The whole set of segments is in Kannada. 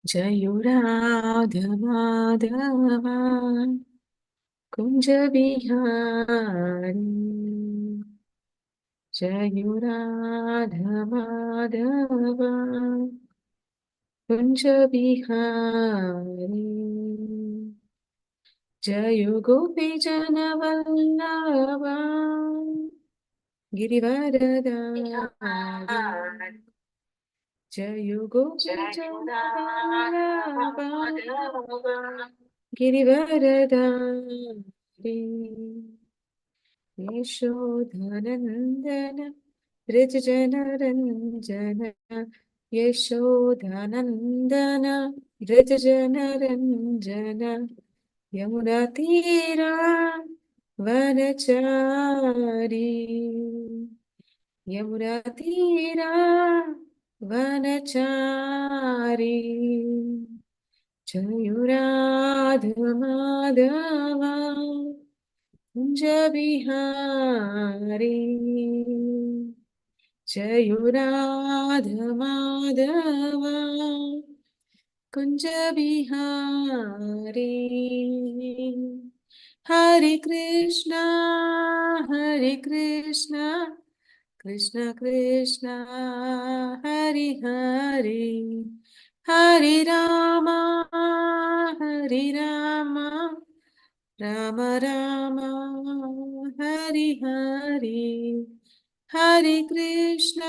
जयुराधमाधवा कुञ्ज विहारी जयुराधमाधवा कुञ्ज विहारी जयु गोपी जनवल्लभा गिरिवरदारी जयु गोपी जनवल्लभा गिरिवरदारी यशोधनन्दन व्रज जनरञ्जन यशोधनन्दन व्रज जनरञ्जन यमुनातीरा वनचारी यमुनातीरा वनचारी जयुराधमाधवा कुञ्ज विहारी जयुराधमाधवा कुञ्ज विहारी हरे कृष्णा कृष्ण कृष्ण हरे हरे हरे राम राम राम हरे हरे हरे कृष्ण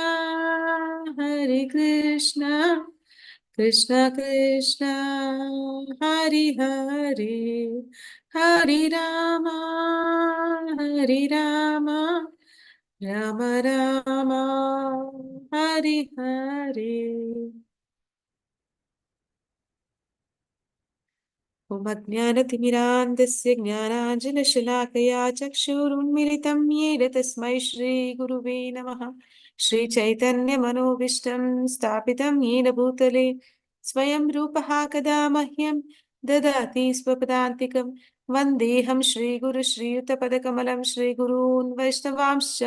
कृष्ण कृष्ण हरे हरे हरे राम राम राम हरे हरे ॐ अज्ञानतिमिरान्धस्य ज्ञानाञ्जनशलाकया चक्षुरुन्मिलितं येन तस्मै श्रीगुरुवे नमः। श्रीचैतन्यमनोभीष्टं स्थापितं येन भूतले स्वयं रूपः कदा मह्यं ददाति स्वपदान्तिकं। वन्देऽहं श्रीगुरुश्रीयुतपदकमलं श्रीगुरून् वैष्णवांश्च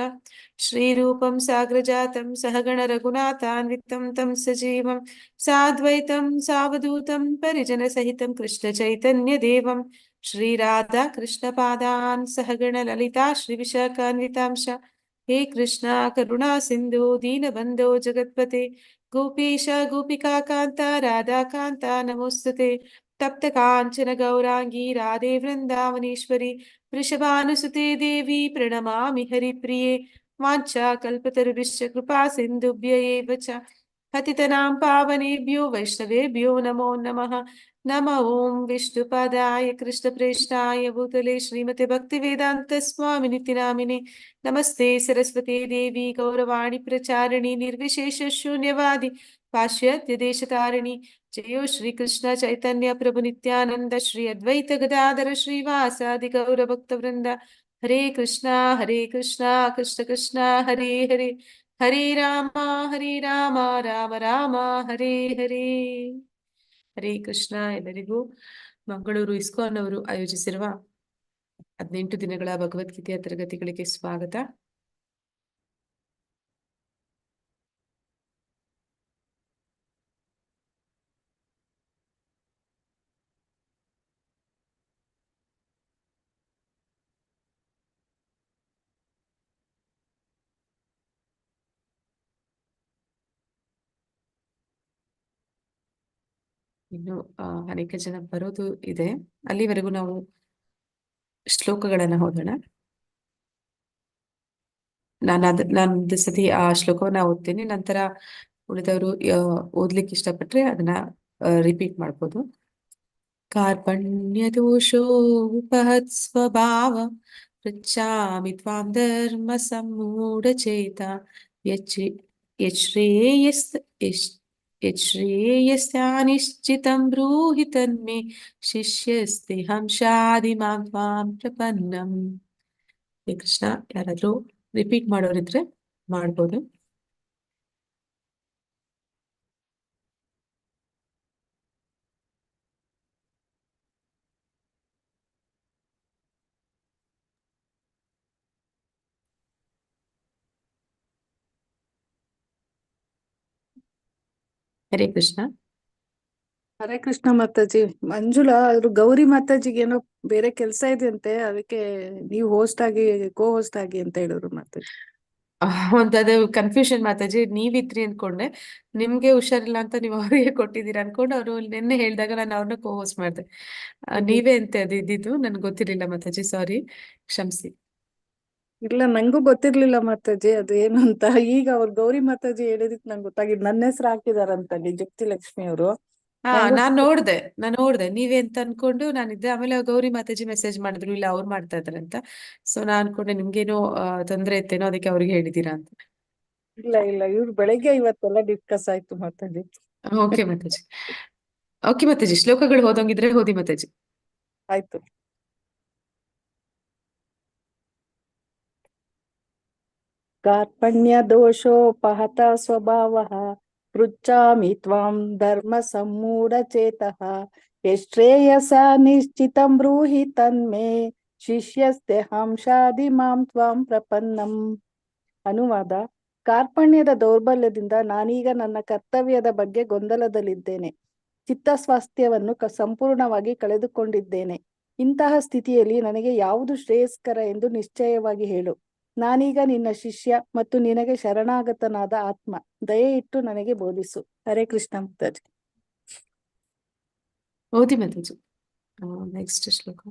श्रीरूपं साग्रजातं सहगण रघुनाथान्वितं तं सजीवं साद्वैतं सावधूतं परिजनसहितं कृष्णचैतन्यदेवं श्रीराधाकृष्णपादान् सहगण ललिता श्रीविशाखान्वितांश। हे कृष्णा करुणा सिन्धु दीनबन्धो जगत्पते गोपीश गोपिकान्ता राधाकान्ता नमोस्तुते। तप्त काञ्चन गौराङ्गी राधे वृन्दावनेश्वरी वृषभानुसुते देवी प्रणमामि हरिप्रिये। वाञ्छाकल्पतरुभिश्च कृपा सिन्धुभ्य एव च पतितनां पावनेभ्यो वैष्णवेभ्यो नमो नमः। नमः ॐ विष्णुपादाय कृष्णप्रेष्ठाय भूतले श्रीमते भक्तिवेदान्त स्वामिनिति नामिने नमस्ते सरस्वती देवी गौरवाणी प्रचारिणी निर्विशेष शून्यवादी पाश्चात्य देशतारिणी जयो श्री कृष्ण चैतन्य प्रभु नित्यानंद श्री अद्वैत गदाधर श्रीवासादि गौर भक्त वृंद हरे कृष्णा कृष्ण कृष्णा हरे हरे हरे राम राम राम हरे हरे ಹರೇ ಕೃಷ್ಣ. ಎಲ್ಲರಿಗೂ ಮಂಗಳೂರು ಇಸ್ಕಾನ್ ಅವರು ಆಯೋಜಿಸಿರುವ 18 ದಿನಗಳ ಭಗವದ್ಗೀತೆಯ ತರಗತಿಗಳಿಗೆ ಸ್ವಾಗತ. ಇನ್ನು ಅನೇಕ ಜನ ಬರೋದು ಇದೆ. ಅಲ್ಲಿವರೆಗೂ ನಾವು ಶ್ಲೋಕಗಳನ್ನ ಓದೋಣ. ನಾನೊಂದು ಸತಿ ಆ ಶ್ಲೋಕವನ್ನ ಓದ್ತೀನಿ, ನಂತರ ಉಳಿದವರು ಓದ್ಲಿಕ್ಕೆ ಇಷ್ಟಪಟ್ರೆ ಅದನ್ನ ರಿಪೀಟ್ ಮಾಡ್ಬೋದು. ಕಾರ್ಪಣ್ಯದೋಷೋಪಹತ್ ಸ್ವಭಾವ ಪೃಚ್ಛಾಮಿ ತ್ವಾಂ ಧರ್ಮ ಸಮ್ಮೂಢಚೇತಾ ಯಚ್ಛ್ರೇಯಸ್ಯಾನಿಶ್ಚಿತಂ ಬ್ರೂಹಿ ತನ್ಮೇ ಶಿಷ್ಯಸ್ತೆಹಂ ಶಾಧಿ ಮಾಂ ತ್ವಾಂ ಪ್ರಪನ್ನಂ. ಹೇ ಕೃಷ್ಣ, ಯಾರಾದ್ರೂ ರಿಪೀಟ್ ಮಾಡೋರಿದ್ರೆ ಮಾಡ್ಬೋದು. ಹರೇ ಕೃಷ್ಣ. ಹರೇ ಕೃಷ್ಣ ಮಾತಾಜಿ. ಮಂಜುಳಾ ಅವ್ರು ಗೌರಿ ಮಾತಾಜಿಗೆ ಏನೋ ಬೇರೆ ಕೆಲ್ಸ ಇದೆಯಂತೆ, ಅದಕ್ಕೆ ನೀವು ಹೋಸ್ಟ್ ಆಗಿ ಕೋ ಹೋಸ್ಟ್ ಆಗಿ ಅಂತ ಹೇಳಿದ್ರು ಮಾತಾಜಿ. ಅದು ಕನ್ಫ್ಯೂಷನ್ ಮಾತಾಜಿ, ನೀವಿದ್ರಿ ಅನ್ಕೊಂಡೆ. ನಿಮ್ಗೆ ಹುಷಾರಿಲ್ಲ ಅಂತ ನೀವು ಅವರಿಗೆ ಕೊಟ್ಟಿದ್ದೀರಾ ಅನ್ಕೊಂಡು ಅವರು ನಿನ್ನೆ ಹೇಳಿದಾಗ ನಾನು ಅವ್ರನ್ನ ಕೋ ಹೋಸ್ಟ್ ಮಾಡಿದೆ. ನೀವೇ ಅಂತ ಅದು ಇದ್ದಿದ್ದು ನನ್ಗೆ ಗೊತ್ತಿರ್ಲಿಲ್ಲ ಮಾತಾಜಿ, ಸಾರಿ, ಕ್ಷಮಿಸಿ. ಇಲ್ಲ, ನಂಗೂ ಗೊತ್ತಿರ್ಲಿಲ್ಲ ಮಾತಾಜಿ ಅದು ಏನು ಅಂತ. ಈಗ ಅವ್ರು ಗೌರಿ ಮಾತಾಜಿ ಹೇಳಿದಕ್ಕೆ ನಂಗೆ ಗೊತ್ತಾಗಿದ್ದು. ನನ್ನ ಹೆಸರು ಹಾಕಿದಾರಂತ ಜುಕ್ತಿ ಲಕ್ಷ್ಮಿ ಅವರು. ನಾನ್ ನೋಡ್ದೆ ನೀವೇ ಅಂತ ಅನ್ಕೊಂಡು ನಾನಿದ್ದೆ. ಆಮೇಲೆ ಗೌರಿ ಮಾತಾಜಿ ಮೆಸೇಜ್ ಮಾಡಿದ್ರು, ಇಲ್ಲ ಅವ್ರು ಮಾಡ್ತಾ ಇದಾರೆ ಅಂತ. ಸೊ ನಾನ್ ಅನ್ಕೊಂಡೆ ನಿಮ್ಗೇನೋ ತೊಂದ್ರೆ ಇತ್ತೇನೋ, ಅದಕ್ಕೆ ಅವ್ರಿಗೆ ಹೇಳಿದೀರಾ ಅಂತ. ಇಲ್ಲ ಇಲ್ಲ, ಇವ್ರು ಬೆಳಗ್ಗೆ ಇವತ್ತೆಲ್ಲ ಡಿಸ್ಕಸ್ ಆಯ್ತು ಮಾತಾಜಿ. ಓಕೆ ಮಾತಾಜಿ. ಓಕೆ ಮಾತಾಜಿ, ಶ್ಲೋಕಗಳು ಓದೋಂಗಿದ್ರೆ ಓದಿ ಮಾತಾಜಿ. ಆಯ್ತು. ಕಾರ್ಪಣ್ಯ ದೋಷೋಪಹತ ಸ್ವಭಾವಃ ಪೃಚ್ಛಾಮಿ ತ್ವಾಂ ಧರ್ಮ ಸಮ್ಮೂಢಚೇತಃ ಯಶ್ರೇಯಸ ನಿಶ್ಚಿತಂ ಬ್ರೂಹಿ ತನ್ಮೇ ಶಿಷ್ಯಸ್ತೆ ಹಂಸಾದಿ ಮಾಂ ತ್ವಾಂ ಪ್ರಪನ್ನಂ. ಅನುವಾದ: ಕಾರ್ಪಣ್ಯದ ದೌರ್ಬಲ್ಯದಿಂದ ನಾನೀಗ ನನ್ನ ಕರ್ತವ್ಯದ ಬಗ್ಗೆ ಗೊಂದಲದಲ್ಲಿದ್ದೇನೆ. ಚಿತ್ತಸ್ವಾಸ್ಥ್ಯವನ್ನು ಸಂಪೂರ್ಣವಾಗಿ ಕಳೆದುಕೊಂಡಿದ್ದೇನೆ. ಇಂತಹ ಸ್ಥಿತಿಯಲ್ಲಿ ನನಗೆ ಯಾವುದು ಶ್ರೇಯಸ್ಕರ ಎಂದು ನಿಶ್ಚಯವಾಗಿ ಹೇಳು. ನಾನೀಗ ನಿನ್ನ ಶಿಷ್ಯ ಮತ್ತು ನಿನಗೆ ಶರಣಾಗತನಾದ ಆತ್ಮ. ದಯೆ ಇಟ್ಟು ನನಗೆ ಬೋಧಿಸು. ಹರೇ ಕೃಷ್ಣ ಮಾತಾಜಿ. ಓದಿ ಮಾತಾಜಿ. ನೆಕ್ಸ್ಟ್ ಶ್ಲೋಕ.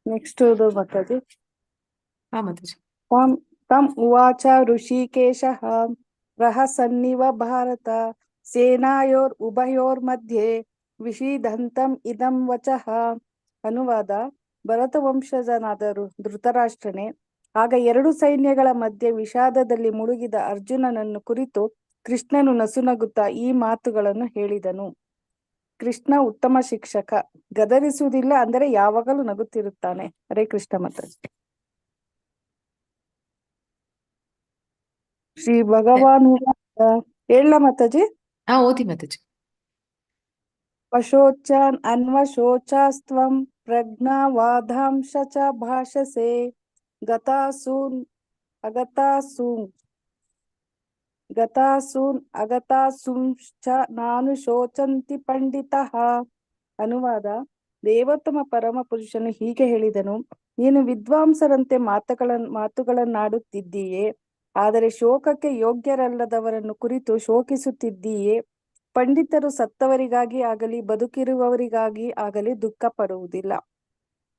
ನೆಕ್ಸ್ಟ್ ಮಾತಾಜಿ. ಹಾ ಮಾತಾಜಿ. ತಂ ಉವಾಚ ಋಷಿಕೇಶಃ ಪ್ರಹಸನ್ನಿವ ಭಾರತ ಸೇನಾಯೋರ್ ಉಭಯೋರ್ಮಧ್ಯೆ ವಿಷೀದಂತಂ ಇದಂ ವಚಃ. ಅನುವಾದ: ಭರತ ವಂಶಜನಾದ ಧೃತರಾಷ್ಟ್ರನೇ, ಆಗ ಎರಡು ಸೈನ್ಯಗಳ ಮಧ್ಯೆ ವಿಷಾದದಲ್ಲಿ ಮುಳುಗಿದ ಅರ್ಜುನನನ್ನು ಕುರಿತು ಕೃಷ್ಣನು ನಸುನಗುತ್ತಾ ಈ ಮಾತುಗಳನ್ನು ಹೇಳಿದನು. ಕೃಷ್ಣ ಉತ್ತಮ ಶಿಕ್ಷಕ, ಗದರಿಸುವುದಿಲ್ಲ, ಅಂದರೆ ಯಾವಾಗಲೂ ನಗುತ್ತಿರುತ್ತಾನೆ. ಹರೇ ಕೃಷ್ಣ ಮಾತಾಜಿ. ಶ್ರೀ ಭಗವಾನ್ ಹೇಳ ಮಾತಾಜಿ. ಓದಿ ಮಾತಾಜಿ. ಪಶೋಚಾನ್ ಅನ್ವಶೋಚಾಸ್ತ್ವಂ ಪ್ರಜ್ಞಾವಾದಾಂಶ ಚ ಭಾಷಸೆ ಗತಾಸೂನ್ ಅಗತಾಸೂಂಶ್ಚ ನಾನು ಶೋಚಂತಿ ಪಂಡಿತಃ. ಅನುವಾದ: ದೇವೋತ್ತಮ ಪರಮ ಪುರುಷನು ಹೀಗೆ ಹೇಳಿದನು: ನೀನು ವಿದ್ವಾಂಸರಂತೆ ಮಾತುಗಳನ್ನಾಡುತ್ತಿದ್ದೀಯೇ, ಆದರೆ ಶೋಕಕ್ಕೆ ಯೋಗ್ಯರಲ್ಲದವರನ್ನು ಕುರಿತು ಶೋಕಿಸುತ್ತಿದ್ದೀಯೇ. ಪಂಡಿತರು ಸತ್ತವರಿಗಾಗಿ ಆಗಲಿ ಬದುಕಿರುವವರಿಗಾಗಿ ಆಗಲಿ ದುಃಖ ಪಡುವುದಿಲ್ಲ.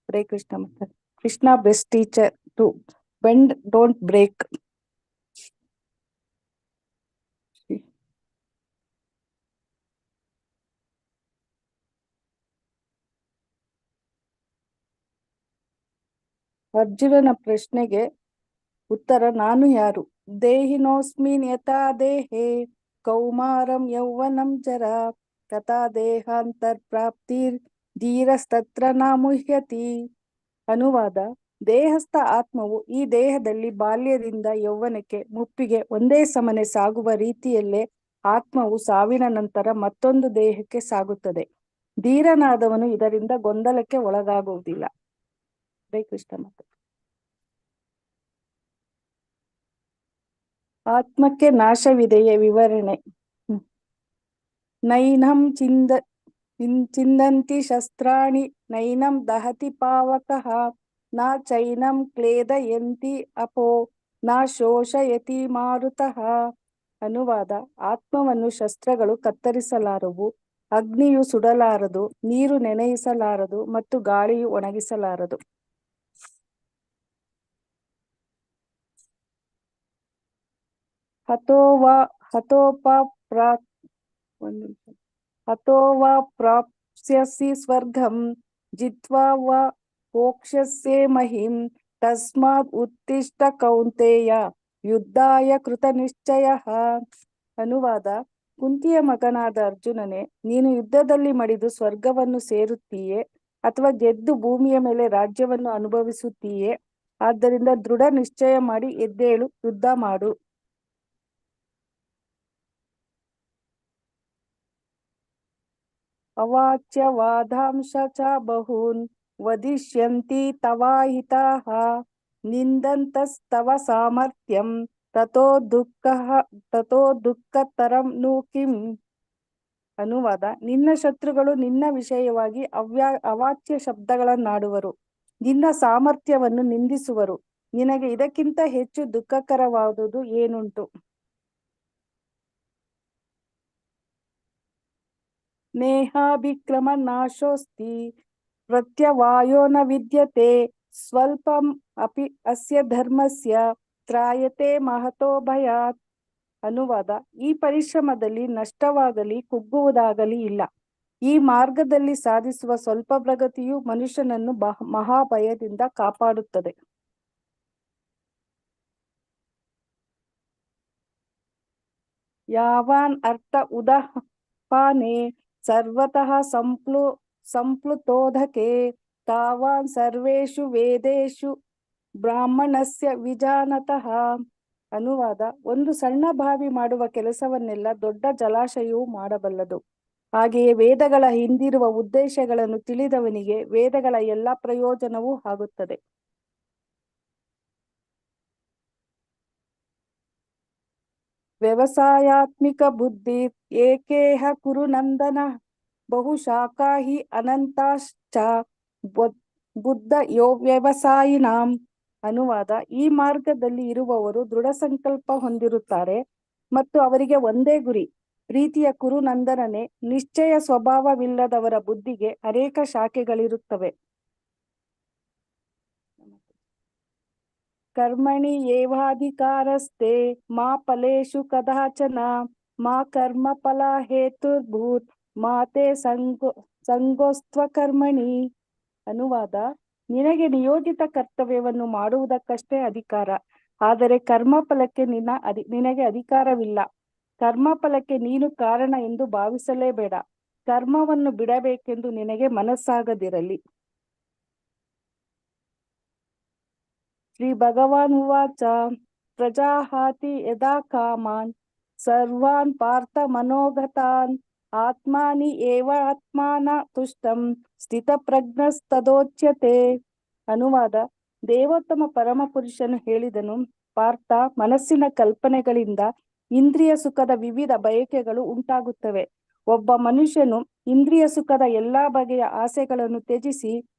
Hare Krishna Mataji. Krishna best teacher to bend don't break. ಅರ್ಜುನನ ಪ್ರಶ್ನೆಗೆ ಉತ್ತರ: ನಾನು ಯಾರು? ದೇಹಿನೋಸ್ಮಿನ್ ಯಥಾ ದೇಹೇ ಕೌಮಾರಂ ಯೌವನಂ ಜರಾ ತಥಾ ದೇಹಾಂತರ್ಪ್ರಾಪ್ತಿರ್ ಧೀರಸ್ತತ್ರ ನ ಮುಹ್ಯತಿ. ಅನುವಾದ: ದೇಹಸ್ಥ ಆತ್ಮವು ಈ ದೇಹದಲ್ಲಿ ಬಾಲ್ಯದಿಂದ ಯೌವನಕ್ಕೆ ಮುಪ್ಪಿಗೆ ಒಂದೇ ಸಮನೆ ಸಾಗುವ ರೀತಿಯಲ್ಲೇ ಆತ್ಮವು ಸಾವಿನ ನಂತರ ಮತ್ತೊಂದು ದೇಹಕ್ಕೆ ಸಾಗುತ್ತದೆ. ಧೀರನಾದವನು ಇದರಿಂದ ಗೊಂದಲಕ್ಕೆ ಒಳಗಾಗುವುದಿಲ್ಲ. ಹರೇ ಕೃಷ್ಣ ಮಾತಾಜಿ. ಆತ್ಮಕ್ಕೆ ನಾಶವಿದೆಯೇ? ವಿವರಣೆ. ನೈನಂ ಚಿಂದಂತಿ ಶಸ್ತ್ರಾಣಿ ನೈನಂ ದಹತಿ ಪಾವಕಃ ನ ಚೈನಂ ಕ್ಲೇದಯಂತಿ ಅಪೋ ನ ಶೋಷಯತಿ ಮಾರುತಃ. ಅನುವಾದ: ಆತ್ಮವನ್ನು ಶಸ್ತ್ರಗಳು ಕತ್ತರಿಸಲಾರವು, ಅಗ್ನಿಯು ಸುಡಲಾರದು, ನೀರು ನೆನೆಯಿಸಲಾರದು ಮತ್ತು ಗಾಳಿಯು ಒಣಗಿಸಲಾರದು. ಹತೋ ವಾ ಪ್ರಾಪ್ಸ್ಯಸಿ ಸ್ವರ್ಗಂ ಜಿತ್ವಾ ವಾ ಭೋಕ್ಷ್ಯಸೆ ಮಹಿಂ ತಸ್ಮಾದ್ ಉತ್ತಿಷ್ಠ ಕೌಂತೇಯ ಯುದ್ಧಾಯ ಕೃತನಿಶ್ಚಯಃ. ಅನುವಾದ: ಕುಂತಿಯ ಮಗನಾದ ಅರ್ಜುನನೇ, ನೀನು ಯುದ್ಧದಲ್ಲಿ ಮಡಿದು ಸ್ವರ್ಗವನ್ನು ಸೇರುತ್ತೀಯೇ ಅಥವಾ ಗೆದ್ದು ಭೂಮಿಯ ಮೇಲೆ ರಾಜ್ಯವನ್ನು ಅನುಭವಿಸುತ್ತೀಯೇ? ಆದ್ದರಿಂದ ದೃಢ ನಿಶ್ಚಯ ಮಾಡಿ ಎದ್ದೇಳು, ಯುದ್ಧ ಮಾಡು. ಅವಾಚ್ಯ ವಾದಾಂಶ ಚ ಬಹೂನ್ ವದಿಷ್ಯಂತಿ ತವಾಹಿತಾಃ ನಿಂದಂತಸ್ತವ ಸಾಮರ್ಥ್ಯಂ ತಥೋ ದುಃಖಃ ತಥೋ ದುಃಖತರಂ ನು ಕಿಂ. ಅನುವಾದ: ನಿನ್ನ ಶತ್ರುಗಳು ನಿನ್ನ ವಿಷಯವಾಗಿ ಅವಾಚ್ಯ ಶಬ್ದಗಳನ್ನಾಡುವರು, ನಿನ್ನ ಸಾಮರ್ಥ್ಯವನ್ನು ನಿಂದಿಸುವರು, ನಿನಗೆ ಇದಕ್ಕಿಂತ ಹೆಚ್ಚು ದುಃಖಕರವಾದುದು ಏನುಂಟು? ನೇಹಾಭಿಕ್ರಮ ನಾಶೋಸ್ತಿ ಪ್ರತ್ಯವಾಯೋ ನ ವಿದ್ಯತೆ ಸ್ವಲ್ಪಂ ಅಪಿ ಅಸ್ಯ ಧರ್ಮಸ್ಯ ತ್ರಾಯತೆ ಮಹತೋ ಭಯಾತ್. ಅನುವಾದ: ಈ ಪರಿಶ್ರಮದಲ್ಲಿ ನಷ್ಟವಾಗಲಿ ಕುಗ್ಗುವುದಾಗಲಿ ಇಲ್ಲ. ಈ ಮಾರ್ಗದಲ್ಲಿ ಸಾಧಿಸುವ ಸ್ವಲ್ಪ ಪ್ರಗತಿಯು ಮನುಷ್ಯನನ್ನು ಮಹಾಭಯದಿಂದ ಕಾಪಾಡುತ್ತದೆ. ಯಾವಾನ್ ಅರ್ಥ ಉದಪಾನೆ ಸರ್ವತಃ ಸಂಪ್ಲುತೋದಕೆ ತಾವಾನ್ ಸರ್ವೇಷು ವೇದೇಷು ಬ್ರಾಹ್ಮಣಸ್ಯ ವಿಜಾನತಃ. ಅನುವಾದ: ಒಂದು ಸಣ್ಣ ಬಾವಿ ಮಾಡುವ ಕೆಲಸವನ್ನೆಲ್ಲ ದೊಡ್ಡ ಜಲಾಶಯವು ಮಾಡಬಲ್ಲದು. ಹಾಗೆಯೇ ವೇದಗಳ ಹಿಂದಿರುವ ಉದ್ದೇಶಗಳನ್ನು ತಿಳಿದವನಿಗೆ ವೇದಗಳ ಎಲ್ಲ ಪ್ರಯೋಜನವೂ ಆಗುತ್ತದೆ. ವ್ಯವಸಾಯಾತ್ಮಿಕ ಬುದ್ಧಿ ಏಕೇಹ ಕುರು ನಂದನ ಬಹುಶಾಖಾ ಹಿ ಅನಂತಾಶ್ಚ ಬುದ್ಧ ಯೋ ವ್ಯವಸಾಯಿನಾಂ. ಅನುವಾದ: ಈ ಮಾರ್ಗದಲ್ಲಿ ಇರುವವರು ದೃಢ ಸಂಕಲ್ಪ ಹೊಂದಿರುತ್ತಾರೆ ಮತ್ತು ಅವರಿಗೆ ಒಂದೇ ಗುರಿ. ಪ್ರೀತಿಯ ಕುರುನಂದನನೇ, ನಿಶ್ಚಯ ಸ್ವಭಾವವಿಲ್ಲದವರ ಬುದ್ಧಿಗೆ ಅನೇಕ ಶಾಖೆಗಳಿರುತ್ತವೆ. ಕರ್ಮಣಿ ಏವಾಧಿಕಾರಸ್ತೆ ಮಾ ಫಲೇಷು ಕದಾಚನ ಮಾ ಕರ್ಮ ಫಲ ಹೇತುರ್ಭೂತ್ ಮಾತೆ ಸಂಗೋಸ್ತ್ವ ಕರ್ಮಣಿ. ಅನುವಾದ: ನಿನಗೆ ನಿಯೋಜಿತ ಕರ್ತವ್ಯವನ್ನು ಮಾಡುವುದಕ್ಕಷ್ಟೇ ಅಧಿಕಾರ, ಆದರೆ ಕರ್ಮಫಲಕ್ಕೆ ನಿನಗೆ ಅಧಿಕಾರವಿಲ್ಲ. ಕರ್ಮಫಲಕ್ಕೆ ನೀನು ಕಾರಣ ಎಂದು ಭಾವಿಸಲೇಬೇಡ. ಕರ್ಮವನ್ನು ಬಿಡಬೇಕೆಂದು ನಿನಗೆ ಮನಸ್ಸಾಗದಿರಲಿ. ಶ್ರೀ ಭಗವಾನ್ ಉವಾಚ: ಪ್ರಜಾಹಾತಿ ಯದಾ ಕಾಮಾನ್ ಸರ್ವಾನ್ ಪಾರ್ಥ ಮನೋಗತಾನ್ ಆತ್ಮಾನಿ ಏವ ಆತ್ಮಾನ ತುಷ್ಟಂ ಸ್ಥಿತಪ್ರಜ್ಞಸ್ತದೋಚ್ಯತೆ. ಅನುವಾದ: ದೇವೋತ್ತಮ ಪರಮಪುರುಷನು ಹೇಳಿದನು, ಪಾರ್ಥ, ಮನಸ್ಸಿನ ಕಲ್ಪನೆಗಳಿಂದ ಇಂದ್ರಿಯ ಸುಖದ ವಿವಿಧ ಬಯಕೆಗಳು ಉಂಟಾಗುತ್ತವೆ. ಒಬ್ಬ ಮನುಷ್ಯನು ಇಂದ್ರಿಯ ಸುಖದ ಎಲ್ಲಾ ಬಗೆಯ ಆಸೆಗಳನ್ನು ತ್ಯಜಿಸಿ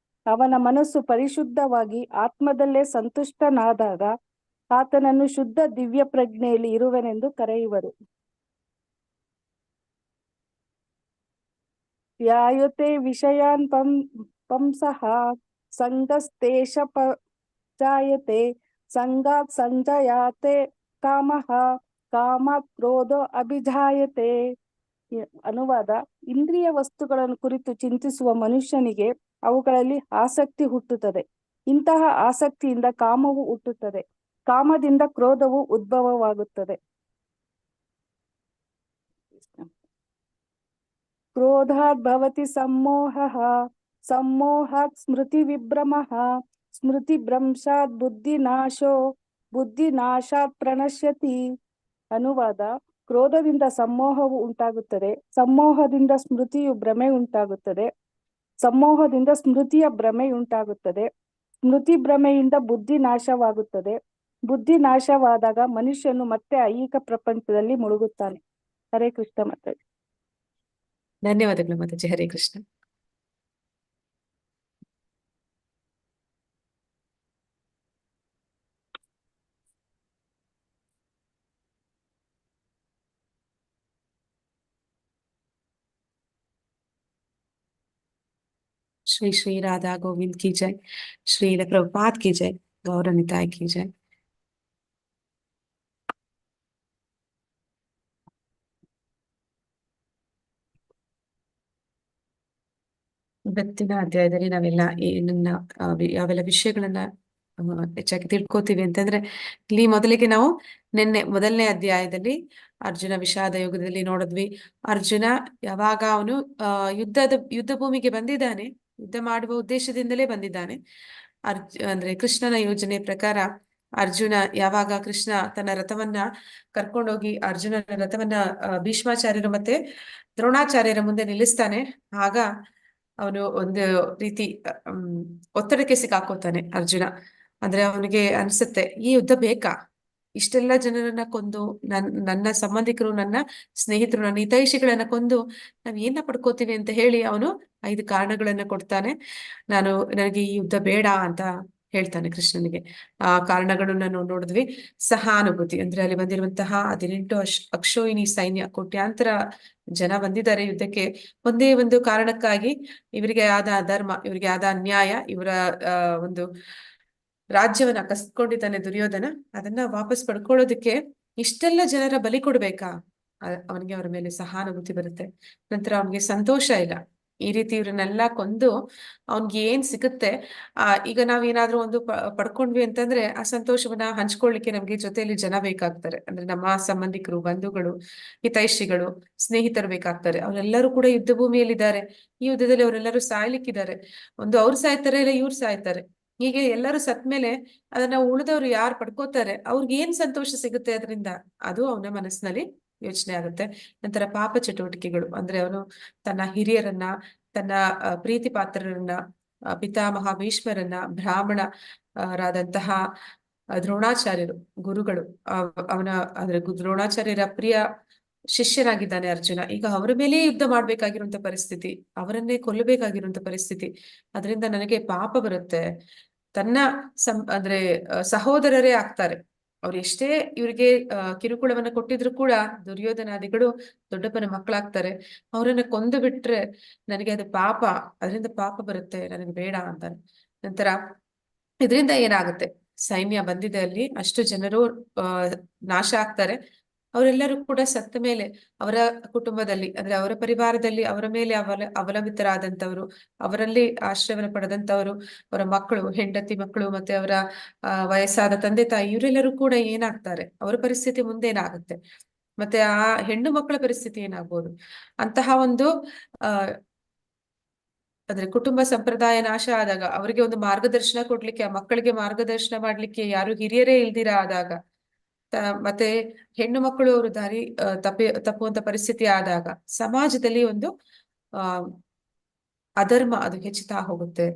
ಅವನ ಮನಸ್ಸು ಪರಿಶುದ್ಧವಾಗಿ ಆತ್ಮದಲ್ಲೇ ಸಂತುಷ್ಟನಾದಾಗ ಆತನನ್ನು ಶುದ್ಧ ದಿವ್ಯ ಪ್ರಜ್ಞೆಯಲ್ಲಿ ಇರುವನೆಂದು ಕರೆಯುವರು. ಧ್ಯಾಯತೆ ವಿಷಯಾನ್ ಪಂಸಃ ಸಂಗಸ್ತೇಷ ಜಾಯತೆ ಸಂಗಾತ್ ಸಂಜಯಾತೆ ಕಾಮಃ ಕಾಮಾತ್ ಕ್ರೋಧೋ ಅಭಿಜಾಯತೆ. ಅನುವಾದ: ಇಂದ್ರಿಯ ವಸ್ತುಗಳನ್ನು ಕುರಿತು ಚಿಂತಿಸುವ ಮನುಷ್ಯನಿಗೆ ಅವುಗಳಲ್ಲಿ ಆಸಕ್ತಿ ಹುಟ್ಟುತ್ತದೆ. ಇಂತಹ ಆಸಕ್ತಿಯಿಂದ ಕಾಮವು ಹುಟ್ಟುತ್ತದೆ. ಕಾಮದಿಂದ ಕ್ರೋಧವು ಉದ್ಭವವಾಗುತ್ತದೆ. ಕ್ರೋಧಾತ್ ಭವತಿ ಸಮ್ಮೋಹಃ ಸಮ್ಮೋಹಾತ್ ಸ್ಮೃತಿ ವಿಭ್ರಮಃ ಸ್ಮೃತಿ ಭ್ರಂಶಾತ್ ಬುದ್ಧಿನಾಶೋ ಬುದ್ಧಿನಾಶಾತ್ ಪ್ರಣಶ್ಯತಿ. ಅನುವಾದ: ಕ್ರೋಧದಿಂದ ಸಮ್ಮೋಹವು ಉಂಟಾಗುತ್ತದೆ, ಸಮೋಹದಿಂದ ಸ್ಮೃತಿಯು ಭ್ರಮೆ ಉಂಟಾಗುತ್ತದೆ, ಸಮೋಹದಿಂದ ಸ್ಮೃತಿಯ ಭ್ರಮೆಯುಂಟಾಗುತ್ತದೆ, ಸ್ಮೃತಿ ಭ್ರಮೆಯಿಂದ ಬುದ್ಧಿ ನಾಶವಾಗುತ್ತದೆ. ಬುದ್ಧಿ ನಾಶವಾದಾಗ ಮನುಷ್ಯನು ಮತ್ತೆ ಐಹಿಕ ಪ್ರಪಂಚದಲ್ಲಿ ಮುಳುಗುತ್ತಾನೆ. ಹರೇ ಕೃಷ್ಣ ಮಾತಾಜಿ. ಧನ್ಯವಾದಗಳು ಮಾತಾಜಿ. ಹರೇ ಕೃಷ್ಣ. श्री श्री राधा गोविंद की जय. श्रील प्रभुपाद की जय. गौरनिताय की जय. ಇವತ್ತಿನ ಅಧ್ಯಾಯದಲ್ಲಿ ನಾವೆಲ್ಲ ಏನನ್ನ ಯಾವೆಲ್ಲ ವಿಷಯಗಳನ್ನ ಹೆಚ್ಚಾಗಿ ತಿಳ್ಕೊತೀವಿ ಅಂತಂದ್ರೆ, ಇಲ್ಲಿ ಮೊದಲಿಗೆ ನಾವು ಮೊದಲನೇ ಅಧ್ಯಾಯದಲ್ಲಿ ಅರ್ಜುನ ವಿಷಾದ ಯೋಗದಲ್ಲಿ ನೋಡಿದ್ವಿ. ಅರ್ಜುನ ಯಾವಾಗ ಅವನು ಯುದ್ಧ ಭೂಮಿಗೆ ಬಂದಿದ್ದಾನೆ, ಯುದ್ಧ ಮಾಡುವ ಉದ್ದೇಶದಿಂದಲೇ ಬಂದಿದ್ದಾನೆ. ಅಂದ್ರೆ ಕೃಷ್ಣನ ಯೋಜನೆ ಪ್ರಕಾರ ಅರ್ಜುನ ಯಾವಾಗ ಕೃಷ್ಣ ತನ್ನ ರಥವನ್ನ ಕರ್ಕೊಂಡೋಗಿ ಅರ್ಜುನನ ರಥವನ್ನ ಭೀಷ್ಮಾಚಾರ್ಯರು ಮತ್ತೆ ದ್ರೋಣಾಚಾರ್ಯರ ಮುಂದೆ ನಿಲ್ಲಿಸ್ತಾನೆ, ಆಗ ಅವನು ಒಂದು ರೀತಿ ಒತ್ತಡಕ್ಕೆ ಸಿಕ್ಕಾಕೋತಾನೆ ಅರ್ಜುನ. ಅಂದ್ರೆ ಅವನಿಗೆ ಅನ್ಸುತ್ತೆ ಈ ಯುದ್ಧ ಬೇಕಾ, ಇಷ್ಟೆಲ್ಲ ಜನರನ್ನ ಕೊಂದು ನನ್ನ ಸಂಬಂಧಿಕರು, ನನ್ನ ಸ್ನೇಹಿತರು, ನನ್ನ ಹಿತೈಷಿಗಳನ್ನ ಕೊಂದು ನಾವ್ ಏನ ಪಡ್ಕೋತೀವಿ ಅಂತ ಹೇಳಿ ಅವನು 5 ಕಾರಣಗಳನ್ನ ಕೊಡ್ತಾನೆ. ನನಗೆ ಈ ಯುದ್ಧ ಬೇಡ ಅಂತ ಹೇಳ್ತಾನೆ ಕೃಷ್ಣನಿಗೆ. ಆ ಕಾರಣಗಳನ್ನು ನಾವು ನೋಡಿದ್ವಿ. ಸಹಾನುಭೂತಿ ಅಂದ್ರೆ ಅಲ್ಲಿ ಬಂದಿರುವಂತಹ 18 ಅಕ್ಷೋಹಿಣಿ ಸೈನ್ಯ, ಕೋಟ್ಯಾಂತರ ಜನ ಬಂದಿದ್ದಾರೆ ಯುದ್ಧಕ್ಕೆ. ಒಂದೇ ಒಂದು ಕಾರಣಕ್ಕಾಗಿ, ಇವರಿಗೆ ಆದ ಅಧರ್ಮ, ಇವರಿಗೆ ಆದ ಅನ್ಯಾಯ, ಇವರ ಒಂದು ರಾಜ್ಯವನ್ನ ಕಸ್ಕೊಂಡಿದ್ದಾನೆ ದುರ್ಯೋಧನ, ಅದನ್ನ ವಾಪಸ್ ಪಡ್ಕೊಳ್ಳೋದಕ್ಕೆ ಇಷ್ಟೆಲ್ಲ ಜನರ ಬಲಿ ಕೊಡ್ಬೇಕಾ? ಅವನಿಗೆ ಅವರ ಮೇಲೆ ಸಹಾನುಭೂತಿ ಬರುತ್ತೆ. ನಂತರ ಅವನಿಗೆ ಸಂತೋಷ ಇಲ್ಲ, ಈ ರೀತಿ ಇವ್ರನ್ನೆಲ್ಲ ಕೊಂದು ಅವನ್ಗೆ ಏನ್ ಸಿಗುತ್ತೆ. ಈಗ ನಾವೇನಾದ್ರೂ ಒಂದು ಪಡ್ಕೊಂಡ್ವಿ ಅಂತಂದ್ರೆ ಆ ಸಂತೋಷವನ್ನ ಹಂಚ್ಕೊಳ್ಳಿಕ್ಕೆ ನಮ್ಗೆ ಜೊತೆಯಲ್ಲಿ ಜನ ಬೇಕಾಗ್ತಾರೆ. ಅಂದ್ರೆ ನಮ್ಮ ಸಂಬಂಧಿಕರು, ಬಂಧುಗಳು, ಹಿತೈಷಿಗಳು, ಸ್ನೇಹಿತರು ಬೇಕಾಗ್ತಾರೆ. ಅವರೆಲ್ಲರೂ ಕೂಡ ಯುದ್ಧ ಭೂಮಿಯಲ್ಲಿದ್ದಾರೆ. ಈ ಯುದ್ಧದಲ್ಲಿ ಅವರೆಲ್ಲರೂ ಸಾಯ್ಲಿಕ್ಕಿದ್ದಾರೆ. ಒಂದು ಅವ್ರು ಸಾಯ್ತಾರೆ, ಇಲ್ಲ ಇವ್ರು ಸಾಯ್ತಾರೆ. ಹೀಗೆ ಎಲ್ಲರೂ ಸತ್ ಮೇಲೆ ಅದನ್ನ ಉಳಿದವ್ರು ಯಾರು ಪಡ್ಕೋತಾರೆ, ಅವ್ರಿಗೆ ಏನ್ ಸಂತೋಷ ಸಿಗುತ್ತೆ ಅದರಿಂದ, ಅದು ಅವನ ಮನಸ್ಸಿನಲ್ಲಿ ಯೋಚನೆ ಆಗುತ್ತೆ. ನಂತರ ಪಾಪ ಚಟುವಟಿಕೆಗಳು, ಅಂದ್ರೆ ಅವನು ತನ್ನ ಹಿರಿಯರನ್ನ, ತನ್ನ ಪ್ರೀತಿ ಪಾತ್ರರನ್ನ, ಪಿತಾಮಹ ಭೀಷ್ಮರನ್ನ, ಬ್ರಾಹ್ಮಣ ರಾದಂತಹ ದ್ರೋಣಾಚಾರ್ಯರು, ಗುರುಗಳು, ಅವನ ಅಂದ್ರೆ ದ್ರೋಣಾಚಾರ್ಯರ ಪ್ರಿಯ ಶಿಷ್ಯನಾಗಿದ್ದಾನೆ ಅರ್ಜುನ. ಈಗ ಅವರ ಮೇಲೆ ಯುದ್ಧ ಮಾಡ್ಬೇಕಾಗಿರುವಂತ ಪರಿಸ್ಥಿತಿ, ಅವರನ್ನೇ ಕೊಲ್ಲಬೇಕಾಗಿರುವಂತ ಪರಿಸ್ಥಿತಿ. ಅದರಿಂದ ನನಗೆ ಪಾಪ ಬರುತ್ತೆ. ತನ್ನ ಅಂದ್ರೆ ಸಹೋದರರೇ ಆಗ್ತಾರೆ. ಅವ್ರು ಎಷ್ಟೇ ಇವ್ರಿಗೆ ಕಿರುಕುಳವನ್ನ ಕೊಟ್ಟಿದ್ರು ಕೂಡ ದುರ್ಯೋಧನಾದಿಗಳು ದೊಡ್ಡಪ್ಪನ ಮಕ್ಕಳಾಗ್ತಾರೆ. ಅವರನ್ನ ಕೊಂದು ಬಿಟ್ರೆ ನನಗೆ ಅದು ಪಾಪ, ಅದರಿಂದ ಪಾಪ ಬರುತ್ತೆ, ನನಗೆ ಬೇಡ ಅಂತಾನೆ. ನಂತರ ಇದರಿಂದ ಏನಾಗುತ್ತೆ, ಸೈನ್ಯ ಬಂದಿದೆ, ಅಲ್ಲಿ ಅಷ್ಟು ಜನರು ನಾಶ ಆಗ್ತಾರೆ. ಅವರೆಲ್ಲರೂ ಕೂಡ ಸತ್ತ ಮೇಲೆ ಅವರ ಕುಟುಂಬದಲ್ಲಿ, ಅಂದ್ರೆ ಅವರ ಪರಿವಾರದಲ್ಲಿ ಅವರ ಮೇಲೆ ಅವಲಂಬಿತರಾದಂಥವ್ರು, ಅವರಲ್ಲಿ ಆಶ್ರಯವನ್ನು ಪಡೆದಂತವರು, ಅವರ ಮಕ್ಕಳು, ಹೆಂಡತಿ ಮಕ್ಕಳು, ಮತ್ತೆ ಅವರ ವಯಸ್ಸಾದ ತಂದೆ ತಾಯಿ, ಇವರೆಲ್ಲರೂ ಕೂಡ ಏನಾಗ್ತಾರೆ, ಅವರ ಪರಿಸ್ಥಿತಿ ಮುಂದೇನಾಗುತ್ತೆ, ಮತ್ತೆ ಆ ಹೆಣ್ಣು ಮಕ್ಕಳ ಪರಿಸ್ಥಿತಿ ಏನಾಗ್ಬೋದು. ಅಂತಹ ಒಂದು ಅಂದ್ರೆ ಕುಟುಂಬ ಸಂಪ್ರದಾಯ ನಾಶ ಆದಾಗ ಅವರಿಗೆ ಒಂದು ಮಾರ್ಗದರ್ಶನ ಕೊಡ್ಲಿಕ್ಕೆ, ಆ ಮಕ್ಕಳಿಗೆ ಮಾರ್ಗದರ್ಶನ ಮಾಡ್ಲಿಕ್ಕೆ ಯಾರು ಹಿರಿಯರೇ ಇಲ್ದಿರ ಆದಾಗ, ಮತ್ತೆ ಹೆಣ್ಣು ಮಕ್ಕಳು ಅವರು ದಾರಿ ತಪ್ಪುವಂತ ಪರಿಸ್ಥಿತಿ ಆದಾಗ ಸಮಾಜದಲ್ಲಿ ಒಂದು ಅಧರ್ಮ ಅದು ಹೆಚ್ಚುತ್ತಾ ಹೋಗುತ್ತೆ.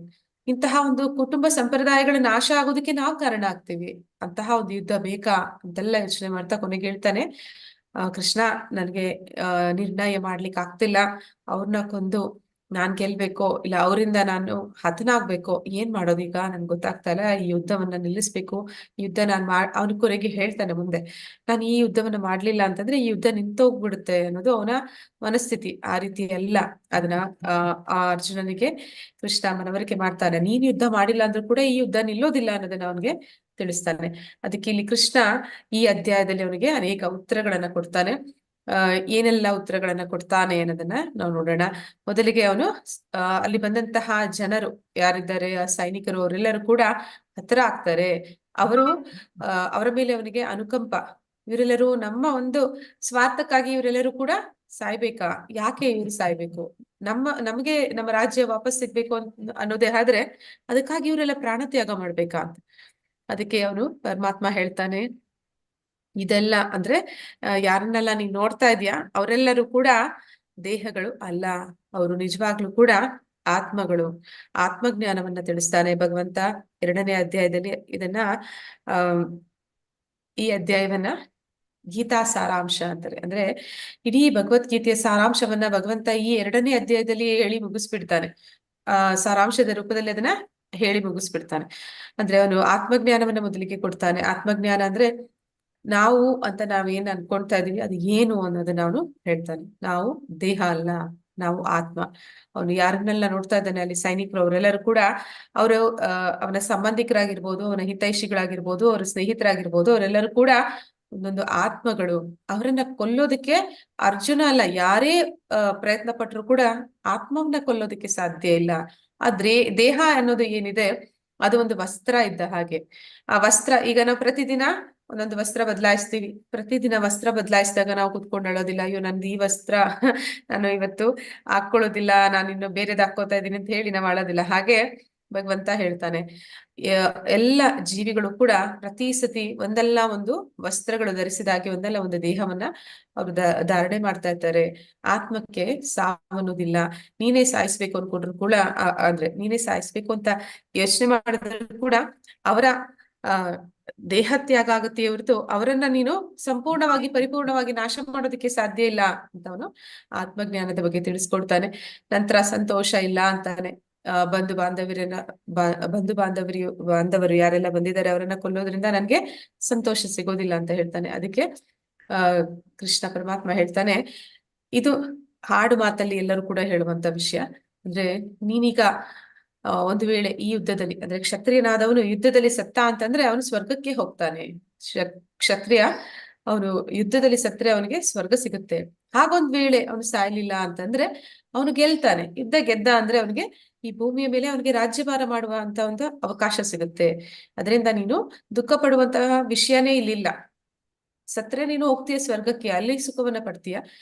ಇಂತಹ ಒಂದು ಕುಟುಂಬ ಸಂಪ್ರದಾಯಗಳ ನಾಶ ಆಗೋದಕ್ಕೆ ನಾವು ಕಾರಣ ಆಗ್ತೀವಿ. ಅಂತಹ ಒಂದು ಯುದ್ಧ ಬೇಕಾ ಅಂತೆಲ್ಲ ಯೋಚನೆ ಮಾಡ್ತಾ ಕೊನೆಗೆ ಹೇಳ್ತಾನೆ, ಕೃಷ್ಣ, ನನ್ಗೆ ನಿರ್ಣಯ ಮಾಡ್ಲಿಕ್ಕೆ ಆಗ್ತಿಲ್ಲ. ಅವ್ರನ್ನ ಕೊಂದು ನಾನ್ ಗೆಲ್ಬೇಕೋ ಇಲ್ಲ ಅವರಿಂದ ನಾನು ಹತನಾಗ್ಬೇಕೋ, ಏನ್ ಮಾಡೋದೀಗ ನನ್ಗೆ ಗೊತ್ತಾಗ್ತಾ ಇಲ್ಲ. ಈ ಯುದ್ಧವನ್ನ ನಿಲ್ಲಿಸ್ಬೇಕು. ಈ ಯುದ್ಧ ಅವನ ಕೊನೆಗೆ ಹೇಳ್ತಾನೆ ಮುಂದೆ, ನಾನು ಈ ಯುದ್ಧವನ್ನ ಮಾಡ್ಲಿಲ್ಲ ಅಂತಂದ್ರೆ ಈ ಯುದ್ಧ ನಿಂತೋಗ್ಬಿಡುತ್ತೆ ಅನ್ನೋದು ಅವನ ಮನಸ್ಥಿತಿ. ಆ ರೀತಿ ಎಲ್ಲ ಅದನ್ನ ಆ ಅರ್ಜುನನಿಗೆ ಕೃಷ್ಣ ಮನವರಿಕೆ ಮಾಡ್ತಾನೆ. ನೀನ್ ಯುದ್ಧ ಮಾಡಿಲ್ಲ ಅಂದ್ರೂ ಕೂಡ ಈ ಯುದ್ಧ ನಿಲ್ಲೋದಿಲ್ಲ ಅನ್ನೋದನ್ನ ಅವನಿಗೆ ತಿಳಿಸ್ತಾನೆ. ಅದಕ್ಕೆ ಇಲ್ಲಿ ಕೃಷ್ಣ ಈ ಅಧ್ಯಾಯದಲ್ಲಿ ಅವನಿಗೆ ಅನೇಕ ಉತ್ತರಗಳನ್ನ ಕೊಡ್ತಾನೆ. ಏನೆಲ್ಲ ಉತ್ತರಗಳನ್ನ ಕೊಡ್ತಾನೆ ಅನ್ನೋದನ್ನ ನಾವು ನೋಡೋಣ. ಮೊದಲಿಗೆ ಅವನು ಅಲ್ಲಿ ಬಂದಂತಹ ಜನರು ಯಾರಿದ್ದಾರೆ, ಆ ಸೈನಿಕರು, ಅವರೆಲ್ಲರೂ ಕೂಡ ಹತ್ರ ಆಗ್ತಾರೆ. ಅವರು ಅವರ ಮೇಲೆ ಅವನಿಗೆ ಅನುಕಂಪ, ಇವರೆಲ್ಲರೂ ನಮ್ಮ ಒಂದು ಸ್ವಾರ್ಥಕ್ಕಾಗಿ ಇವರೆಲ್ಲರೂ ಕೂಡ ಸಾಯ್ಬೇಕಾ, ಯಾಕೆ ಇವ್ರು ಸಾಯ್ಬೇಕು, ನಮಗೆ ನಮ್ಮ ರಾಜ್ಯ ವಾಪಸ್ ಸಿಗ್ಬೇಕು ಅನ್ನೋದೇ ಆದ್ರೆ ಅದಕ್ಕಾಗಿ ಇವರೆಲ್ಲ ಪ್ರಾಣ ತ್ಯಾಗ ಮಾಡ್ಬೇಕಾ ಅಂತ. ಅದಕ್ಕೆ ಅವನು ಪರಮಾತ್ಮ ಹೇಳ್ತಾನೆ, ಇದೆಲ್ಲ ಅಂದ್ರೆ ಯಾರನ್ನೆಲ್ಲ ನೀನ್ ನೋಡ್ತಾ ಇದೀಯಾ ಅವರೆಲ್ಲರೂ ಕೂಡ ದೇಹಗಳು ಅಲ್ಲ, ಅವರು ನಿಜವಾಗ್ಲೂ ಕೂಡ ಆತ್ಮಗಳು. ಆತ್ಮಜ್ಞಾನವನ್ನ ತಿಳಿಸ್ತಾನೆ ಭಗವಂತ 2ನೇ ಅಧ್ಯಾಯದಲ್ಲಿ. ಇದನ್ನ ಈ ಅಧ್ಯಾಯವನ್ನ ಗೀತಾ ಸಾರಾಂಶ ಅಂತಾರೆ. ಅಂದ್ರೆ ಇಡೀ ಭಗವದ್ಗೀತೆಯ ಸಾರಾಂಶವನ್ನ ಭಗವಂತ ಈ 2ನೇ ಅಧ್ಯಾಯದಲ್ಲಿ ಹೇಳಿ ಮುಗಿಸ್ಬಿಡ್ತಾನೆ. ಸಾರಾಂಶದ ರೂಪದಲ್ಲಿ ಅದನ್ನ ಹೇಳಿ ಮುಗಿಸ್ಬಿಡ್ತಾನೆ. ಅಂದ್ರೆ ಅವನು ಆತ್ಮಜ್ಞಾನವನ್ನ ಮೊದಲಿಗೆ ಕೊಡ್ತಾನೆ. ಆತ್ಮಜ್ಞಾನ ಅಂದ್ರೆ ನಾವು ಅಂತ ನಾವೇನ್ ಅನ್ಕೊಳ್ತಾ ಇದೀವಿ ಅದು ಏನು ಅನ್ನೋದನ್ನ ಅವನು ಹೇಳ್ತಾನೆ. ನಾವು ದೇಹ ಅಲ್ಲ, ನಾವು ಆತ್ಮ. ಅವನು ಯಾರನ್ನೆಲ್ಲ ನೋಡ್ತಾ ಇದ್ದಾನೆ ಅಲ್ಲಿ ಸೈನಿಕರು, ಅವರೆಲ್ಲರೂ ಕೂಡ ಅವರು ಅವನ ಸಂಬಂಧಿಕರಾಗಿರ್ಬೋದು, ಅವನ ಹಿತೈಷಿಗಳಾಗಿರ್ಬೋದು, ಅವರ ಸ್ನೇಹಿತರಾಗಿರ್ಬೋದು, ಅವರೆಲ್ಲರೂ ಕೂಡ ಒಂದೊಂದು ಆತ್ಮಗಳು. ಅವರನ್ನ ಕೊಲ್ಲೋದಕ್ಕೆ ಅರ್ಜುನ ಅಲ್ಲ, ಯಾರೇ ಪ್ರಯತ್ನ ಪಟ್ಟರು ಕೂಡ ಆತ್ಮವನ್ನ ಕೊಲ್ಲೋದಕ್ಕೆ ಸಾಧ್ಯ ಇಲ್ಲ. ಆದ್ರೆ ದೇಹ ಅನ್ನೋದು ಏನಿದೆ ಅದು ಒಂದು ವಸ್ತ್ರ ಇದ್ದ ಹಾಗೆ. ಆ ವಸ್ತ್ರ, ಈಗ ನಾವು ಪ್ರತಿದಿನ ಒಂದೊಂದು ವಸ್ತ್ರ ಬದಲಾಯಿಸ್ತೀವಿ. ಪ್ರತಿದಿನ ವಸ್ತ್ರ ಬದಲಾಯಿಸಿದಾಗ ನಾವು ಕುತ್ಕೊಂಡು ಅಳೋದಿಲ್ಲ, ಅಯ್ಯೋ ನಂದು ಈ ವಸ್ತ್ರ ನಾನು ಇವತ್ತು ಹಾಕೊಳ್ಳೋದಿಲ್ಲ, ನಾನು ಇನ್ನು ಬೇರೆದ್ ಹಾಕೋತಾ ಇದ್ದೀನಿ ಅಂತ ಹೇಳಿ ನಾವು ಅಳೋದಿಲ್ಲ. ಹಾಗೆ ಭಗವಂತ ಹೇಳ್ತಾನೆ. ಎಲ್ಲ ಜೀವಿಗಳು ಕೂಡ ಪ್ರತಿ ಸತಿ ಒಂದಲ್ಲ ಒಂದು ವಸ್ತ್ರಗಳು ಧರಿಸಿದಾಗೆ ಒಂದಲ್ಲ ಒಂದು ದೇಹವನ್ನ ಅವರು ಧಾರಣೆ ಮಾಡ್ತಾ ಇರ್ತಾರೆ. ಆತ್ಮಕ್ಕೆ ಸಾವನ್ನೋದಿಲ್ಲ. ನೀನೇ ಸಾಯಿಸ್ಬೇಕು ಅನ್ಕೊಂಡ್ರು ಕೂಡ ಅಂದ್ರೆ ನೀನೇ ಸಾಯಿಸ್ಬೇಕು ಅಂತ ಯೋಚನೆ ಮಾಡಿದ್ರು ಕೂಡ ಅವರ ಆ ದೇಹತ್ಯಾಗ ಆಗುತ್ತೆ ಹೊರತು ಅವರನ್ನ ನೀನು ಸಂಪೂರ್ಣವಾಗಿ ಪರಿಪೂರ್ಣವಾಗಿ ನಾಶ ಮಾಡೋದಕ್ಕೆ ಸಾಧ್ಯ ಇಲ್ಲ ಅಂತ ಅವನು ಆತ್ಮಜ್ಞಾನದ ಬಗ್ಗೆ ತಿಳಿಸ್ಕೊಡ್ತಾನೆ. ನಂತರ ಸಂತೋಷ ಇಲ್ಲ ಅಂತಾನೆ. ಬಂಧು ಬಾಂಧವರು ಯಾರೆಲ್ಲ ಬಂದಿದ್ದಾರೆ ಅವರನ್ನ ಕೊಲ್ಲೋದ್ರಿಂದ ನನ್ಗೆ ಸಂತೋಷ ಸಿಗೋದಿಲ್ಲ ಅಂತ ಹೇಳ್ತಾನೆ. ಅದಕ್ಕೆ ಆ ಕೃಷ್ಣ ಪರಮಾತ್ಮ ಹೇಳ್ತಾನೆ, ಇದು ಹಾಡು ಮಾತಲ್ಲಿ ಎಲ್ಲರೂ ಕೂಡ ಹೇಳುವಂತ ವಿಷಯ. ಅಂದ್ರೆ ನೀನೀಗ ಒಂದು ವೇಳೆ ಈ ಯುದ್ಧದಲ್ಲಿ ಅಂದ್ರೆ ಕ್ಷತ್ರಿಯನಾದವನು ಯುದ್ಧದಲ್ಲಿ ಸತ್ತ ಅಂತಂದ್ರೆ ಅವನು ಸ್ವರ್ಗಕ್ಕೆ ಹೋಗ್ತಾನೆ. ಕ್ಷತ್ರಿಯ ಅವನು ಯುದ್ಧದಲ್ಲಿ ಸತ್ರೆ ಅವನಿಗೆ ಸ್ವರ್ಗ ಸಿಗುತ್ತೆ. ಹಾಗೊಂದ್ ವೇಳೆ ಅವನು ಸಾಯ್ಲಿಲ್ಲ ಅಂತಂದ್ರೆ ಅವನು ಗೆಲ್ತಾನೆ. ಯುದ್ಧ ಗೆದ್ದ ಅಂದ್ರೆ ಅವನಿಗೆ ಈ ಭೂಮಿಯ ಮೇಲೆ ಅವನಿಗೆ ರಾಜ್ಯಭಾರ ಮಾಡುವ ಅಂತ ಒಂದು ಅವಕಾಶ ಸಿಗುತ್ತೆ. ಅದರಿಂದ ನೀನು ದುಃಖ ಪಡುವಂತಹ ವಿಷಯನೇ ಇಲ್ಲಿಲ್ಲ. ಸತ್ರೆ ನೀನು ಹೋಗ್ತೀಯ ಸ್ವರ್ಗಕ್ಕೆ, ಅಲ್ಲಿ ಸುಖವನ್ನ ಪಡ್ತೀಯ.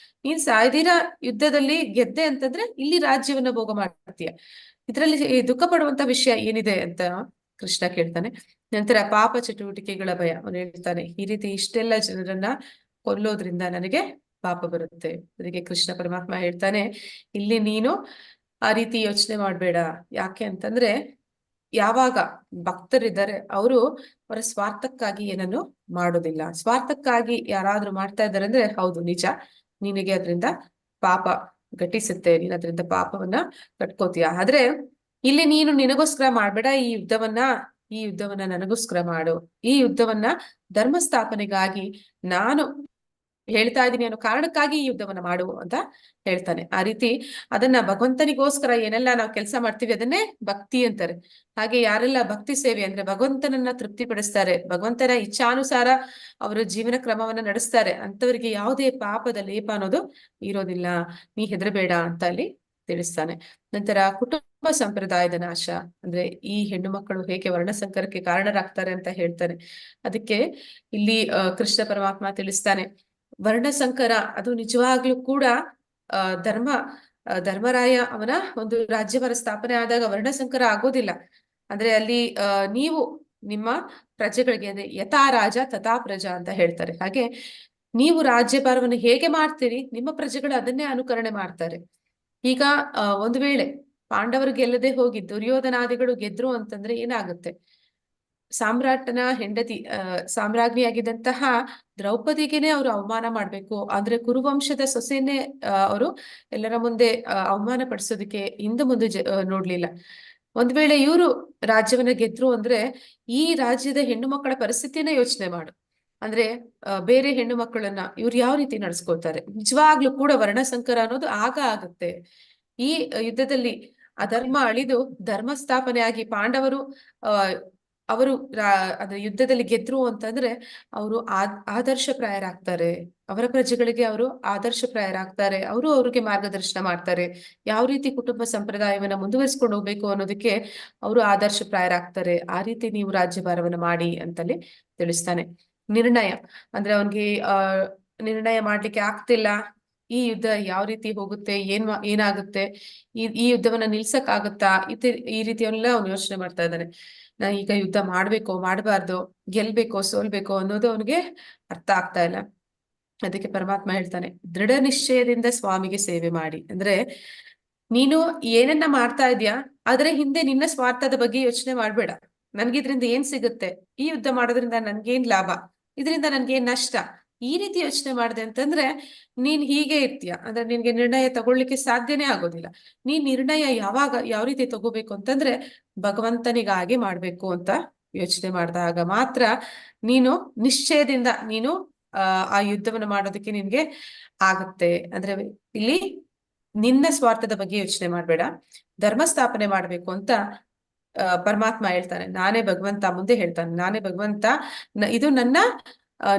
ನೀನ್ ಸಾಯ್ದಿರ ಯುದ್ಧದಲ್ಲಿ ಗೆದ್ದೆ ಅಂತಂದ್ರೆ ಇಲ್ಲಿ ರಾಜ್ಯವನ್ನ ಭೋಗ ಮಾಡ್ತೀಯ. ಇದರಲ್ಲಿ ದುಃಖ ಪಡುವಂತ ವಿಷಯ ಏನಿದೆ ಅಂತ ಕೃಷ್ಣ ಕೇಳ್ತಾನೆ. ನಂತರ ಪಾಪ ಚಟುವಟಿಕೆಗಳ ಭಯ. ಅವನು ಹೇಳ್ತಾನೆ, ಈ ರೀತಿ ಇಷ್ಟೆಲ್ಲ ಜನರನ್ನ ಕೊಲ್ಲೋದ್ರಿಂದ ನನಗೆ ಪಾಪ ಬರುತ್ತೆ. ಅದಕ್ಕೆ ಕೃಷ್ಣ ಪರಮಾತ್ಮ ಹೇಳ್ತಾನೆ, ಇಲ್ಲಿ ನೀನು ಆ ರೀತಿ ಯೋಚನೆ ಮಾಡ್ಬೇಡ. ಯಾಕೆ ಅಂತಂದ್ರೆ ಯಾವಾಗ ಭಕ್ತರಿದ್ದಾರೆ ಅವರು ಅವರ ಸ್ವಾರ್ಥಕ್ಕಾಗಿ ಏನನ್ನು ಮಾಡೋದಿಲ್ಲ. ಸ್ವಾರ್ಥಕ್ಕಾಗಿ ಯಾರಾದ್ರೂ ಮಾಡ್ತಾ ಇದ್ದಾರೆ ಅಂದ್ರೆ ಹೌದು ನಿಜ, ನಿನಗೆ ಅದರಿಂದ ಪಾಪ ಘಟಿಸುತ್ತೆ, ನೀನ್ ಅದರಿಂದ ಪಾಪವನ್ನ ಕಟ್ಕೋತೀಯ. ಆದ್ರೆ ಇಲ್ಲಿ ನೀನು ನಿನಗೋಸ್ಕರ ಮಾಡ್ಬೇಡ ಈ ಯುದ್ಧವನ್ನ ನನಗೋಸ್ಕರ ಮಾಡು. ಈ ಯುದ್ಧವನ್ನ ಧರ್ಮ ಸ್ಥಾಪನೆಗಾಗಿ ನಾನು ಹೇಳ್ತಾ ಇದ್ದೀನಿ ಅನ್ನೋ ಕಾರಣಕ್ಕಾಗಿ ಈ ಯುದ್ಧವನ್ನ ಮಾಡು ಅಂತ ಹೇಳ್ತಾನೆ. ಆ ರೀತಿ ಅದನ್ನ ಭಗವಂತನಿಗೋಸ್ಕರ ಏನೆಲ್ಲ ನಾವು ಕೆಲಸ ಮಾಡ್ತೀವಿ ಅದನ್ನೇ ಭಕ್ತಿ ಅಂತಾರೆ. ಹಾಗೆ ಯಾರೆಲ್ಲ ಭಕ್ತಿ ಸೇವೆ ಅಂದ್ರೆ ಭಗವಂತನನ್ನ ತೃಪ್ತಿಪಡಿಸ್ತಾರೆ, ಭಗವಂತನ ಇಚ್ಛಾನುಸಾರ ಅವರ ಜೀವನ ಕ್ರಮವನ್ನ ನಡೆಸ್ತಾರೆ, ಅಂತವರಿಗೆ ಯಾವುದೇ ಪಾಪದ ಲೇಪ ಅನ್ನೋದು ಇರೋದಿಲ್ಲ. ನೀ ಹೆದರಬೇಡ ಅಂತ ಅಲ್ಲಿ ತಿಳಿಸ್ತಾನೆ. ನಂತರ ಕುಟುಂಬ ಸಂಪ್ರದಾಯದ ನಾಶ. ಅಂದ್ರೆ ಈ ಹೆಣ್ಣು ಮಕ್ಕಳು ಹೇಗೆ ವರ್ಣಸಂಕರಕ್ಕೆ ಕಾರಣರಾಗ್ತಾರೆ ಅಂತ ಹೇಳ್ತಾನೆ. ಅದಕ್ಕೆ ಇಲ್ಲಿ ಕೃಷ್ಣ ಪರಮಾತ್ಮ ತಿಳಿಸ್ತಾನೆ, ವರ್ಣಸಂಕರ ಅದು ನಿಜವಾಗ್ಲೂ ಕೂಡ ಧರ್ಮರಾಯ ಅವನ ಒಂದು ರಾಜ್ಯಭಾರ ಸ್ಥಾಪನೆ ಆದಾಗ ವರ್ಣಸಂಕರ ಆಗೋದಿಲ್ಲ. ಅಂದ್ರೆ ಅಲ್ಲಿ ನೀವು ನಿಮ್ಮ ಪ್ರಜೆಗಳಿಗೆ ಅಂದ್ರೆ ಯಥಾ ರಾಜ ತಥಾ ಪ್ರಜಾ ಅಂತ ಹೇಳ್ತಾರೆ. ಹಾಗೆ ನೀವು ರಾಜ್ಯಭಾರವನ್ನು ಹೇಗೆ ಮಾಡ್ತೀರಿ ನಿಮ್ಮ ಪ್ರಜೆಗಳು ಅದನ್ನೇ ಅನುಕರಣೆ ಮಾಡ್ತಾರೆ. ಈಗ ಒಂದು ವೇಳೆ ಪಾಂಡವರು ಗೆಲ್ಲದೆ ಹೋಗಿ ದುರ್ಯೋಧನಾದಿಗಳು ಗೆದ್ರು ಅಂತಂದ್ರೆ ಏನಾಗುತ್ತೆ? ಸಾಮ್ರಾಟನ ಹೆಂಡತಿ ಸಾಮ್ರಾಜ್ಞಿಯಾಗಿದ್ದಂತಹ ದ್ರೌಪದಿಗೆನೆ ಅವರು ಅವಮಾನ ಮಾಡ್ಬೇಕು ಅಂದ್ರೆ ಕುರುವಂಶದ ಸೊಸೆಯನ್ನೇ ಅವರು ಎಲ್ಲರ ಮುಂದೆ ಅವಮಾನ ಪಡಿಸೋದಕ್ಕೆ ಹಿಂದೆ ಮುಂದೆ ನೋಡ್ಲಿಲ್ಲ. ಒಂದ್ ವೇಳೆ ಇವರು ರಾಜ್ಯವನ್ನ ಗೆದ್ರು ಅಂದ್ರೆ ಈ ರಾಜ್ಯದ ಹೆಣ್ಣು ಮಕ್ಕಳ ಪರಿಸ್ಥಿತಿಯನ್ನ ಯೋಚನೆ ಮಾಡು. ಅಂದ್ರೆ ಬೇರೆ ಹೆಣ್ಣು ಮಕ್ಕಳನ್ನ ಇವ್ರು ಯಾವ ರೀತಿ ನಡ್ಸ್ಕೊಳ್ತಾರೆ. ನಿಜವಾಗ್ಲೂ ಕೂಡ ವರ್ಣಸಂಕರ ಅನ್ನೋದು ಆಗ ಆಗುತ್ತೆ. ಈ ಯುದ್ಧದಲ್ಲಿ ಅಧರ್ಮ ಅಳಿದು ಧರ್ಮ ಸ್ಥಾಪನೆ ಆಗಿ ಪಾಂಡವರು ಅವರು ಅದ್ರ ಯುದ್ಧದಲ್ಲಿ ಗೆದ್ರು ಅಂತಂದ್ರೆ ಅವರು ಆದರ್ಶಪ್ರಾಯರಾಗ್ತಾರೆ. ಅವರ ಪ್ರಜೆಗಳಿಗೆ ಅವರು ಆದರ್ಶಪ್ರಾಯರಾಗ್ತಾರೆ. ಅವರು ಅವ್ರಿಗೆ ಮಾರ್ಗದರ್ಶನ ಮಾಡ್ತಾರೆ. ಯಾವ ರೀತಿ ಕುಟುಂಬ ಸಂಪ್ರದಾಯವನ್ನ ಮುಂದುವರಿಸ್ಕೊಂಡು ಹೋಗ್ಬೇಕು ಅನ್ನೋದಕ್ಕೆ ಅವರು ಆದರ್ಶಪ್ರಾಯರಾಗ್ತಾರೆ. ಆ ರೀತಿ ನೀವು ರಾಜ್ಯಭಾರವನ್ನ ಮಾಡಿ ಅಂತಲ್ಲಿ ತಿಳಿಸ್ತಾನೆ. ನಿರ್ಣಯ ಅಂದ್ರೆ ಅವನ್ಗೆ ನಿರ್ಣಯ ಮಾಡ್ಲಿಕ್ಕೆ ಆಗ್ತಿಲ್ಲ. ಈ ಯುದ್ಧ ಯಾವ ರೀತಿ ಹೋಗುತ್ತೆ, ಏನಾಗುತ್ತೆ, ಈ ಯುದ್ಧವನ್ನ ನಿಲ್ಸಕ್ ಆಗುತ್ತಾ, ಈ ರೀತಿಯೆಲ್ಲ ಅವನು ಯೋಚನೆ ಮಾಡ್ತಾ ಇದ್ದಾನೆ. ನಾ ಈಗ ಯುದ್ಧ ಮಾಡ್ಬೇಕೋ ಮಾಡಬಾರ್ದು, ಗೆಲ್ಬೇಕೋ ಸೋಲ್ಬೇಕೋ ಅನ್ನೋದು ಅವನಿಗೆ ಅರ್ಥ ಆಗ್ತಾ ಇಲ್ಲ. ಅದಕ್ಕೆ ಪರಮಾತ್ಮ ಹೇಳ್ತಾನೆ, ದೃಢ ನಿಶ್ಚಯದಿಂದ ಸ್ವಾಮಿಗೆ ಸೇವೆ ಮಾಡಿ. ಅಂದ್ರೆ ನೀನು ಏನನ್ನ ಮಾಡ್ತಾ ಇದ್ಯಾ ಆದ್ರೆ ಹಿಂದೆ ನಿನ್ನ ಸ್ವಾರ್ಥದ ಬಗ್ಗೆ ಯೋಚನೆ ಮಾಡ್ಬೇಡ. ನನ್ಗಿದ್ರಿಂದ ಏನ್ ಸಿಗುತ್ತೆ, ಈ ಯುದ್ಧ ಮಾಡೋದ್ರಿಂದ ನನ್ಗೇನ್ ಲಾಭ, ಇದರಿಂದ ನನ್ಗೇನ್ ನಷ್ಟ, ಈ ರೀತಿ ಯೋಚನೆ ಮಾಡಿದೆ ಅಂತಂದ್ರೆ ನೀನ್ ಹೀಗೆ ಇರ್ತೀಯ. ಅಂದ್ರೆ ನಿನ್ಗೆ ನಿರ್ಣಯ ತಗೊಳ್ಳಿಕ್ಕೆ ಸಾಧ್ಯನೇ ಆಗೋದಿಲ್ಲ. ನೀನ್ ನಿರ್ಣಯ ಯಾವ ರೀತಿ ತಗೋಬೇಕು ಅಂತಂದ್ರೆ ಭಗವಂತನಿಗಾಗಿ ಮಾಡ್ಬೇಕು ಅಂತ ಯೋಚನೆ ಮಾಡಿದಾಗ ಮಾತ್ರ ನೀನು ನಿಶ್ಚಯದಿಂದ ನೀನು ಆ ಯುದ್ಧವನ್ನು ಮಾಡೋದಕ್ಕೆ ನಿನ್ಗೆ ಆಗುತ್ತೆ. ಅಂದ್ರೆ ಇಲ್ಲಿ ನಿನ್ನ ಸ್ವಾರ್ಥದ ಬಗ್ಗೆ ಯೋಚನೆ ಮಾಡ್ಬೇಡ, ಧರ್ಮ ಸ್ಥಾಪನೆ ಮಾಡ್ಬೇಕು ಅಂತ ಪರಮಾತ್ಮ ಹೇಳ್ತಾನೆ. ನಾನೇ ಭಗವಂತ ಮುಂದೆ ಹೇಳ್ತಾನೆ, ನಾನೇ ಭಗವಂತ, ಇದು ನನ್ನ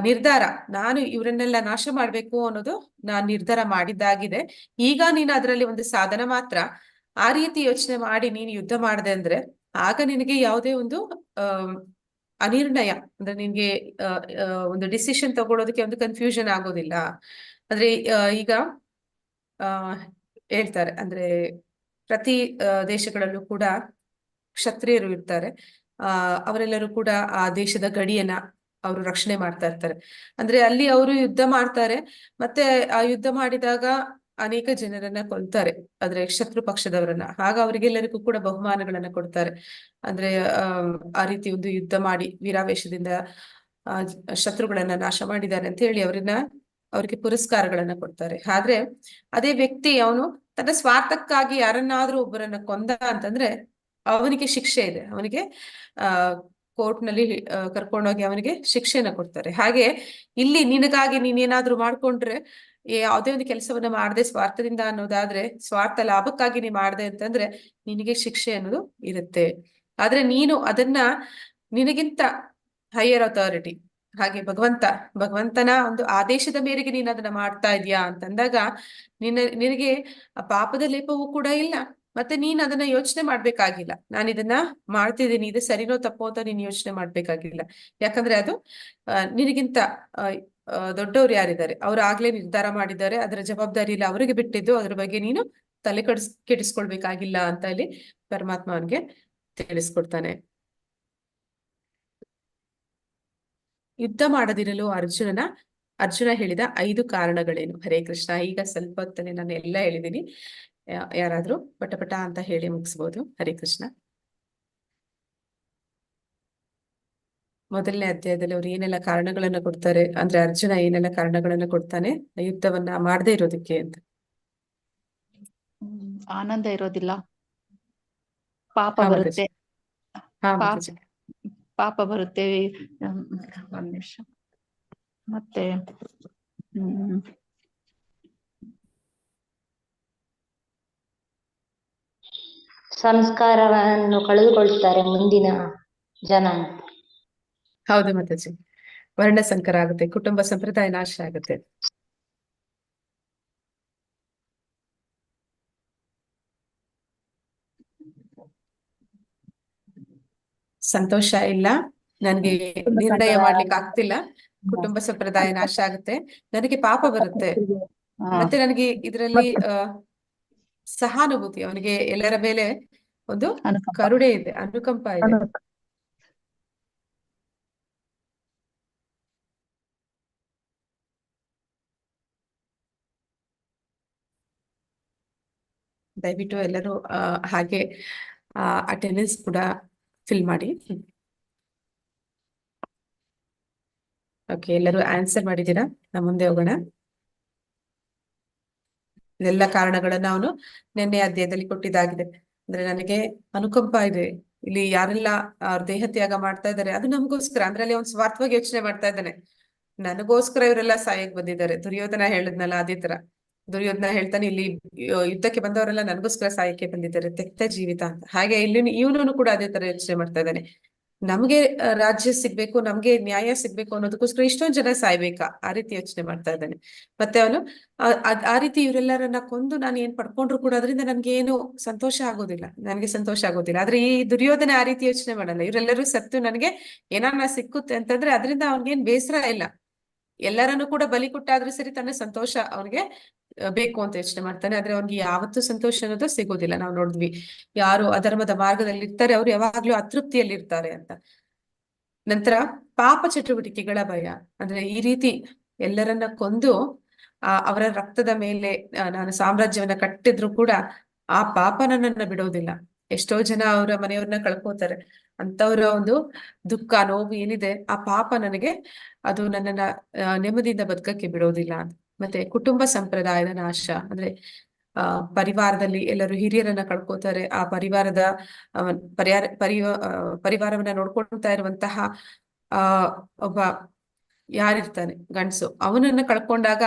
ನಿರ್ಧಾರ. ನಾನು ಇವರನ್ನೆಲ್ಲ ನಾಶ ಮಾಡ್ಬೇಕು ಅನ್ನೋದು ನಾನ್ ನಿರ್ಧಾರ ಮಾಡಿದ್ದಾಗಿದೆ. ಈಗ ನೀನು ಅದರಲ್ಲಿ ಒಂದು ಸಾಧನ ಮಾತ್ರ. ಆ ರೀತಿ ಯೋಚನೆ ಮಾಡಿ ನೀನು ಯುದ್ಧ ಮಾಡಿದೆ ಅಂದ್ರೆ ಆಗ ನಿನಗೆ ಯಾವುದೇ ಒಂದು ಅನಿರ್ಣಯ ಅಂದ್ರೆ ನಿನ್ಗೆ ಒಂದು ಡಿಸಿಷನ್ ತಗೊಳ್ಳೋದಕ್ಕೆ ಒಂದು ಕನ್ಫ್ಯೂಷನ್ ಆಗೋದಿಲ್ಲ. ಅಂದ್ರೆ ಈಗ ಹೇಳ್ತಾರೆ ಅಂದ್ರೆ ಪ್ರತಿ ದೇಶಗಳಲ್ಲೂ ಕೂಡ ಕ್ಷತ್ರಿಯರು ಇರ್ತಾರೆ. ಅವರೆಲ್ಲರೂ ಕೂಡ ಆ ದೇಶದ ಗಡಿಯನ್ನ ಅವರು ರಕ್ಷಣೆ ಮಾಡ್ತಾ ಇರ್ತಾರೆ. ಅಂದ್ರೆ ಅಲ್ಲಿ ಅವರು ಯುದ್ಧ ಮಾಡ್ತಾರೆ, ಮತ್ತೆ ಆ ಯುದ್ಧ ಮಾಡಿದಾಗ ಅನೇಕ ಜನರನ್ನ ಕೊಲ್ತಾರೆ, ಆದ್ರೆ ಶತ್ರು ಪಕ್ಷದವರನ್ನ. ಆಗ ಅವರಿಗೆಲ್ಲರಿಗೂ ಕೂಡ ಬಹುಮಾನಗಳನ್ನ ಕೊಡ್ತಾರೆ. ಅಂದ್ರೆ ಆ ರೀತಿ ಒಂದು ಯುದ್ಧ ಮಾಡಿ ವೀರಾವೇಶದಿಂದ ಆ ಶತ್ರುಗಳನ್ನ ನಾಶ ಮಾಡಿದ್ದಾರೆ ಅಂತ ಹೇಳಿ ಅವ್ರಿಗೆ ಪುರಸ್ಕಾರಗಳನ್ನ ಕೊಡ್ತಾರೆ. ಆದ್ರೆ ಅದೇ ವ್ಯಕ್ತಿ ಅವನು ತನ್ನ ಸ್ವಾರ್ಥಕ್ಕಾಗಿ ಯಾರನ್ನಾದ್ರೂ ಒಬ್ಬರನ್ನ ಕೊಂದ ಅಂತಂದ್ರೆ ಅವನಿಗೆ ಶಿಕ್ಷೆ ಇದೆ. ಅವನಿಗೆ ಆ ಕೋರ್ಟ್ನಲ್ಲಿ ಕರ್ಕೊಂಡೋಗಿ ಅವನಿಗೆ ಶಿಕ್ಷೆನ ಕೊಡ್ತಾರೆ. ಹಾಗೆ ಇಲ್ಲಿ ನಿನಗಾಗಿ ನೀನೇನಾದ್ರೂ ಮಾಡ್ಕೊಂಡ್ರೆ, ಯಾವುದೇ ಒಂದು ಕೆಲಸವನ್ನ ಮಾಡದೆ ಸ್ವಾರ್ಥದಿಂದ ಅನ್ನೋದಾದ್ರೆ, ಸ್ವಾರ್ಥ ಲಾಭಕ್ಕಾಗಿ ನೀ ಮಾಡ್ದೆ ಅಂತಂದ್ರೆ ನಿನಗೆ ಶಿಕ್ಷೆ ಅನ್ನೋದು ಇರುತ್ತೆ. ಆದ್ರೆ ನೀನು ಅದನ್ನ ನಿನಗಿಂತ ಹೈಯರ್ ಅಥಾರಿಟಿ, ಹಾಗೆ ಭಗವಂತನ ಒಂದು ಆದೇಶದ ಮೇರೆಗೆ ನೀನ್ ಅದನ್ನ ಮಾಡ್ತಾ ಇದೀಯಾ ಅಂತಂದಾಗ ನಿನಗೆ ಆ ಪಾಪದ ಲೇಪವೂ ಕೂಡ ಇಲ್ಲ. ಮತ್ತೆ ನೀನ್ ಅದನ್ನ ಯೋಚನೆ ಮಾಡ್ಬೇಕಾಗಿಲ್ಲ, ನಾನು ಇದನ್ನ ಮಾಡ್ತಿದ್ದೀನಿ, ಇದು ಸರಿನೋ ತಪ್ಪೋ ಅಂತ ನೀನ್ ಯೋಚನೆ ಮಾಡ್ಬೇಕಾಗಿಲ್ಲ. ಯಾಕಂದ್ರೆ ಅದು ನಿನಗಿಂತ ದೊಡ್ಡವ್ರು ಯಾರಿದ್ದಾರೆ ಅವ್ರು ಆಗ್ಲೇ ನಿರ್ಧಾರ ಮಾಡಿದ್ದಾರೆ, ಅದರ ಜವಾಬ್ದಾರಿ ಇಲ್ಲ ಅವರಿಗೆ ಬಿಟ್ಟಿದ್ದು, ಅದ್ರ ಬಗ್ಗೆ ನೀನು ತಲೆ ಕೆಡಿಸ್ಕೊಳ್ಬೇಕಾಗಿಲ್ಲ ಅಂತ ಇಲ್ಲಿ ಪರಮಾತ್ಮ ಅವನಿಗೆ ತಿಳಿಸ್ಕೊಡ್ತಾನೆ. ಯುದ್ಧ ಮಾಡದಿರಲು ಅರ್ಜುನ ಹೇಳಿದ 5 ಕಾರಣಗಳೇನು? ಹರೇ ಕೃಷ್ಣ. ಈಗ ಸ್ವಲ್ಪ ಹೊತ್ತನೆ ನಾನು ಎಲ್ಲ ಹೇಳಿದೀನಿ, ಯಾರಾದ್ರೂ ಪಟಪಟ ಅಂತ ಹೇಳಿ ಮುಗಿಸ್ಬೋದು. ಹರೇ ಕೃಷ್ಣ. ಮೊದಲನೇ ಅಧ್ಯಾಯದಲ್ಲಿ ಅವ್ರು ಏನೆಲ್ಲ ಕಾರಣಗಳನ್ನ ಕೊಡ್ತಾರೆ ಅಂದ್ರೆ, ಅರ್ಜುನ ಏನೆಲ್ಲ ಕಾರಣಗಳನ್ನ ಕೊಡ್ತಾನೆ ಯುದ್ಧವನ್ನ ಮಾಡದೇ ಇರೋದಕ್ಕೆ ಅಂತ. ಆನಂದ ಇರೋದಿಲ್ಲ, ಪಾಪ ಹಾ ಬರುತ್ತೆ, ಮಾತಾಜಿ. ಪಾಪ ಬರುತ್ತೆ. ಒಂದ್ ನಿಮಿಷ. ಮತ್ತೆ ಸಂಸ್ಕಾರವನ್ನು ಕಳೆದುಕೊಳ್ತಾರೆ ಮುಂದಿನ ಜನ. ಹೌದು ಮಾತಾಜಿ. ವರ್ಣ ಸಂಕರ ಆಗುತ್ತೆ, ಕುಟುಂಬ ಸಂಪ್ರದಾಯ ನಾಶ ಆಗುತ್ತೆ. ಸಂತೋಷ ಇಲ್ಲ, ನನ್ಗೆ ನಿರ್ಣಯ ಮಾಡ್ಲಿಕ್ಕೆ ಆಗ್ತಿಲ್ಲ, ಕುಟುಂಬ ಸಂಪ್ರದಾಯ ನಾಶ ಆಗುತ್ತೆ, ನನಗೆ ಪಾಪ ಬರುತ್ತೆ, ಮತ್ತೆ ನನಗೆ ಇದರಲ್ಲಿ ಸಹಾನುಭೂತಿ, ಅವನಿಗೆ ಎಲ್ಲರ ಮೇಲೆ ಒಂದು ಕರುಣೆ ಇದೆ, ಅನುಕಂಪ ಇದೆ. ದಯವಿಟ್ಟು ಎಲ್ಲರೂ ಹಾಗೆ ಅಟೆಂಡೆನ್ಸ್ ಕೂಡ ಫಿಲ್ ಮಾಡಿ. ಓಕೆ, ಎಲ್ಲರೂ ಆನ್ಸರ್ ಮಾಡಿದ್ದೀರಾ? ನಾ ಮುಂದೆ ಹೋಗೋಣ. ಇದೆಲ್ಲ ಕಾರಣಗಳನ್ನ ಅವನು ನಿನ್ನೆ ಅಧ್ಯಾಯದಲ್ಲಿ ಕೊಟ್ಟಿದ್ದಾಗಿದೆ. ಅಂದ್ರೆ ನನಗೆ ಅನುಕಂಪ ಇದೆ, ಇಲ್ಲಿ ಯಾರೆಲ್ಲ ಅವ್ರ ದೇಹ ತ್ಯಾಗ ಮಾಡ್ತಾ ಇದ್ದಾರೆ ಅದು ನಮಗೋಸ್ಕರ, ಅಂದ್ರೆ ಅಲ್ಲಿ ಅವ್ನು ಸ್ವಾರ್ಥವಾಗಿ ಯೋಚನೆ ಮಾಡ್ತಾ ಇದ್ದಾನೆ, ನನಗೋಸ್ಕರ ಇವರೆಲ್ಲ ಸಾಯಕ್ ಬಂದಿದ್ದಾರೆ. ದುರ್ಯೋಧನ ಹೇಳಿದ್ನಲ್ಲ ಅದೇ ತರ, ದುರ್ಯೋಧನ ಹೇಳ್ತಾನೆ ಇಲ್ಲಿ ಯುದ್ಧಕ್ಕೆ ಬಂದವರೆಲ್ಲ ನನಗೋಸ್ಕರ ಸಾಯಕ್ಕೆ ಬಂದಿದ್ದಾರೆ, ತೆಕ್ತ ಜೀವಿತ ಅಂತ. ಹಾಗೆ ಇಲ್ಲಿ ಇವನು ಕೂಡ ಅದೇ ತರ ಯೋಚನೆ ಮಾಡ್ತಾ ಇದ್ದಾನೆ, ನಮ್ಗೆ ರಾಜ್ಯ ಸಿಗ್ಬೇಕು, ನಮ್ಗೆ ನ್ಯಾಯ ಸಿಗ್ಬೇಕು ಅನ್ನೋದಕ್ಕೋಸ್ಕರ ಇಷ್ಟೊಂದ್ ಜನ ಸಾಯ್ಬೇಕಾ, ಆ ರೀತಿ ಯೋಚನೆ ಮಾಡ್ತಾ ಇದ್ದಾನೆ. ಮತ್ತೆ ಅವನು ಆ ರೀತಿ ಇವರೆಲ್ಲರನ್ನ ಕೊಂದು ನಾನು ಏನ್ ಪಡ್ಕೊಂಡ್ರು ಕೂಡ ಅದರಿಂದ ನನ್ಗೆ ಏನು ಸಂತೋಷ ಆಗೋದಿಲ್ಲ, ನನಗೆ ಸಂತೋಷ ಆಗೋದಿಲ್ಲ. ಆದ್ರೆ ಈ ದುರ್ಯೋಧನ ಆ ರೀತಿ ಯೋಚನೆ ಮಾಡಲ್ಲ, ಇವರೆಲ್ಲರೂ ಸತ್ತು ನನಗೆ ಏನಾನ ಸಿಕ್ಕುತ್ತೆ ಅಂತಂದ್ರೆ ಅದರಿಂದ ಅವನ್ಗೇನ್ ಬೇಸರ ಇಲ್ಲ, ಎಲ್ಲರನ್ನು ಕೂಡ ಬಲಿ ಕೊಟ್ಟಾದ್ರೂ ಸರಿ ತನ್ನ ಸಂತೋಷ ಅವನಿಗೆ ಬೇಕು ಅಂತ ಯೋಚನೆ ಮಾಡ್ತಾನೆ. ಆದ್ರೆ ಅವ್ನಿಗೆ ಯಾವತ್ತೂ ಸಂತೋಷ ಅನ್ನೋದು ಸಿಗೋದಿಲ್ಲ. ನಾವು ನೋಡಿದ್ವಿ, ಯಾರು ಅಧರ್ಮದ ಮಾರ್ಗದಲ್ಲಿ ಇರ್ತಾರೆ ಅವ್ರು ಯಾವಾಗ್ಲೂ ಅತೃಪ್ತಿಯಲ್ಲಿ ಇರ್ತಾರೆ ಅಂತ. ನಂತರ ಪಾಪ ಚಟುವಟಿಕೆಗಳ ಭಯ, ಅಂದ್ರೆ ಈ ರೀತಿ ಎಲ್ಲರನ್ನ ಕೊಂದು ಅವರ ರಕ್ತದ ಮೇಲೆ ನಾನು ಸಾಮ್ರಾಜ್ಯವನ್ನ ಕಟ್ಟಿದ್ರು ಕೂಡ ಆ ಪಾಪ ನನ್ನನ್ನ ಬಿಡೋದಿಲ್ಲ. ಎಷ್ಟೋ ಜನ ಅವರ ಮನೆಯವ್ರನ್ನ ಕಳ್ಕೋತಾರೆ, ಅಂತವರ ಒಂದು ದುಃಖ ನೋವು ಏನಿದೆ ಆ ಪಾಪ ನನಗೆ ಅದು ನನ್ನನ್ನ ನೆಮ್ಮದಿಯಿಂದ ಬದುಕಕ್ಕೆ ಬಿಡೋದಿಲ್ಲ ಅಂತ. ಮತ್ತೆ ಕುಟುಂಬ ಸಂಪ್ರದಾಯದ ನಾಶ, ಅಂದ್ರೆ ಪರಿವಾರದಲ್ಲಿ ಎಲ್ಲರೂ ಹಿರಿಯರನ್ನ ಕಳ್ಕೋತಾರೆ, ಆ ಪರಿವಾರವನ್ನ ನೋಡ್ಕೊಳ್ತಾ ಇರುವಂತಹ ಒಬ್ಬ ಯಾರಿರ್ತಾನೆ ಗಂಡಸು, ಅವನನ್ನ ಕಳ್ಕೊಂಡಾಗ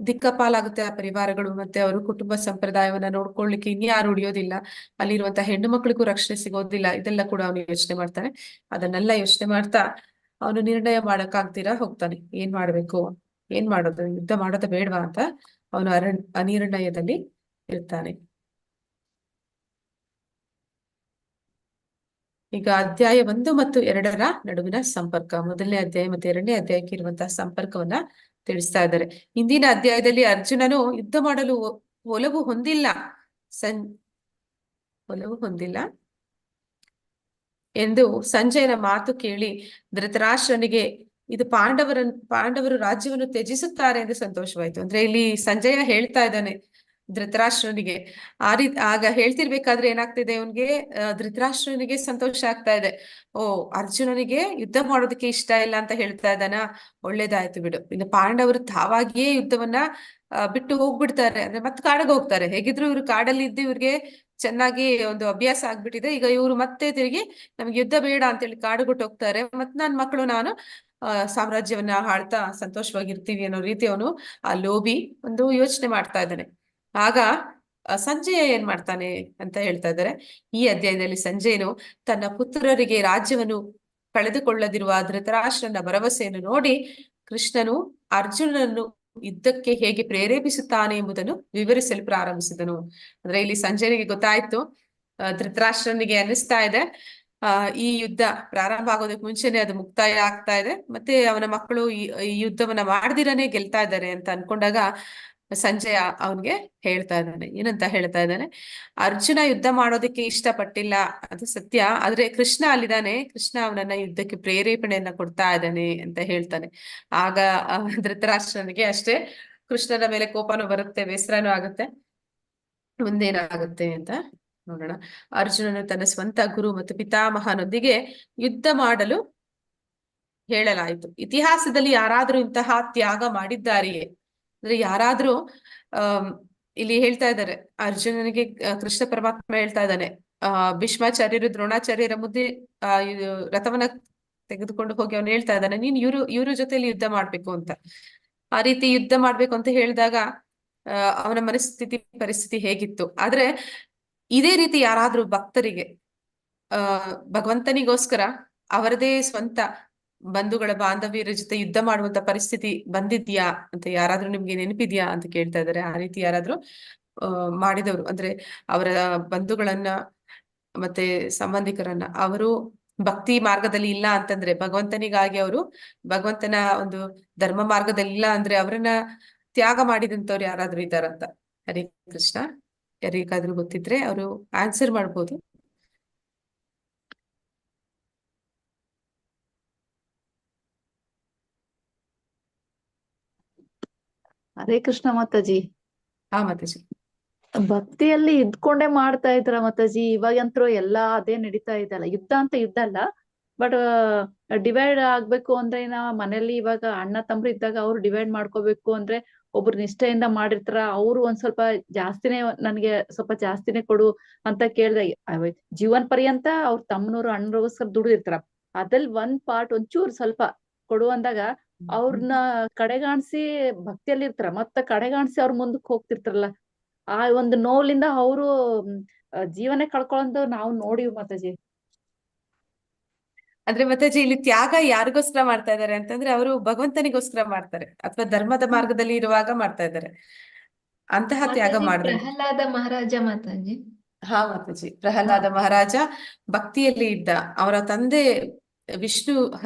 ದಿಕ್ಕಪಾಲಾಗುತ್ತೆ ಆ ಪರಿವಾರಗಳು. ಮತ್ತೆ ಅವರು ಕುಟುಂಬ ಸಂಪ್ರದಾಯವನ್ನ ನೋಡ್ಕೊಳ್ಲಿಕ್ಕೆ ಇನ್ಯಾರು ಉಳಿಯೋದಿಲ್ಲ, ಅಲ್ಲಿರುವಂತಹ ಹೆಣ್ಣು ಮಕ್ಕಳಿಗೂ ರಕ್ಷಣೆ ಸಿಗೋದಿಲ್ಲ. ಇದೆಲ್ಲ ಕೂಡ ಅವನು ಯೋಚನೆ ಮಾಡ್ತಾನೆ. ಅದನ್ನೆಲ್ಲ ಯೋಚನೆ ಮಾಡ್ತಾ ಅವನು ನಿರ್ಣಯ ಮಾಡಕ್ಕಾಗ್ತೀರಾ ಹೋಗ್ತಾನೆ, ಏನ್ ಮಾಡ್ಬೇಕು, ಏನ್ ಮಾಡೋದು, ಯುದ್ಧ ಮಾಡೋದು ಬೇಡವಾ ಅಂತ ಅವನು ಅನಿರ್ಣಯದಲ್ಲಿ ಇರ್ತಾನೆ. ಈಗ ಅಧ್ಯಾಯ 1 ಮತ್ತು 2ರ ನಡುವಿನ ಸಂಪರ್ಕ, ಮೊದಲನೇ ಅಧ್ಯಾಯ ಮತ್ತೆ 2ನೇ ಅಧ್ಯಾಯಕ್ಕೆ ಇರುವಂತಹ ಸಂಪರ್ಕವನ್ನ ತಿಳಿಸ್ತಾ ಇದ್ದಾರೆ. ಹಿಂದಿನ ಅಧ್ಯಾಯದಲ್ಲಿ ಅರ್ಜುನನು ಯುದ್ಧ ಮಾಡಲು ಒಲವು ಹೊಂದಿಲ್ಲ. ಎಂದು ಸಂಜಯನ ಮಾತು ಕೇಳಿ ಧೃತರಾಷ್ಟ್ರನಿಗೆ ಇದು ಪಾಂಡವರು ರಾಜ್ಯವನ್ನು ತ್ಯಜಿಸುತ್ತಾರೆ ಎಂದು ಸಂತೋಷವಾಯ್ತು. ಅಂದ್ರೆ ಇಲ್ಲಿ ಸಂಜಯ ಹೇಳ್ತಾ ಇದ್ದಾನೆ ಧೃತರಾಷ್ಟ್ರನಿಗೆ. ಆಗ ಹೇಳ್ತಿರ್ಬೇಕಾದ್ರೆ ಏನಾಗ್ತಿದೆ ಅವನ್ಗೆ, ಧೃತರಾಷ್ಟ್ರನಿಗೆ ಸಂತೋಷ ಆಗ್ತಾ ಇದೆ. ಓ, ಅರ್ಜುನನಿಗೆ ಯುದ್ಧ ಮಾಡೋದಕ್ಕೆ ಇಷ್ಟ ಇಲ್ಲ ಅಂತ ಹೇಳ್ತಾ ಇದ್ದಾನ, ಒಳ್ಳೇದಾಯ್ತು ಬಿಡು. ಇನ್ನು ಪಾಂಡವರು ತಾವಾಗಿಯೇ ಯುದ್ಧವನ್ನ ಬಿಟ್ಟು ಹೋಗ್ಬಿಡ್ತಾರೆ, ಅಂದ್ರೆ ಮತ್ತೆ ಕಾಡಿಗೆ ಹೋಗ್ತಾರೆ. ಹೇಗಿದ್ರು ಇವ್ರು ಕಾಡಲ್ಲಿ ಇದ್ದು ಇವ್ರಿಗೆ ಚೆನ್ನಾಗಿ ಒಂದು ಅಭ್ಯಾಸ ಆಗ್ಬಿಟ್ಟಿದೆ. ಈಗ ಇವ್ರು ಮತ್ತೆ ತಿರುಗಿ ನಮ್ಗೆ ಯುದ್ಧ ಬೇಡ ಅಂತೇಳಿ ಕಾಡುಗುಟ್ಟು ಹೋಗ್ತಾರೆ. ಮತ್ ನನ್ ಮಕ್ಕಳು ನಾನು ಸಾಮ್ರಾಜ್ಯವನ್ನ ಆಳ್ತಾ ಸಂತೋಷವಾಗಿರ್ತೀವಿ ಅನ್ನೋ ರೀತಿ ಅವನು ಆ ಲೋಭಿ ಒಂದು ಯೋಚನೆ ಮಾಡ್ತಾ ಇದ್ದಾನೆ. ಆಗ ಸಂಜಯ ಏನ್ ಮಾಡ್ತಾನೆ ಅಂತ ಹೇಳ್ತಾ ಇದ್ದಾರೆ ಈ ಅಧ್ಯಾಯದಲ್ಲಿ. ಸಂಜಯನು ತನ್ನ ಪುತ್ರರಿಗೆ ರಾಜ್ಯವನ್ನು ಕಳೆದುಕೊಳ್ಳದಿರುವ ಧೃತರಾಷ್ಟ್ರನ ಭರವಸೆಯನ್ನು ನೋಡಿ ಕೃಷ್ಣನು ಅರ್ಜುನನನ್ನು ಯುದ್ಧಕ್ಕೆ ಹೇಗೆ ಪ್ರೇರೇಪಿಸುತ್ತಾನೆ ಎಂಬುದನ್ನು ವಿವರಿಸಲು ಪ್ರಾರಂಭಿಸಿದನು. ಅಂದ್ರೆ ಇಲ್ಲಿ ಸಂಜಯನಿಗೆ ಗೊತ್ತಾಯ್ತು, ಧೃತರಾಷ್ಟ್ರನಿಗೆ ಅನ್ನಿಸ್ತಾ ಇದೆ ಈ ಯುದ್ಧ ಪ್ರಾರಂಭ ಆಗೋದಕ್ಕೆ ಮುಂಚೆನೆ ಅದು ಮುಕ್ತಾಯ ಆಗ್ತಾ ಇದೆ, ಮತ್ತೆ ಅವನ ಮಕ್ಕಳು ಈ ಯುದ್ಧವನ್ನ ಮಾಡ್ದಿರನೇ ಗೆಲ್ತಾ ಇದ್ದಾರೆ ಅಂತ ಅನ್ಕೊಂಡಾಗ ಸಂಜಯ ಅವನ್ಗೆ ಹೇಳ್ತಾ ಇದ್ದಾನೆ. ಏನಂತ ಹೇಳ್ತಾ ಇದ್ದಾನೆ, ಅರ್ಜುನ ಯುದ್ಧ ಮಾಡೋದಕ್ಕೆ ಇಷ್ಟಪಟ್ಟಿಲ್ಲ, ಅದು ಸತ್ಯ. ಆದ್ರೆ ಕೃಷ್ಣ ಅಲ್ಲಿದ್ದಾನೆ, ಕೃಷ್ಣ ಅವನನ್ನ ಯುದ್ಧಕ್ಕೆ ಪ್ರೇರೇಪಣೆಯನ್ನ ಕೊಡ್ತಾ ಇದ್ದಾನೆ ಅಂತ ಹೇಳ್ತಾನೆ. ಆಗ ಧೃತರಾಷ್ಟ್ರನಿಗೆ ಅಷ್ಟೇ ಕೃಷ್ಣನ ಮೇಲೆ ಕೋಪನೂ ಬರುತ್ತೆ, ಬೇಸರನೂ ಆಗುತ್ತೆ. ಮುಂದೇನಾಗುತ್ತೆ ಅಂತ ನೋಡೋಣ. ಅರ್ಜುನನು ತನ್ನ ಸ್ವಂತ ಗುರು ಮತ್ತು ಪಿತಾಮಹನೊಂದಿಗೆ ಯುದ್ಧ ಮಾಡಲು ಹೇಳಲಾಯಿತು. ಇತಿಹಾಸದಲ್ಲಿ ಯಾರಾದ್ರೂ ಇಂತಹ ತ್ಯಾಗ ಮಾಡಿದ್ದಾರೆಯೇ? ಅಂದ್ರೆ ಯಾರಾದ್ರೂ ಇಲ್ಲಿ ಹೇಳ್ತಾ ಇದ್ದಾರೆ ಅರ್ಜುನನಿಗೆ ಕೃಷ್ಣ ಪರಮಾತ್ಮ ಹೇಳ್ತಾ ಇದ್ದಾನೆ, ಭೀಷ್ಮಾಚಾರ್ಯರು ದ್ರೋಣಾಚಾರ್ಯರ ಮುದ್ದೆ ರಥವನ್ನ ತೆಗೆದುಕೊಂಡು ಹೋಗಿ ಅವನು ಹೇಳ್ತಾ ಇದ್ದಾನೆ, ನೀನ್ ಇವ್ರ ಜೊತೆಲಿ ಯುದ್ಧ ಮಾಡ್ಬೇಕು ಅಂತ. ಆ ರೀತಿ ಯುದ್ಧ ಮಾಡ್ಬೇಕು ಅಂತ ಹೇಳಿದಾಗ ಅವನ ಪರಿಸ್ಥಿತಿ ಹೇಗಿತ್ತು. ಆದ್ರೆ ಇದೇ ರೀತಿ ಯಾರಾದ್ರೂ ಭಕ್ತರಿಗೆ ಭಗವಂತನಿಗೋಸ್ಕರ ಅವರದೇ ಸ್ವಂತ ಬಂಧುಗಳ ಬಾಂಧವ್ಯರ ಜೊತೆ ಯುದ್ಧ ಮಾಡುವಂತ ಪರಿಸ್ಥಿತಿ ಬಂದಿದ್ಯಾ ಅಂತ ಯಾರಾದ್ರೂ ನಿಮ್ಗೆ ನೆನಪಿದ್ಯಾ ಅಂತ ಕೇಳ್ತಾ ಇದ್ದಾರೆ. ಆ ರೀತಿ ಯಾರಾದ್ರೂ ಮಾಡಿದವರು ಅಂದ್ರೆ ಅವರ ಬಂಧುಗಳನ್ನ ಮತ್ತೆ ಸಂಬಂಧಿಕರನ್ನ ಅವರು ಭಕ್ತಿ ಮಾರ್ಗದಲ್ಲಿ ಇಲ್ಲ ಅಂತಂದ್ರೆ, ಭಗವಂತನಿಗಾಗಿ ಅವರು ಭಗವಂತನ ಒಂದು ಧರ್ಮ ಮಾರ್ಗದಲ್ಲಿ ಇಲ್ಲ ಅಂದ್ರೆ ಅವರನ್ನ ತ್ಯಾಗ ಮಾಡಿದಂತವ್ರು ಯಾರಾದ್ರೂ ಇದ್ದಾರಂತ. ಹರೇ ಕೃಷ್ಣ. ಯಾರಿಗಾದ್ರೂ ಗೊತ್ತಿದ್ರೆ ಅವರು ಆನ್ಸರ್ ಮಾಡ್ಬೋದು. ಹರೇ ಕೃಷ್ಣ ಮಾತಾಜಿ. ಹಾ ಮಾತಾಜಿ. ಭಕ್ತಿಯಲ್ಲಿ ಇದ್ಕೊಂಡೇ ಮಾಡ್ತಾ ಇದ್ರ ಮಾತಾಜಿ. ಇವಾಗಂತರೂ ಎಲ್ಲಾ ಅದೇ ನಡೀತಾ ಇದೆಲ್ಲ. ಯುದ್ಧ ಅಂತ ಯುದ್ಧ ಅಲ್ಲ, ಬಟ್ ಡಿವೈಡ್ ಆಗ್ಬೇಕು ಅಂದ್ರೆ ಮನೇಲಿ ಇವಾಗ ಅಣ್ಣ ತಮ್ಮರು ಇದ್ದಾಗ ಅವ್ರು ಡಿವೈಡ್ ಮಾಡ್ಕೋಬೇಕು ಅಂದ್ರೆ ಒಬ್ರು ನಿಷ್ಠೆಯಿಂದ ಮಾಡಿರ್ತಾರ, ಅವ್ರು ಒಂದ್ ಸ್ವಲ್ಪ ಜಾಸ್ತಿನೇ ನನ್ಗೆ ಸ್ವಲ್ಪ ಜಾಸ್ತಿನೇ ಕೊಡು ಅಂತ ಕೇಳ್ದಾಗ ಜೀವನ್ ಪರ್ಯಂತ ಅವ್ರ ತಮ್ಮನವ್ರು ಅಣ್ಣಗೋಸ್ಕರ ದುಡಿದಿರ್ತಾರ. ಅದ್ರಲ್ಲಿ ಒಂದ್ ಪಾರ್ಟ್ ಒಂಚೂರು ಸ್ವಲ್ಪ ಕೊಡು ಅಂದಾಗ ಅವ್ರನ್ನ ಕಡೆಗಾಣಿಸಿ ಭಕ್ತಿಯಲ್ಲಿ ಇರ್ತಾರ, ಮತ್ತ ಕಡೆಗಾಣಿಸಿ ಅವ್ರ ಮುಂದಕ್ಕೆ ಹೋಗ್ತಿರ್ತಾರಲ್ಲ, ಆ ಒಂದು ನೋವ್ಲಿಂದ ಅವರು ಜೀವನ ಕಳ್ಕೊಳ್ಳೋದು ನಾವು ನೋಡಿವ್ ಮಾತಾಜಿ. ಅಂದ್ರೆ ಮಾತಾಜಿ ಇಲ್ಲಿ ತ್ಯಾಗ ಯಾರಿಗೋಸ್ಕರ ಮಾಡ್ತಾ ಇದ್ದಾರೆ ಅಂತಂದ್ರೆ ಅವರು ಭಗವಂತನಿಗೋಸ್ಕರ ಮಾಡ್ತಾರೆ, ಅಥವಾ ಧರ್ಮದ ಮಾರ್ಗದಲ್ಲಿ ಇರುವಾಗ ಮಾಡ್ತಾ ಇದ್ದಾರೆ. ಅಂತಹ ತ್ಯಾಗ ಮಾಡಿದ್ರೆ ಪ್ರಹ್ಲಾದ ಮಹಾರಾಜ ಮಾತಾಜಿ. ಹಾ ಮಾತಾಜಿ, ಪ್ರಹ್ಲಾದ ಮಹಾರಾಜ ಭಕ್ತಿಯಲ್ಲಿ ಇದ್ದ. ಅವರ ತಂದೆ ವಿಷ್ಣು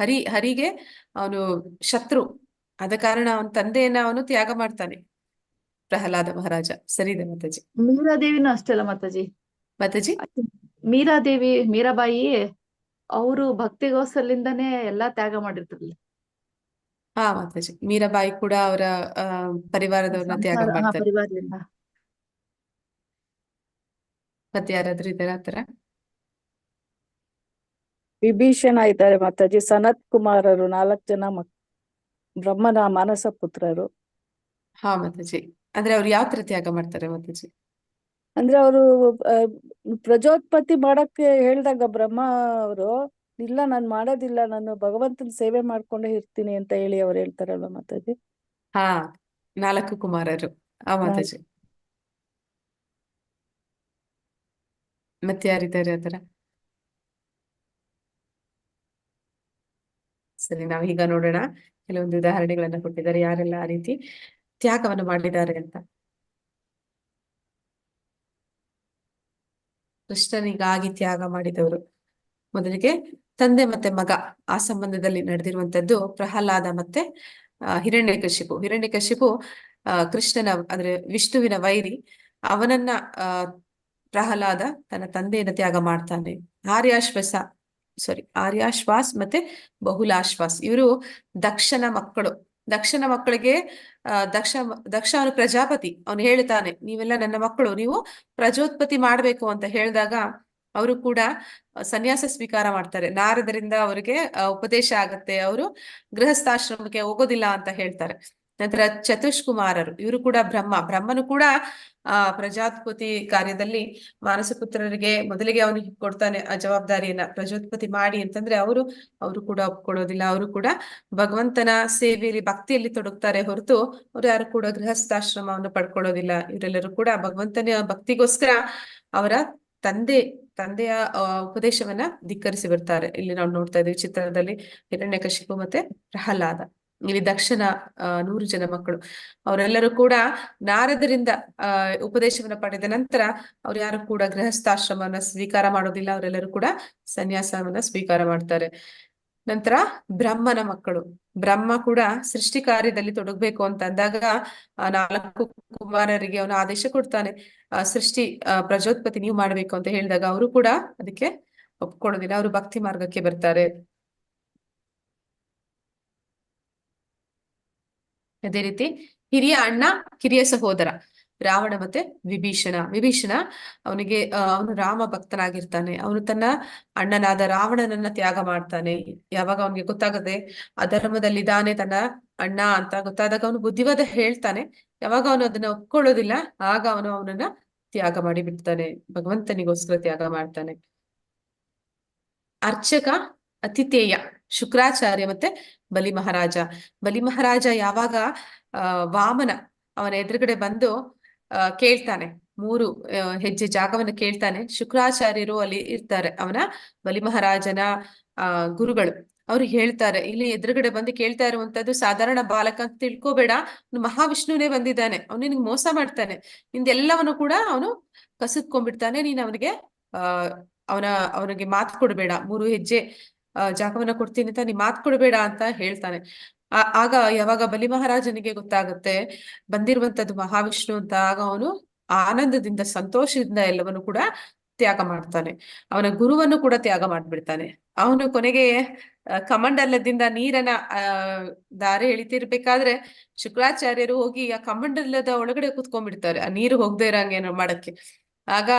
ಹರಿಗೆ ಅವನು ಶತ್ರು, ಆದ ಕಾರಣ ಅವನ ತಂದೆಯನ್ನ ಅವನು ತ್ಯಾಗ ಮಾಡ್ತಾನೆ ಪ್ರಹ್ಲಾದ ಮಹಾರಾಜ. ಸರಿದೆ ಮಾತಾಜಿ. ಮೀರಾದೇವಿನೂ ಅಷ್ಟೇ ಅಲ್ಲ ಮಾತಾಜಿ. ಮಾತಾಜಿ ಮೀರಾಬಾಯಿ ಅವರು ಭಕ್ತಿಗೋಸ್ಕರಲಿಂದಾನೇ ಎಲ್ಲಾ ತ್ಯಾಗ ಮಾಡಿರ್ತಾರಲ್ಲ. ಹಾ ಮಾತಾಜಿ, ಮೀರಾಬಾಯಿ ಕೂಡ ಅವರ ಪರಿವಾರದವ್ರನ್ನ ತ್ಯಾಗ ಮಾಡ್ತಾರೆ. ಪರಿವಾರದಿಂದ. ಮತ್ತೆ ಯಾರಾದ್ರೂ ಇದಾರೆ ಆತರ? ವಿಭೀಷಣ ಇದ್ದಾರೆ ಮಾತಾಜಿ, ಸನತ್ ಕುಮಾರರು 4 ಜನ ಬ್ರಹ್ಮನ ಮಾನಸ ಪುತ್ರರು. ಹಾ ಮಾತಾಜಿ, ಅಂದ್ರೆ ಅವ್ರು ಯಾವ ತರ ತ್ಯಾಗ ಮಾಡ್ತಾರೆ ಮಾತಾಜಿ? ಅಂದ್ರೆ ಅವರು ಪ್ರಜೋತ್ಪತ್ತಿ ಮಾಡಕ್ಕೆ ಹೇಳಿದಾಗ ಬ್ರಹ್ಮ ಅವರು ಇಲ್ಲ ನಾನ್ ಮಾಡೋದಿಲ್ಲ, ನಾನು ಭಗವಂತನ ಸೇವೆ ಮಾಡ್ಕೊಂಡೇ ಇರ್ತೀನಿ ಅಂತ ಹೇಳಿ ಅವ್ರು ಹೇಳ್ತಾರಲ್ವ ಮಾತಾಜಿ. ಹಾ, 4 ಕುಮಾರರು. ಆ ಮಾತಾಜಿ. ಮತ್ತೆ ಯಾರಿದ್ದಾರೆ ಆತರ? ಸರಿ, ನಾವೀಗ ನೋಡೋಣ. ಕೆಲವೊಂದು ಉದಾಹರಣೆಗಳನ್ನ ಕೊಟ್ಟಿದ್ದಾರೆ ಯಾರೆಲ್ಲ ಆ ರೀತಿ ತ್ಯಾಗವನ್ನು ಮಾಡಿದ್ದಾರೆ ಅಂತ. ಕೃಷ್ಣನಿಗಾಗಿ ತ್ಯಾಗ ಮಾಡಿದವರು ಮೊದಲಿಗೆ ತಂದೆ ಮತ್ತೆ ಮಗ ಆ ಸಂಬಂಧದಲ್ಲಿ ನಡೆದಿರುವಂತದ್ದು ಪ್ರಹ್ಲಾದ ಮತ್ತೆ ಹಿರಣ್ಯಕಶಿಪು ಕೃಷ್ಣನ ಅಂದ್ರೆ ವಿಷ್ಣುವಿನ ವೈರಿ. ಅವನನ್ನ ಪ್ರಹ್ಲಾದ ತನ್ನ ತಂದೆಯನ್ನು ತ್ಯಾಗ ಮಾಡ್ತಾನೆ. ಆರ್ಯಾಶ್ವಸ ಆರ್ಯಾಶ್ವಾಸ್ ಮತ್ತೆ ಬಹುಲಾಶ್ವಾಸ್ ಇವರು ದಕ್ಷನ ಮಕ್ಕಳು. ದಕ್ಷನ ಮಕ್ಕಳಿಗೆ ದಕ್ಷ ಅವನು ಪ್ರಜಾಪತಿ, ಅವನು ಹೇಳ್ತಾನೆ ನೀವೆಲ್ಲ ನನ್ನ ಮಕ್ಕಳು, ನೀವು ಪ್ರಜೋತ್ಪತ್ತಿ ಮಾಡ್ಬೇಕು ಅಂತ ಹೇಳಿದಾಗ ಅವರು ಕೂಡ ಸನ್ಯಾಸ ಸ್ವೀಕಾರ ಮಾಡ್ತಾರೆ. ನಾರದರಿಂದ ಅವರಿಗೆ ಉಪದೇಶ ಆಗತ್ತೆ, ಅವರು ಗೃಹಸ್ಥಾಶ್ರಮಕ್ಕೆ ಹೋಗೋದಿಲ್ಲ ಅಂತ ಹೇಳ್ತಾರೆ. ನಂತರ ಚತುಷ್ಕುಮಾರರು, ಇವರು ಕೂಡ ಬ್ರಹ್ಮನು ಕೂಡ ಪ್ರಜಾಪತಿ ಕಾರ್ಯದಲ್ಲಿ ಮಾನಸಪುತ್ರರಿಗೆ ಮೊದಲಿಗೆ ಅವನಿಗೆ ಕೊಡ್ತಾನೆ ಆ ಜವಾಬ್ದಾರಿಯನ್ನ, ಪ್ರಜೋತ್ಪತ್ತಿ ಮಾಡಿ ಅಂತಂದ್ರೆ ಅವರು ಕೂಡ ಒಪ್ಕೊಳ್ಳೋದಿಲ್ಲ. ಅವರು ಕೂಡ ಭಗವಂತನ ಸೇವೆಯಲ್ಲಿ ಭಕ್ತಿಯಲ್ಲಿ ತೊಡಗ್ತಾರೆ ಹೊರತು ಅವ್ರು ಯಾರು ಕೂಡ ಗೃಹಸ್ಥಾಶ್ರಮವನ್ನು ಪಡ್ಕೊಳ್ಳೋದಿಲ್ಲ. ಇವರೆಲ್ಲರೂ ಕೂಡ ಭಗವಂತನ ಭಕ್ತಿಗೋಸ್ಕರ ಅವರ ತಂದೆಯ ಉಪದೇಶವನ್ನ ಧಿಕ್ಕರಿಸಿ ಬರ್ತಾರೆ. ಇಲ್ಲಿ ನಾವು ನೋಡ್ತಾ ಇದೀವಿ ಚಿತ್ರದಲ್ಲಿ ಹಿರಣ್ಯಕಶಿಪು ಮತ್ತೆ ಪ್ರಹ್ಲಾದ, ಇಲ್ಲಿ ದಕ್ಷನ 100 ಜನ ಮಕ್ಕಳು. ಅವರೆಲ್ಲರೂ ಕೂಡ ನಾರದರಿಂದ ಉಪದೇಶವನ್ನ ಪಡೆದ ನಂತರ ಅವ್ರು ಯಾರು ಕೂಡ ಗೃಹಸ್ಥಾಶ್ರಮವನ್ನ ಸ್ವೀಕಾರ ಮಾಡೋದಿಲ್ಲ, ಅವರೆಲ್ಲರೂ ಕೂಡ ಸನ್ಯಾಸವನ್ನ ಸ್ವೀಕಾರ ಮಾಡ್ತಾರೆ. ನಂತರ ಬ್ರಹ್ಮನ ಮಕ್ಕಳು, ಬ್ರಹ್ಮ ಕೂಡ ಸೃಷ್ಟಿ ಕಾರ್ಯದಲ್ಲಿ ತೊಡಗ್ಬೇಕು ಅಂತ ಅಂದಾಗ 4 ಕುಮಾರರಿಗೆ ಅವನು ಆದೇಶ ಕೊಡ್ತಾನೆ, ಸೃಷ್ಟಿ ಪ್ರಜೋತ್ಪತ್ತಿ ನೀವು ಮಾಡ್ಬೇಕು ಅಂತ ಹೇಳಿದಾಗ ಅವರು ಕೂಡ ಅದಕ್ಕೆ ಒಪ್ಕೊಳ್ಳೋದಿಲ್ಲ, ಅವರು ಭಕ್ತಿ ಮಾರ್ಗಕ್ಕೆ ಬರ್ತಾರೆ. ಅದೇ ರೀತಿ ಹಿರಿಯ ಅಣ್ಣ ಕಿರಿಯ ಸಹೋದರ ರಾವಣ ಮತ್ತೆ ವಿಭೀಷಣ ಅವನಿಗೆ ಅವನು ರಾಮ ಭಕ್ತನಾಗಿರ್ತಾನೆ. ಅವನು ತನ್ನ ಅಣ್ಣನಾದ ರಾವಣನನ್ನ ತ್ಯಾಗ ಮಾಡ್ತಾನೆ. ಯಾವಾಗ ಅವನಿಗೆ ಗೊತ್ತಾಗದೆ ಅಧರ್ಮದಲ್ಲಿದ್ದಾನೆ ತನ್ನ ಅಣ್ಣ ಅಂತ ಗೊತ್ತಾದಾಗ ಅವನು ಬುದ್ಧಿವಾದ ಹೇಳ್ತಾನೆ. ಯಾವಾಗ ಅವನು ಅದನ್ನ ಒಪ್ಕೊಳ್ಳೋದಿಲ್ಲ ಆಗ ಅವನನ್ನ ತ್ಯಾಗ ಮಾಡಿ ಬಿಡ್ತಾನೆ, ಭಗವಂತನಿಗೋಸ್ಕರ ತ್ಯಾಗ ಮಾಡ್ತಾನೆ. ಅರ್ಚಕ ಅತಿಥೇಯ ಶುಕ್ರಾಚಾರ್ಯ ಮತ್ತೆ ಬಲಿ ಮಹಾರಾಜ ಯಾವಾಗ ವಾಮನ ಅವನ ಎದುರುಗಡೆ ಬಂದು ಕೇಳ್ತಾನೆ, 3 ಹೆಜ್ಜೆ ಜಾಗವನ್ನು ಕೇಳ್ತಾನೆ. ಶುಕ್ರಾಚಾರ್ಯರು ಅಲ್ಲಿ ಇರ್ತಾರೆ, ಅವನ ಬಲಿ ಮಹಾರಾಜನ ಗುರುಗಳು. ಅವ್ರು ಹೇಳ್ತಾರೆ, ಇಲ್ಲಿ ಎದುರುಗಡೆ ಬಂದು ಕೇಳ್ತಾ ಇರುವಂತದ್ದು ಸಾಧಾರಣ ಬಾಲಕ ಅಂತ ತಿಳ್ಕೋಬೇಡ, ಮಹಾವಿಷ್ಣುನೇ ಬಂದಿದ್ದಾನೆ, ಅವನು ನಿನ್ಗೆ ಮೋಸ ಮಾಡ್ತಾನೆ, ನಿಂದೆಲ್ಲವನ್ನು ಕೂಡ ಅವನು ಕಸಿದ್ಕೊಂಡ್ಬಿಡ್ತಾನೆ, ನೀನ್ ಅವನಿಗೆ ಅವನಿಗೆ ಮಾತು ಕೊಡ್ಬೇಡ, 3 ಹೆಜ್ಜೆ ಜಾಗವನ್ನ ಕೊಡ್ತೀನಿ ಅಂತ ನೀ ಮಾತು ಕೊಡ್ಬೇಡ ಅಂತ ಹೇಳ್ತಾನೆ. ಆಗ ಯಾವಾಗ ಬಲಿ ಮಹಾರಾಜನಿಗೆ ಗೊತ್ತಾಗುತ್ತೆ ಬಂದಿರುವಂತದ್ದು ಮಹಾವಿಷ್ಣು ಅಂತ, ಆಗ ಅವನು ಆನಂದದಿಂದ ಸಂತೋಷದಿಂದ ಎಲ್ಲವನ್ನು ಕೂಡ ತ್ಯಾಗ ಮಾಡ್ತಾನೆ. ಅವನ ಗುರುವನ್ನು ಕೂಡ ತ್ಯಾಗ ಮಾಡ್ಬಿಡ್ತಾನೆ. ಅವನು ಕೊನೆಗೆ ಕಮಂಡಲದಿಂದ ನೀರನ್ನ ದಾರಿ ಎಳಿತಿರ್ಬೇಕಾದ್ರೆ ಶುಕ್ರಾಚಾರ್ಯರು ಹೋಗಿ ಆ ಕಮಂಡಲದ ಒಳಗಡೆ ಕುತ್ಕೊಂಡ್ಬಿಡ್ತಾರೆ, ಆ ನೀರು ಹೋಗದೆ ಇರಂಗೇನೋ ಮಾಡಕ್ಕೆ. ಆಗ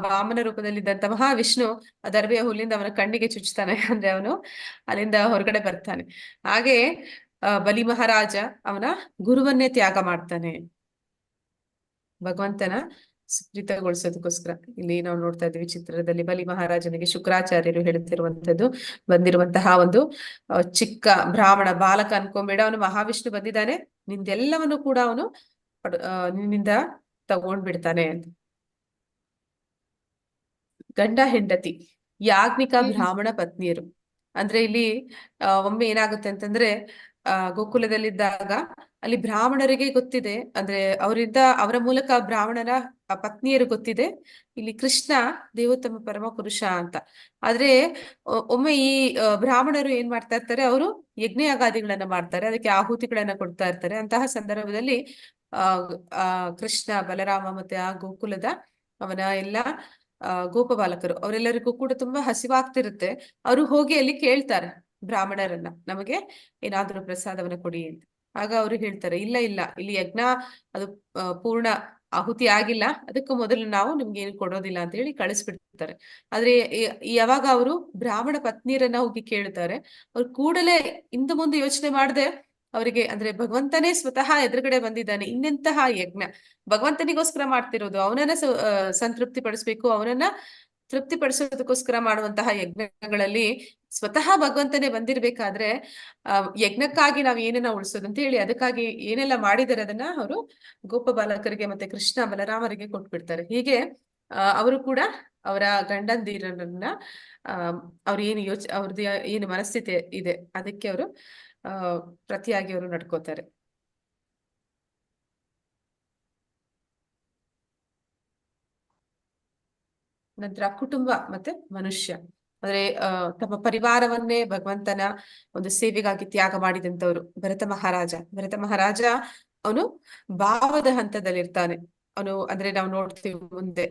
ವಾಮನ ರೂಪದಲ್ಲಿದ್ದಂತ ಮಹಾವಿಷ್ಣು ದರ್ಬೆಯ ಹುಲ್ಲಿಂದ ಅವನ ಕಣ್ಣಿಗೆ ಚುಚ್ತಾನೆ, ಅಂದ್ರೆ ಅವನು ಅಲ್ಲಿಂದ ಹೊರಗಡೆ ಬರ್ತಾನೆ. ಹಾಗೆ ಬಲಿ ಮಹಾರಾಜ ಅವನ ಗುರುವನ್ನೇ ತ್ಯಾಗ ಮಾಡ್ತಾನೆ ಭಗವಂತನ ಸುಪ್ರೀತಗೊಳಿಸೋದಕ್ಕೋಸ್ಕರ. ಇಲ್ಲಿ ನಾವು ನೋಡ್ತಾ ಇದ್ದೀವಿ ಚಿತ್ರದಲ್ಲಿ ಬಲಿ ಮಹಾರಾಜನಿಗೆ ಶುಕ್ರಾಚಾರ್ಯರು ಹೇಳುತ್ತಿರುವಂತದ್ದು, ಬಂದಿರುವಂತಹ ಒಂದು ಚಿಕ್ಕ ಬ್ರಾಹ್ಮಣ ಬಾಲಕ ಅನ್ಕೊಂಬೇಡ, ಅವನು ಮಹಾವಿಷ್ಣು ಬಂದಿದ್ದಾನೆ, ನಿಂದೆಲ್ಲವನ್ನು ಕೂಡ ಅವನು ನಿನ್ನಿಂದ ತಗೊಂಡ್ಬಿಡ್ತಾನೆ ಅಂತ. ಗಂಡ ಹೆಂಡತಿ ಯಾಜ್ಞಿಕ ಬ್ರಾಹ್ಮಣ ಪತ್ನಿಯರು, ಅಂದ್ರೆ ಇಲ್ಲಿ ಒಮ್ಮೆ ಏನಾಗುತ್ತೆ ಅಂತಂದ್ರೆ ಗೋಕುಲದಲ್ಲಿದ್ದಾಗ ಅಲ್ಲಿ ಬ್ರಾಹ್ಮಣರಿಗೆ ಗೊತ್ತಿದೆ, ಅಂದ್ರೆ ಅವರ ಮೂಲಕ ಬ್ರಾಹ್ಮಣರ ಪತ್ನಿಯರು ಗೊತ್ತಿದೆ, ಇಲ್ಲಿ ಕೃಷ್ಣ ದೇವೋತ್ತಮ ಪರಮ ಪುರುಷ ಅಂತ. ಆದ್ರೆ ಒಮ್ಮೆ ಈ ಬ್ರಾಹ್ಮಣರು ಏನ್ ಮಾಡ್ತಾ ಇರ್ತಾರೆ, ಅವರು ಯಜ್ಞಯಾಗಾದಿಗಳನ್ನ ಮಾಡ್ತಾರೆ, ಅದಕ್ಕೆ ಆಹುತಿಗಳನ್ನ ಕೊಡ್ತಾ ಇರ್ತಾರೆ. ಅಂತಹ ಸಂದರ್ಭದಲ್ಲಿ ಕೃಷ್ಣ ಬಲರಾಮ ಮತ್ತೆ ಆ ಗೋಕುಲದ ಅವನ ಎಲ್ಲ ಗೋಪಬಾಲಕರು ಅವರೆಲ್ಲರಿಗೂ ಕೂಡ ತುಂಬಾ ಹಸಿವಾಗ್ತಿರುತ್ತೆ. ಅವರು ಹೋಗಿ ಅಲ್ಲಿ ಕೇಳ್ತಾರೆ ಬ್ರಾಹ್ಮಣರನ್ನ, ನಮಗೆ ಏನಾದ್ರೂ ಪ್ರಸಾದವನ್ನ ಕೊಡಿ ಅಂತ. ಆಗ ಅವರು ಹೇಳ್ತಾರೆ, ಇಲ್ಲ ಇಲ್ಲಿ ಯಜ್ಞ ಅದು ಪೂರ್ಣ ಆಹುತಿ ಆಗಿಲ್ಲ, ಅದಕ್ಕೂ ಮೊದಲು ನಾವು ನಿಮ್ಗೆ ಏನು ಕೊಡೋದಿಲ್ಲ ಅಂತ ಹೇಳಿ ಕಳಿಸ್ಬಿಡ್ತಾರೆ. ಆದ್ರೆ ಯಾವಾಗ ಅವರು ಬ್ರಾಹ್ಮಣ ಪತ್ನಿಯರನ್ನ ಹೋಗಿ ಕೇಳ್ತಾರೆ, ಅವ್ರು ಕೂಡಲೇ ಇಂದು ಮುಂದೆ ಯೋಚನೆ ಮಾಡದೆ ಅವರಿಗೆ, ಅಂದ್ರೆ ಭಗವಂತನೇ ಸ್ವತಃ ಎದುರುಗಡೆ ಬಂದಿದ್ದಾನೆ, ಇನ್ನೆಂತಹ ಯಜ್ಞ, ಭಗವಂತನಿಗೋಸ್ಕರ ಮಾಡ್ತಿರೋದು, ಅವನನ್ನ ಸಂತೃಪ್ತಿ ಪಡಿಸ್ಬೇಕು, ಅವನನ್ನ ತೃಪ್ತಿ ಪಡಿಸೋದಕ್ಕೋಸ್ಕರ ಮಾಡುವಂತಹ ಯಜ್ಞಗಳಲ್ಲಿ ಸ್ವತಃ ಭಗವಂತನೇ ಬಂದಿರ್ಬೇಕಾದ್ರೆ ಯಜ್ಞಕ್ಕಾಗಿ ನಾವ್ ಏನನ್ನ ಉಳಿಸೋದು ಅಂತ ಹೇಳಿ ಅದಕ್ಕಾಗಿ ಏನೆಲ್ಲ ಮಾಡಿದರೆ ಅದನ್ನ ಅವರು ಗೋಪ ಬಾಲಕರಿಗೆ ಮತ್ತೆ ಕೃಷ್ಣ ಬಲರಾಮರಿಗೆ ಕೊಟ್ಬಿಡ್ತಾರೆ. ಹೀಗೆ ಅವರು ಕೂಡ ಅವರ ಗಂಡಂದಿರನ್ನ ಅವ್ರ ಅವ್ರದ್ದು ಏನು ಮನಸ್ಥಿತಿ ಇದೆ ಅದಕ್ಕೆ ಅವರು ಪ್ರತಿಯಾಗಿ ಅವರು ನಡ್ಕೋತಾರೆ. ನಂತರ ಕುಟುಂಬ ಮತ್ತೆ ಮನುಷ್ಯ, ಅಂದ್ರೆ ತಮ್ಮ ಪರಿವಾರವನ್ನೇ ಭಗವಂತನ ಒಂದು ಸೇವೆಗಾಗಿ ತ್ಯಾಗ ಮಾಡಿದಂತವ್ರು ಭರತ ಮಹಾರಾಜ ಅವನು ಭಾವದ ಹಂತದಲ್ಲಿರ್ತಾನೆ. ಅವನು ಅಂದ್ರೆ ನಾವು ನೋಡ್ತೀವಿ ಮುಂದೆ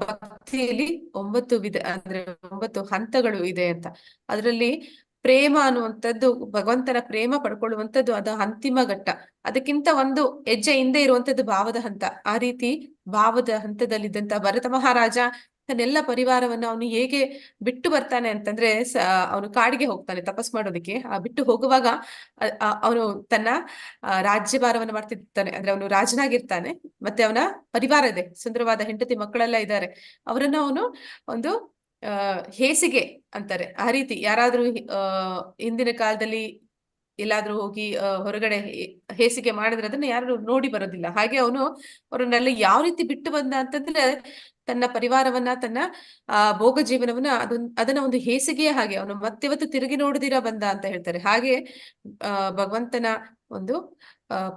ಭಕ್ತಿಯಲ್ಲಿ 9 ವಿಧ ಅಂದ್ರೆ 9 ಹಂತಗಳು ಇದೆ ಅಂತ. ಅದರಲ್ಲಿ ಪ್ರೇಮ ಅನ್ನುವಂಥದ್ದು, ಭಗವಂತನ ಪ್ರೇಮ ಪಡ್ಕೊಳ್ಳುವಂಥದ್ದು ಅದು ಅಂತಿಮ ಘಟ್ಟ. ಅದಕ್ಕಿಂತ ಒಂದು ಹೆಜ್ಜೆ ಹಿಂದೆ ಇರುವಂತದ್ದು ಭಾವದ ಹಂತ. ಆ ರೀತಿ ಭಾವದ ಹಂತದಲ್ಲಿದ್ದಂತ ಭರತ ಮಹಾರಾಜ ತನ್ನೆಲ್ಲ ಪರಿವಾರವನ್ನ ಅವನು ಹೇಗೆ ಬಿಟ್ಟು ಬರ್ತಾನೆ ಅಂತಂದ್ರೆ, ಅವನು ಕಾಡಿಗೆ ಹೋಗ್ತಾನೆ ತಪಸ್ ಮಾಡೋದಕ್ಕೆ. ಆ ಬಿಟ್ಟು ಹೋಗುವಾಗ ಅವನು ತನ್ನ ರಾಜ್ಯಭಾರವನ್ನ ಮಾಡ್ತಿರ್ತಾನೆ. ಅಂದ್ರೆ ಅವನು ರಾಜನಾಗಿರ್ತಾನೆ, ಮತ್ತೆ ಅವನ ಪರಿವಾರ ಇದೆ, ಸುಂದರವಾದ ಹೆಂಡತಿ ಮಕ್ಕಳೆಲ್ಲ ಇದ್ದಾರೆ. ಅವರನ್ನ ಅವನು ಒಂದು ಹೇಸಿಗೆ ಅಂತಾರೆ. ಆ ರೀತಿ ಯಾರಾದ್ರೂ ಹಿಂದಿನ ಕಾಲದಲ್ಲಿ ಎಲ್ಲಾದ್ರೂ ಹೋಗಿ ಹೊರಗಡೆ ಹೇಸಿಗೆ ಮಾಡಿದ್ರೆ ಅದನ್ನ ಯಾರು ನೋಡಿ ಬರೋದಿಲ್ಲ. ಹಾಗೆ ಅವನು ಅವ್ರನ್ನೆಲ್ಲ ಯಾವ ರೀತಿ ಬಿಟ್ಟು ಬಂದ ಅಂತಂದ್ರೆ, ತನ್ನ ಪರಿವಾರವನ್ನ, ತನ್ನ ಭೋಗ ಜೀವನವನ್ನ ಅದನ್ನ ಒಂದು ಹೇಸಿಗೆಯ ಹಾಗೆ ಅವನು ಮತ್ತಿವತ್ತು ತಿರುಗಿ ನೋಡದಿರ ಬಂದ ಅಂತ ಹೇಳ್ತಾರೆ. ಹಾಗೆ ಭಗವಂತನ ಒಂದು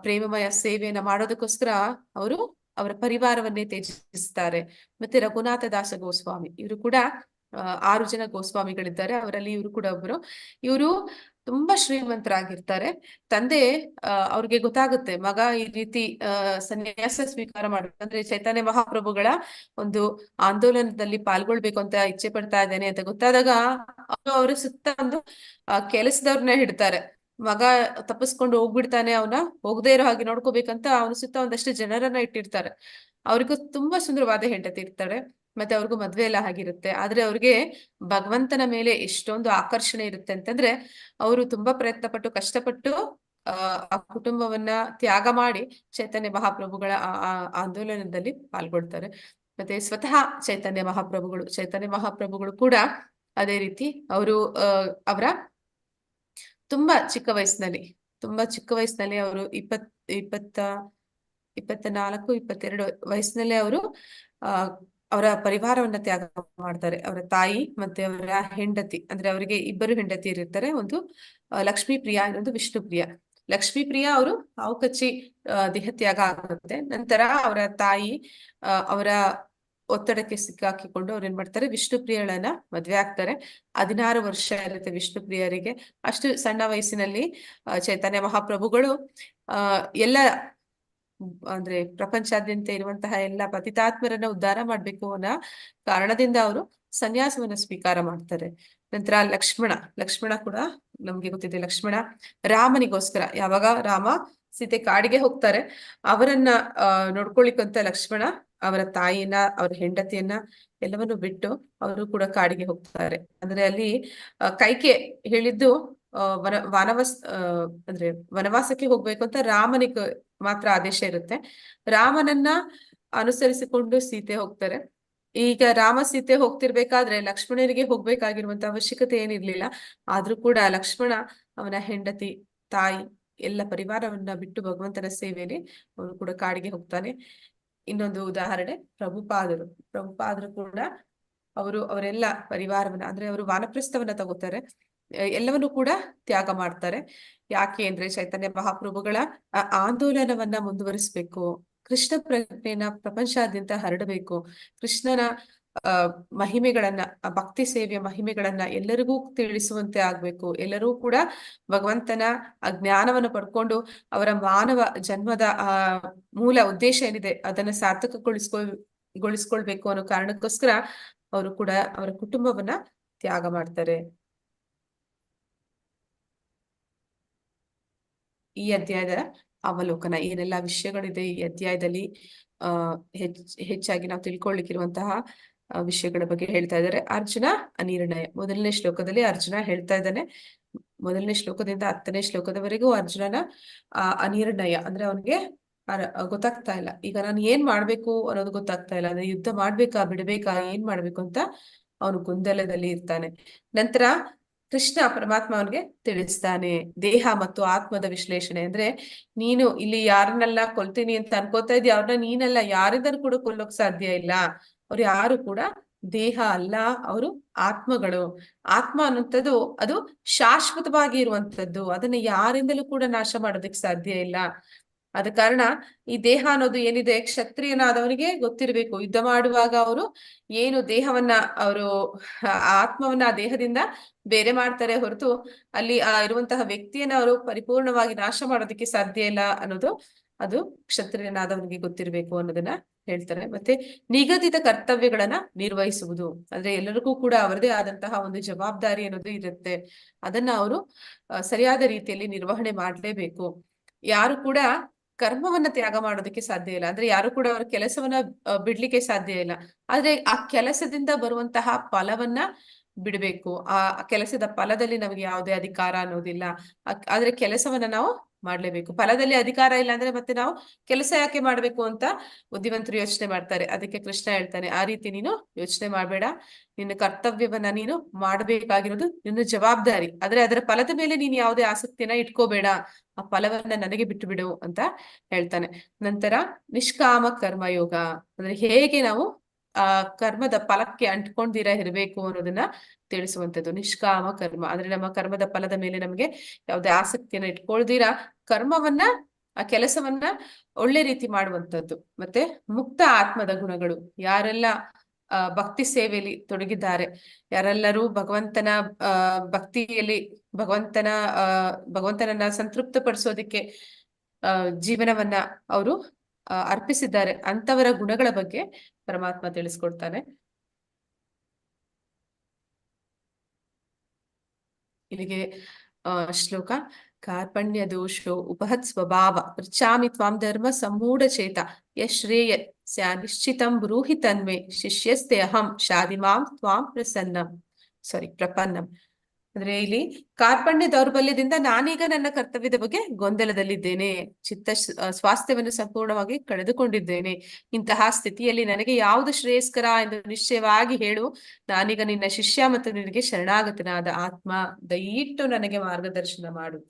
ಪ್ರೇಮಮಯ ಸೇವೆಯನ್ನ ಮಾಡೋದಕ್ಕೋಸ್ಕರ ಅವರು ಅವರ ಪರಿವಾರವನ್ನೇ ತ್ಯಜಿಸ್ತಾರೆ. ಮತ್ತೆ ರಘುನಾಥ ದಾಸ ಗೋಸ್ವಾಮಿ, ಇವರು ಕೂಡ 6 ಜನ ಗೋಸ್ವಾಮಿಗಳಿದ್ದಾರೆ, ಅವರಲ್ಲಿ ಇವರು ಕೂಡ ಒಬ್ಬರು. ಇವರು ತುಂಬಾ ಶ್ರೀಮಂತರಾಗಿರ್ತಾರೆ. ತಂದೆ ಅವ್ರಿಗೆ ಗೊತ್ತಾಗುತ್ತೆ ಮಗ ಈ ರೀತಿ ಸನ್ಯಾಸ ಸ್ವೀಕಾರ ಮಾಡ್ಬೇಕು ಅಂದ್ರೆ ಚೈತನ್ಯ ಮಹಾಪ್ರಭುಗಳ ಒಂದು ಆಂದೋಲನದಲ್ಲಿ ಪಾಲ್ಗೊಳ್ಬೇಕು ಅಂತ ಇಚ್ಛೆ ಪಡ್ತಾ ಇದ್ದೇನೆ ಅಂತ ಗೊತ್ತಾದಾಗ ಅವರ ಸುತ್ತ ಒಂದು ಕೆಲಸದವ್ರನ್ನ ಹಿಡ್ತಾರೆ. ಮಗ ತಪ್ಪಿಸ್ಕೊಂಡು ಹೋಗ್ಬಿಡ್ತಾನೆ, ಅವನ ಹೋಗದೆ ಇರೋ ಹಾಗೆ ನೋಡ್ಕೋಬೇಕಂತ ಅವನ ಸುತ್ತ ಒಂದಷ್ಟು ಜನರನ್ನ ಇಟ್ಟಿರ್ತಾರೆ. ಅವ್ರಿಗೂ ತುಂಬಾ ಸುಂದರವಾದ ಹೆಂಡತಿ ಇರ್ತಾರೆ, ಮತ್ತೆ ಅವ್ರಿಗೂ ಮದ್ವೆ ಎಲ್ಲ ಆಗಿರುತ್ತೆ. ಆದ್ರೆ ಅವ್ರಿಗೆ ಭಗವಂತನ ಮೇಲೆ ಎಷ್ಟೊಂದು ಆಕರ್ಷಣೆ ಇರುತ್ತೆ ಅಂತಂದ್ರೆ, ಅವರು ತುಂಬಾ ಪ್ರಯತ್ನ ಪಟ್ಟು ಕಷ್ಟಪಟ್ಟು ಆ ಕುಟುಂಬವನ್ನ ತ್ಯಾಗ ಮಾಡಿ ಚೈತನ್ಯ ಮಹಾಪ್ರಭುಗಳ ಆಂದೋಲನದಲ್ಲಿ ಪಾಲ್ಗೊಳ್ತಾರೆ. ಮತ್ತೆ ಸ್ವತಃ ಚೈತನ್ಯ ಮಹಾಪ್ರಭುಗಳು ಕೂಡ ಅದೇ ರೀತಿ ಅವರು ಅವರ ತುಂಬಾ ಚಿಕ್ಕ ವಯಸ್ಸಿನಲ್ಲಿ ಅವರು 24, 22 ವಯಸ್ಸಿನಲ್ಲೇ ಅವರು ಅವರ ಪರಿವಾರವನ್ನ ತ್ಯಾಗ ಮಾಡ್ತಾರೆ. ಅವರ ತಾಯಿ ಮತ್ತೆ ಅವರ ಹೆಂಡತಿ, ಅಂದ್ರೆ ಅವರಿಗೆ 2 ಹೆಂಡತಿಯರು ಇರ್ತಾರೆ. ಒಂದು ಲಕ್ಷ್ಮೀ ಪ್ರಿಯಾ, ಇನ್ನೊಂದು ವಿಷ್ಣು ಪ್ರಿಯಾ. ಲಕ್ಷ್ಮೀ ಪ್ರಿಯಾ ಅವರು ಹಾವು ಕಚ್ಚಿ ದೇಹತ್ಯಾಗ ಆಗುತ್ತೆ. ನಂತರ ಅವರ ತಾಯಿ ಅವರ ಒತ್ತಡಕ್ಕೆ ಸಿಕ್ಕಾಕಿಕೊಂಡು ಅವ್ರು ಏನ್ ಮಾಡ್ತಾರೆ, ವಿಷ್ಣು ಪ್ರಿಯಳನ್ನ ಮದ್ವೆ ಆಗ್ತಾರೆ. 16 ವರ್ಷ ಇರುತ್ತೆ ವಿಷ್ಣು ಪ್ರಿಯರಿಗೆ. ಅಷ್ಟು ಸಣ್ಣ ವಯಸ್ಸಿನಲ್ಲಿ ಚೈತನ್ಯ ಮಹಾಪ್ರಭುಗಳು ಎಲ್ಲ ಅಂದ್ರೆ ಪ್ರಪಂಚಾದ್ಯಂತ ಇರುವಂತಹ ಎಲ್ಲ ಪತಿತಾತ್ಮರನ್ನ ಉದ್ಧಾರ ಮಾಡ್ಬೇಕು ಅನ್ನೋ ಕಾರಣದಿಂದ ಅವರು ಸನ್ಯಾಸವನ್ನ ಸ್ವೀಕಾರ ಮಾಡ್ತಾರೆ. ನಂತರ ಲಕ್ಷ್ಮಣ ಕೂಡ ನಮ್ಗೆ ಗೊತ್ತಿದೆ. ಲಕ್ಷ್ಮಣ ರಾಮನಿಗೋಸ್ಕರ, ಯಾವಾಗ ರಾಮ ಸೀತೆ ಕಾಡಿಗೆ ಹೋಗ್ತಾರೆ, ಅವರನ್ನ ನೋಡ್ಕೊಳ್ಳಿಕ್ಕಂತ ಲಕ್ಷ್ಮಣ ಅವರ ತಾಯಿಯನ್ನ, ಅವರ ಹೆಂಡತಿಯನ್ನ ಎಲ್ಲವನ್ನು ಬಿಟ್ಟು ಅವರು ಕೂಡ ಕಾಡಿಗೆ ಹೋಗ್ತಾರೆ. ಅಂದ್ರೆ ಅಲ್ಲಿ ಕೈಕೆ ಹೇಳಿದ್ದು ಅಂದ್ರೆ ವನವಾಸಕ್ಕೆ ಹೋಗ್ಬೇಕು ಅಂತ ರಾಮನಿಗೆ ಮಾತ್ರ ಆದೇಶ ಇರುತ್ತೆ. ರಾಮನನ್ನ ಅನುಸರಿಸಿಕೊಂಡು ಸೀತೆ ಹೋಗ್ತಾರೆ. ಈಗ ರಾಮ ಸೀತೆ ಹೋಗ್ತಿರ್ಬೇಕಾದ್ರೆ ಲಕ್ಷ್ಮಣನಿಗೆ ಹೋಗ್ಬೇಕಾಗಿರುವಂತ ಅವಶ್ಯಕತೆ ಏನಿರ್ಲಿಲ್ಲ. ಆದ್ರೂ ಕೂಡ ಲಕ್ಷ್ಮಣ ಅವನ ಹೆಂಡತಿ, ತಾಯಿ ಎಲ್ಲ ಪರಿವಾರವನ್ನ ಬಿಟ್ಟು ಭಗವಂತನ ಸೇವೆಯಲ್ಲಿ ಅವನು ಕೂಡ ಕಾಡಿಗೆ ಹೋಗ್ತಾನೆ. ಇನ್ನೊಂದು ಉದಾಹರಣೆ ಪ್ರಭುಪಾದರು ಕೂಡ ಅವರೆಲ್ಲ ಪರಿವಾರವನ್ನ, ಅಂದ್ರೆ ಅವರು ವಾನಪ್ರಸ್ಥವನ್ನ ತಗೋತಾರೆ, ಎಲ್ಲವನ್ನು ಕೂಡ ತ್ಯಾಗ ಮಾಡ್ತಾರೆ. ಯಾಕೆ ಅಂದ್ರೆ ಚೈತನ್ಯ ಮಹಾಪ್ರಭುಗಳ ಆಂದೋಲನವನ್ನ ಮುಂದುವರಿಸ್ಬೇಕು, ಕೃಷ್ಣ ಪ್ರಜ್ಞೆನ ಪ್ರಪಂಚಾದ್ಯಂತ ಹರಡಬೇಕು, ಕೃಷ್ಣನ ಮಹಿಮೆಗಳನ್ನ, ಭಕ್ತಿ ಸೇವೆಯ ಮಹಿಮೆಗಳನ್ನ ಎಲ್ಲರಿಗೂ ತಿಳಿಸುವಂತೆ ಆಗ್ಬೇಕು. ಎಲ್ಲರೂ ಕೂಡ ಭಗವಂತನ ಜ್ಞಾನವನ್ನು ಪಡ್ಕೊಂಡು ಅವರ ಮಾನವ ಜನ್ಮದ ಮೂಲ ಉದ್ದೇಶ ಏನಿದೆ ಅದನ್ನ ಸಾರ್ಥಕಗೊಳಿಸ್ಕೊಳ್ಬೇಕು ಅನ್ನೋ ಕಾರಣಕ್ಕೋಸ್ಕರ ಅವರು ಕೂಡ ಅವರ ಕುಟುಂಬವನ್ನ ತ್ಯಾಗ ಮಾಡ್ತಾರೆ. ಈ ಅಧ್ಯಾಯದ ಅವಲೋಕನ, ಏನೆಲ್ಲಾ ವಿಷಯಗಳಿದೆ ಈ ಅಧ್ಯಾಯದಲ್ಲಿ ಹೆಚ್ಚಾಗಿ ನಾವು ತಿಳ್ಕೊಳ್ಳಿಕ್ಕಿರುವಂತಹ ವಿಷಯಗಳ ಬಗ್ಗೆ ಹೇಳ್ತಾ ಇದ್ದಾರೆ. ಅರ್ಜುನ ಅನಿರ್ಣಯ. ಮೊದಲನೇ ಶ್ಲೋಕದಲ್ಲಿ ಅರ್ಜುನ ಹೇಳ್ತಾ ಇದ್ದಾನೆ, ಮೊದಲನೇ ಶ್ಲೋಕದಿಂದ 10ನೇ ಶ್ಲೋಕದವರೆಗೂ ಅರ್ಜುನನ ಅನಿರ್ಣಯ, ಅಂದ್ರೆ ಅವನಿಗೆ ಗೊತ್ತಾಗ್ತಾ ಇಲ್ಲ, ಈಗ ನಾನು ಏನ್ ಮಾಡ್ಬೇಕು ಅನ್ನೋದು ಗೊತ್ತಾಗ್ತಾ ಇಲ್ಲ. ಅಂದ್ರೆ ಯುದ್ಧ ಮಾಡ್ಬೇಕಾ ಬಿಡ್ಬೇಕಾ, ಏನ್ ಮಾಡ್ಬೇಕು ಅಂತ ಅವನು ಗೊಂದಲದಲ್ಲಿ ಇರ್ತಾನೆ. ನಂತರ ಕೃಷ್ಣ ಪರಮಾತ್ಮ ಅವನಿಗೆ ತಿಳಿಸ್ತಾನೆ ದೇಹ ಮತ್ತು ಆತ್ಮದ ವಿಶ್ಲೇಷಣೆ. ಅಂದ್ರೆ ನೀನು ಇಲ್ಲಿ ಯಾರನ್ನೆಲ್ಲ ಕೊಲ್ತೀನಿ ಅಂತ ಅನ್ಕೋತಾ ಇದ್ದೀಯ, ಅವ್ರನ್ನ ನೀನೆಲ್ಲ ಯಾರಿಂದನೂ ಕೂಡ ಕೊಲ್ಲೋಕ್ ಸಾಧ್ಯ ಇಲ್ಲ. ಅವ್ರು ಯಾರು ಕೂಡ ದೇಹ ಅಲ್ಲ, ಅವರು ಆತ್ಮಗಳು. ಆತ್ಮ ಅನ್ನುವಂಥದ್ದು ಅದು ಶಾಶ್ವತವಾಗಿ ಇರುವಂತದ್ದು, ಅದನ್ನ ಯಾರಿಂದಲೂ ಕೂಡ ನಾಶ ಮಾಡೋದಕ್ಕೆ ಸಾಧ್ಯ ಇಲ್ಲ. ಆದ ಕಾರಣ ಈ ದೇಹ ಅನ್ನೋದು ಏನಿದೆ, ಕ್ಷತ್ರಿಯನಾದವನಿಗೆ ಗೊತ್ತಿರ್ಬೇಕು, ಯುದ್ಧ ಮಾಡುವಾಗ ಅವರು ಏನು ದೇಹವನ್ನ, ಅವರು ಆತ್ಮವನ್ನ ಆ ದೇಹದಿಂದ ಬೇರೆ ಮಾಡ್ತಾರೆ ಹೊರತು ಅಲ್ಲಿ ಇರುವಂತಹ ವ್ಯಕ್ತಿಯನ್ನ ಅವರು ಪರಿಪೂರ್ಣವಾಗಿ ನಾಶ ಮಾಡೋದಕ್ಕೆ ಸಾಧ್ಯ ಇಲ್ಲ ಅನ್ನೋದು ಅದು ಕ್ಷತ್ರಿಯನಾದವನಿಗೆ ಗೊತ್ತಿರಬೇಕು ಅನ್ನೋದನ್ನ ಹೇಳ್ತಾರೆ. ಮತ್ತೆ ನಿಗದಿತ ಕರ್ತವ್ಯಗಳನ್ನ ನಿರ್ವಹಿಸುವುದು, ಅಂದ್ರೆ ಎಲ್ಲರಿಗೂ ಕೂಡ ಅವರದೇ ಆದಂತಹ ಒಂದು ಜವಾಬ್ದಾರಿ ಅನ್ನೋದು ಇರುತ್ತೆ. ಅದನ್ನ ಅವರು ಸರಿಯಾದ ರೀತಿಯಲ್ಲಿ ನಿರ್ವಹಣೆ ಮಾಡ್ಲೇಬೇಕು. ಯಾರು ಕೂಡ ಕರ್ಮವನ್ನ ತ್ಯಾಗ ಮಾಡೋದಕ್ಕೆ ಸಾಧ್ಯ ಇಲ್ಲ. ಅಂದ್ರೆ ಯಾರು ಕೂಡ ಅವರ ಕೆಲಸವನ್ನ ಬಿಡ್ಲಿಕ್ಕೆ ಸಾಧ್ಯ ಇಲ್ಲ. ಆದ್ರೆ ಆ ಕೆಲಸದಿಂದ ಬರುವಂತಹ ಫಲವನ್ನ ಬಿಡ್ಬೇಕು. ಆ ಕೆಲಸದ ಫಲದಲ್ಲಿ ನಮಗೆ ಯಾವುದೇ ಅಧಿಕಾರ ಅನ್ನೋದಿಲ್ಲ. ಆದ್ರೆ ಕೆಲಸವನ್ನ ನಾವು ಮಾಡ್ಲೇಬೇಕು. ಫಲದಲ್ಲಿ ಅಧಿಕಾರ ಇಲ್ಲ ಅಂದ್ರೆ ಮತ್ತೆ ನಾವು ಕೆಲಸ ಯಾಕೆ ಮಾಡ್ಬೇಕು ಅಂತ ಬುದ್ಧಿವಂತರು ಯೋಚನೆ ಮಾಡ್ತಾರೆ. ಅದಕ್ಕೆ ಕೃಷ್ಣ ಹೇಳ್ತಾನೆ, ಆ ರೀತಿ ನೀನು ಯೋಚನೆ ಮಾಡ್ಬೇಡ. ನಿನ್ನ ಕರ್ತವ್ಯವನ್ನ ನೀನು ಮಾಡ್ಬೇಕಾಗಿರೋದು ನಿನ್ನ ಜವಾಬ್ದಾರಿ. ಆದ್ರೆ ಅದರ ಫಲದ ಮೇಲೆ ನೀನು ಯಾವುದೇ ಆಸಕ್ತಿಯನ್ನ ಇಟ್ಕೋಬೇಡ. ಆ ಫಲವನ್ನ ನನಗೆ ಬಿಟ್ಟು ಬಿಡು ಅಂತ ಹೇಳ್ತಾನೆ. ನಂತರ ನಿಷ್ಕಾಮ ಕರ್ಮಯೋಗ, ಅಂದ್ರೆ ಹೇಗೆ ನಾವು ಆ ಕರ್ಮದ ಫಲಕ್ಕೆ ಅಂಟ್ಕೊಂದಿರ ಇರಬೇಕು ಅನ್ನೋದನ್ನ ತಿಳಿಸುವಂಥದ್ದು ನಿಷ್ಕಾಮ ಕರ್ಮ. ಅಂದ್ರೆ ನಮ್ಮ ಕರ್ಮದ ಫಲದ ಮೇಲೆ ನಮಗೆ ಯಾವುದೇ ಆಸಕ್ತಿಯನ್ನ ಇಟ್ಕೊಳ್ದಿರಾ ಕರ್ಮವನ್ನ, ಆ ಕೆಲಸವನ್ನ ಒಳ್ಳೆ ರೀತಿ ಮಾಡುವಂಥದ್ದು. ಮತ್ತೆ ಮುಕ್ತ ಆತ್ಮದ ಗುಣಗಳು, ಯಾರೆಲ್ಲ ಭಕ್ತಿ ಸೇವೆಯಲ್ಲಿ ತೊಡಗಿದ್ದಾರೆ, ಯಾರೆಲ್ಲರೂ ಭಗವಂತನ ಭಕ್ತಿಯಲ್ಲಿ ಭಗವಂತನನ್ನ ಸಂತೃಪ್ತ ಪಡಿಸೋದಿಕ್ಕೆ ಜೀವನವನ್ನ ಅವರು ಅರ್ಪಿಸಿದ್ದಾರೆ, ಅಂತವರ ಗುಣಗಳ ಬಗ್ಗೆ ಪರಮಾತ್ಮ ತಿಳಿಸ್ಕೊಡ್ತಾನೆ. ಇಲ್ಲಿಗೆ ಶ್ಲೋಕ. ಕಾರ್ಪಣ್ಯ ದೋಷೋ ಉಪಹತ್ ಸ್ವಭಾವ ಪೃಚ್ಛಾಮಿ ತ್ವಾಂ ಧರ್ಮ ಸಮೂಢ ಚೇತ ಯಶ್ರೇಯ ಸ್ಯಾ ನಿಶ್ಚಿತಂ ಬ್ರೂಹಿ ತನ್ಮೇ ಶಿಷ್ಯಸ್ತೆ ಅಹಂ ಶಾದಿಮಾಂ ತ್ವಾಂ ಪ್ರಪನ್ನಂ. ಅಂದ್ರೆ ಇಲ್ಲಿ ಕಾರ್ಪಣ್ಯ ದೌರ್ಬಲ್ಯದಿಂದ ನಾನೀಗ ನನ್ನ ಕರ್ತವ್ಯದ ಬಗ್ಗೆ ಗೊಂದಲದಲ್ಲಿದ್ದೇನೆ, ಚಿತ್ತ ಸ್ವಾಸ್ಥ್ಯವನ್ನು ಸಂಪೂರ್ಣವಾಗಿ ಕಳೆದುಕೊಂಡಿದ್ದೇನೆ. ಇಂತಹ ಸ್ಥಿತಿಯಲ್ಲಿ ನನಗೆ ಯಾವುದು ಶ್ರೇಯಸ್ಕರ ಎಂದು ನಿಶ್ಚಯವಾಗಿ ಹೇಳು. ನಾನೀಗ ನಿನ್ನ ಶಿಷ್ಯ ಮತ್ತು ನಿನಗೆ ಶರಣಾಗತನಾದ ಆತ್ಮ, ದಯವಿಟ್ಟು ನನಗೆ ಮಾರ್ಗದರ್ಶನ ಮಾಡು.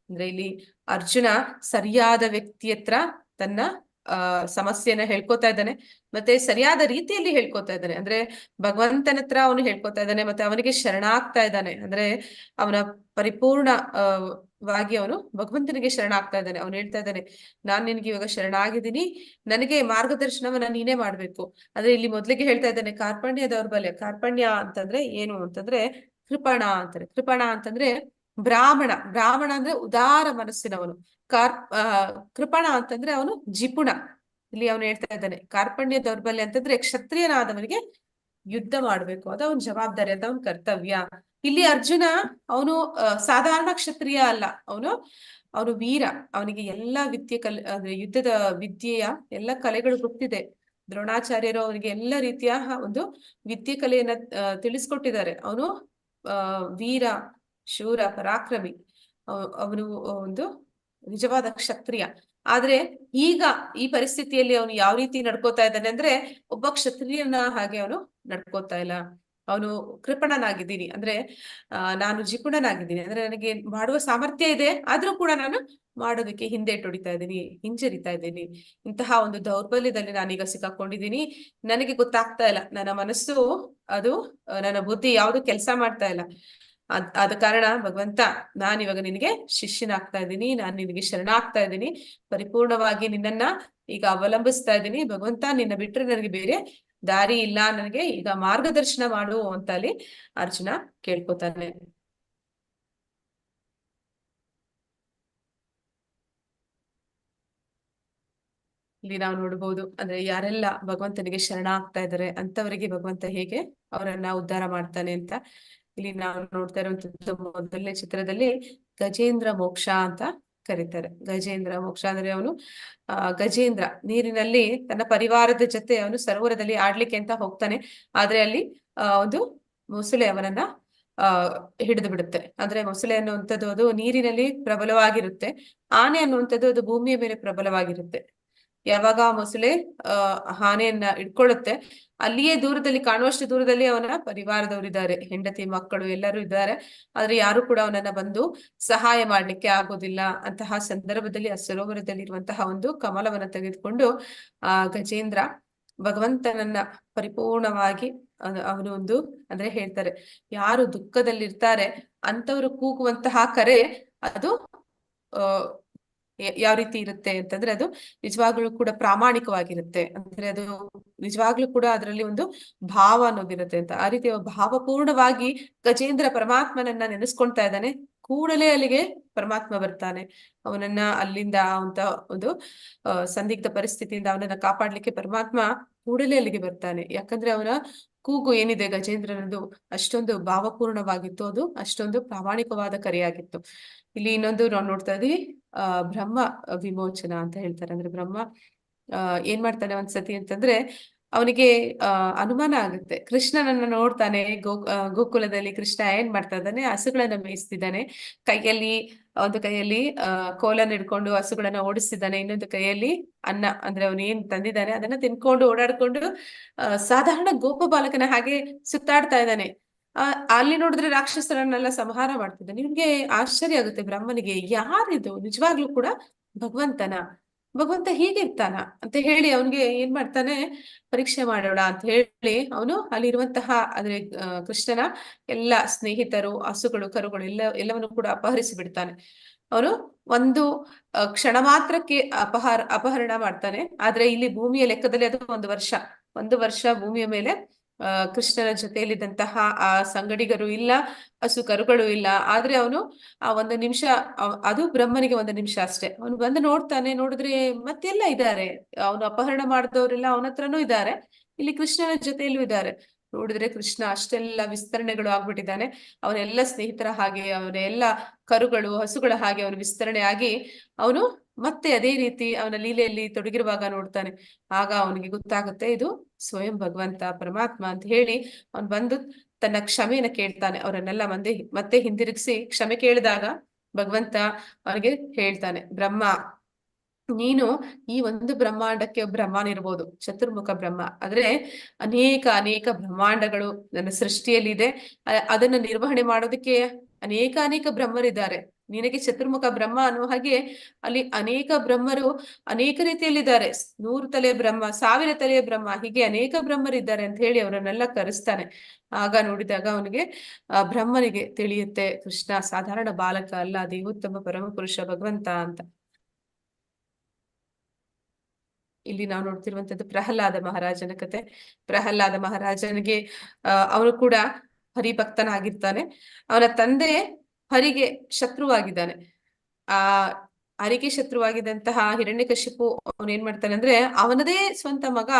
ಅಂದ್ರೆ ಇಲ್ಲಿ ಅರ್ಜುನ ಸರಿಯಾದ ವ್ಯಕ್ತಿ ಹತ್ರ ತನ್ನ ಸಮಸ್ಯೆನ ಹೇಳ್ಕೊತಾ ಇದ್ದಾನೆ, ಮತ್ತೆ ಸರಿಯಾದ ರೀತಿಯಲ್ಲಿ ಹೇಳ್ಕೊತಾ ಇದ್ದಾನೆ. ಅಂದ್ರೆ ಭಗವಂತನ ಹತ್ರ ಅವನು ಹೇಳ್ಕೊತಾ ಇದ್ದಾನೆ, ಮತ್ತೆ ಅವನಿಗೆ ಶರಣಾಗ್ತಾ ಇದ್ದಾನೆ. ಅಂದ್ರೆ ಅವನ ಪರಿಪೂರ್ಣ ವಾಗಿ ಅವನು ಭಗವಂತನಿಗೆ ಶರಣಾಗ್ತಾ ಇದ್ದಾನೆ. ಅವನು ಹೇಳ್ತಾ ಇದ್ದಾನೆ, ನಾನ್ ನಿನ್ಗೆ ಇವಾಗ ಶರಣಾಗಿದ್ದೀನಿ, ನನಗೆ ಮಾರ್ಗದರ್ಶನವನ್ನ ನೀನೇ ಮಾಡ್ಬೇಕು. ಅಂದ್ರೆ ಇಲ್ಲಿ ಮೊದ್ಲಿಗೆ ಹೇಳ್ತಾ ಇದ್ದಾನೆ ಕಾರ್ಪಣ್ಯ ದೌರ್ಬಲ್ಯ. ಕಾರ್ಪಣ್ಯ ಅಂತಂದ್ರೆ ಏನು ಅಂತಂದ್ರೆ ಕೃಪಣ ಅಂತಾರೆ. ಕೃಪಣ ಅಂತಂದ್ರೆ ಬ್ರಾಹ್ಮಣ ಅಂದ್ರೆ ಉದಾರ ಮನಸ್ಸಿನವನು. ಕೃಪಣ ಅಂತಂದ್ರೆ ಅವನು ಜಿಪುಣ. ಇಲ್ಲಿ ಅವನು ಹೇಳ್ತಾ ಇದ್ದಾನೆ ಕಾರ್ಪಣ್ಯ ದೌರ್ಬಲ್ಯ ಅಂತಂದ್ರೆ ಕ್ಷತ್ರಿಯನಾದವನಿಗೆ ಯುದ್ಧ ಮಾಡ್ಬೇಕು, ಅದು ಅವನ ಜವಾಬ್ದಾರಿ, ಅದು ಅವನ ಕರ್ತವ್ಯ. ಇಲ್ಲಿ ಅರ್ಜುನ ಅವನು ಸಾಧಾರಣ ಕ್ಷತ್ರಿಯ ಅಲ್ಲ, ಅವನು ವೀರ. ಅವನಿಗೆ ಎಲ್ಲಾ ಅಂದ್ರೆ ಯುದ್ಧದ ವಿದ್ಯೆಯ ಎಲ್ಲ ಕಲೆಗಳು ಗೊತ್ತಿದೆ. ದ್ರೋಣಾಚಾರ್ಯರು ಅವನಿಗೆ ಎಲ್ಲ ರೀತಿಯ ಒಂದು ವಿದ್ಯೆ ಕಲೆಯನ್ನ ತಿಳಿಸ್ಕೊಟ್ಟಿದ್ದಾರೆ. ಅವನು ವೀರ, ಶೂರ, ಪರಾಕ್ರಮಿ. ಅವನು ಒಂದು ನಿಜವಾದ ಕ್ಷತ್ರಿಯ. ಆದ್ರೆ ಈಗ ಈ ಪರಿಸ್ಥಿತಿಯಲ್ಲಿ ಅವನು ಯಾವ ರೀತಿ ನಡ್ಕೋತಾ ಇದ್ದಾನೆ ಅಂದ್ರೆ ಒಬ್ಬ ಕ್ಷತ್ರಿಯನ ಹಾಗೆ ಅವನು ನಡ್ಕೋತಾ ಇಲ್ಲ. ಅವನು ಕೃಪಣನಾಗಿದ್ದೀನಿ, ಅಂದ್ರೆ ನಾನು ಜಿಪುಣನಾಗಿದ್ದೀನಿ, ಅಂದ್ರೆ ನನಗೆ ಮಾಡುವ ಸಾಮರ್ಥ್ಯ ಇದೆ, ಆದ್ರೂ ಕೂಡ ನಾನು ಮಾಡೋದಕ್ಕೆ ಹಿಂಜರಿತಾ ಇದ್ದೀನಿ. ಇಂತಹ ಒಂದು ದೌರ್ಬಲ್ಯದಲ್ಲಿ ನಾನೀಗ ಸಿಕ್ಕಾಕೊಂಡಿದ್ದೀನಿ. ನನಗೆ ಗೊತ್ತಾಗ್ತಾ ಇಲ್ಲ, ನನ್ನ ಮನಸ್ಸು ನನ್ನ ಬುದ್ಧಿ ಯಾವುದು ಕೆಲಸ ಮಾಡ್ತಾ ಇಲ್ಲ. ಆದ ಕಾರಣ ಭಗವಂತ, ನಾನಿವಾಗ ನಿನಗೆ ಶಿಷ್ಯನಾಗ್ತಾ ಇದ್ದೀನಿ, ನಾನು ನಿನಗೆ ಶರಣಾಗ್ತಾ ಇದ್ದೀನಿ, ಪರಿಪೂರ್ಣವಾಗಿ ನಿನ್ನನ್ನ ಈಗ ಅವಲಂಬಿಸ್ತಾ ಇದ್ದೀನಿ. ಭಗವಂತ, ನಿನ್ನ ಬಿಟ್ರೆ ನನಗೆ ಬೇರೆ ದಾರಿ ಇಲ್ಲ, ನನಗೆ ಈಗ ಮಾರ್ಗದರ್ಶನ ಮಾಡು ಅಂತ ಅಲ್ಲಿ ಅರ್ಜುನ ಕೇಳ್ಕೊತಾನೆ. ಇಲ್ಲಿ ನಾವು ನೋಡ್ಬೋದು, ಅಂದ್ರೆ ಯಾರೆಲ್ಲ ಭಗವಂತನಿಗೆ ಶರಣಾಗ್ತಾ ಇದ್ದಾರೆ ಅಂತವರಿಗೆ ಭಗವಂತ ಹೇಗೆ ಅವರನ್ನ ಉದ್ಧಾರ ಮಾಡ್ತಾನೆ ಅಂತ. ಇಲ್ಲಿ ನಾವು ನೋಡ್ತಾ ಇರುವಂತದ್ದು ಮೊದಲನೇ ಚಿತ್ರದಲ್ಲಿ ಗಜೇಂದ್ರ ಮೋಕ್ಷ ಅಂತ ಕರೀತಾರೆ. ಗಜೇಂದ್ರ ಮೋಕ್ಷ ಅಂದ್ರೆ ಅವನು ಗಜೇಂದ್ರ ನೀರಿನಲ್ಲಿ ತನ್ನ ಪರಿವಾರದ ಜೊತೆ ಅವನು ಸರೋವರದಲ್ಲಿ ಆಡ್ಲಿಕ್ಕೆ ಅಂತ ಹೋಗ್ತಾನೆ. ಆದ್ರೆ ಅಲ್ಲಿ ಒಂದು ಮೊಸಳೆ ಅವನನ್ನ ಹಿಡಿದು ಬಿಡುತ್ತೆ. ಅಂದ್ರೆ ಮೊಸಳೆ ಅನ್ನುವಂಥದ್ದು ಅದು ನೀರಿನಲ್ಲಿ ಪ್ರಬಲವಾಗಿರುತ್ತೆ, ಆನೆ ಅನ್ನುವಂಥದ್ದು ಅದು ಭೂಮಿಯ ಮೇಲೆ ಪ್ರಬಲವಾಗಿರುತ್ತೆ. ಯಾವಾಗ ಆ ಮೊಸಳೆ ಆನೆಯನ್ನ ಇಟ್ಕೊಳ್ಳುತ್ತೆ, ಅಲ್ಲಿಯೇ ದೂರದಲ್ಲಿ ಕಾಣುವಷ್ಟು ದೂರದಲ್ಲಿ ಅವನ ಪರಿವಾರದವರಿದ್ದಾರೆ, ಹೆಂಡತಿ ಮಕ್ಕಳು ಎಲ್ಲರೂ ಇದ್ದಾರೆ. ಆದ್ರೆ ಯಾರು ಕೂಡ ಅವನನ್ನ ಬಂದು ಸಹಾಯ ಮಾಡ್ಲಿಕ್ಕೆ ಆಗೋದಿಲ್ಲ. ಅಂತಹ ಸಂದರ್ಭದಲ್ಲಿ ಆ ಸರೋವರದಲ್ಲಿ ಇರುವಂತಹ ಒಂದು ಕಮಲವನ್ನ ತೆಗೆದುಕೊಂಡು ಆ ಗಜೇಂದ್ರ ಭಗವಂತನನ್ನ ಪರಿಪೂರ್ಣವಾಗಿ ಅವನು ಅಂದ್ರೆ ಹೇಳ್ತಾರೆ, ಯಾರು ದುಃಖದಲ್ಲಿರ್ತಾರೆ ಅಂತವರು ಕೂಗುವಂತಹ ಕರೆ ಅದು ಯಾವ ರೀತಿ ಇರುತ್ತೆ ಅಂತಂದ್ರೆ ಅದು ನಿಜವಾಗ್ಲೂ ಕೂಡ ಪ್ರಾಮಾಣಿಕವಾಗಿರುತ್ತೆ. ಅಂದ್ರೆ ಅದು ನಿಜವಾಗ್ಲೂ ಕೂಡ ಅದರಲ್ಲಿ ಒಂದು ಭಾವ ಅನ್ನೋದಿರುತ್ತೆ ಅಂತ. ಆ ರೀತಿ ಭಾವಪೂರ್ಣವಾಗಿ ಗಜೇಂದ್ರ ಪರಮಾತ್ಮನನ್ನ ನೆನೆಸ್ಕೊಳ್ತಾ ಇದ್ದಾನೆ, ಕೂಡಲೇ ಅಲ್ಲಿಗೆ ಪರಮಾತ್ಮ ಬರ್ತಾನೆ. ಅವನನ್ನ ಅಲ್ಲಿಂದ ಅಂತ ಒಂದು ಸಂದಿಗ್ಧ ಪರಿಸ್ಥಿತಿಯಿಂದ ಅವನನ್ನ ಕಾಪಾಡ್ಲಿಕ್ಕೆ ಪರಮಾತ್ಮ ಕೂಡಲೇ ಅಲ್ಲಿಗೆ ಬರ್ತಾನೆ. ಯಾಕಂದ್ರೆ ಅವನ ಕೂಗು ಏನಿದೆ ಗಜೇಂದ್ರನದು ಅಷ್ಟೊಂದು ಭಾವಪೂರ್ಣವಾಗಿತ್ತು, ಅದು ಅಷ್ಟೊಂದು ಪ್ರಾಮಾಣಿಕವಾದ ಕರೆಯಾಗಿತ್ತು. ಇಲ್ಲಿ ಇನ್ನೊಂದು ನಾವು ನೋಡ್ತಾ ಇದೀವಿ, ಬ್ರಹ್ಮ ವಿಮೋಚನ ಅಂತ ಹೇಳ್ತಾರೆ. ಅಂದ್ರೆ ಬ್ರಹ್ಮ ಏನ್ ಮಾಡ್ತಾನೆ ಒಂದ್ಸತಿ ಅಂತಂದ್ರೆ, ಅವನಿಗೆ ಅನುಮಾನ ಆಗುತ್ತೆ. ಕೃಷ್ಣನನ್ನ ನೋಡ್ತಾನೆ. ಗೋಕುಲದಲ್ಲಿ ಕೃಷ್ಣ ಏನ್ ಮಾಡ್ತಾ ಇದ್ದಾನೆ, ಹಸುಗಳನ್ನ ಮೇಯಿಸ್ತಿದ್ದಾನೆ. ಒಂದು ಕೈಯಲ್ಲಿ ಕೋಲನ್ನ ಹಿಡ್ಕೊಂಡು ಹಸುಗಳನ್ನ ಓಡಿಸ್ತಿದ್ದಾನೆ, ಇನ್ನೊಂದು ಕೈಯಲ್ಲಿ ಅನ್ನ, ಅಂದ್ರೆ ಅವನು ಏನ್ ತಂದಿದ್ದಾನೆ ಅದನ್ನ ತಿನ್ಕೊಂಡು ಓಡಾಡ್ಕೊಂಡು ಸಾಧಾರಣ ಗೋಪ ಬಾಲಕನ ಹಾಗೆ ಸುತ್ತಾಡ್ತಾ ಇದ್ದಾನೆ. ಅಲ್ಲಿ ನೋಡಿದ್ರೆ ರಾಕ್ಷಸರನ್ನೆಲ್ಲ ಸಂಹಾರ ಮಾಡ್ತಿದ್ದಾನೆ. ನಿಮ್ಗೆ ಆಶ್ಚರ್ಯ ಆಗುತ್ತೆ ಬ್ರಹ್ಮನಿಗೆ, ಯಾರಿದು ನಿಜವಾಗ್ಲೂ ಕೂಡ ಭಗವಂತ ಹೀಗಿರ್ತಾನ ಅಂತ ಹೇಳಿ ಅವನ್ಗೆ ಏನ್ ಮಾಡ್ತಾನೆ, ಪರೀಕ್ಷೆ ಮಾಡೋಣ ಅಂತ ಹೇಳಿ ಅವನು ಅಲ್ಲಿರುವಂತಹ ಅಂದ್ರೆ ಕೃಷ್ಣನ ಎಲ್ಲ ಸ್ನೇಹಿತರು, ಹಸುಗಳು, ಕರುಗಳು ಎಲ್ಲವನ್ನು ಕೂಡ ಅಪಹರಿಸಿ ಬಿಡ್ತಾನೆ. ಅವನು ಒಂದು ಕ್ಷಣ ಮಾತ್ರಕ್ಕೆ ಅಪಹರಣ ಮಾಡ್ತಾನೆ. ಆದ್ರೆ ಇಲ್ಲಿ ಭೂಮಿಯ ಲೆಕ್ಕದಲ್ಲಿ ಅದು ಒಂದು ವರ್ಷ ಭೂಮಿಯ ಮೇಲೆ ಕೃಷ್ಣನ ಜೊತೆಯಲ್ಲಿದ್ದಂತಹ ಆ ಸಂಗಡಿಗರು ಇಲ್ಲ, ಹಸು ಕರುಗಳು ಇಲ್ಲ. ಆದ್ರೆ ಅವನು ಆ ಒಂದು ನಿಮಿಷ, ಅದು ಬ್ರಹ್ಮನಿಗೆ ಒಂದು ನಿಮಿಷ ಅಷ್ಟೇ. ಅವನು ಬಂದು ನೋಡ್ತಾನೆ, ನೋಡಿದ್ರೆ ಮತ್ತೆಲ್ಲ ಇದ್ದಾರೆ, ಅವನು ಅಪಹರಣ ಮಾಡಿದವರೆಲ್ಲ ಅವನ ಹತ್ರನೂ ಇದ್ದಾರೆ, ಇಲ್ಲಿ ಕೃಷ್ಣನ ಜೊತೆಯಲ್ಲೂ ಇದ್ದಾರೆ. ನೋಡಿದ್ರೆ ಕೃಷ್ಣ ಅಷ್ಟೆಲ್ಲ ವಿಸ್ತರಣೆಗಳು ಆಗ್ಬಿಟ್ಟಿದ್ದಾನೆ. ಅವನೆಲ್ಲ ಸ್ನೇಹಿತರ ಹಾಗೆ, ಅವನ ಎಲ್ಲ ಕರುಗಳು, ಹಸುಗಳ ಹಾಗೆ ಅವನು ವಿಸ್ತರಣೆ ಆಗಿ ಅವನು ಮತ್ತೆ ಅದೇ ರೀತಿ ಅವನ ಲೀಲೆಯಲ್ಲಿ ತೊಡಗಿರುವಾಗ ನೋಡ್ತಾನೆ. ಆಗ ಅವನಿಗೆ ಗೊತ್ತಾಗುತ್ತೆ ಇದು ಸ್ವಯಂ ಭಗವಂತ ಪರಮಾತ್ಮ ಅಂತ ಹೇಳಿ ಅವನು ಬಂದು ತನ್ನ ಕ್ಷಮೆಯನ್ನ ಕೇಳ್ತಾನೆ. ಅವರನ್ನೆಲ್ಲ ಮತ್ತೆ ಹಿಂದಿರುಗಿಸಿ ಕ್ಷಮೆ ಕೇಳಿದಾಗ ಭಗವಂತ ಅವನಿಗೆ ಹೇಳ್ತಾನೆ, ಬ್ರಹ್ಮ, ನೀನು ಈ ಒಂದು ಬ್ರಹ್ಮಾಂಡಕ್ಕೆ ಬ್ರಹ್ಮನಿರ್ಬೋದು, ಚತುರ್ಮುಖ ಬ್ರಹ್ಮ. ಆದ್ರೆ ಅನೇಕ ಬ್ರಹ್ಮಾಂಡಗಳು ನನ್ನ ಸೃಷ್ಟಿಯಲ್ಲಿದೆ. ಅದನ್ನ ನಿರ್ವಹಣೆ ಮಾಡೋದಕ್ಕೆ ಅನೇಕ ಬ್ರಹ್ಮರಿದ್ದಾರೆ. ನಿನಗೆ ಚತುರ್ಮುಖ ಬ್ರಹ್ಮ ಅನ್ನೋ ಹಾಗೆ ಅಲ್ಲಿ ಅನೇಕ ಬ್ರಹ್ಮರು ಅನೇಕ ರೀತಿಯಲ್ಲಿದ್ದಾರೆ. 100 ತಲೆಯ ಬ್ರಹ್ಮ, 1000 ತಲೆಯ ಬ್ರಹ್ಮ, ಹೀಗೆ ಅನೇಕ ಬ್ರಹ್ಮರಿದ್ದಾರೆ ಅಂತ ಹೇಳಿ ಅವರನ್ನೆಲ್ಲ ಕರೆಸ್ತಾನೆ. ಆಗ ನೋಡಿದಾಗ ಅವನಿಗೆ ಬ್ರಹ್ಮನಿಗೆ ತಿಳಿಯುತ್ತೆ, ಕೃಷ್ಣ ಸಾಧಾರಣ ಬಾಲಕ ಅಲ್ಲ, ದೇವೋತ್ತಮ ಪರಮ ಪುರುಷ ಭಗವಂತ ಅಂತ. ಇಲ್ಲಿ ನಾವು ನೋಡ್ತಿರುವಂತದ್ದು ಪ್ರಹ್ಲಾದ ಮಹಾರಾಜನ ಕತೆ. ಪ್ರಹ್ಲಾದ ಮಹಾರಾಜನಿಗೆ ಅವನು ಕೂಡ ಹರಿಭಕ್ತನಾಗಿರ್ತಾನೆ. ಅವನ ತಂದೆ ಹರಿಗೆ ಶತ್ರುವಾಗಿದ್ದಾನೆ. ಹರಿಗೆ ಶತ್ರುವಾಗಿದ್ದಂತಹ ಹಿರಣ್ಯಕಶಿಪು ಅವನೇನ್ ಮಾಡ್ತಾನೆ ಅಂದ್ರೆ, ಅವನದೇ ಸ್ವಂತ ಮಗ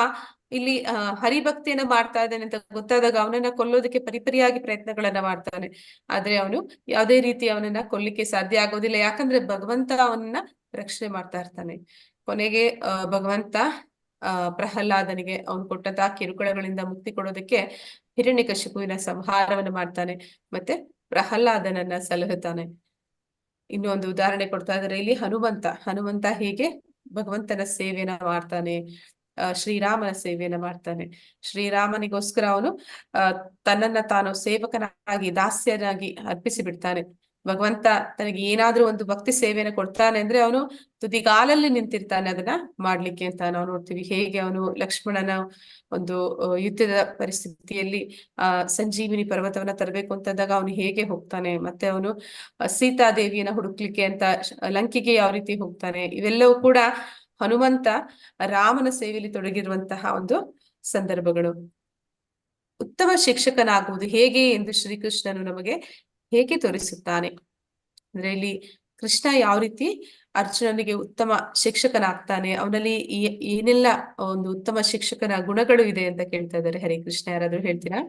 ಇಲ್ಲಿ ಹರಿಭಕ್ತಿಯನ್ನ ಮಾಡ್ತಾ ಇದ್ದಾನೆ ಅಂತ ಗೊತ್ತಾದಾಗ ಅವನನ್ನ ಕೊಲ್ಲೋದಕ್ಕೆ ಪರಿಪರಿಯಾಗಿ ಪ್ರಯತ್ನಗಳನ್ನ ಮಾಡ್ತಾನೆ. ಆದ್ರೆ ಅವನು ಯಾವುದೇ ರೀತಿ ಅವನನ್ನ ಕೊಲ್ಲಿಕ್ಕೆ ಸಾಧ್ಯ ಆಗೋದಿಲ್ಲ, ಯಾಕಂದ್ರೆ ಭಗವಂತ ಅವನನ್ನ ರಕ್ಷಣೆ ಮಾಡ್ತಾ ಇರ್ತಾನೆ. ಕೊನೆಗೆ ಭಗವಂತ ಪ್ರಹ್ಲಾದನಿಗೆ ಅವನು ಕೊಟ್ಟಂತಹ ಕಿರುಕುಳಗಳಿಂದ ಮುಕ್ತಿ ಕೊಡೋದಕ್ಕೆ ಹಿರಣ್ಯಕಶಿಪುವಿನ ಸಂಹಾರವನ್ನು ಮಾಡ್ತಾನೆ, ಮತ್ತೆ ಪ್ರಹ್ಲಾದನನ್ನ ಸಲಹುತ್ತಾನೆ. ಇನ್ನೊಂದು ಉದಾಹರಣೆ ಕೊಡ್ತಾ ಇದ್ದಾರೆ ಇಲ್ಲಿ, ಹನುಮಂತ ಹೇಗೆ ಭಗವಂತನ ಸೇವೆಯನ್ನ ಮಾಡ್ತಾನೆ, ಶ್ರೀರಾಮನ ಸೇವೆಯನ್ನ ಮಾಡ್ತಾನೆ. ಶ್ರೀರಾಮನಿಗೋಸ್ಕರ ಅವನು ತನ್ನನ್ನ ತಾನು ಸೇವಕನಾಗಿ, ದಾಸ್ಯನಾಗಿ ಅರ್ಪಿಸಿ ಬಿಡ್ತಾನೆ. ಭಗವಂತ ತನಗೆ ಏನಾದ್ರೂ ಒಂದು ಭಕ್ತಿ ಸೇವೆಯನ್ನು ಕೊಡ್ತಾನೆ ಅಂದ್ರೆ ಅವನು ತುದಿಗಾಲಲ್ಲಿ ನಿಂತಿರ್ತಾನೆ ಅದನ್ನ ಮಾಡ್ಲಿಕ್ಕೆ ಅಂತ ನಾವು ನೋಡ್ತೀವಿ. ಹೇಗೆ ಅವನು ಲಕ್ಷ್ಮಣನ ಒಂದು ಯುದ್ಧದ ಪರಿಸ್ಥಿತಿಯಲ್ಲಿ ಸಂಜೀವಿನಿ ಪರ್ವತವನ್ನ ತರಬೇಕು ಅಂತಂದಾಗ ಅವನು ಹೇಗೆ ಹೋಗ್ತಾನೆ, ಮತ್ತೆ ಅವನು ಸೀತಾದೇವಿಯನ್ನ ಹುಡುಕ್ಲಿಕ್ಕೆ ಅಂತ ಲಂಕೆಗೆ ಯಾವ ರೀತಿ ಹೋಗ್ತಾನೆ, ಇವೆಲ್ಲವೂ ಕೂಡ ಹನುಮಂತ ರಾಮನ ಸೇವೆಯಲ್ಲಿ ತೊಡಗಿರುವಂತಹ ಒಂದು ಸಂದರ್ಭಗಳು. ಉತ್ತಮ ಶಿಕ್ಷಕನಾಗುವುದು ಹೇಗೆ ಎಂದು ಶ್ರೀಕೃಷ್ಣನು ನಮಗೆ ಹೇಗೆ ತೋರಿಸುತ್ತಾನೆ ಅಂದ್ರೆ, ಇಲ್ಲಿ ಕೃಷ್ಣ ಯಾವ ರೀತಿ ಅರ್ಜುನನಿಗೆ ಉತ್ತಮ ಶಿಕ್ಷಕನಾಗ್ತಾನೆ, ಅವನಲ್ಲಿ ಏನೆಲ್ಲ ಒಂದು ಉತ್ತಮ ಶಿಕ್ಷಕನ ಗುಣಗಳು ಇದೆ ಅಂತ ಕೇಳ್ತಾ ಇದ್ದಾರೆ. ಹರೇ ಕೃಷ್ಣ, ಯಾರಾದ್ರೂ ಹೇಳ್ತೀರಾ?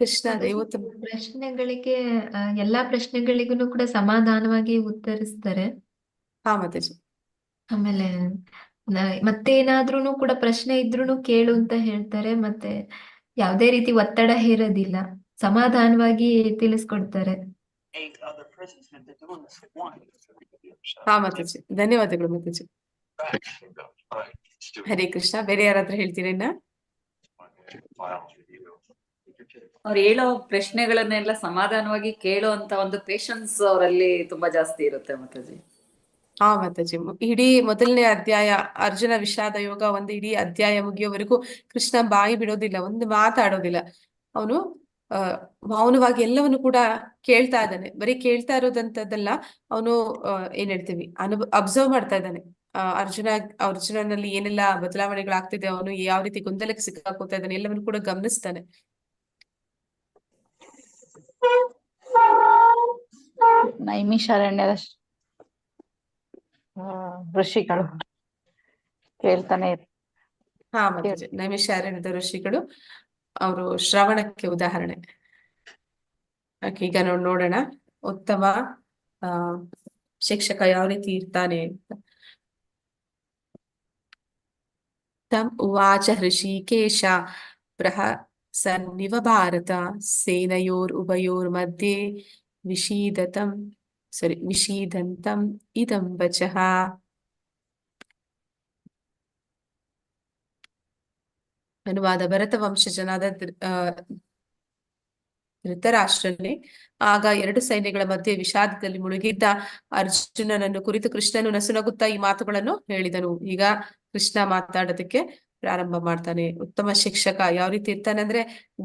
ಕೃಷ್ಣ ದೇವೋತ್ತಮ. ಪ್ರಶ್ನೆಗಳಿಗೆ ಎಲ್ಲಾ ಪ್ರಶ್ನೆಗಳಿಗೂ ಕೂಡ ಸಮಾಧಾನವಾಗಿ ಉತ್ತರಿಸ್ತಾರೆ. ಹಾ ಮಾತಾಜಿ. ಆಮೇಲೆ ಮತ್ತೇನಾದ್ರೂ ಕೂಡ ಪ್ರಶ್ನೆ ಇದ್ರೂನು ಕೇಳು ಅಂತ ಹೇಳ್ತಾರೆ. ಮತ್ತೆ ಯಾವುದೇ ರೀತಿ ಒತ್ತಡ ಹೇರೋದಿಲ್ಲ, ಸಮಾಧಾನವಾಗಿ ತಿಳಿಸ್ಕೊಡ್ತಾರೆ. ಹಾ ಮಾತಾಜಿ, ಧನ್ಯವಾದಗಳು ಮಾತಾಜಿ. ಹರೇ ಕೃಷ್ಣ. ಬೇರೆ ಯಾರಾದ್ರೂ ಹೇಳ್ತೀರಾ ಇನ್ನ? ಅವ್ರು ಹೇಳೋ ಪ್ರಶ್ನೆಗಳನ್ನೆಲ್ಲ ಸಮಾಧಾನವಾಗಿ ಕೇಳೋ ಅಂತ ಒಂದು ಪೇಶನ್ಸ್ ಅವರಲ್ಲಿ ತುಂಬಾ ಜಾಸ್ತಿ ಇರುತ್ತೆ ಮಾತಾಜಿ. ಹಾ ಮಾತಾಜಿ, ಇಡೀ ಮೊದಲನೇ ಅಧ್ಯಾಯ ಅರ್ಜುನ ವಿಷಾದ ಯೋಗ, ಒಂದು ಇಡೀ ಅಧ್ಯಾಯ ಮುಗಿಯೋವರೆಗೂ ಕೃಷ್ಣ ಬಾಯಿ ಬಿಡೋದಿಲ್ಲ, ಒಂದು ಮಾತಾಡೋದಿಲ್ಲ. ಅವನು ಮೌನವಾಗಿ ಎಲ್ಲವನ್ನು ಕೂಡ ಕೇಳ್ತಾ ಇದ್ದಾನೆ. ಬರೀ ಕೇಳ್ತಾ ಇರೋದಂತದ್ದಲ್ಲ, ಅವನು ಏನ್ ಹೇಳ್ತೀವಿ ಅಬ್ಸರ್ವ್ ಮಾಡ್ತಾ ಇದ್ದಾನೆ. ಅರ್ಜುನನಲ್ಲಿ ಏನೆಲ್ಲ ಬದಲಾವಣೆಗಳಾಗ್ತಿದೆ, ಅವನು ಯಾವ ರೀತಿ ಗೊಂದಲಕ್ಕೆ ಸಿಕ್ಕಾಕೋತಾ ಇದ್ದಾನೆ, ಎಲ್ಲವನ್ನು ಕೂಡ ಗಮನಿಸ್ತಾನೆ. ನೈಮಿಷಾರಣ್ಯದ ಋಷಿಗಳು ಕೇಳ್ತಾನೆ ಹಾ ಮಾತಾಜಿ, ನೈಮಿಷಾರಣ್ಯದ ಋಷಿಗಳು ಅವರು ಶ್ರವಣಕ್ಕೆ ಉದಾಹರಣೆ. ಈಗ ನಾವು ನೋಡೋಣ ಉತ್ತಮ ಆ ಶಿಕ್ಷಕ ಯಾವ ರೀತಿ ಇರ್ತಾನೆ ಅಂತ. ತಂ ಉವಾಚ ಹೃಷಿಕೇಶ ಪ್ರಹಸನ್ನಿವ ಭಾರತ ಸೇನಯೋರುಭಯೋರ್मध्ये ವಿಷೀದಂತಂ ಇದಂ ವಚಃ. ಅನುವಾದ. ಭರತ ವಂಶಜನಾದ ಧೃತರಾಷ್ಟ್ರನೇ ಆಗ ಎರಡು ಸೈನ್ಯಗಳ ಮಧ್ಯೆ ವಿಷಾದದಲ್ಲಿ ಮುಳುಗಿದ್ದ ಅರ್ಜುನನನ್ನು ಕುರಿತು ಕೃಷ್ಣನು ನಸುನಗುತ್ತಾ ಈ ಮಾತುಗಳನ್ನು ಹೇಳಿದನು. ಈಗ ಕೃಷ್ಣ ಮಾತಾಡೋದಕ್ಕೆ ಪ್ರಾರಂಭ ಮಾಡ್ತಾನೆ. ಉತ್ತಮ ಶಿಕ್ಷಕ ಯಾವ ರೀತಿ ಇರ್ತಾನೆ ಅಂದ್ರೆ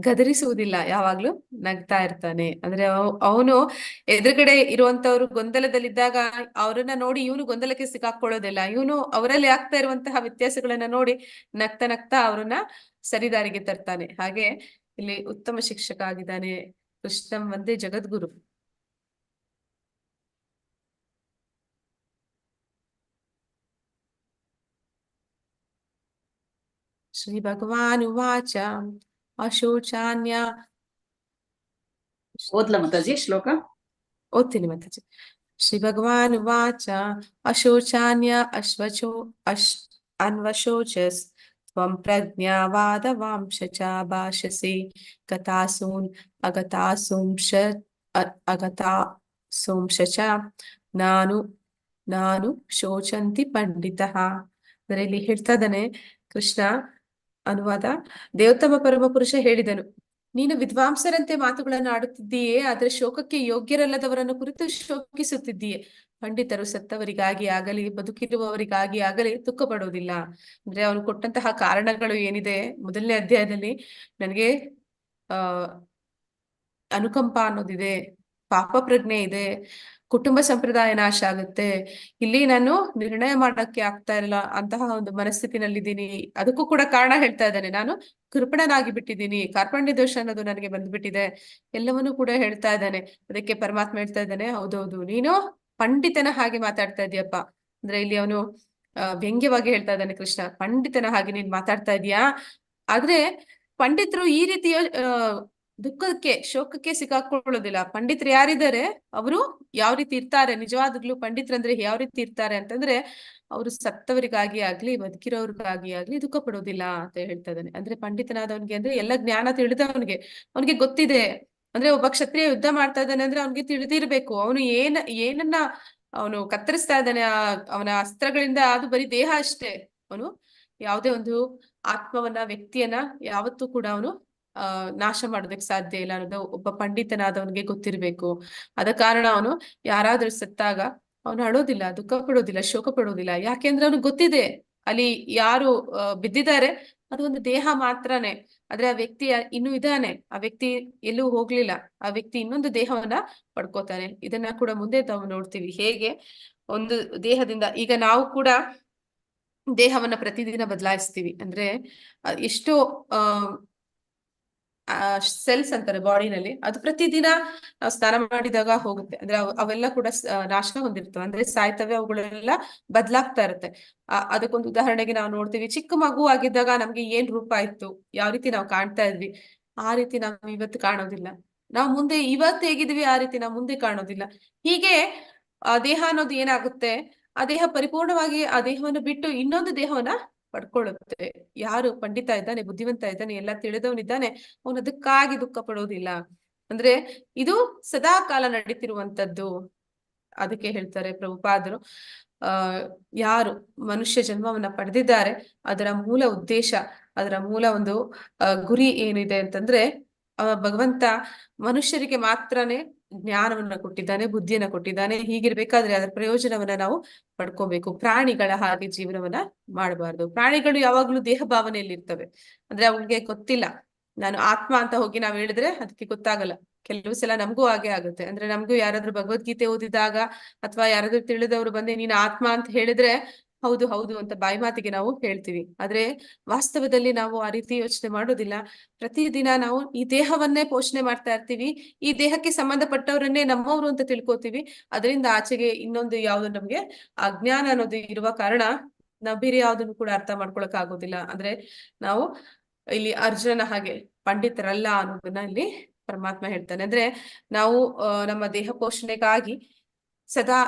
ಗದರಿಸುವುದಿಲ್ಲ, ಯಾವಾಗ್ಲೂ ನಗ್ತಾ ಇರ್ತಾನೆ. ಅಂದ್ರೆ ಅವನು ಎದುರುಗಡೆ ಇರುವಂತವ್ರು ಗೊಂದಲದಲ್ಲಿದ್ದಾಗ ಅವರನ್ನ ನೋಡಿ ಇವನು ಗೊಂದಲಕ್ಕೆ ಸಿಕ್ಕಾಕೊಳ್ಳೋದಿಲ್ಲ. ಇವನು ಅವರಲ್ಲಿ ಆಗ್ತಾ ಇರುವಂತಹ ವ್ಯತ್ಯಾಸಗಳನ್ನ ನೋಡಿ ನಗ್ತಾ ನಗ್ತಾ ಅವ್ರನ್ನ ಸರಿದಾರಿಗೆ ತರ್ತಾನೆ. ಹಾಗೆ ಇಲ್ಲಿ ಉತ್ತಮ ಶಿಕ್ಷಕ ಆಗಿದ್ದಾನೆ. ಕೃಷ್ಣಂ ವಂದೇ ಜಗದ್ಗುರು. ಶ್ರೀ ಭಗವಾನ್ ಉವಾಚ ಅಶೋಚಾನ್ಯ. ಓದ್ಲಾ ಮಾತಾಜಿ ಶ್ಲೋಕ? ಓದ್ತೀನಿ ಮಾತಾಜಿ. ಶ್ರೀ ಭಗವಾನ್ ಉವಾಚ ಅಶೋಚಾನ್ಯ ಅನ್ವಶೋಚಸ್ ತ್ವಂ ಪ್ರಜ್ಞಾವಾದವಾಂಶ ಚ ಭಾಷಸೆ ಗತಾಸೂನ್ ಅಗತಾಸೋಂಶ ಚ ನಾನು ಶೋಚಂತಿ ಪಂಡಿತಃ. ಅಂದ್ರೆ ಇಲ್ಲಿ ಹೇಳ್ತಾ ಇದ್ದಾನೆ ಕೃಷ್ಣ. ಅನುವಾದ. ದೇವೋತ್ತಮ ಪರಮ ಪುರುಷ ಹೇಳಿದನು, ನೀನು ವಿದ್ವಾಂಸರಂತೆ ಮಾತುಗಳನ್ನು ಆಡುತ್ತಿದ್ದೀಯೇ, ಆದರೆ ಶೋಕಕ್ಕೆ ಯೋಗ್ಯರಲ್ಲದವರನ್ನು ಕುರಿತು ಶೋಕಿಸುತ್ತಿದ್ದೀಯೆ. ಪಂಡಿತರು ಸತ್ತವರಿಗಾಗಿ ಆಗಲಿ ಬದುಕಿರುವವರಿಗಾಗಿ ಆಗಲಿ ದುಃಖ ಪಡುವುದಿಲ್ಲ. ಅಂದ್ರೆ ಅವನು ಕೊಟ್ಟಂತಹ ಕಾರಣಗಳು ಏನಿದೆ ಮೊದಲನೇ ಅಧ್ಯಾಯದಲ್ಲಿ, ನನಗೆ ಅನುಕಂಪ ಅನ್ನೋದಿದೆ, ಪಾಪ ಪ್ರಜ್ಞೆ ಇದೆ, ಕುಟುಂಬ ಸಂಪ್ರದಾಯ ನಾಶ ಆಗುತ್ತೆ, ಇಲ್ಲಿ ನಾನು ನಿರ್ಣಯ ಮಾಡಕ್ಕೆ ಆಗ್ತಾ ಇಲ್ಲ ಅಂತಹ ಒಂದು ಮನಸ್ಥಿತಿನಲ್ಲಿದ್ದೀನಿ. ಅದಕ್ಕೂ ಕೂಡ ಕಾರಣ ಹೇಳ್ತಾ ಇದ್ದಾನೆ, ನಾನು ಕೃಪಣನಾಗಿ ಬಿಟ್ಟಿದ್ದೀನಿ, ಕಾರ್ಪಣ್ಯ ದೋಷ ಅನ್ನೋದು ನನಗೆ ಬಂದ್ಬಿಟ್ಟಿದೆ, ಎಲ್ಲವನ್ನೂ ಕೂಡ ಹೇಳ್ತಾ ಇದ್ದಾನೆ. ಅದಕ್ಕೆ ಪರಮಾತ್ಮ ಹೇಳ್ತಾ ಇದ್ದಾನೆ, ಹೌದೌದು ನೀನು ಪಂಡಿತನ ಹಾಗೆ ಮಾತಾಡ್ತಾ ಇದೀಯಪ್ಪ. ಅಂದ್ರೆ ಇಲ್ಲಿ ಅವನು ವ್ಯಂಗ್ಯವಾಗಿ ಹೇಳ್ತಾ ಇದ್ದಾನೆ ಕೃಷ್ಣ, ಪಂಡಿತನ ಹಾಗೆ ನೀನ್ ಮಾತಾಡ್ತಾ ಇದೀಯಾ. ಆದ್ರೆ ಪಂಡಿತರು ಈ ರೀತಿಯ ದುಃಖಕ್ಕೆ ಶೋಕಕ್ಕೆ ಸಿಕ್ಕಾಕೊಳ್ಳೋದಿಲ್ಲ. ಪಂಡಿತರು ಯಾರಿದ್ದಾರೆ, ಅವರು ಯಾವ ರೀತಿ ಇರ್ತಾರೆ, ನಿಜವಾಗ್ಲೂ ಪಂಡಿತರಂದ್ರೆ ಯಾವ ರೀತಿ ಇರ್ತಾರೆ ಅಂತಂದ್ರೆ, ಅವರು ಸತ್ತವರಿಗಾಗಿ ಆಗ್ಲಿ ಬದುಕಿರೋರ್ಗಾಗಿ ಆಗ್ಲಿ ದುಃಖ ಪಡೋದಿಲ್ಲ ಅಂತ ಹೇಳ್ತಾ ಇದ್ದಾನೆ. ಅಂದ್ರೆ ಪಂಡಿತನಾದವನ್ಗೆ ಅಂದ್ರೆ ಎಲ್ಲ ಜ್ಞಾನ ತಿಳಿದವನಿಗೆ, ಅವನಿಗೆ ಗೊತ್ತಿದೆ. ಅಂದ್ರೆ ಒಬ್ಬ ಕ್ಷತ್ರಿಯ ಯುದ್ಧ ಮಾಡ್ತಾ ಇದ್ದಾನೆ ಅಂದ್ರೆ ಅವನಿಗೆ ತಿಳಿದಿರ್ಬೇಕು ಅವನು ಏನನ್ನ ಅವನು ಕತ್ತರಿಸ್ತಾ ಇದ್ದಾನೆ, ಅವನ ಅಸ್ತ್ರಗಳಿಂದ ಅದು ಬರೀ ದೇಹ ಅಷ್ಟೇ. ಅವನು ಯಾವುದೇ ಒಂದು ಆತ್ಮವನ್ನ ವ್ಯಕ್ತಿಯನ್ನ ಯಾವತ್ತೂ ಕೂಡ ಅವನು ನಾಶ ಮಾಡೋದಕ್ಕೆ ಸಾಧ್ಯ ಇಲ್ಲ ಅನ್ನೋದು ಒಬ್ಬ ಪಂಡಿತನಾದವನಿಗೆ ಗೊತ್ತಿರ್ಬೇಕು. ಆದ ಕಾರಣ ಅವನು ಯಾರಾದ್ರೂ ಸತ್ತಾಗ ಅವನು ಅಳೋದಿಲ್ಲ, ದುಃಖ ಪಡೋದಿಲ್ಲ, ಶೋಕ ಪಡೋದಿಲ್ಲ. ಯಾಕೆಂದ್ರೆ ಅವನಿಗೆ ಗೊತ್ತಿದೆ ಅಲ್ಲಿ ಯಾರು ಬಿದ್ದಿದ್ದಾರೆ ಅದು ಒಂದು ದೇಹ ಮಾತ್ರನೇ. ಆದ್ರೆ ಆ ವ್ಯಕ್ತಿ ಇನ್ನೂ ಇದ್ದಾನೆ, ಆ ವ್ಯಕ್ತಿ ಎಲ್ಲೂ ಹೋಗ್ಲಿಲ್ಲ, ಆ ವ್ಯಕ್ತಿ ಇನ್ನೊಂದು ದೇಹವನ್ನ ಪಡ್ಕೋತಾನೆ. ಇದನ್ನ ಕೂಡ ಮುಂದೆ ನಾವು ನೋಡ್ತೀವಿ, ಹೇಗೆ ಒಂದು ದೇಹದಿಂದ ಈಗ ನಾವು ಕೂಡ ದೇಹವನ್ನ ಪ್ರತಿದಿನ ಬದಲಾಯಿಸ್ತೀವಿ. ಅಂದ್ರೆ ಎಷ್ಟೋ ಸೆಲ್ಸ್ ಅಂತಾರೆ ಬಾಡಿನಲ್ಲಿ, ಅದು ಪ್ರತಿದಿನ ನಾವು ಸ್ನಾನ ಮಾಡಿದಾಗ ಹೋಗುತ್ತೆ. ಅಂದ್ರೆ ಅವೆಲ್ಲ ಕೂಡ ನಾಶ ಹೊಂದಿರ್ತವೆ, ಅಂದ್ರೆ ಸಾಯ್ತವೆ, ಅವುಗಳೆಲ್ಲ ಬದಲಾಗ್ತಾ ಇರುತ್ತೆ. ಅದಕ್ಕೊಂದು ಉದಾಹರಣೆಗೆ ನಾವು ನೋಡ್ತೀವಿ, ಚಿಕ್ಕ ಮಗು ಆಗಿದ್ದಾಗ ನಮ್ಗೆ ಏನ್ ರೂಪ ಇತ್ತು, ಯಾವ ರೀತಿ ನಾವು ಕಾಣ್ತಾ ಇದ್ವಿ, ಆ ರೀತಿ ನಾವು ಇವತ್ತು ಕಾಣೋದಿಲ್ಲ. ನಾವು ಮುಂದೆ ಇವತ್ತು ಹೇಗಿದ್ವಿ ಆ ರೀತಿ ನಾವು ಮುಂದೆ ಕಾಣೋದಿಲ್ಲ. ಹೀಗೆ ಆ ದೇಹ ಅನ್ನೋದು ಏನಾಗುತ್ತೆ, ಆ ದೇಹ ಪರಿಪೂರ್ಣವಾಗಿ ಆ ದೇಹವನ್ನು ಬಿಟ್ಟು ಇನ್ನೊಂದು ದೇಹವನ್ನ ಪಡ್ಕೊಳ್ಳುತ್ತೆ. ಯಾರು ಪಂಡಿತ ಇದ್ದಾನೆ, ಬುದ್ಧಿವಂತ ಇದ್ದಾನೆ, ಎಲ್ಲ ತಿಳಿದವನಿದ್ದಾನೆ, ಅವನು ಅದಕ್ಕಾಗಿ ದುಃಖ ಪಡೋದಿಲ್ಲ. ಅಂದ್ರೆ ಇದು ಸದಾ ಕಾಲ ನಡೀತಿರುವಂತದ್ದು. ಅದಕ್ಕೆ ಹೇಳ್ತಾರೆ ಪ್ರಭುಪಾದರು, ಯಾರು ಮನುಷ್ಯ ಜನ್ಮವನ್ನ ಪಡೆದಿದ್ದಾರೆ ಅದರ ಮೂಲ ಉದ್ದೇಶ, ಅದರ ಮೂಲ ಒಂದು ಗುರಿ ಏನಿದೆ ಅಂತಂದ್ರೆ, ಭಗವಂತ ಮನುಷ್ಯರಿಗೆ ಮಾತ್ರನೇ ಜ್ಞಾನವನ್ನ ಕೊಟ್ಟಿದ್ದಾನೆ, ಬುದ್ಧಿಯನ್ನ ಕೊಟ್ಟಿದ್ದಾನೆ. ಹೀಗಿರ್ಬೇಕಾದ್ರೆ ಅದರ ಪ್ರಯೋಜನವನ್ನ ನಾವು ಪಡ್ಕೋಬೇಕು. ಪ್ರಾಣಿಗಳ ಹಾಗೆ ಜೀವನವನ್ನ ಮಾಡಬಾರ್ದು. ಪ್ರಾಣಿಗಳು ಯಾವಾಗ್ಲೂ ದೇಹ ಭಾವನೆಯಲ್ಲಿ ಇರ್ತವೆ, ಅಂದ್ರೆ ಅವ್ರಿಗೆ ಗೊತ್ತಿಲ್ಲ ನಾನು ಆತ್ಮ ಅಂತ ಹೋಗಿ ನಾವ್ ಹೇಳಿದ್ರೆ ಅದಕ್ಕೆ ಗೊತ್ತಾಗಲ್ಲ. ಕೆಲವು ಸಲ ನಮಗೂ ಹಾಗೆ ಆಗುತ್ತೆ. ಅಂದ್ರೆ ನಮಗೂ ಯಾರಾದ್ರೂ ಭಗವದ್ಗೀತೆ ಓದಿದಾಗ ಅಥವಾ ಯಾರಾದ್ರೂ ತಿಳಿದವರು ಬಂದು ನೀನ್ ಆತ್ಮ ಅಂತ ಹೇಳಿದ್ರೆ ಹೌದು ಹೌದು ಅಂತ ಬಾಯಿ ಮಾತಿಗೆ ನಾವು ಹೇಳ್ತೀವಿ. ಆದ್ರೆ ವಾಸ್ತವದಲ್ಲಿ ನಾವು ಆ ರೀತಿ ಯೋಚನೆ ಮಾಡೋದಿಲ್ಲ. ಪ್ರತಿದಿನ ನಾವು ಈ ದೇಹವನ್ನೇ ಪೋಷಣೆ ಮಾಡ್ತಾ ಇರ್ತೀವಿ. ಈ ದೇಹಕ್ಕೆ ಸಂಬಂಧಪಟ್ಟವರನ್ನೇ ನಮ್ಮವರು ಅಂತ ತಿಳ್ಕೊತೀವಿ. ಅದರಿಂದ ಆಚೆಗೆ ಇನ್ನೊಂದು ಯಾವ್ದು ನಮ್ಗೆ ಅಜ್ಞಾನ ಅನ್ನೋದು ಇರುವ ಕಾರಣ ನಾವು ಬೇರೆ ಯಾವ್ದನ್ನು ಕೂಡ ಅರ್ಥ ಮಾಡ್ಕೊಳಕ್ ಆಗೋದಿಲ್ಲ. ಅಂದ್ರೆ ನಾವು ಇಲ್ಲಿ ಅರ್ಜುನನ ಹಾಗೆ ಪಂಡಿತರಲ್ಲ ಅನ್ನೋದನ್ನ ಇಲ್ಲಿ ಪರಮಾತ್ಮ ಹೇಳ್ತಾನೆ. ಅಂದ್ರೆ ನಾವು ನಮ್ಮ ದೇಹ ಪೋಷಣೆಗಾಗಿ ಸದಾ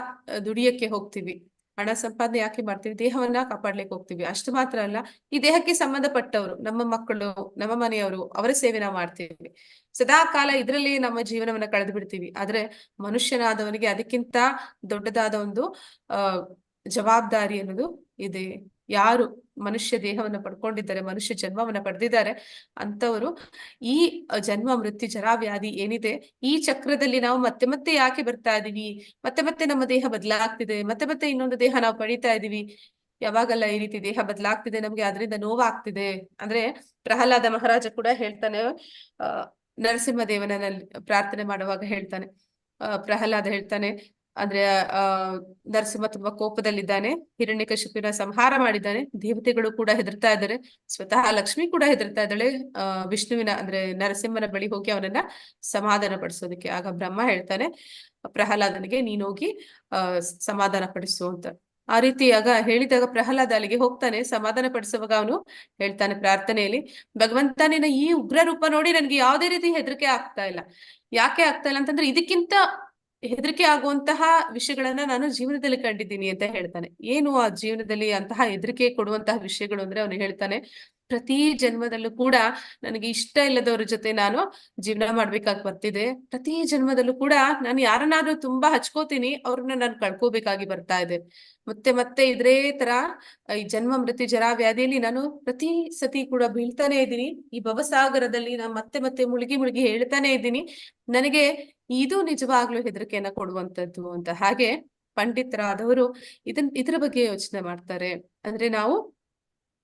ದುಡಿಯಕ್ಕೆ ಹೋಗ್ತೀವಿ. ಹಣ ಸಂಪಾದನೆ ಯಾಕೆ ಮಾಡ್ತೀವಿ? ದೇಹವನ್ನ ಕಾಪಾಡ್ಲಿಕ್ಕೆ ಹೋಗ್ತೀವಿ. ಅಷ್ಟು ಮಾತ್ರ ಅಲ್ಲ, ಈ ದೇಹಕ್ಕೆ ಸಂಬಂಧಪಟ್ಟವರು, ನಮ್ಮ ಮಕ್ಕಳು, ನಮ್ಮ ಮನೆಯವರು, ಅವರ ಸೇವೆ ನಾವು ಮಾಡ್ತೀವಿ. ಸದಾ ಕಾಲ ಇದ್ರಲ್ಲಿ ನಮ್ಮ ಜೀವನವನ್ನ ಕಳೆದು ಬಿಡ್ತೀವಿ. ಆದ್ರೆ ಮನುಷ್ಯನಾದವನಿಗೆ ಅದಕ್ಕಿಂತ ದೊಡ್ಡದಾದ ಒಂದು ಜವಾಬ್ದಾರಿ ಅನ್ನೋದು ಇದೆ. ಯಾರು ಮನುಷ್ಯ ದೇಹವನ್ನ ಪಡ್ಕೊಂಡಿದ್ದಾರೆ, ಮನುಷ್ಯ ಜನ್ಮವನ್ನ ಪಡೆದಿದ್ದಾರೆ ಅಂತವರು ಈ ಜನ್ಮ ಮೃತ್ಯು ಜರಾ ವ್ಯಾಧಿ ಏನಿದೆ ಈ ಚಕ್ರದಲ್ಲಿ ನಾವು ಮತ್ತೆ ಮತ್ತೆ ಯಾಕೆ ಬರ್ತಾ ಇದೀವಿ, ಮತ್ತೆ ಮತ್ತೆ ನಮ್ಮ ದೇಹ ಬದಲಾಗ್ತಿದೆ, ಮತ್ತೆ ಮತ್ತೆ ಇನ್ನೊಂದು ದೇಹ ನಾವು ಪಡಿತಾ ಇದೀವಿ, ಯಾವಾಗಲ್ಲ ಈ ರೀತಿ ದೇಹ ಬದಲಾಗ್ತಿದೆ ನಮ್ಗೆ ಅದರಿಂದ ನೋವಾಗ್ತಿದೆ. ಅಂದ್ರೆ ಪ್ರಹ್ಲಾದ ಮಹಾರಾಜ ಕೂಡ ಹೇಳ್ತಾನೆ, ನರಸಿಂಹದೇವನಲ್ಲಿ ಪ್ರಾರ್ಥನೆ ಮಾಡುವಾಗ ಹೇಳ್ತಾನೆ, ಪ್ರಹ್ಲಾದ ಹೇಳ್ತಾನೆ ಅಂದ್ರೆ ನರಸಿಂಹ ತುಂಬಾ ಕೋಪದಲ್ಲಿದ್ದಾನೆ, ಹಿರಣ್ಯಕಶಿಪುನ ಸಂಹಾರ ಮಾಡಿದ್ದಾನೆ, ದೇವತೆಗಳು ಕೂಡ ಹೆದರ್ತಾ ಇದ್ದಾರೆ, ಸ್ವತಃ ಲಕ್ಷ್ಮಿ ಕೂಡ ಹೆದರ್ತಾ ಇದ್ದಾಳೆ ವಿಷ್ಣುವಿನ ಅಂದ್ರೆ ನರಸಿಂಹನ ಬಳಿ ಹೋಗಿ ಅವನನ್ನ ಸಮಾಧಾನ ಪಡಿಸೋದಕ್ಕೆ. ಆಗ ಬ್ರಹ್ಮ ಹೇಳ್ತಾನೆ ಪ್ರಹ್ಲಾದನಿಗೆ, ನೀನೋಗಿ ಸಮಾಧಾನ ಪಡಿಸು ಅಂತ. ಆ ರೀತಿ ಆಗ ಹೇಳಿದಾಗ ಪ್ರಹ್ಲಾದ ಅಲ್ಲಿಗೆ ಹೋಗ್ತಾನೆ. ಸಮಾಧಾನ ಪಡಿಸುವಾಗ ಅವನು ಹೇಳ್ತಾನೆ ಪ್ರಾರ್ಥನೆಯಲ್ಲಿ, ಭಗವಂತ ನಿನ್ನ ಈ ಉಗ್ರ ರೂಪ ನೋಡಿ ನನ್ಗೆ ಯಾವುದೇ ರೀತಿ ಹೆದರಿಕೆ ಆಗ್ತಾ ಇಲ್ಲ. ಯಾಕೆ ಆಗ್ತಾ ಇಲ್ಲ ಅಂತಂದ್ರೆ ಇದಕ್ಕಿಂತ ಹೆದರಿಕೆ ಆಗುವಂತಹ ವಿಷಯಗಳನ್ನ ನಾನು ಜೀವನದಲ್ಲಿ ಕಂಡಿದ್ದೀನಿ ಅಂತ ಹೇಳ್ತಾನೆ. ಏನು ಆ ಜೀವನದಲ್ಲಿ ಅಂತಹ ಹೆದರಿಕೆ ಕೊಡುವಂತಹ ವಿಷಯಗಳು ಅಂದ್ರೆ ಅವನು ಹೇಳ್ತಾನೆ, ಪ್ರತಿ ಜನ್ಮದಲ್ಲೂ ಕೂಡ ನನಗೆ ಇಷ್ಟ ಇಲ್ಲದವ್ರ ಜೊತೆ ನಾನು ಜೀವನ ಮಾಡ್ಬೇಕಾಗಿ ಬರ್ತಿದೆ. ಪ್ರತಿ ಜನ್ಮದಲ್ಲೂ ಕೂಡ ನಾನು ಯಾರನ್ನಾದ್ರೂ ತುಂಬಾ ಹಚ್ಕೋತೀನಿ, ಅವ್ರನ್ನ ನಾನು ಕಳ್ಕೋಬೇಕಾಗಿ ಬರ್ತಾ ಇದೆ. ಮತ್ತೆ ಮತ್ತೆ ಇದೇ ತರ ಈ ಜನ್ಮ ಮೃತ್ಯು ಜರಾ ವ್ಯಾಧಿಯಲ್ಲಿ ನಾನು ಪ್ರತಿ ಸತಿ ಕೂಡ ಬೀಳ್ತಾನೆ ಇದ್ದೀನಿ. ಈ ಭವಸಾಗರದಲ್ಲಿ ನಾನು ಮತ್ತೆ ಮತ್ತೆ ಮುಳುಗಿ ಮುಳುಗಿ ಹೇಳ್ತಾನೆ ಇದ್ದೀನಿ. ನನಗೆ ಇದು ನಿಜವಾಗ್ಲೂ ಹೆದರಿಕೆಯನ್ನ ಕೊಡುವಂತದ್ದು ಅಂತ. ಹಾಗೆ ಪಂಡಿತರಾದವರು ಇದರ ಬಗ್ಗೆ ಯೋಚನೆ ಮಾಡ್ತಾರೆ. ಅಂದ್ರೆ ನಾವು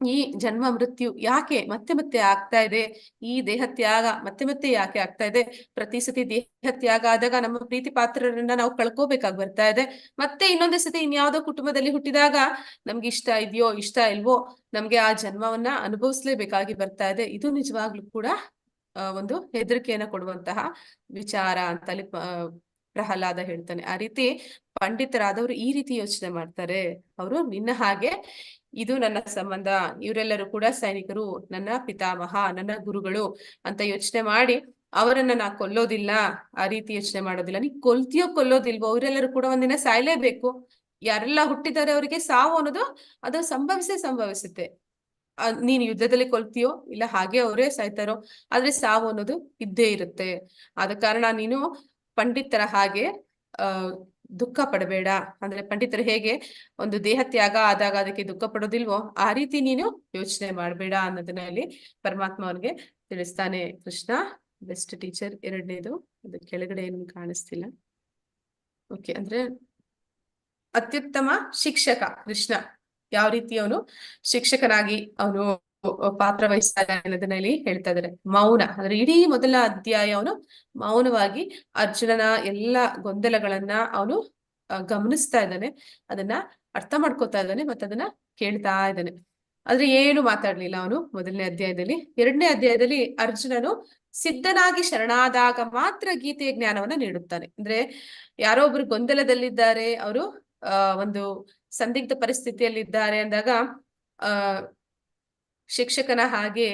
ಈ ಜನ್ಮ ಮೃತ್ಯು ಯಾಕೆ ಮತ್ತೆ ಮತ್ತೆ ಆಗ್ತಾ ಇದೆ, ಈ ದೇಹ ತ್ಯಾಗ ಮತ್ತೆ ಮತ್ತೆ ಯಾಕೆ ಆಗ್ತಾ ಇದೆ, ಪ್ರತಿ ಸತಿ ದೇಹ ತ್ಯಾಗ ಆದಾಗ ನಮ್ಮ ಪ್ರೀತಿ ಪಾತ್ರರನ್ನ ನಾವು ಕಳ್ಕೋಬೇಕಾಗಿ ಬರ್ತಾ ಇದೆ, ಮತ್ತೆ ಇನ್ನೊಂದೇ ಸತಿ ಇನ್ಯಾವುದೋ ಕುಟುಂಬದಲ್ಲಿ ಹುಟ್ಟಿದಾಗ ನಮ್ಗೆ ಇಷ್ಟ ಇದೆಯೋ ಇಷ್ಟ ಇಲ್ವೋ ನಮ್ಗೆ ಆ ಜನ್ಮವನ್ನ ಅನುಭವಿಸ್ಲೇಬೇಕಾಗಿ ಬರ್ತಾ ಇದೆ. ಇದು ನಿಜವಾಗ್ಲೂ ಕೂಡ ಒಂದು ಹೆದರಿಕೆಯನ್ನ ಕೊಡುವಂತಹ ವಿಚಾರ ಅಂತಲ್ಲಿ ಪ್ರಹ್ಲಾದ ಹೇಳ್ತಾನೆ. ಆ ರೀತಿ ಪಂಡಿತರಾದವರು ಈ ರೀತಿ ಯೋಚನೆ ಮಾಡ್ತಾರೆ. ಅವರು ನಿನ್ನ ಹಾಗೆ ಇದು ನನ್ನ ಸಂಬಂಧ, ಇವರೆಲ್ಲರೂ ಕೂಡ ಸೈನಿಕರು, ನನ್ನ ಪಿತಾಮಹ, ನನ್ನ ಗುರುಗಳು ಅಂತ ಯೋಚನೆ ಮಾಡಿ ಅವರನ್ನ ನಾ ಕೊಲ್ಲೋದಿಲ್ಲ, ಆ ರೀತಿ ಯೋಚನೆ ಮಾಡೋದಿಲ್ಲ. ನೀ ಕೊಲ್ತಿಯೋ ಕೊಲ್ಲೋದಿಲ್ವೋ ಅವರೆಲ್ಲರೂ ಕೂಡ ಒಂದಿನ ಸಾಯ್ಲೇಬೇಕು. ಯಾರೆಲ್ಲ ಹುಟ್ಟಿದ್ದಾರೆ ಅವರಿಗೆ ಸಾವು ಅನ್ನೋದು ಅದು ಸಂಭವಿಸುತ್ತೆ. ನೀನ್ ಯುದ್ಧದಲ್ಲಿ ಕೊಲ್ತೀಯೋ ಇಲ್ಲ ಹಾಗೆ ಅವರೇ ಸಾಯ್ತಾರೋ, ಆದ್ರೆ ಸಾವು ಅನ್ನೋದು ಇದ್ದೇ ಇರುತ್ತೆ. ಆದ ಕಾರಣ ನೀನು ಪಂಡಿತರ ಹಾಗೆ ದುಃಖ ಪಡಬೇಡ. ಅಂದ್ರೆ ಪಂಡಿತರು ಹೇಗೆ ಒಂದು ದೇಹ ತ್ಯಾಗ ಆದಾಗ ಅದಕ್ಕೆ ದುಃಖ ಪಡೋದಿಲ್ವೋ ಆ ರೀತಿ ನೀನು ಯೋಚನೆ ಮಾಡ್ಬೇಡ ಅನ್ನೋದನ್ನ ಇಲ್ಲಿ ಪರಮಾತ್ಮ ಅವನಿಗೆ ತಿಳಿಸ್ತಾನೆ. Krishna best teacher. ಎರಡನೇದು ಅದು ಕೆಳಗಡೆ ಏನು ಕಾಣಿಸ್ತಿಲ್ಲ. ಓಕೆ, ಅಂದ್ರೆ ಅತ್ಯುತ್ತಮ ಶಿಕ್ಷಕ ಕೃಷ್ಣ ಯಾವ ರೀತಿ ಅವನು ಶಿಕ್ಷಕನಾಗಿ ಅವನು ಪಾತ್ರ ವಹಿಸ್ತಾ ಇದ್ದಾನೆ ಅನ್ನೋದನ್ನ ಇಲ್ಲಿ ಹೇಳ್ತಾ ಇದ್ದಾರೆ. ಮೌನ ಅಂದ್ರೆ ಇಡೀ ಮೊದಲ ಅಧ್ಯಾಯ ಅವನು ಮೌನವಾಗಿ ಅರ್ಜುನನ ಎಲ್ಲ ಗೊಂದಲಗಳನ್ನ ಅವನು ಗಮನಿಸ್ತಾ ಇದ್ದಾನೆ, ಅದನ್ನ ಅರ್ಥ ಮಾಡ್ಕೋತಾ ಇದ್ದಾನೆ, ಮತ್ತೆ ಅದನ್ನ ಕೇಳ್ತಾ ಇದ್ದಾನೆ. ಆದ್ರೆ ಏನು ಮಾತಾಡ್ಲಿಲ್ಲ ಅವನು ಮೊದಲನೇ ಅಧ್ಯಾಯದಲ್ಲಿ. ಎರಡನೇ ಅಧ್ಯಾಯದಲ್ಲಿ ಅರ್ಜುನನು ಸಿದ್ಧನಾಗಿ ಶರಣಾದಾಗ ಮಾತ್ರ ಗೀತೆಯ ಜ್ಞಾನವನ್ನ ನೀಡುತ್ತಾನೆ. ಅಂದ್ರೆ ಯಾರೋ ಒಬ್ರು ಗೊಂದಲದಲ್ಲಿದ್ದಾರೆ, ಅವರು ಒಂದು ಸಂದಿಗ್ಧ ಪರಿಸ್ಥಿತಿಯಲ್ಲಿ ಇದ್ದಾರೆ ಅಂದಾಗ ಶಿಕ್ಷಕನ ಹಾಗೆ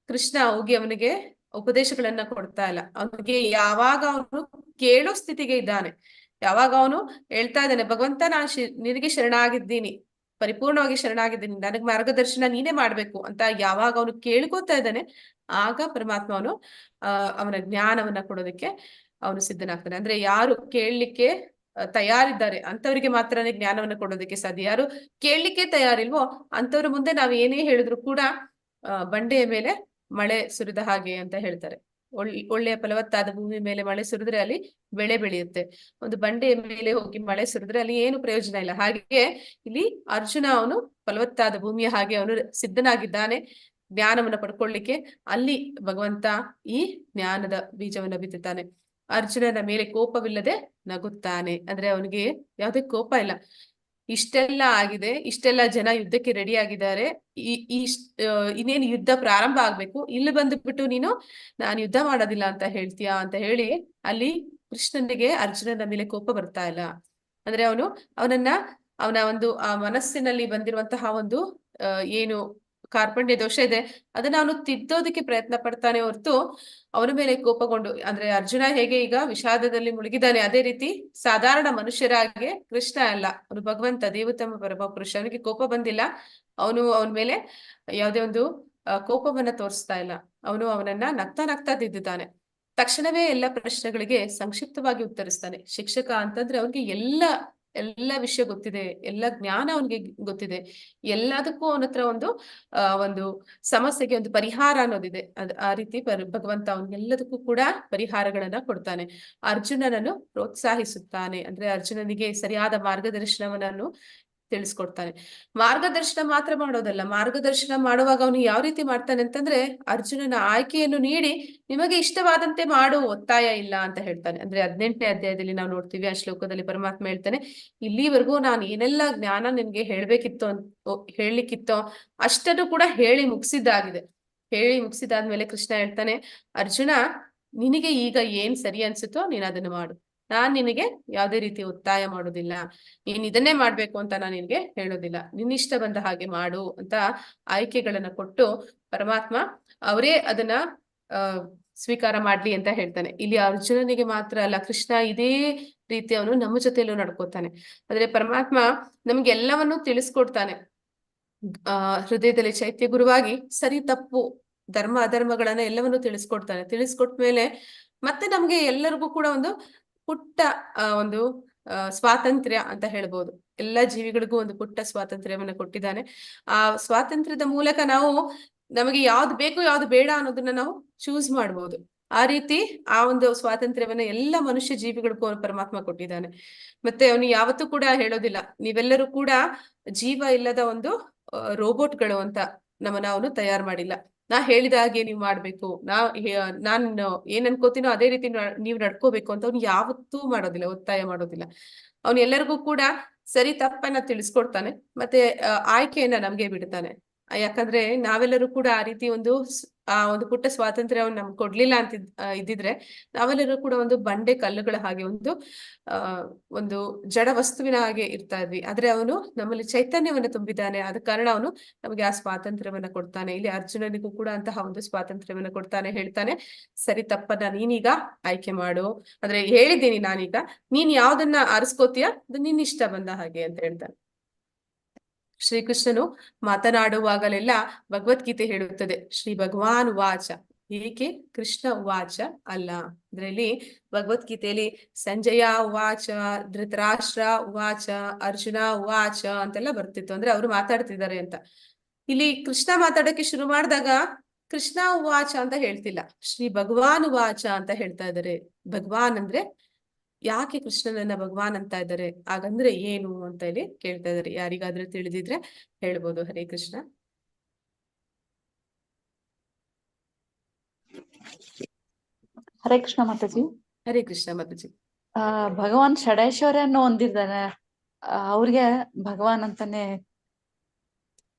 ಕೃಷ್ಣ ಹೋಗಿ ಅವನಿಗೆ ಉಪದೇಶಗಳನ್ನ ಕೊಡ್ತಾ ಇಲ್ಲ. ಅವನಿಗೆ ಯಾವಾಗ ಅವನು ಕೇಳೋ ಸ್ಥಿತಿಗೆ ಇದ್ದಾನೆ, ಯಾವಾಗ ಅವನು ಹೇಳ್ತಾ ಇದ್ದಾನೆ ಭಗವಂತ ನಾನು ನಿನಗೆ ಶರಣಾಗಿದ್ದೀನಿ, ಪರಿಪೂರ್ಣವಾಗಿ ಶರಣಾಗಿದ್ದೀನಿ, ನನಗ್ ಮಾರ್ಗದರ್ಶನ ನೀನೇ ಮಾಡ್ಬೇಕು ಅಂತ ಯಾವಾಗ ಅವನು ಕೇಳ್ಕೊತಾ ಇದ್ದಾನೆ, ಆಗ ಪರಮಾತ್ಮ ಅವನು ಅವನ ಜ್ಞಾನವನ್ನ ಕೊಡೋದಕ್ಕೆ ಅವನು ಸಿದ್ಧನಾಗ್ತಾನೆ. ಅಂದ್ರೆ ಯಾರು ಕೇಳಲಿಕ್ಕೆ ತಯಾರಿದ್ದಾರೆ ಅಂತವರಿಗೆ ಮಾತ್ರನೇ ಜ್ಞಾನವನ್ನ ಕೊಡೋದಕ್ಕೆ ಸಾಧ್ಯ. ಯಾರು ಕೇಳಲಿಕ್ಕೆ ತಯಾರಿಲ್ವೋ ಅಂತವ್ರ ಮುಂದೆ ನಾವ್ ಏನೇ ಹೇಳಿದ್ರು ಕೂಡ ಬಂಡೆಯ ಮೇಲೆ ಮಳೆ ಸುರಿದ ಹಾಗೆ ಅಂತ ಹೇಳ್ತಾರೆ. ಒಳ್ಳೆಯ ಫಲವತ್ತಾದ ಭೂಮಿ ಮೇಲೆ ಮಳೆ ಸುರಿದ್ರೆ ಅಲ್ಲಿ ಬೆಳೆ ಬೆಳೆಯುತ್ತೆ. ಒಂದು ಬಂಡೆಯ ಮೇಲೆ ಹೋಗಿ ಮಳೆ ಸುರಿದ್ರೆ ಅಲ್ಲಿ ಏನು ಪ್ರಯೋಜನ ಇಲ್ಲ. ಹಾಗೆ ಇಲ್ಲಿ ಅರ್ಜುನ ಅವನು ಫಲವತ್ತಾದ ಭೂಮಿಯ ಹಾಗೆ ಅವನು ಸಿದ್ಧನಾಗಿದ್ದಾನೆ. ಜ್ಞಾನವನ್ನ ಪಡ್ಕೊಳ್ಳಿಕ್ಕೆ ಅಲ್ಲಿ ಭಗವಂತ ಈ ಜ್ಞಾನದ ಬೀಜವನ್ನ ಬಿತ್ತುತ್ತಾನೆ. ಅರ್ಜುನನ ಮೇಲೆ ಕೋಪವಿಲ್ಲದೆ ನಗುತ್ತಾನೆ. ಅಂದ್ರೆ ಅವನಿಗೆ ಯಾವುದೇ ಕೋಪ ಇಲ್ಲ. ಇಷ್ಟೆಲ್ಲ ಆಗಿದೆ, ಇಷ್ಟೆಲ್ಲ ಜನ ಯುದ್ಧಕ್ಕೆ ರೆಡಿ ಆಗಿದ್ದಾರೆ, ಇನ್ನೇನು ಯುದ್ಧ ಪ್ರಾರಂಭ ಆಗ್ಬೇಕು, ಇಲ್ಲಿ ಬಂದ್ಬಿಟ್ಟು ನೀನು ನಾನು ಯುದ್ಧ ಮಾಡೋದಿಲ್ಲ ಅಂತ ಹೇಳ್ತೀಯಾ ಅಂತ ಹೇಳಿ ಅಲ್ಲಿ ಕೃಷ್ಣನಿಗೆ ಅರ್ಜುನನ ಮೇಲೆ ಕೋಪ ಬರ್ತಾ ಇಲ್ಲ. ಅಂದ್ರೆ ಅವನ ಒಂದು ಆ ಮನಸ್ಸಿನಲ್ಲಿ ಬಂದಿರುವಂತಹ ಒಂದು ಏನು ಕಾರ್ಪಣ್ಯ ದೋಷ ಇದೆ ಅದನ್ನ ಅವನು ತಿದ್ದೋದಕ್ಕೆ ಪ್ರಯತ್ನ ಪಡ್ತಾನೆ ಹೊರತು ಅವನ ಮೇಲೆ ಕೋಪಗೊಂಡು, ಅಂದ್ರೆ ಅರ್ಜುನ ಹೇಗೆ ಈಗ ವಿಷಾದದಲ್ಲಿ ಮುಳುಗಿದ್ದಾನೆ ಅದೇ ರೀತಿ ಸಾಧಾರಣ ಮನುಷ್ಯರಾಗೆ ಕೃಷ್ಣ ಅಲ್ಲ, ಅವನು ಭಗವಂತ ದೇವೋತ್ತಮ ಪರಮ ಪುರುಷ. ಅವನಿಗೆ ಕೋಪ ಬಂದಿಲ್ಲ, ಅವನ ಮೇಲೆ ಯಾವುದೇ ಒಂದು ಕೋಪವನ್ನ ತೋರಿಸ್ತಾ ಇಲ್ಲ. ಅವನನ್ನ ನಗ್ತಾ ನಗ್ತಾ ತಿದ್ದುತ್ತಾನೆ. ತಕ್ಷಣವೇ ಎಲ್ಲ ಪ್ರಶ್ನೆಗಳಿಗೆ ಸಂಕ್ಷಿಪ್ತವಾಗಿ ಉತ್ತರಿಸ್ತಾನೆ. ಶಿಕ್ಷಕ ಅಂತಂದ್ರೆ ಅವನಿಗೆ ಎಲ್ಲ ವಿಷಯ ಗೊತ್ತಿದೆ, ಎಲ್ಲ ಜ್ಞಾನ ಅವನಿಗೆ ಗೊತ್ತಿದೆ, ಎಲ್ಲದಕ್ಕೂ ಅವನ ಹತ್ರ ಒಂದು ಸಮಸ್ಯೆಗೆ ಒಂದು ಪರಿಹಾರ ಅನ್ನೋದಿದೆ. ಆ ರೀತಿ ಭಗವಂತ ಅವನಿಗೆಲ್ಲದಕ್ಕೂ ಕೂಡ ಪರಿಹಾರಗಳನ್ನ ಕೊಡ್ತಾನೆ. ಅರ್ಜುನನನ್ನು ಪ್ರೋತ್ಸಾಹಿಸುತ್ತಾನೆ. ಅಂದ್ರೆ ಅರ್ಜುನನಿಗೆ ಸರಿಯಾದ ಮಾರ್ಗದರ್ಶನವನ್ನು ತಿಳಿಸ್ಕೊಡ್ತಾನೆ. ಮಾರ್ಗದರ್ಶನ ಮಾತ್ರ ಮಾಡೋದಲ್ಲ, ಮಾರ್ಗದರ್ಶನ ಮಾಡುವಾಗ ಅವನು ಯಾವ ರೀತಿ ಮಾಡ್ತಾನೆ ಅಂತಂದ್ರೆ ಅರ್ಜುನನ ಆಯ್ಕೆಯನ್ನು ನೀಡಿ ನಿಮಗೆ ಇಷ್ಟವಾದಂತೆ ಮಾಡು, ಒತ್ತಾಯ ಇಲ್ಲ ಅಂತ ಹೇಳ್ತಾನೆ. ಅಂದ್ರೆ 18ನೇ ಅಧ್ಯಾಯದಲ್ಲಿ ನಾವು ನೋಡ್ತೀವಿ, ಆ ಶ್ಲೋಕದಲ್ಲಿ ಪರಮಾತ್ಮ ಹೇಳ್ತಾನೆ, ಇಲ್ಲಿವರೆಗೂ ನಾನು ಏನೆಲ್ಲ ಜ್ಞಾನ ನಿನ್ಗೆ ಹೇಳಲಿಕ್ಕಿತ್ತೋ ಅಷ್ಟನ್ನು ಕೂಡ ಹೇಳಿ ಮುಗಿಸಿದ್ದಾಗಿದೆ. ಹೇಳಿ ಮುಗಿಸಿದಾದ್ಮೇಲೆ ಕೃಷ್ಣ ಹೇಳ್ತಾನೆ, ಅರ್ಜುನ ನಿನಗೆ ಈಗ ಏನ್ ಸರಿ ಅನ್ಸುತ್ತೋ ನೀನ್ ಅದನ್ನ ಮಾಡು, ನಾನ್ ನಿನಗೆ ಯಾವುದೇ ರೀತಿ ಒತ್ತಾಯ ಮಾಡೋದಿಲ್ಲ, ನೀನ್ ಇದನ್ನೇ ಮಾಡ್ಬೇಕು ಅಂತ ನಾನು ನಿನ್ಗೆ ಹೇಳೋದಿಲ್ಲ, ನಿನ್ನಿಷ್ಟ ಬಂದ ಹಾಗೆ ಮಾಡು ಅಂತ ಆಯ್ಕೆಗಳನ್ನ ಕೊಟ್ಟು ಪರಮಾತ್ಮ ಅವರೇ ಅದನ್ನ ಸ್ವೀಕಾರ ಮಾಡ್ಲಿ ಅಂತ ಹೇಳ್ತಾನೆ. ಇಲ್ಲಿ ಅರ್ಜುನನಿಗೆ ಮಾತ್ರ ಅಲ್ಲ, ಕೃಷ್ಣ ಇದೇ ರೀತಿ ಅವನು ನಮ್ಮ ಜೊತೆಯಲ್ಲೂ ನಡ್ಕೋತಾನೆ. ಆದ್ರೆ ಪರಮಾತ್ಮ ನಮ್ಗೆ ಎಲ್ಲವನ್ನೂ ತಿಳಿಸ್ಕೊಡ್ತಾನೆ. ಹೃದಯದಲ್ಲಿ ಚೈತ್ಯ ಗುರುವಾಗಿ ಸರಿ ತಪ್ಪು ಧರ್ಮ ಅಧರ್ಮಗಳನ್ನ ಎಲ್ಲವನ್ನೂ ತಿಳಿಸ್ಕೊಡ್ತಾನೆ. ತಿಳಿಸ್ಕೊಟ್ಮೇಲೆ ಮತ್ತೆ ನಮ್ಗೆ ಎಲ್ಲರಿಗೂ ಕೂಡ ಒಂದು ಪುಟ್ಟ ಒಂದು ಸ್ವಾತಂತ್ರ್ಯ ಅಂತ ಹೇಳ್ಬೋದು. ಎಲ್ಲ ಜೀವಿಗಳಿಗೂ ಒಂದು ಪುಟ್ಟ ಸ್ವಾತಂತ್ರ್ಯವನ್ನ ಕೊಟ್ಟಿದ್ದಾನೆ. ಆ ಸ್ವಾತಂತ್ರ್ಯದ ಮೂಲಕ ನಾವು ನಮಗೆ ಯಾವ್ದು ಬೇಕು ಯಾವ್ದು ಬೇಡ ಅನ್ನೋದನ್ನ ನಾವು ಚೂಸ್ ಮಾಡ್ಬೋದು. ಆ ರೀತಿ ಆ ಒಂದು ಸ್ವಾತಂತ್ರ್ಯವನ್ನ ಎಲ್ಲ ಮನುಷ್ಯ ಜೀವಿಗಳಿಗೂ ಪರಮಾತ್ಮ ಕೊಟ್ಟಿದ್ದಾನೆ. ಮತ್ತೆ ಅವನು ಯಾವತ್ತೂ ಕೂಡ ಹೇಳೋದಿಲ್ಲ ನೀವೆಲ್ಲರೂ ಕೂಡ ಜೀವ ಇಲ್ಲದ ಒಂದು ರೋಬೋಟ್ಗಳು ಅಂತ ನಮ್ಮನ್ನ ಅವನು ತಯಾರು ಮಾಡಿಲ್ಲ. ನಾ ಹೇಳಿದ ಹಾಗೆ ನೀವು ಮಾಡ್ಬೇಕು, ನಾನು ಏನ್ ಅನ್ಕೋತೀನೋ ಅದೇ ರೀತಿ ನೀವು ನಡ್ಕೋಬೇಕು ಅಂತ ಅವ್ನು ಯಾವತ್ತೂ ಮಾಡೋದಿಲ್ಲ, ಒತ್ತಾಯ ಮಾಡೋದಿಲ್ಲ. ಅವನು ಎಲ್ಲರಿಗೂ ಕೂಡ ಸರಿ ತಪ್ಪನ್ನ ತಿಳಿಸ್ಕೊಡ್ತಾನೆ, ಮತ್ತೆ ಆಯ್ಕೆಯನ್ನ ನಮ್ಗೆ ಬಿಡ್ತಾನೆ. ಯಾಕಂದ್ರೆ ನಾವೆಲ್ಲರೂ ಕೂಡ ಆ ರೀತಿ ಒಂದು ಪುಟ್ಟ ಸ್ವಾತಂತ್ರ್ಯವನ್ನು ನಮ್ಗೆ ಕೊಡ್ಲಿಲ್ಲ ಅಂತ ಇದ್ದಿದ್ರೆ ನಾವೆಲ್ಲರೂ ಕೂಡ ಒಂದು ಬಂಡೆ ಕಲ್ಲುಗಳ ಹಾಗೆ ಒಂದು ಜಡ ವಸ್ತುವಿನ ಹಾಗೆ ಇರ್ತಾ ಇದ್ವಿ. ಆದ್ರೆ ಅವನು ನಮ್ಮಲ್ಲಿ ಚೈತನ್ಯವನ್ನ ತುಂಬಿದ್ದಾನೆ, ಆದ ಕಾರಣ ಅವನು ನಮಗೆ ಆ ಸ್ವಾತಂತ್ರ್ಯವನ್ನ ಕೊಡ್ತಾನೆ. ಇಲ್ಲಿ ಅರ್ಜುನನಿಗೂ ಕೂಡ ಅಂತಹ ಒಂದು ಸ್ವಾತಂತ್ರ್ಯವನ್ನ ಕೊಡ್ತಾನೆ. ಹೇಳ್ತಾನೆ, ಸರಿ ತಪ್ಪನ್ನ ನೀನೀಗ ಆಯ್ಕೆ ಮಾಡು, ಅಂದ್ರೆ ಹೇಳಿದ್ದೀನಿ ನಾನೀಗ, ನೀನ್ ಯಾವ್ದನ್ನ ಆರಿಸ್ಕೋತೀಯ ಅದು ನಿನ್ನ ಇಷ್ಟ ಬಂದ ಹಾಗೆ ಅಂತ ಹೇಳ್ತಾನೆ. ಶ್ರೀಕೃಷ್ಣನು ಮಾತನಾಡುವಾಗಲೆಲ್ಲ ಭಗವದ್ಗೀತೆ ಹೇಳುತ್ತದೆ ಶ್ರೀ ಭಗವಾನ್ ವಾಚ, ಏಕೆ ಕೃಷ್ಣ ವಾಚ ಅಲ್ಲ. ಇದರಲ್ಲಿ ಭಗವದ್ಗೀತೆಯಲ್ಲಿ ಸಂಜಯ ವಾಚ, ಧೃತರಾಷ್ಟ್ರ ವಾಚ, ಅರ್ಜುನ ವಾಚ ಅಂತೆಲ್ಲ ಬರ್ತಿತ್ತು. ಅಂದ್ರೆ ಅವರು ಮಾತಾಡ್ತಿದ್ದಾರೆ ಅಂತ. ಇಲ್ಲಿ ಕೃಷ್ಣ ಮಾತಾಡಕ್ಕೆ ಶುರು ಮಾಡಿದಾಗ ಕೃಷ್ಣ ವಾಚ ಅಂತ ಹೇಳ್ತಿಲ್ಲ, ಶ್ರೀ ಭಗವಾನ್ ವಾಚ ಅಂತ ಹೇಳ್ತಾ ಇದ್ದಾರೆ. ಭಗವಾನ್ ಅಂದ್ರೆ ಯಾಕೆ ಕೃಷ್ಣನನ್ನ ಭಗವಾನ್ ಅಂತ ಇದ್ದಾರೆ, ಹಾಗಂದ್ರೆ ಏನು ಅಂತ ಇಲ್ಲಿ ಕೇಳ್ತಾ ಇದ್ದಾರೆ. ಯಾರಿಗಾದ್ರೂ ತಿಳಿದಿದ್ರೆ ಹೇಳ್ಬೋದು. ಹರೇ ಕೃಷ್ಣ. ಹರೇ ಕೃಷ್ಣ ಮಾತಾಜಿ. ಹರೇ ಕೃಷ್ಣ ಮಾತಾಜಿ. ಭಗವಾನ್ ಷಡೈಶ್ವರ್ಯನ್ನು ಹೊಂದಿದ್ದಾನೆ, ಅವ್ರಿಗೆ ಭಗವಾನ್ ಅಂತಾನೆ.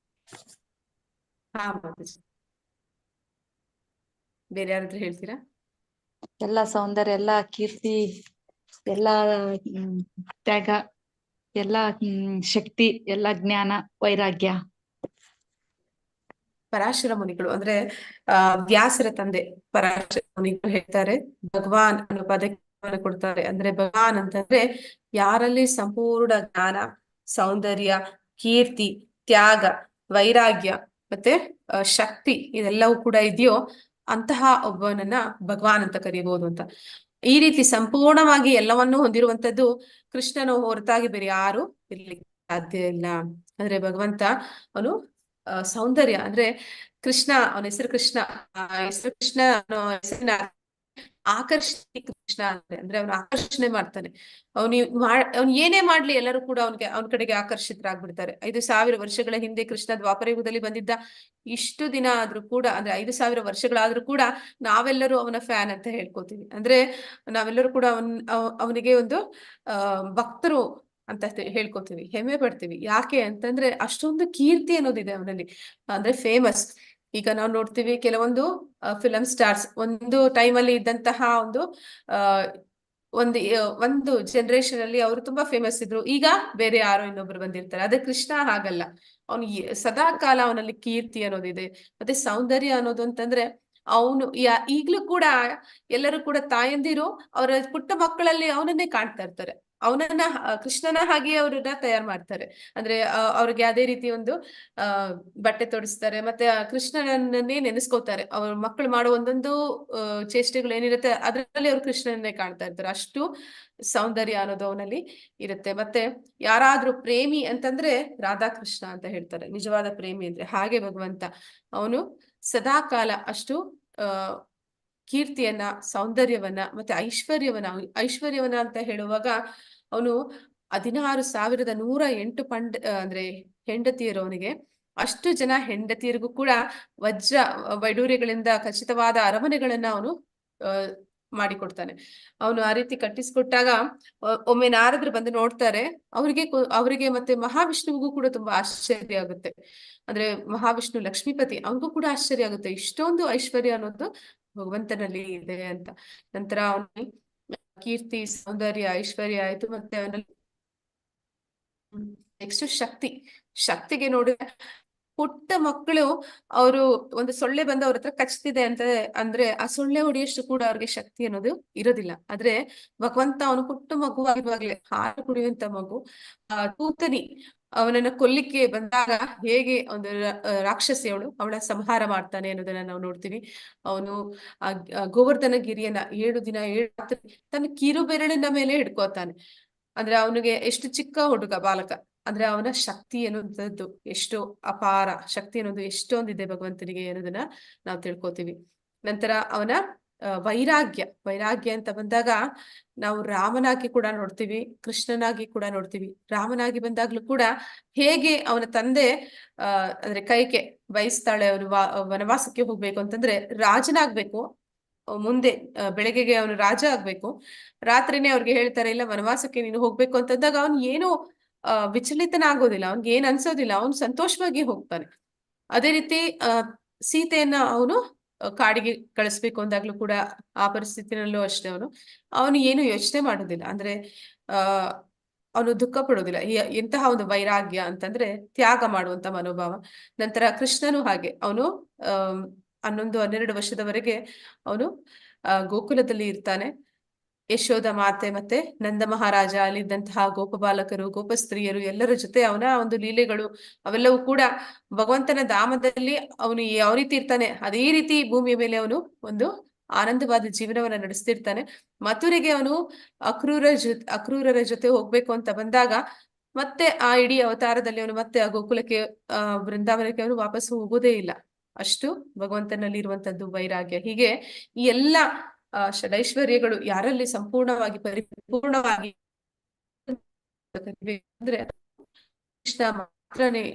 ಹಾ ಮಾತಾಜಿ, ಬೇರೆ ಯಾರಾದ್ರೂ ಹೇಳ್ತೀರಾ? ಎಲ್ಲ ಸೌಂದರ್ಯ, ಎಲ್ಲ ಕೀರ್ತಿ, ಎಲ್ಲ ತ್ಯಾಗ, ಎಲ್ಲ ಶಕ್ತಿ, ಎಲ್ಲ ಜ್ಞಾನ, ವೈರಾಗ್ಯ. ಪರಾಶರ ಮುನಿಗಳು ಅಂದ್ರೆ ವ್ಯಾಸರ ತಂದೆ ಪರಾಶರ ಮುನಿಗಳು ಹೇಳ್ತಾರೆ, ಭಗವಾನ್ ಅನ್ನೋ ಪದಕ್ಕೆ ಕೊಡ್ತಾರೆ. ಅಂದ್ರೆ ಭಗವಾನ್ ಅಂತಂದ್ರೆ ಯಾರಲ್ಲಿ ಸಂಪೂರ್ಣ ಜ್ಞಾನ, ಸೌಂದರ್ಯ, ಕೀರ್ತಿ, ತ್ಯಾಗ, ವೈರಾಗ್ಯ ಮತ್ತೆ ಶಕ್ತಿ ಇದೆಲ್ಲವೂ ಕೂಡ ಇದೆಯೋ ಅಂತಹ ಒಬ್ಬನನ್ನ ಭಗವಾನ್ ಅಂತ ಕರೀಬಹುದು ಅಂತ. ಈ ರೀತಿ ಸಂಪೂರ್ಣವಾಗಿ ಎಲ್ಲವನ್ನೂ ಹೊಂದಿರುವಂತದ್ದು ಕೃಷ್ಣನ ಹೊರತಾಗಿ ಬೇರೆ ಯಾರು ಇರ್ಲಿಕ್ಕೆ ಸಾಧ್ಯ ಇಲ್ಲ. ಅಂದ್ರೆ ಭಗವಂತ ಅವನು ಸೌಂದರ್ಯ, ಅಂದ್ರೆ ಕೃಷ್ಣ, ಅವನ ಹೆಸರು ಕೃಷ್ಣ, ಹೆಸರು ಕೃಷ್ಣ ಅನ್ನೋ ಹೆಸರಿನ ಆಕರ್ಷಣೆ ಕೃಷ್ಣ ಅಂದ್ರೆ ಅವನು ಆಕರ್ಷಣೆ ಮಾಡ್ತಾನೆ. ಅವ್ನು ಏನೇ ಮಾಡ್ಲಿ ಎಲ್ಲರೂ ಕೂಡ ಅವನ ಕಡೆಗೆ ಆಕರ್ಷಿತರಾಗ್ಬಿಡ್ತಾರೆ. 5,000 ವರ್ಷಗಳ ಹಿಂದೆ ಕೃಷ್ಣ ದ್ವಾಪರ ಯುಗದಲ್ಲಿ ಬಂದಿದ್ದ. ಇಷ್ಟು ದಿನ ಆದ್ರೂ ಕೂಡ, ಅಂದ್ರೆ 5,000 ವರ್ಷಗಳಾದ್ರೂ ಕೂಡ ನಾವೆಲ್ಲರೂ ಅವನ ಫ್ಯಾನ್ ಅಂತ ಹೇಳ್ಕೊತೀವಿ. ಅಂದ್ರೆ ನಾವೆಲ್ಲರೂ ಕೂಡ ಅವನಿಗೆ ಒಂದು ಭಕ್ತರು ಅಂತ ಹೇಳ್ಕೊತೀವಿ, ಹೆಮ್ಮೆ ಪಡ್ತೀವಿ. ಯಾಕೆ ಅಂತಂದ್ರೆ ಅಷ್ಟೊಂದು ಕೀರ್ತಿ ಅನ್ನೋದಿದೆ ಅವನಲ್ಲಿ, ಅಂದ್ರೆ ಫೇಮಸ್. ಈಗ ನಾವು ನೋಡ್ತೀವಿ ಕೆಲವೊಂದು ಫಿಲಂ ಸ್ಟಾರ್ಸ್ ಒಂದು ಟೈಮಲ್ಲಿ ಇದ್ದಂತಹ ಒಂದು ಜನರೇಷನ್ ಅಲ್ಲಿ ಅವರು ತುಂಬಾ ಫೇಮಸ್ ಇದ್ರು. ಈಗ ಬೇರೆ ಯಾರೋ ಇನ್ನೊಬ್ರು ಬಂದಿರ್ತಾರೆ. ಅದೇ ಕೃಷ್ಣ ಹಾಗಲ್ಲ. ಅವನು ಸದಾ ಕಾಲ ಅವನಲ್ಲಿ ಕೀರ್ತಿ ಅನ್ನೋದಿದೆ. ಮತ್ತೆ ಸೌಂದರ್ಯ ಅನ್ನೋದು ಅಂತಂದ್ರೆ ಅವನು ಈಗ್ಲೂ ಕೂಡ ಎಲ್ಲರೂ ಕೂಡ ತಾಯಂದಿರು ಅವರ ಪುಟ್ಟ ಮಕ್ಕಳಲ್ಲಿ ಅವನನ್ನೇ ಕಾಣ್ತಾ ಇರ್ತಾರೆ. ಅವನನ್ನ ಕೃಷ್ಣನ ಹಾಗೆ ಅವ್ರನ್ನ ತಯಾರು ಮಾಡ್ತಾರೆ. ಅಂದ್ರೆ ಅವ್ರಿಗೆ ಅದೇ ರೀತಿ ಒಂದು ಬಟ್ಟೆ ತೊಡಿಸ್ತಾರೆ, ಮತ್ತೆ ಕೃಷ್ಣನನ್ನೇ ನೆನೆಸ್ಕೋತಾರೆ. ಅವ್ರ ಮಕ್ಕಳು ಮಾಡೋ ಒಂದೊಂದು ಚೇಷ್ಟೆಗಳು ಏನಿರುತ್ತೆ ಅದರಲ್ಲಿ ಅವ್ರು ಕೃಷ್ಣನನ್ನೇ ಕಾಣ್ತಾ ಇರ್ತಾರೆ. ಅಷ್ಟು ಸೌಂದರ್ಯ ಅನ್ನೋದು ಅವನಲ್ಲಿ ಇರುತ್ತೆ. ಮತ್ತೆ ಯಾರಾದ್ರೂ ಪ್ರೇಮಿ ಅಂತಂದ್ರೆ ರಾಧಾಕೃಷ್ಣ ಅಂತ ಹೇಳ್ತಾರೆ, ನಿಜವಾದ ಪ್ರೇಮಿ ಅಂದ್ರೆ. ಹಾಗೆ ಭಗವಂತ ಅವನು ಸದಾ ಕಾಲ ಅಷ್ಟು ಕೀರ್ತಿಯನ್ನ, ಸೌಂದರ್ಯವನ್ನ, ಮತ್ತೆ ಐಶ್ವರ್ಯವನ್ನ ಅಂತ ಹೇಳುವಾಗ ಅವನು 16,108 ಅಂದ್ರೆ ಹೆಂಡತಿಯರು ಅವನಿಗೆ. ಅಷ್ಟು ಜನ ಹೆಂಡತಿಯರಿಗೂ ಕೂಡ ವೈಡೂರ್ಯಗಳಿಂದ ಖಚಿತವಾದ ಅರಮನೆಗಳನ್ನ ಅವನು ಮಾಡಿಕೊಡ್ತಾನೆ. ಅವನು ಆ ರೀತಿ ಕಟ್ಟಿಸ್ಕೊಟ್ಟಾಗ ಒಮ್ಮೆ ನಾರದ್ರು ಬಂದು ನೋಡ್ತಾರೆ. ಅವರಿಗೆ ಮತ್ತೆ ಮಹಾವಿಷ್ಣುವಿಗೂ ಕೂಡ ತುಂಬಾ ಆಶ್ಚರ್ಯ ಆಗುತ್ತೆ. ಅಂದ್ರೆ ಮಹಾವಿಷ್ಣು ಲಕ್ಷ್ಮೀಪತಿ, ಅವನಿಗೂ ಕೂಡ ಆಶ್ಚರ್ಯ ಆಗುತ್ತೆ, ಇಷ್ಟೊಂದು ಐಶ್ವರ್ಯ ಅನ್ನೋದು ಭಗವಂತನಲ್ಲಿ ಇದೆ ಅಂತ. ನಂತರ ಅವನು ಕೀರ್ತಿ, ಸೌಂದರ್ಯ, ಐಶ್ವರ್ಯ ಆಯ್ತು. ಮತ್ತೆ ಅವನಲ್ಲಿ ನೆಕ್ಸ್ಟ್ ಶಕ್ತಿಗೆ ನೋಡಿದ್ರೆ ಪುಟ್ಟ ಮಕ್ಕಳು ಅವರು ಒಂದು ಸೊಳ್ಳೆ ಬಂದು ಅವ್ರ ಹತ್ರ ಕಚ್ತಿದೆ ಅಂದ್ರೆ ಆ ಸೊಳ್ಳೆ ಹೊಡೆಯಷ್ಟು ಕೂಡ ಅವ್ರಿಗೆ ಶಕ್ತಿ ಅನ್ನೋದು ಇರೋದಿಲ್ಲ. ಆದ್ರೆ ಭಗವಂತ ಅವನು ಪುಟ್ಟ ಮಗುವಾಗಿರುವಾಗ್ಲೇ, ಹಾಲು ಕುಡಿಯುವಂತ ಮಗು, ತೂತನಿ ಅವನನ್ನ ಕೊಲ್ಲಿಕ್ಕೆ ಬಂದಾಗ ಹೇಗೆ ಒಂದು ರಾಕ್ಷಸಿಯವಳು ಅವಳ ಸಂಹಾರ ಮಾಡ್ತಾನೆ ಅನ್ನೋದನ್ನ ನಾವು ನೋಡ್ತೀವಿ. ಅವನು ಗೋವರ್ಧನ ಗಿರಿಯನ್ನ 7 ದಿನ 7 ರಾತ್ರಿ ತನ್ನ ಕಿರು ಬೆರಳಿನ ಮೇಲೆ ಹಿಡ್ಕೋತಾನೆ. ಅಂದ್ರೆ ಅವನಿಗೆ ಎಷ್ಟು ಚಿಕ್ಕ ಹುಡುಗ ಬಾಲಕ, ಅಂದ್ರೆ ಅವನ ಶಕ್ತಿ ಅನ್ನುವಂಥದ್ದು ಎಷ್ಟು ಅಪಾರ, ಶಕ್ತಿ ಅನ್ನೋದು ಎಷ್ಟೊಂದಿದೆ ಭಗವಂತನಿಗೆ ಅನ್ನೋದನ್ನ ನಾವು ತಿಳ್ಕೊತೀವಿ. ನಂತರ ಅವನ ವೈರಾಗ್ಯ ಅಂತ ಬಂದಾಗ ನಾವು ರಾಮನಾಗಿ ಕೂಡ ನೋಡ್ತೀವಿ, ಕೃಷ್ಣನಾಗಿ ಕೂಡ ನೋಡ್ತೀವಿ. ರಾಮನಾಗಿ ಬಂದಾಗ್ಲೂ ಕೂಡ ಹೇಗೆ ಅವನ ತಂದೆ ಅಂದ್ರೆ ಕೈಕೆ ಬಯಸ್ತಾಳೆ, ಅವನು ವನವಾಸಕ್ಕೆ ಹೋಗ್ಬೇಕು ಅಂತಂದ್ರೆ ರಾಜನಾಗ್ಬೇಕು, ಮುಂದೆ ಬೆಳಗ್ಗೆಗೆ ಅವನು ರಾಜ ಆಗ್ಬೇಕು. ರಾತ್ರಿನೇ ಅವ್ರಿಗೆ ಹೇಳ್ತಾರೆ ಇಲ್ಲ ವನವಾಸಕ್ಕೆ ನೀನು ಹೋಗ್ಬೇಕು ಅಂತಂದಾಗ ಅವನು ಏನು ವಿಚಲಿತನಾಗೋದಿಲ್ಲ, ಅವ್ನಿಗೆ ಏನ್ ಅನ್ಸೋದಿಲ್ಲ, ಅವನು ಸಂತೋಷವಾಗಿ ಹೋಗ್ತಾನೆ. ಅದೇ ರೀತಿ ಸೀತೆಯನ್ನ ಅವನು ಕಾಡಿಗೆ ಕಳಿಸ್ಬೇಕು ಅಂದಾಗ್ಲೂ ಕೂಡ ಆ ಪರಿಸ್ಥಿತಿನಲ್ಲೂ ಅಷ್ಟೇ ಅವನು ಏನು ಯೋಚನೆ ಮಾಡೋದಿಲ್ಲ. ಅಂದ್ರೆ ಅವನು ದುಃಖ ಪಡೋದಿಲ್ಲ. ಎಂತಹ ಒಂದು ವೈರಾಗ್ಯ ಅಂತಂದ್ರೆ ತ್ಯಾಗ ಮಾಡುವಂತ ಮನೋಭಾವ. ನಂತರ ಕೃಷ್ಣನು ಹಾಗೆ, ಅವನು 11-12 ವರ್ಷದವರೆಗೆ ಅವನು ಗೋಕುಲದಲ್ಲಿ ಇರ್ತಾನೆ. ಯಶೋಧ ಮಾತೆ ಮತ್ತೆ ನಂದ ಮಹಾರಾಜ, ಅಲ್ಲಿದ್ದಂತಹ ಗೋಪಬಾಲಕರು, ಗೋಪಸ್ತ್ರೀಯರು ಎಲ್ಲರ ಜೊತೆ ಅವನ ಒಂದು ಲೀಲೆಗಳು ಅವೆಲ್ಲವೂ ಕೂಡ ಭಗವಂತನ ಧಾಮದಲ್ಲಿ ಅವನು ಯಾವ ರೀತಿ ಇರ್ತಾನೆ ಅದೇ ರೀತಿ ಭೂಮಿಯ ಮೇಲೆ ಅವನು ಒಂದು ಆನಂದವಾದ ಜೀವನವನ್ನ ನಡೆಸ್ತಿರ್ತಾನೆ. ಮಥುರೆಗೆ ಅವನು ಅಕ್ರೂರರ ಜೊತೆ ಹೋಗ್ಬೇಕು ಅಂತ ಬಂದಾಗ ಮತ್ತೆ ಆ ಇಡೀ ಅವತಾರದಲ್ಲಿ ಅವನು ಮತ್ತೆ ಆ ಗೋಕುಲಕ್ಕೆ ಬೃಂದಾವನಕ್ಕೆ ಅವನು ವಾಪಸ್ ಹೋಗೋದೇ ಇಲ್ಲ. ಅಷ್ಟು ಭಗವಂತನಲ್ಲಿ ಇರುವಂತದ್ದು ವೈರಾಗ್ಯ. ಹೀಗೆ ಈ ಎಲ್ಲ ಷಡೈಶ್ವರ್ಯಗಳು ಯಾರಲ್ಲಿ ಸಂಪೂರ್ಣವಾಗಿ ಪರಿಪೂರ್ಣವಾಗಿ ಅಂದ್ರೆ ಕೃಷ್ಣ ಮಾತ್ರನೇ.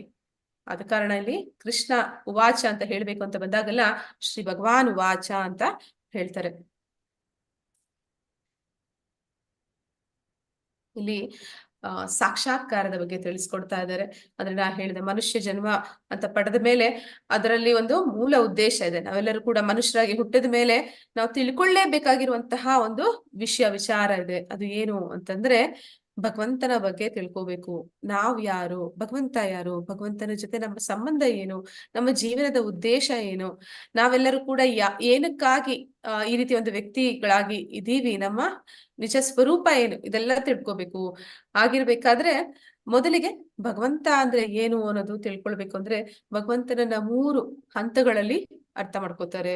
ಆದ ಕಾರಣ ಇಲ್ಲಿ ಕೃಷ್ಣ ಉವಾಚ ಅಂತ ಹೇಳ್ಬೇಕು ಅಂತ ಬಂದಾಗಲ್ಲ ಶ್ರೀ ಭಗವಾನ್ ಉವಾಚ ಅಂತ ಹೇಳ್ತಾರೆ. ಇಲ್ಲಿ ಸಾಕ್ಷಾತ್ಕಾರದ ಬಗ್ಗೆ ತಿಳಿಸ್ಕೊಡ್ತಾ ಇದ್ದಾರೆ. ಅಂದ್ರೆ ನಾ ಹೇಳಿದೆ ಮನುಷ್ಯ ಜನ್ಮ ಅಂತ ಪಡೆದ ಮೇಲೆ ಅದರಲ್ಲಿ ಒಂದು ಮೂಲ ಉದ್ದೇಶ ಇದೆ. ನಾವೆಲ್ಲರೂ ಕೂಡ ಮನುಷ್ಯರಾಗಿ ಹುಟ್ಟಿದ ಮೇಲೆ ನಾವು ತಿಳ್ಕೊಳ್ಳೇಬೇಕಾಗಿರುವಂತಹ ಒಂದು ವಿಚಾರ ಇದೆ. ಅದು ಏನು ಅಂತಂದ್ರೆ ಭಗವಂತನ ಬಗ್ಗೆ ತಿಳ್ಕೋಬೇಕು. ನಾವು ಯಾರು, ಭಗವಂತ ಯಾರು, ಭಗವಂತನ ಜೊತೆ ನಮ್ಮ ಸಂಬಂಧ ಏನು, ನಮ್ಮ ಜೀವನದ ಉದ್ದೇಶ ಏನು, ನಾವೆಲ್ಲರೂ ಕೂಡ ಏನಕ್ಕಾಗಿ ಈ ರೀತಿ ಒಂದು ವ್ಯಕ್ತಿಗಳಾಗಿ ಇದೀವಿ, ನಮ್ಮ ನಿಜ ಸ್ವರೂಪ ಏನು, ಇದೆಲ್ಲ ತಿಳ್ಕೋಬೇಕು. ಆಗಿರ್ಬೇಕಾದ್ರೆ ಮೊದಲಿಗೆ ಭಗವಂತ ಅಂದ್ರೆ ಏನು ಅನ್ನೋದು ತಿಳ್ಕೊಳ್ಬೇಕು. ಅಂದ್ರೆ ಭಗವಂತನನ್ನ 3 ಹಂತಗಳಲ್ಲಿ ಅರ್ಥ ಮಾಡ್ಕೋತಾರೆ.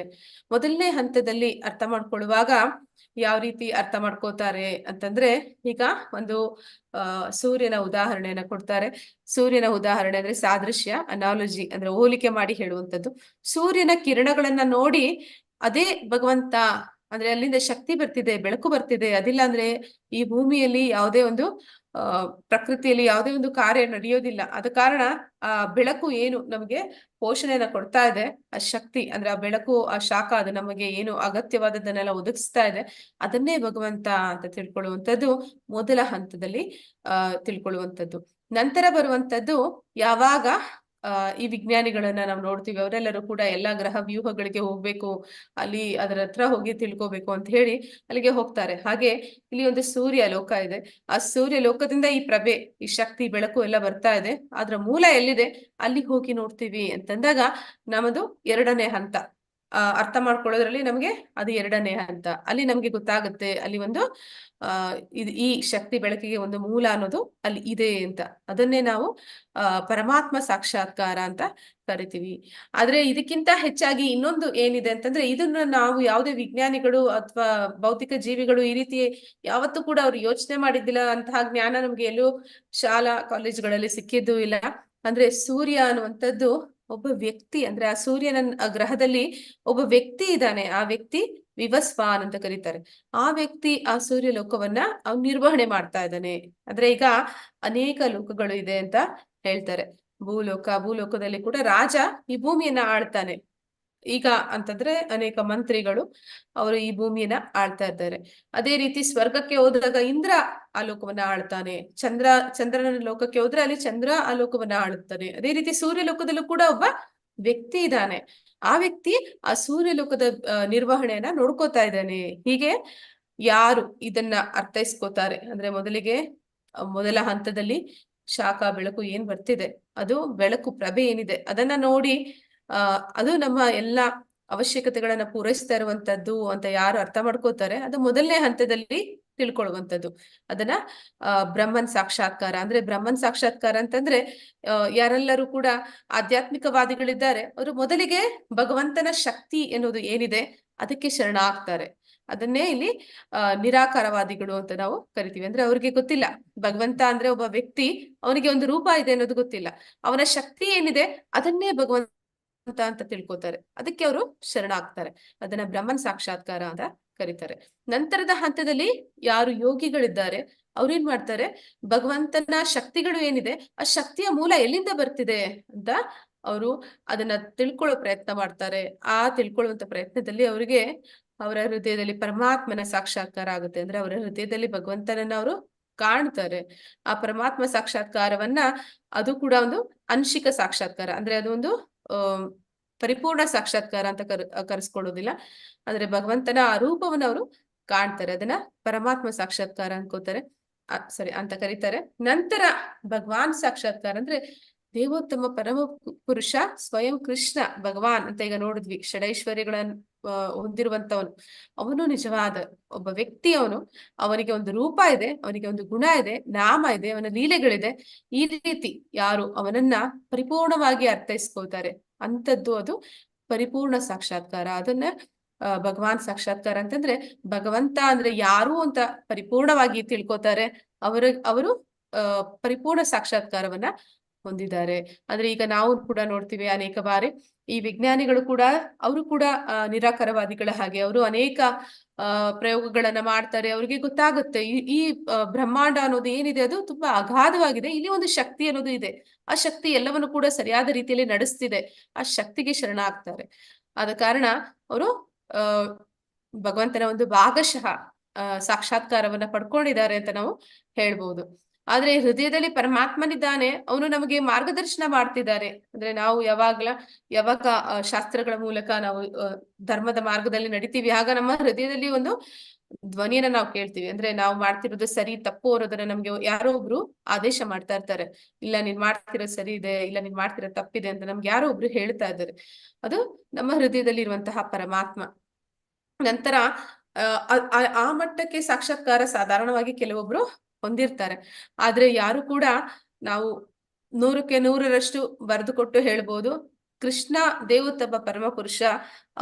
ಮೊದಲನೇ ಹಂತದಲ್ಲಿ ಅರ್ಥ ಮಾಡ್ಕೊಳ್ಳುವಾಗ ಯಾವ ರೀತಿ ಅರ್ಥ ಮಾಡ್ಕೋತಾರೆ ಅಂತಂದ್ರೆ, ಈಗ ಒಂದು ಸೂರ್ಯನ ಉದಾಹರಣೆಯನ್ನ ಕೊಡ್ತಾರೆ. ಸೂರ್ಯನ ಉದಾಹರಣೆ ಅಂದ್ರೆ ಸಾದೃಶ್ಯ, ಅನಾಲಜಿ ಅಂದ್ರೆ ಹೋಲಿಕೆ ಮಾಡಿ ಹೇಳುವಂಥದ್ದು. ಸೂರ್ಯನ ಕಿರಣಗಳನ್ನ ನೋಡಿ ಅದೇ ಭಗವಂತ ಅಂದ್ರೆ ಅಲ್ಲಿಂದ ಶಕ್ತಿ ಬರ್ತಿದೆ, ಬೆಳಕು ಬರ್ತಿದೆ. ಅದಿಲ್ಲ ಅಂದ್ರೆ ಈ ಭೂಮಿಯಲ್ಲಿ ಯಾವುದೇ ಒಂದು ಪ್ರಕೃತಿಯಲ್ಲಿ ಯಾವುದೇ ಒಂದು ಕಾರ್ಯ ನಡೆಯೋದಿಲ್ಲ. ಆದ ಕಾರಣ ಆ ಬೆಳಕು ಏನು ನಮಗೆ ಪೋಷಣೆಯನ್ನ ಕೊಡ್ತಾ ಇದೆ, ಆ ಶಕ್ತಿ ಅಂದ್ರೆ ಆ ಬೆಳಕು, ಆ ಶಾಖ, ಅದು ನಮಗೆ ಏನು ಅಗತ್ಯವಾದದ್ದನ್ನೆಲ್ಲ ಒದಗಿಸ್ತಾ ಇದೆ, ಅದನ್ನೇ ಭಗವಂತ ಅಂತ ತಿಳ್ಕೊಳ್ಳುವಂಥದ್ದು ಮೊದಲ ಹಂತದಲ್ಲಿ ತಿಳ್ಕೊಳ್ಳುವಂಥದ್ದು. ನಂತರ ಬರುವಂತದ್ದು ಯಾವಾಗ ಈ ವಿಜ್ಞಾನಿಗಳನ್ನ ನಾವು ನೋಡ್ತೀವಿ, ಅವರೆಲ್ಲರೂ ಕೂಡ ಎಲ್ಲಾ ಗ್ರಹ ವ್ಯೂಹಗಳಿಗೆ ಹೋಗ್ಬೇಕು, ಅಲ್ಲಿ ಅದರ ಹತ್ರ ಹೋಗಿ ತಿಳ್ಕೋಬೇಕು ಅಂತ ಹೇಳಿ ಅಲ್ಲಿಗೆ ಹೋಗ್ತಾರೆ. ಹಾಗೆ ಇಲ್ಲಿ ಒಂದು ಸೂರ್ಯ ಲೋಕ ಇದೆ, ಆ ಸೂರ್ಯ ಲೋಕದಿಂದ ಈ ಪ್ರಭೆ, ಈ ಶಕ್ತಿ, ಬೆಳಕು ಎಲ್ಲ ಬರ್ತಾ ಇದೆ. ಅದ್ರ ಮೂಲ ಎಲ್ಲಿದೆ ಅಲ್ಲಿ ಹೋಗಿ ನೋಡ್ತೀವಿ ಅಂತಂದಾಗ ನಮ್ಮದು ಎರಡನೇ ಹಂತ. ಅರ್ಥ ಮಾಡ್ಕೊಳ್ಳೋದ್ರಲ್ಲಿ ನಮಗೆ ಅದು ಎರಡನೇ ಹಂತ. ಅಲ್ಲಿ ನಮ್ಗೆ ಗೊತ್ತಾಗುತ್ತೆ ಅಲ್ಲಿ ಒಂದು ಈ ಶಕ್ತಿ ಬೆಳಕಿಗೆ ಒಂದು ಮೂಲ ಅನ್ನೋದು ಅಲ್ಲಿ ಇದೆ ಅಂತ. ಅದನ್ನೇ ನಾವು ಪರಮಾತ್ಮ ಸಾಕ್ಷಾತ್ಕಾರ ಅಂತ ಕರಿತೀವಿ. ಆದ್ರೆ ಇದಕ್ಕಿಂತ ಹೆಚ್ಚಾಗಿ ಇನ್ನೊಂದು ಏನಿದೆ ಅಂತಂದ್ರೆ, ಇದನ್ನ ನಾವು ಯಾವುದೇ ವಿಜ್ಞಾನಿಗಳು ಅಥವಾ ಭೌತಿಕ ಜೀವಿಗಳು ಈ ರೀತಿ ಯಾವತ್ತೂ ಕೂಡ ಅವ್ರು ಯೋಚನೆ ಮಾಡಿದ್ದಿಲ್ಲ. ಅಂತಹ ಜ್ಞಾನ ನಮ್ಗೆ ಎಲ್ಲೂ ಶಾಲಾ ಕಾಲೇಜುಗಳಲ್ಲಿ ಸಿಕ್ಕಿದ್ದು ಇಲ್ಲ. ಅಂದ್ರೆ ಸೂರ್ಯ ಅನ್ನುವಂಥದ್ದು ಒಬ್ಬ ವ್ಯಕ್ತಿ, ಅಂದ್ರೆ ಆ ಸೂರ್ಯನ ಗ್ರಹದಲ್ಲಿ ಒಬ್ಬ ವ್ಯಕ್ತಿ ಇದ್ದಾನೆ. ಆ ವ್ಯಕ್ತಿ ವಿವಸ್ವಾನ್ ಅಂತ ಕರೀತಾರೆ. ಆ ವ್ಯಕ್ತಿ ಆ ಸೂರ್ಯ ಲೋಕವನ್ನ ಅವ್ನು ನಿರ್ವಹಣೆ ಮಾಡ್ತಾ ಇದ್ದಾನೆ. ಅಂದ್ರೆ ಈಗ ಅನೇಕ ಲೋಕಗಳು ಇದೆ ಅಂತ ಹೇಳ್ತಾರೆ. ಭೂಲೋಕದಲ್ಲಿ ಕೂಡ ರಾಜ ಈ ಭೂಮಿಯನ್ನ ಆಳ್ತಾನೆ. ಈಗ ಅಂತಂದ್ರೆ ಅನೇಕ ಮಂತ್ರಿಗಳು ಅವರು ಈ ಭೂಮಿಯನ್ನ ಆಳ್ತಾ ಇದ್ದಾರೆ. ಅದೇ ರೀತಿ ಸ್ವರ್ಗಕ್ಕೆ ಹೋದಾಗ ಇಂದ್ರ ಆ ಲೋಕವನ್ನ ಆಳ್ತಾನೆ. ಚಂದ್ರನ ಲೋಕಕ್ಕೆ ಹೋದ್ರೆ ಅಲ್ಲಿ ಚಂದ್ರ ಆ ಲೋಕವನ್ನ ಆಳುತ್ತಾನೆ. ಅದೇ ರೀತಿ ಸೂರ್ಯ ಲೋಕದಲ್ಲೂ ಕೂಡ ಒಬ್ಬ ವ್ಯಕ್ತಿ ಇದ್ದಾನೆ. ಆ ವ್ಯಕ್ತಿ ಆ ಸೂರ್ಯ ಲೋಕದ ನಿರ್ವಹಣೆಯನ್ನ ನೋಡ್ಕೋತಾ ಇದ್ದಾನೆ. ಹೀಗೆ ಯಾರು ಇದನ್ನ ಅರ್ಥೈಸ್ಕೋತಾರೆ ಅಂದ್ರೆ, ಮೊದಲ ಹಂತದಲ್ಲಿ ಶಾಖ ಬೆಳಕು ಏನ್ ಬರ್ತಿದೆ, ಅದು ಬೆಳಕು ಪ್ರಭೆ ಏನಿದೆ ಅದನ್ನ ನೋಡಿ ಅದು ನಮ್ಮ ಎಲ್ಲಾ ಅವಶ್ಯಕತೆಗಳನ್ನ ಪೂರೈಸ್ತಾ ಇರುವಂತದ್ದು ಅಂತ ಯಾರು ಅರ್ಥ ಮಾಡ್ಕೋತಾರೆ, ಅದು ಮೊದಲನೇ ಹಂತದಲ್ಲಿ ತಿಳ್ಕೊಳ್ಳುವಂಥದ್ದು. ಅದನ್ನ ಬ್ರಹ್ಮನ್ ಸಾಕ್ಷಾತ್ಕಾರ ಅಂದ್ರೆ, ಬ್ರಹ್ಮನ್ ಸಾಕ್ಷಾತ್ಕಾರ ಅಂತಂದ್ರೆ ಯಾರೆಲ್ಲರೂ ಕೂಡ ಆಧ್ಯಾತ್ಮಿಕವಾದಿಗಳಿದ್ದಾರೆ ಅವರು ಮೊದಲಿಗೆ ಭಗವಂತನ ಶಕ್ತಿ ಎನ್ನುವುದು ಏನಿದೆ ಅದಕ್ಕೆ ಶರಣ ಆಗ್ತಾರೆ. ಅದನ್ನೇ ಇಲ್ಲಿ ನಿರಾಕಾರವಾದಿಗಳು ಅಂತ ನಾವು ಕರಿತೀವಿ. ಅಂದ್ರೆ ಅವ್ರಿಗೆ ಗೊತ್ತಿಲ್ಲ ಭಗವಂತ ಅಂದ್ರೆ ಒಬ್ಬ ವ್ಯಕ್ತಿ, ಅವನಿಗೆ ಒಂದು ರೂಪ ಇದೆ ಅನ್ನೋದು ಗೊತ್ತಿಲ್ಲ. ಅವನ ಶಕ್ತಿ ಏನಿದೆ ಅದನ್ನೇ ಭಗವಂತ ಅಂತ ತಿಳ್ಕೊತಾರೆ. ಅದಕ್ಕೆ ಅವರು ಶರಣಾಗ್ತಾರೆ. ಅದನ್ನ ಬ್ರಹ್ಮನ್ ಸಾಕ್ಷಾತ್ಕಾರ ಅಂತ ಕರೀತಾರೆ. ನಂತರದ ಹಂತದಲ್ಲಿ ಯಾರು ಯೋಗಿಗಳಿದ್ದಾರೆ ಅವ್ರೇನ್ ಮಾಡ್ತಾರೆ, ಭಗವಂತನ ಶಕ್ತಿಗಳು ಏನಿದೆ ಆ ಶಕ್ತಿಯ ಮೂಲ ಎಲ್ಲಿಂದ ಬರ್ತಿದೆ ಅಂತ ಅವರು ಅದನ್ನ ತಿಳ್ಕೊಳ್ಳೋ ಪ್ರಯತ್ನ ಮಾಡ್ತಾರೆ. ಆ ತಿಳ್ಕೊಳ್ಳುವಂತ ಪ್ರಯತ್ನದಲ್ಲಿ ಅವರಿಗೆ ಅವರ ಹೃದಯದಲ್ಲಿ ಪರಮಾತ್ಮನ ಸಾಕ್ಷಾತ್ಕಾರ ಆಗುತ್ತೆ. ಅಂದ್ರೆ ಅವರ ಹೃದಯದಲ್ಲಿ ಭಗವಂತನನ್ನ ಅವರು ಕಾಣ್ತಾರೆ. ಆ ಪರಮಾತ್ಮ ಸಾಕ್ಷಾತ್ಕಾರವನ್ನ ಅದು ಕೂಡ ಒಂದು ಅಂಶಿಕ ಸಾಕ್ಷಾತ್ಕಾರ, ಅಂದ್ರೆ ಅದು ಒಂದು ಪರಿಪೂರ್ಣ ಸಾಕ್ಷಾತ್ಕಾರ ಅಂತ ಕರೆಸ್ಕೊಳ್ಳೋದಿಲ್ಲ. ಅಂದ್ರೆ ಭಗವಂತನ ಆ ರೂಪವನ್ನು ಅವರು ಕಾಣ್ತಾರೆ. ಅದನ್ನ ಪರಮಾತ್ಮ ಸಾಕ್ಷಾತ್ಕಾರ ಅಂತ ಕರೀತಾರೆ. ನಂತರ ಭಗವಾನ್ ಸಾಕ್ಷಾತ್ಕಾರ ಅಂದ್ರೆ ದೇವೋತ್ತಮ ಪರಮ ಪುರುಷ ಸ್ವಯಂ ಕೃಷ್ಣ ಭಗವಾನ್ ಅಂತ ಈಗ ನೋಡಿದ್ವಿ. ಷಡೈಶ್ವರ್ಯಗಳನ್ನ ಹೊಂದಿರುವಂತವನು, ಅವನು ನಿಜವಾದ ಒಬ್ಬ ವ್ಯಕ್ತಿ. ಅವನಿಗೆ ಒಂದು ರೂಪ ಇದೆ, ಅವನಿಗೆ ಒಂದು ಗುಣ ಇದೆ, ನಾಮ ಇದೆ, ಅವನ ಲೀಲೆಗಳಿದೆ. ಈ ರೀತಿ ಯಾರು ಅವನನ್ನ ಪರಿಪೂರ್ಣವಾಗಿ ಅರ್ಥೈಸ್ಕೊಳ್ತಾರೆ ಅಂತದ್ದು ಅದು ಪರಿಪೂರ್ಣ ಸಾಕ್ಷಾತ್ಕಾರ. ಅದನ್ನ ಭಗವಾನ್ ಸಾಕ್ಷಾತ್ಕಾರ ಅಂತಂದ್ರೆ, ಭಗವಂತ ಅಂದ್ರೆ ಯಾರು ಅಂತ ಪರಿಪೂರ್ಣವಾಗಿ ತಿಳ್ಕೊತಾರೆ. ಅವರು ಪರಿಪೂರ್ಣ ಸಾಕ್ಷಾತ್ಕಾರವನ್ನ ಹೊಂದಿದ್ದಾರೆ. ಅಂದ್ರೆ ಈಗ ನಾವು ಕೂಡ ನೋಡ್ತೀವಿ ಅನೇಕ ಬಾರಿ ಈ ವಿಜ್ಞಾನಿಗಳು ಕೂಡ ಅವರು ಕೂಡ ನಿರಾಕಾರವಾದಿಗಳ ಹಾಗೆ ಅವರು ಅನೇಕ ಪ್ರಯೋಗಗಳನ್ನ ಮಾಡ್ತಾರೆ. ಅವ್ರಿಗೆ ಗೊತ್ತಾಗುತ್ತೆ ಈ ಬ್ರಹ್ಮಾಂಡ ಅನ್ನೋದು ಏನಿದೆ ಅದು ತುಂಬಾ ಅಗಾಧವಾಗಿದೆ, ಇಲ್ಲಿ ಒಂದು ಶಕ್ತಿ ಅನ್ನೋದು ಇದೆ, ಆ ಶಕ್ತಿ ಎಲ್ಲವನ್ನು ಕೂಡ ಸರಿಯಾದ ರೀತಿಯಲ್ಲಿ ನಡೆಸ್ತಿದೆ. ಆ ಶಕ್ತಿಗೆ ಶರಣ ಆಗ್ತಾರೆ. ಆದ ಕಾರಣ ಅವರು ಭಗವಂತನ ಒಂದು ಭಾಗಶಃ ಸಾಕ್ಷಾತ್ಕಾರವನ್ನ ಪಡ್ಕೊಂಡಿದ್ದಾರೆ ಅಂತ ನಾವು ಹೇಳ್ಬೋದು. ಆದ್ರೆ ಹೃದಯದಲ್ಲಿ ಪರಮಾತ್ಮನಿದ್ದಾನೆ, ಅವನು ನಮಗೆ ಮಾರ್ಗದರ್ಶನ ಮಾಡ್ತಿದ್ದಾರೆ. ಅಂದ್ರೆ ನಾವು ಯಾವಾಗ ಶಾಸ್ತ್ರಗಳ ಮೂಲಕ ನಾವು ಧರ್ಮದ ಮಾರ್ಗದಲ್ಲಿ ನಡಿತೀವಿ, ಆಗ ನಮ್ಮ ಹೃದಯದಲ್ಲಿ ಒಂದು ಧ್ವನಿಯನ್ನ ನಾವು ಕೇಳ್ತೀವಿ. ಅಂದ್ರೆ ನಾವು ಮಾಡ್ತಿರೋದು ಸರಿ ತಪ್ಪು ಅನ್ನೋದನ್ನ ನಮ್ಗೆ ಯಾರೋ ಒಬ್ರು ಆದೇಶ ಮಾಡ್ತಾ ಇರ್ತಾರೆ. ಇಲ್ಲ ನೀನ್ ಮಾಡ್ತಿರೋದು ಸರಿ ಇದೆ, ಇಲ್ಲ ನೀನ್ ಮಾಡ್ತಿರೋದು ತಪ್ಪಿದೆ ಅಂತ ನಮ್ಗೆ ಯಾರೋ ಒಬ್ರು ಹೇಳ್ತಾ ಇದ್ದಾರೆ. ಅದು ನಮ್ಮ ಹೃದಯದಲ್ಲಿ ಇರುವಂತಹ ಪರಮಾತ್ಮ. ನಂತರ ಆ ಮಟ್ಟಕ್ಕೆ ಸಾಕ್ಷಾತ್ಕಾರ ಸಾಧಾರಣವಾಗಿ ಕೆಲವೊಬ್ರು ಹೊಂದಿರ್ತಾರೆ. ಆದ್ರೆ ಯಾರು ಕೂಡ ನಾವು 100ಕ್ಕೆ 100ರಷ್ಟು ಬರೆದು ಕೊಟ್ಟು ಹೇಳ್ಬೋದು, ಕೃಷ್ಣ ದೇವೋತ್ತಮ ಪರಮ ಪುರುಷ,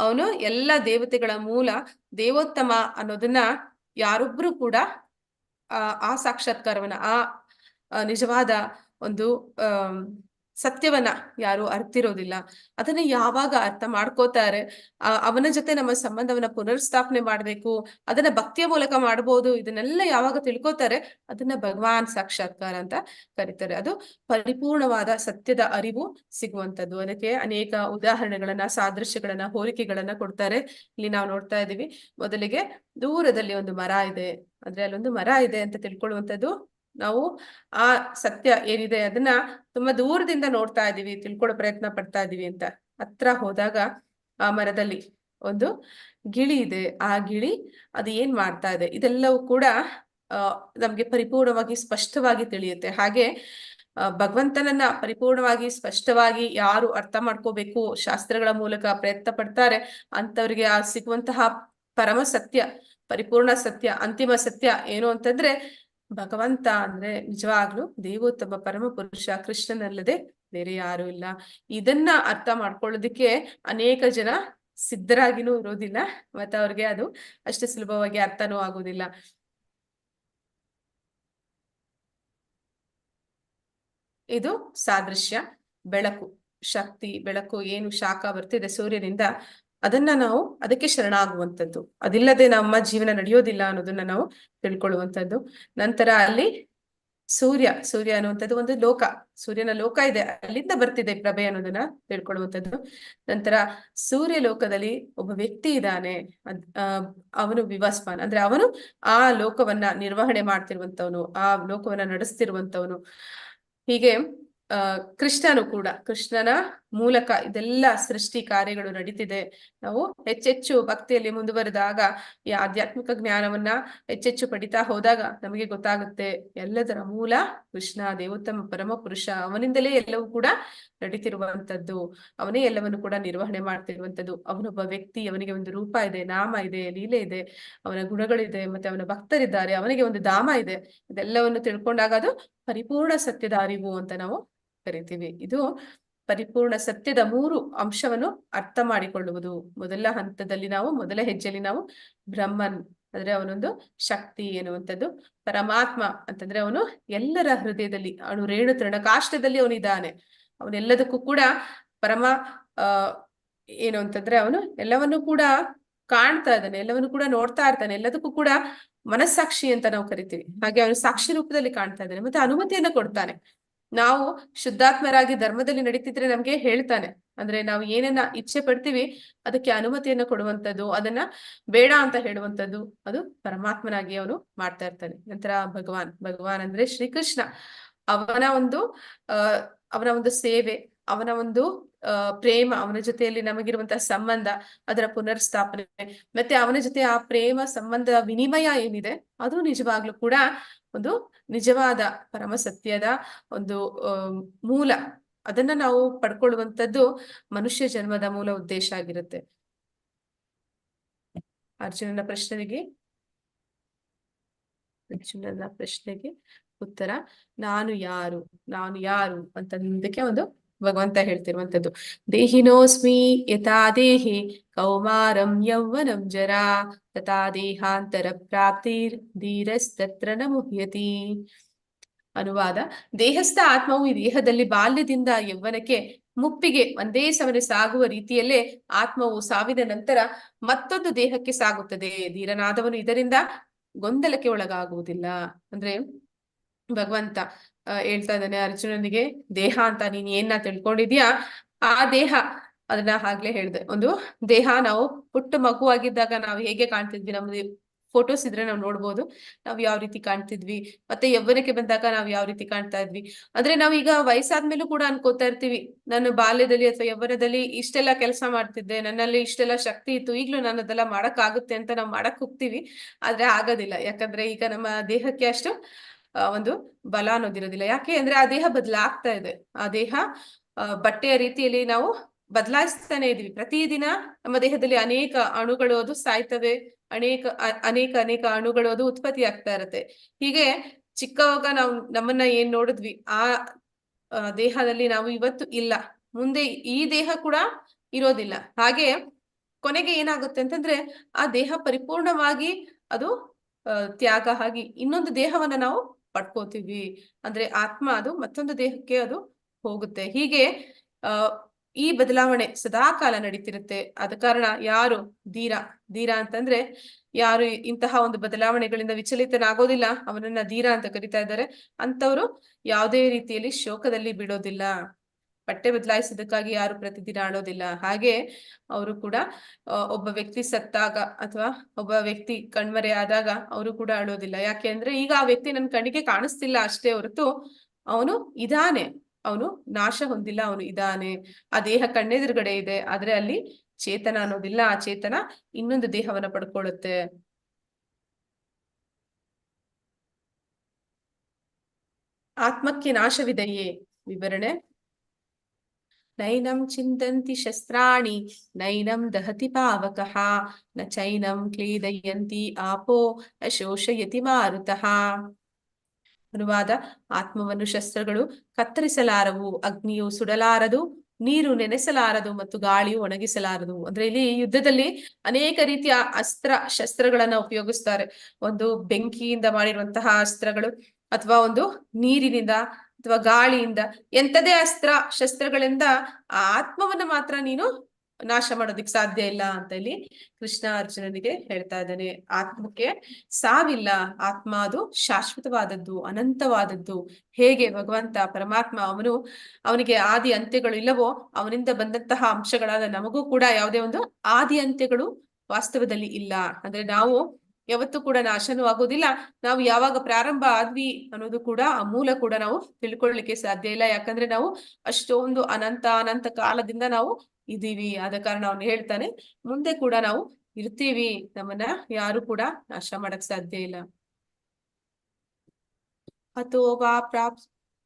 ಅವನು ಎಲ್ಲ ದೇವತೆಗಳ ಮೂಲ, ದೇವೋತ್ತಮ ಅನ್ನೋದನ್ನ ಯಾರೊಬ್ರು ಕೂಡ ಆ ಸಾಕ್ಷಾತ್ಕಾರವನ್ನ, ಆ ನಿಜವಾದ ಒಂದು ಸತ್ಯವನ್ನ ಯಾರು ಅರ್ತಿರೋದಿಲ್ಲ. ಅದನ್ನ ಯಾವಾಗ ಅರ್ಥ ಮಾಡ್ಕೋತಾರೆ, ಅವನ ಜೊತೆ ನಮ್ಮ ಸಂಬಂಧವನ್ನ ಪುನರ್ಸ್ಥಾಪನೆ ಮಾಡ್ಬೇಕು, ಅದನ್ನ ಭಕ್ತಿಯ ಮೂಲಕ ಮಾಡ್ಬೋದು, ಇದನ್ನೆಲ್ಲ ಯಾವಾಗ ತಿಳ್ಕೊತಾರೆ ಅದನ್ನ ಭಗವಾನ್ ಸಾಕ್ಷಾತ್ಕಾರ ಅಂತ ಕರೀತಾರೆ. ಅದು ಪರಿಪೂರ್ಣವಾದ ಸತ್ಯದ ಅರಿವು ಸಿಗುವಂತದ್ದು. ಅದಕ್ಕೆ ಅನೇಕ ಉದಾಹರಣೆಗಳನ್ನ, ಸಾದೃಶ್ಯಗಳನ್ನ, ಹೋಲಿಕೆಗಳನ್ನ ಕೊಡ್ತಾರೆ. ಇಲ್ಲಿ ನಾವು ನೋಡ್ತಾ ಇದೀವಿ. ಮೊದಲಿಗೆ ದೂರದಲ್ಲಿ ಒಂದು ಮರ ಇದೆ, ಅಂದ್ರೆ ಅಲ್ಲೊಂದು ಮರ ಇದೆ ಅಂತ ತಿಳ್ಕೊಳ್ಳುವಂಥದ್ದು. ನಾವು ಆ ಸತ್ಯ ಏನಿದೆ ಅದನ್ನ ತುಂಬಾ ದೂರದಿಂದ ನೋಡ್ತಾ ಇದೀವಿ, ತಿಳ್ಕೊಳ್ಳೋ ಪ್ರಯತ್ನ ಪಡ್ತಾ ಇದೀವಿ ಅಂತ. ಹತ್ರ ಹೋದಾಗ ಆ ಮರದಲ್ಲಿ ಒಂದು ಗಿಳಿ ಇದೆ. ಆ ಗಿಳಿ ಅದು ಏನ್ ಮಾಡ್ತಾ ಇದೆ ಇದೆಲ್ಲವೂ ಕೂಡ ನಮ್ಗೆ ಪರಿಪೂರ್ಣವಾಗಿ ಸ್ಪಷ್ಟವಾಗಿ ತಿಳಿಯುತ್ತೆ. ಹಾಗೆ ಭಗವಂತನನ್ನ ಪರಿಪೂರ್ಣವಾಗಿ ಸ್ಪಷ್ಟವಾಗಿ ಯಾರು ಅರ್ಥ ಮಾಡ್ಕೋಬೇಕು, ಶಾಸ್ತ್ರಗಳ ಮೂಲಕ ಪ್ರಯತ್ನ ಪಡ್ತಾರೆ, ಅಂತವ್ರಿಗೆ ಆ ಸಿಗುವಂತಹ ಪರಮ ಸತ್ಯ, ಪರಿಪೂರ್ಣ ಸತ್ಯ, ಅಂತಿಮ ಸತ್ಯ ಏನು ಅಂತಂದ್ರೆ ಭಗವಂತ ಅಂದ್ರೆ ನಿಜವಾಗ್ಲು ದೇವೋತ್ತಮ ಪರಮ ಪುರುಷ ಕೃಷ್ಣನಲ್ಲದೆ ಬೇರೆ ಯಾರು ಇಲ್ಲ. ಇದನ್ನ ಅರ್ಥ ಮಾಡ್ಕೊಳ್ಳೋದಕ್ಕೆ ಅನೇಕ ಜನ ಸಿದ್ಧರಾಗಿನೂ ಇರೋದಿಲ್ಲ, ಮತ್ತೆ ಅವ್ರಿಗೆ ಅದು ಅಷ್ಟು ಸುಲಭವಾಗಿ ಅರ್ಥನೂ ಆಗೋದಿಲ್ಲ. ಇದು ಸಾದೃಶ್ಯ. ಬೆಳಕು, ಶಕ್ತಿ, ಬೆಳಕು ಏನು ಶಾಖ ಬರ್ತಿದೆ ಸೂರ್ಯನಿಂದ, ಅದನ್ನ ನಾವು ಅದಕ್ಕೆ ಶರಣಾಗುವಂಥದ್ದು. ಅದಿಲ್ಲದೆ ನಮ್ಮ ಜೀವನ ನಡೆಯೋದಿಲ್ಲ ಅನ್ನೋದನ್ನ ನಾವು ತಿಳ್ಕೊಳ್ಳುವಂಥದ್ದು. ನಂತರ ಅಲ್ಲಿ ಸೂರ್ಯ ಅನ್ನುವಂಥದ್ದು ಒಂದು ಲೋಕ, ಸೂರ್ಯನ ಲೋಕ ಇದೆ, ಅಲ್ಲಿಂದ ಬರ್ತಿದೆ ಪ್ರಭೆ ಅನ್ನೋದನ್ನ ತಿಳ್ಕೊಳ್ಳುವಂಥದ್ದು. ನಂತರ ಸೂರ್ಯ ಲೋಕದಲ್ಲಿ ಒಬ್ಬ ವ್ಯಕ್ತಿ ಇದ್ದಾನೆ, ಅವನು ವಿವಸ್ವಾನ್, ಅಂದ್ರೆ ಅವನು ಆ ಲೋಕವನ್ನ ನಿರ್ವಹಣೆ ಮಾಡ್ತಿರುವಂತವನು, ಆ ಲೋಕವನ್ನ ನಡೆಸ್ತಿರುವಂತವನು. ಹೀಗೆ ಕೃಷ್ಣನು ಕೂಡ, ಕೃಷ್ಣನ ಮೂಲಕ ಇದೆಲ್ಲ ಸೃಷ್ಟಿ ಕಾರ್ಯಗಳು ನಡೀತಿದೆ. ನಾವು ಹೆಚ್ಚೆಚ್ಚು ಭಕ್ತಿಯಲ್ಲಿ ಮುಂದುವರೆದಾಗ, ಈ ಆಧ್ಯಾತ್ಮಿಕ ಜ್ಞಾನವನ್ನ ಹೆಚ್ಚೆಚ್ಚು ಪಡಿತಾ ಹೋದಾಗ ನಮಗೆ ಗೊತ್ತಾಗುತ್ತೆ ಎಲ್ಲದರ ಮೂಲ ಕೃಷ್ಣ, ದೇವೋತ್ತಮ ಪರಮ ಪುರುಷ. ಅವನಿಂದಲೇ ಎಲ್ಲವೂ ಕೂಡ ನಡೀತಿರುವಂತದ್ದು, ಅವನೇ ಎಲ್ಲವನ್ನು ಕೂಡ ನಿರ್ವಹಣೆ ಮಾಡ್ತಿರುವಂತದ್ದು. ಅವನೊಬ್ಬ ವ್ಯಕ್ತಿ, ಅವನಿಗೆ ಒಂದು ರೂಪ ಇದೆ, ನಾಮ ಇದೆ, ಲೀಲೆ ಇದೆ, ಅವನ ಗುಣಗಳಿದೆ, ಮತ್ತೆ ಅವನ ಭಕ್ತರಿದ್ದಾರೆ, ಅವನಿಗೆ ಒಂದು ಧಾಮ ಇದೆ. ಇದೆಲ್ಲವನ್ನು ತಿಳ್ಕೊಂಡಾಗ ಅದು ಪರಿಪೂರ್ಣ ಸತ್ಯದ ಅರಿವು ಅಂತ ನಾವು ಕರಿತೀವಿ. ಇದು ಪರಿಪೂರ್ಣ ಸತ್ಯದ 3 ಅಂಶವನ್ನು ಅರ್ಥ ಮಾಡಿಕೊಳ್ಳುವುದು. ಮೊದಲ ಹಂತದಲ್ಲಿ ನಾವು, ಮೊದಲ ಹೆಜ್ಜೆಯಲ್ಲಿ ನಾವು ಬ್ರಹ್ಮನ್ ಅಂದ್ರೆ ಅವನೊಂದು ಶಕ್ತಿ ಎನ್ನುವಂಥದ್ದು, ಪರಮಾತ್ಮ ಅಂತಂದ್ರೆ ಅವನು ಎಲ್ಲರ ಹೃದಯದಲ್ಲಿ, ಅಣು ರೇಣು ತೃಣಕಾಷ್ಟದಲ್ಲಿ ಅವನಿದ್ದಾನೆ. ಅವನೆಲ್ಲದಕ್ಕೂ ಕೂಡ ಪರಮ ಏನು ಅಂತಂದ್ರೆ ಅವನು ಎಲ್ಲವನ್ನು ಕೂಡ ಕಾಣ್ತಾ ಇದ್ದಾನೆ, ಎಲ್ಲವನ್ನು ಕೂಡ ನೋಡ್ತಾ ಇರ್ತಾನೆ, ಎಲ್ಲದಕ್ಕೂ ಕೂಡ ಮನಸ್ಸಾಕ್ಷಿ ಅಂತ ನಾವು ಕರಿತೀವಿ. ಹಾಗೆ ಅವನು ಸಾಕ್ಷಿ ರೂಪದಲ್ಲಿ ಕಾಣ್ತಾ ಇದ್ದಾನೆ, ಮತ್ತೆ ಅನುಮತಿಯನ್ನ ಕೊಡ್ತಾನೆ. ನಾವು ಶುದ್ಧಾತ್ಮರಾಗಿ ಧರ್ಮದಲ್ಲಿ ನಡೀತಿದ್ರೆ ನಮ್ಗೆ ಹೇಳ್ತಾನೆ, ಅಂದ್ರೆ ನಾವು ಏನನ್ನ ಇಚ್ಛೆ ಪಡ್ತೀವಿ ಅದಕ್ಕೆ ಅನುಮತಿಯನ್ನ ಕೊಡುವಂಥದ್ದು, ಅದನ್ನ ಬೇಡ ಅಂತ ಹೇಳುವಂಥದ್ದು, ಅದು ಪರಮಾತ್ಮನಾಗಿ ಅವನು ಮಾಡ್ತಾ ಇರ್ತಾನೆ. ನಂತರ ಭಗವಾನ್ ಅಂದ್ರೆ ಶ್ರೀಕೃಷ್ಣ, ಅವನ ಒಂದು ಸೇವೆ, ಅವನ ಒಂದು ಪ್ರೇಮ, ಅವನ ಜೊತೆಯಲ್ಲಿ ನಮಗಿರುವಂತಹ ಸಂಬಂಧ, ಅದರ ಪುನರ್ಸ್ಥಾಪನೆ, ಮತ್ತೆ ಅವನ ಜೊತೆ ಆ ಪ್ರೇಮ ಸಂಬಂಧ ವಿನಿಮಯ ಏನಿದೆ ಅದು ನಿಜವಾಗ್ಲೂ ಕೂಡ ಒಂದು ನಿಜವಾದ ಪರಮ ಸತ್ಯದ ಒಂದು ಮೂಲ. ಅದನ್ನ ನಾವು ಪಡ್ಕೊಳ್ಳುವಂಥದ್ದು ಮನುಷ್ಯ ಜನ್ಮದ ಮೂಲ ಉದ್ದೇಶ ಆಗಿರುತ್ತೆ. ಅರ್ಜುನನ ಪ್ರಶ್ನೆಗೆ ಉತ್ತರ ನಾನು ಯಾರು ಅಂತಂದಕ್ಕೆ ಒಂದು ಭಗವಂತ ಹೇಳ್ತಿರುವಂತದ್ದು, ದೇಹಿನೋಸ್ಮಿ ಯಥಾ ದೇಹಿ ಕೌಮಾರಂ ಯೌವನಂ ಜರಾ ತಥಾ ದೇಹಾಂತರ ಪ್ರಾಪ್ತಿರ್ ಧೀರಸ್ತತ್ರ ನ ಮುಹ್ಯತಿ. ಅನುವಾದ: ದೇಹಸ್ಥ ಆತ್ಮವು ಈ ದೇಹದಲ್ಲಿ ಬಾಲ್ಯದಿಂದ ಯೌವನಕ್ಕೆ ಮುಪ್ಪಿಗೆ ಒಂದೇ ಸಮನೆ ಸಾಗುವ ರೀತಿಯಲ್ಲೇ ಆತ್ಮವು ಸಾವಿನ ನಂತರ ಮತ್ತೊಂದು ದೇಹಕ್ಕೆ ಸಾಗುತ್ತದೆ. ಧೀರನಾದವನು ಇದರಿಂದ ಗೊಂದಲಕ್ಕೆ ಒಳಗಾಗುವುದಿಲ್ಲ. ಅಂದ್ರೆ ಭಗವಂತ ಹೇಳ್ತಾ ಇದ್ದಾನೆ ಅರ್ಜುನನಿಗೆ, ದೇಹ ಅಂತ ನೀನ್ ಏನ ತಿಳ್ಕೊಂಡಿದ್ಯಾ, ಆ ದೇಹ, ಅದನ್ನ ಆಗ್ಲೇ ಹೇಳ್ದೆ, ಒಂದು ದೇಹ, ನಾವು ಪುಟ್ಟ ಮಗುವಾಗಿದ್ದಾಗ ನಾವು ಹೇಗೆ ಕಾಣ್ತಿದ್ವಿ, ನಮ್ದು ಫೋಟೋಸ್ ಇದ್ರೆ ನಾವು ನೋಡ್ಬೋದು ನಾವು ಯಾವ ರೀತಿ ಕಾಣ್ತಿದ್ವಿ, ಮತ್ತೆ ಯೌವನಕ್ಕೆ ಬಂದಾಗ ನಾವು ಯಾವ ರೀತಿ ಕಾಣ್ತಾ ಇದ್ವಿ. ಅಂದ್ರೆ ನಾವೀಗ ವಯಸ್ಸಾದ್ಮೇಲೂ ಕೂಡ ಅನ್ಕೋತಾ ಇರ್ತೀವಿ, ನಾನು ಬಾಲ್ಯದಲ್ಲಿ ಅಥವಾ ಯೌವನದಲ್ಲಿ ಇಷ್ಟೆಲ್ಲ ಕೆಲಸ ಮಾಡ್ತಿದ್ದೆ, ನನ್ನಲ್ಲಿ ಇಷ್ಟೆಲ್ಲ ಶಕ್ತಿ ಇತ್ತು, ಈಗ್ಲೂ ನಾನು ಅದೆಲ್ಲ ಮಾಡಕ್ ಆಗುತ್ತೆ ಅಂತ ನಾವು ಮಾಡಕ್ ಹೋಗ್ತೀವಿ. ಆದ್ರೆ ಆಗೋದಿಲ್ಲ, ಯಾಕಂದ್ರೆ ಈಗ ನಮ್ಮ ದೇಹಕ್ಕೆ ಅಷ್ಟು ಒಂದು ಬಲ ಅನ್ನೋದಿರೋದಿಲ್ಲ. ಯಾಕೆ ಅಂದ್ರೆ ಆ ದೇಹ ಬದಲಾಗ್ತಾ ಇದೆ. ಆ ದೇಹ ಬಟ್ಟೆಯ ರೀತಿಯಲ್ಲಿ ನಾವು ಬದಲಾಯಿಸ್ತಾನೆ ಇದೀವಿ. ಪ್ರತಿದಿನ ನಮ್ಮ ದೇಹದಲ್ಲಿ ಅನೇಕ ಅಣುಗಳು ಅದು ಸಾಯ್ತವೆ, ಅನೇಕ ಅಣುಗಳು ಅದು ಉತ್ಪತ್ತಿ ಆಗ್ತಾ ಇರತ್ತೆ. ಹೀಗೆ ಚಿಕ್ಕವಾಗ ನಾವು ನಮ್ಮನ್ನ ಏನ್ ನೋಡಿದ್ವಿ, ಆ ದೇಹದಲ್ಲಿ ನಾವು ಇವತ್ತು ಇಲ್ಲ, ಮುಂದೆ ಈ ದೇಹ ಕೂಡ ಇರೋದಿಲ್ಲ. ಹಾಗೆ ಕೊನೆಗೆ ಏನಾಗುತ್ತೆ ಅಂತಂದ್ರೆ ಆ ದೇಹ ಪರಿಪೂರ್ಣವಾಗಿ ಅದು ತ್ಯಾಗ ಆಗಿ ಇನ್ನೊಂದು ದೇಹವನ್ನ ನಾವು ಪಡ್ಕೋತೀವಿ. ಅಂದ್ರೆ ಆತ್ಮ ಅದು ಮತ್ತೊಂದು ದೇಹಕ್ಕೆ ಅದು ಹೋಗುತ್ತೆ. ಹೀಗೆ ಆ ಈ ಬದಲಾವಣೆ ಸದಾ ಕಾಲ ನಡೀತಿರುತ್ತೆ. ಆದ ಕಾರಣ ಯಾರು ಧೀರ ಅಂತಂದ್ರೆ ಯಾರು ಇಂತಹ ಒಂದು ಬದಲಾವಣೆಗಳಿಂದ ವಿಚಲಿತನಾಗೋದಿಲ್ಲ, ಅವನನ್ನ ಧೀರ ಅಂತ ಕರಿತಾ ಇದ್ದಾರೆ. ಅಂತವ್ರು ಯಾವುದೇ ರೀತಿಯಲ್ಲಿ ಶೋಕದಲ್ಲಿ ಬಿಡೋದಿಲ್ಲ. ಬಟ್ಟೆ ಬದಲಾಯಿಸೋದಕ್ಕಾಗಿ ಯಾರು ಪ್ರತಿದಿನ ಆಡೋದಿಲ್ಲ. ಹಾಗೆ ಅವರು ಕೂಡ ಒಬ್ಬ ವ್ಯಕ್ತಿ ಸತ್ತಾಗ ಅಥವಾ ಒಬ್ಬ ವ್ಯಕ್ತಿ ಕಣ್ಮರೆ ಆದಾಗ ಅವರು ಕೂಡ ಅಳೋದಿಲ್ಲ. ಯಾಕೆ ಅಂದ್ರೆ ಈಗ ಆ ವ್ಯಕ್ತಿ ನನ್ನ ಕಣ್ಣಿಗೆ ಕಾಣಿಸ್ತಿಲ್ಲ ಅಷ್ಟೇ ಹೊರತು ಅವನು ಇದಾನೆ, ಅವನು ನಾಶ ಹೊಂದಿಲ್ಲ, ಅವನು ಇದಾನೆ. ಆ ದೇಹ ಕಣ್ಣೆದುರುಗಡೆ ಇದೆ, ಆದ್ರೆ ಅಲ್ಲಿ ಚೇತನ ಅನ್ನೋದಿಲ್ಲ. ಆ ಚೇತನ ಇನ್ನೊಂದು ದೇಹವನ್ನ ಪಡ್ಕೊಳ್ಳುತ್ತೆ. ಆತ್ಮಕ್ಕೆ ನಾಶವಿದೆಯೇ? ವಿವರಣೆ. ನೈನಂ ಚಿಂತಂತಿ ಶಸ್ತ್ರಾಣಿ ನೈನಂ ದಹತಿ ಪಾವಕಃ ನ ಚೈನಂ ಕ್ಲೇದಯಂತಿ ಆಪೋ ನ ಶೋಷಯತಿ ಮಾರುತಃ. ಅನುವಾದ: ಆತ್ಮವನ್ನು ಶಸ್ತ್ರಗಳು ಕತ್ತರಿಸಲಾರವು, ಅಗ್ನಿಯು ಸುಡಲಾರದು, ನೀರು ನೆನೆಸಲಾರದು ಮತ್ತು ಗಾಳಿಯು ಒಣಗಿಸಲಾರದು. ಅಂದ್ರೆ ಇಲ್ಲಿ ಯುದ್ಧದಲ್ಲಿ ಅನೇಕ ರೀತಿಯ ಅಸ್ತ್ರ ಶಸ್ತ್ರಗಳನ್ನ ಉಪಯೋಗಿಸ್ತಾರೆ. ಒಂದು ಬೆಂಕಿಯಿಂದ ಮಾಡಿರುವಂತಹ ಅಸ್ತ್ರಗಳು, ಅಥವಾ ಒಂದು ನೀರಿನಿಂದ ಅಥವಾ ಗಾಳಿಯಿಂದ, ಎಂಥದೇ ಅಸ್ತ್ರ ಶಸ್ತ್ರಗಳಿಂದ ಆ ಆತ್ಮವನ್ನ ಮಾತ್ರ ನೀನು ನಾಶ ಮಾಡೋದಿಕ್ ಸಾಧ್ಯ ಇಲ್ಲ ಅಂತ ಇಲ್ಲಿ ಕೃಷ್ಣ ಅರ್ಜುನನಿಗೆ ಹೇಳ್ತಾ ಇದ್ದಾನೆ. ಆತ್ಮಕ್ಕೆ ಸಾವಿಲ್ಲ, ಆತ್ಮ ಅದು ಶಾಶ್ವತವಾದದ್ದು, ಅನಂತವಾದದ್ದು. ಹೇಗೆ ಭಗವಂತ ಪರಮಾತ್ಮ ಅವನಿಗೆ ಆದಿ ಅಂತ್ಯಗಳು ಇಲ್ಲವೋ, ಅವನಿಂದ ಬಂದಂತಹ ಅಂಶಗಳಾದ ನಮಗೂ ಕೂಡ ಯಾವುದೇ ಒಂದು ಆದಿ ಅಂತ್ಯಗಳು ವಾಸ್ತವದಲ್ಲಿ ಇಲ್ಲ. ಅಂದ್ರೆ ನಾವು ಯಾವತ್ತೂ ಕೂಡ ನಾಶನೂ ಆಗೋದಿಲ್ಲ. ನಾವು ಯಾವಾಗ ಪ್ರಾರಂಭ ಆದ್ವಿ ಅನ್ನೋದು ಕೂಡ, ಆ ಮೂಲ ಕೂಡ ನಾವು ತಿಳ್ಕೊಳ್ಳಿಕ್ಕೆ ಸಾಧ್ಯ ಇಲ್ಲ. ಯಾಕಂದ್ರೆ ನಾವು ಅಷ್ಟೊಂದು ಅನಂತ ಕಾಲದಿಂದ ನಾವು ಇದೀವಿ. ಆದ ಕಾರಣ ಅವನು ಹೇಳ್ತಾನೆ, ಮುಂದೆ ಕೂಡ ನಾವು ಇರ್ತೀವಿ, ನಮ್ಮನ್ನ ಯಾರು ಕೂಡ ನಾಶ ಮಾಡಕ್ ಸಾಧ್ಯ ಇಲ್ಲ. ಹತೋ ವಾ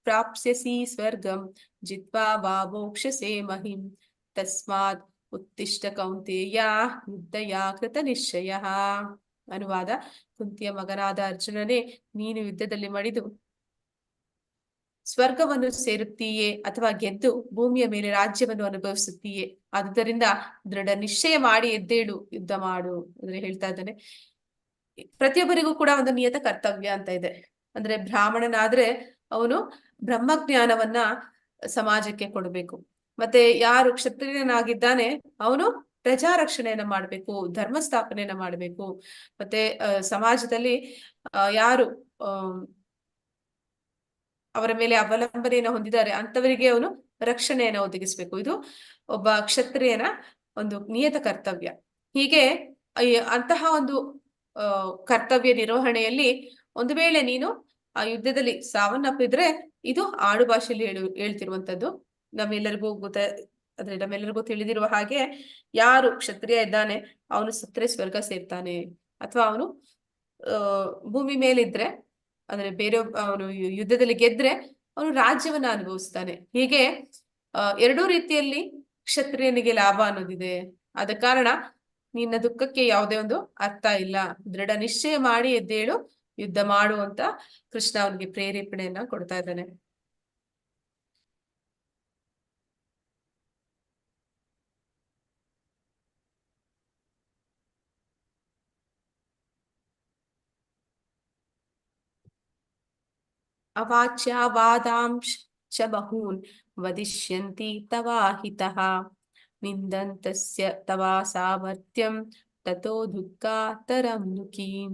ಪ್ರಾಪ್ಸ್ಯಸಿ ಸ್ವರ್ಗಂ ಜಿತ್ವಾ ವಾ ಮೋಕ್ಷಸೆ ಮಹಿಂ ತಸ್ಮಾತ್ ಉತ್ತಿಷ್ಠ ಕೌಂತೇಯ ಯುದ್ಧಯ ಕೃತ ನಿಶ್ಚಯಃ. ಅನುವಾದ: ಕುಂತಿಯ ಮಗನಾದ ಅರ್ಜುನನೇ, ನೀನು ಯುದ್ಧದಲ್ಲಿ ಮಡಿದು ಸ್ವರ್ಗವನ್ನು ಸೇರುತ್ತೀಯೇ ಅಥವಾ ಗೆದ್ದು ಭೂಮಿಯ ಮೇಲೆ ರಾಜ್ಯವನ್ನು ಅನುಭವಿಸುತ್ತೀಯೇ. ಆದುದರಿಂದ ದೃಢ ನಿಶ್ಚಯ ಮಾಡಿ ಎದ್ದೇಳು, ಯುದ್ಧ ಮಾಡು. ಅಂದ್ರೆ ಹೇಳ್ತಾ ಇದ್ದಾನೆ, ಪ್ರತಿಯೊಬ್ಬರಿಗೂ ಕೂಡ ಒಂದು ನಿಯತ ಕರ್ತವ್ಯ ಅಂತ ಇದೆ. ಅಂದ್ರೆ ಬ್ರಾಹ್ಮಣನಾದ್ರೆ ಅವನು ಬ್ರಹ್ಮಜ್ಞಾನವನ್ನ ಸಮಾಜಕ್ಕೆ ಕೊಡಬೇಕು. ಮತ್ತೆ ಯಾರು ಕ್ಷತ್ರಿಯನಾಗಿದ್ದಾನೆ ಅವನು ಪ್ರಜಾ ರಕ್ಷಣೆಯನ್ನ ಮಾಡ್ಬೇಕು, ಧರ್ಮ ಸ್ಥಾಪನೆಯನ್ನ ಮಾಡ್ಬೇಕು. ಮತ್ತೆ ಸಮಾಜದಲ್ಲಿ ಯಾರು ಅವರ ಮೇಲೆ ಅವಲಂಬನೆಯನ್ನು ಹೊಂದಿದ್ದಾರೆ ಅಂತವರಿಗೆ ಅವನು ರಕ್ಷಣೆಯನ್ನ ಒದಗಿಸ್ಬೇಕು. ಇದು ಒಬ್ಬ ಕ್ಷತ್ರಿಯನ ಒಂದು ನಿಯತ ಕರ್ತವ್ಯ. ಹೀಗೆ ಅಂತಹ ಒಂದು ಕರ್ತವ್ಯ ನಿರ್ವಹಣೆಯಲ್ಲಿ ಒಂದು ವೇಳೆ ನೀನು ಆ ಯುದ್ಧದಲ್ಲಿ ಸಾವನ್ನಪ್ಪಿದ್ರೆ, ಇದು ಆಡು ಭಾಷೆಯಲ್ಲಿ ಹೇಳ್ತಿರುವಂತದ್ದು. ನಮ್ಮೆಲ್ಲರಿಗೂ ತಿಳಿದಿರುವ ಹಾಗೆ, ಯಾರು ಕ್ಷತ್ರಿಯ ಇದ್ದಾನೆ ಅವನು ಸತ್ರೆ ಸ್ವರ್ಗ ಸೇರ್ತಾನೆ, ಅಥವಾ ಅವನು ಭೂಮಿ ಮೇಲಿದ್ರೆ ಅಂದ್ರೆ ಬೇರೆ ಅವನು ಯುದ್ಧದಲ್ಲಿ ಗೆದ್ರೆ ಅವನು ರಾಜ್ಯವನ್ನ ಅನುಭವಿಸ್ತಾನೆ. ಹೀಗೆ ಎರಡೂ ರೀತಿಯಲ್ಲಿ ಕ್ಷತ್ರಿಯನಿಗೆ ಲಾಭ ಅನ್ನೋದಿದೆ. ಆದ ಕಾರಣ ನಿನ್ನ ದುಃಖಕ್ಕೆ ಯಾವುದೇ ಒಂದು ಅರ್ಥ ಇಲ್ಲ. ದೃಢ ನಿಶ್ಚಯ ಮಾಡಿ ಎದ್ದೇಳು, ಯುದ್ಧ ಮಾಡು ಅಂತ ಕೃಷ್ಣ ಅವನಿಗೆ ಪ್ರೇರೇಪಣೆಯನ್ನ ಕೊಡ್ತಾ ಇದ್ದಾನೆ. ಅವಾಚ್ಯ ವಾದಾಂಶ ಚ ಬಹೂನ್ ವದಿಷ್ಯಂತಿ ತವಾಹಿತಃ ನಿಂದಂತಸ್ಯ ತವಾ ಸಾಮರ್ಥ್ಯಂ ತತೋ ದುಃಖಾತರಂ ನುಕೀಂ.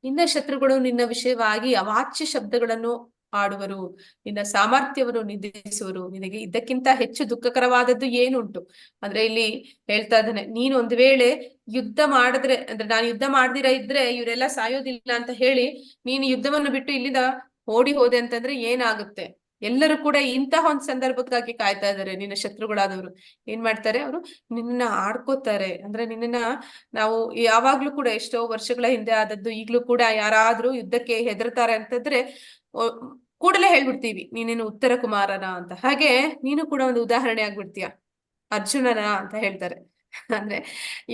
ನಿನ್ನ ಶತ್ರುಗಳು ನಿನ್ನ ವಿಷಯವಾಗಿ ಅವಾಚ್ಯ ಶಬ್ದಗಳನ್ನು ಆಡುವರು, ನಿನ್ನ ಸಾಮರ್ಥ್ಯವನ್ನು ನಿಂದಿಸುವರು. ನಿನಗೆ ಇದಕ್ಕಿಂತ ಹೆಚ್ಚು ದುಃಖಕರವಾದದ್ದು ಏನುಂಟು? ಅಂದ್ರೆ ಇಲ್ಲಿ ಹೇಳ್ತಾ ಇದ್ದಾನೆ, ನೀನು ಒಂದು ವೇಳೆ ಯುದ್ಧ ಮಾಡಿದ್ರೆ, ಅಂದ್ರೆ ನಾನು ಯುದ್ಧ ಮಾಡ್ದಿರ ಇದ್ರೆ ಇವರೆಲ್ಲ ಸಾಯೋದಿಲ್ಲ ಅಂತ ಹೇಳಿ ನೀನು ಯುದ್ಧವನ್ನು ಬಿಟ್ಟು ಇಲ್ಲಿಂದ ಓಡಿ ಹೋದೆ ಅಂತಂದ್ರೆ ಏನಾಗುತ್ತೆ? ಎಲ್ಲರೂ ಕೂಡ ಇಂತಹ ಒಂದು ಸಂದರ್ಭಕ್ಕಾಗಿ ಕಾಯ್ತಾ ಇದ್ದಾರೆ. ನಿನ್ನ ಶತ್ರುಗಳಾದವರು ಏನ್ ಮಾಡ್ತಾರೆ? ಅವರು ನಿನ್ನ ಆಡ್ಕೋತಾರೆ. ಅಂದ್ರೆ ನಿನ್ನ ನಾವು ಯಾವಾಗ್ಲೂ ಕೂಡ, ಎಷ್ಟೋ ವರ್ಷಗಳ ಹಿಂದೆ ಆದದ್ದು ಈಗ್ಲೂ ಕೂಡ ಯಾರಾದ್ರೂ ಯುದ್ಧಕ್ಕೆ ಹೆದರ್ತಾರೆ ಅಂತಂದ್ರೆ ಕೂಡಲೇ ಹೇಳ್ಬಿಡ್ತೀವಿ, ನೀನೇನು ಉತ್ತರ ಕುಮಾರನ ಅಂತ. ಹಾಗೆ ನೀನು ಕೂಡ ಒಂದು ಉದಾಹರಣೆ ಆಗ್ಬಿಡ್ತೀಯ, ಅರ್ಜುನನ ಅಂತ ಹೇಳ್ತಾರೆ. ಅಂದ್ರೆ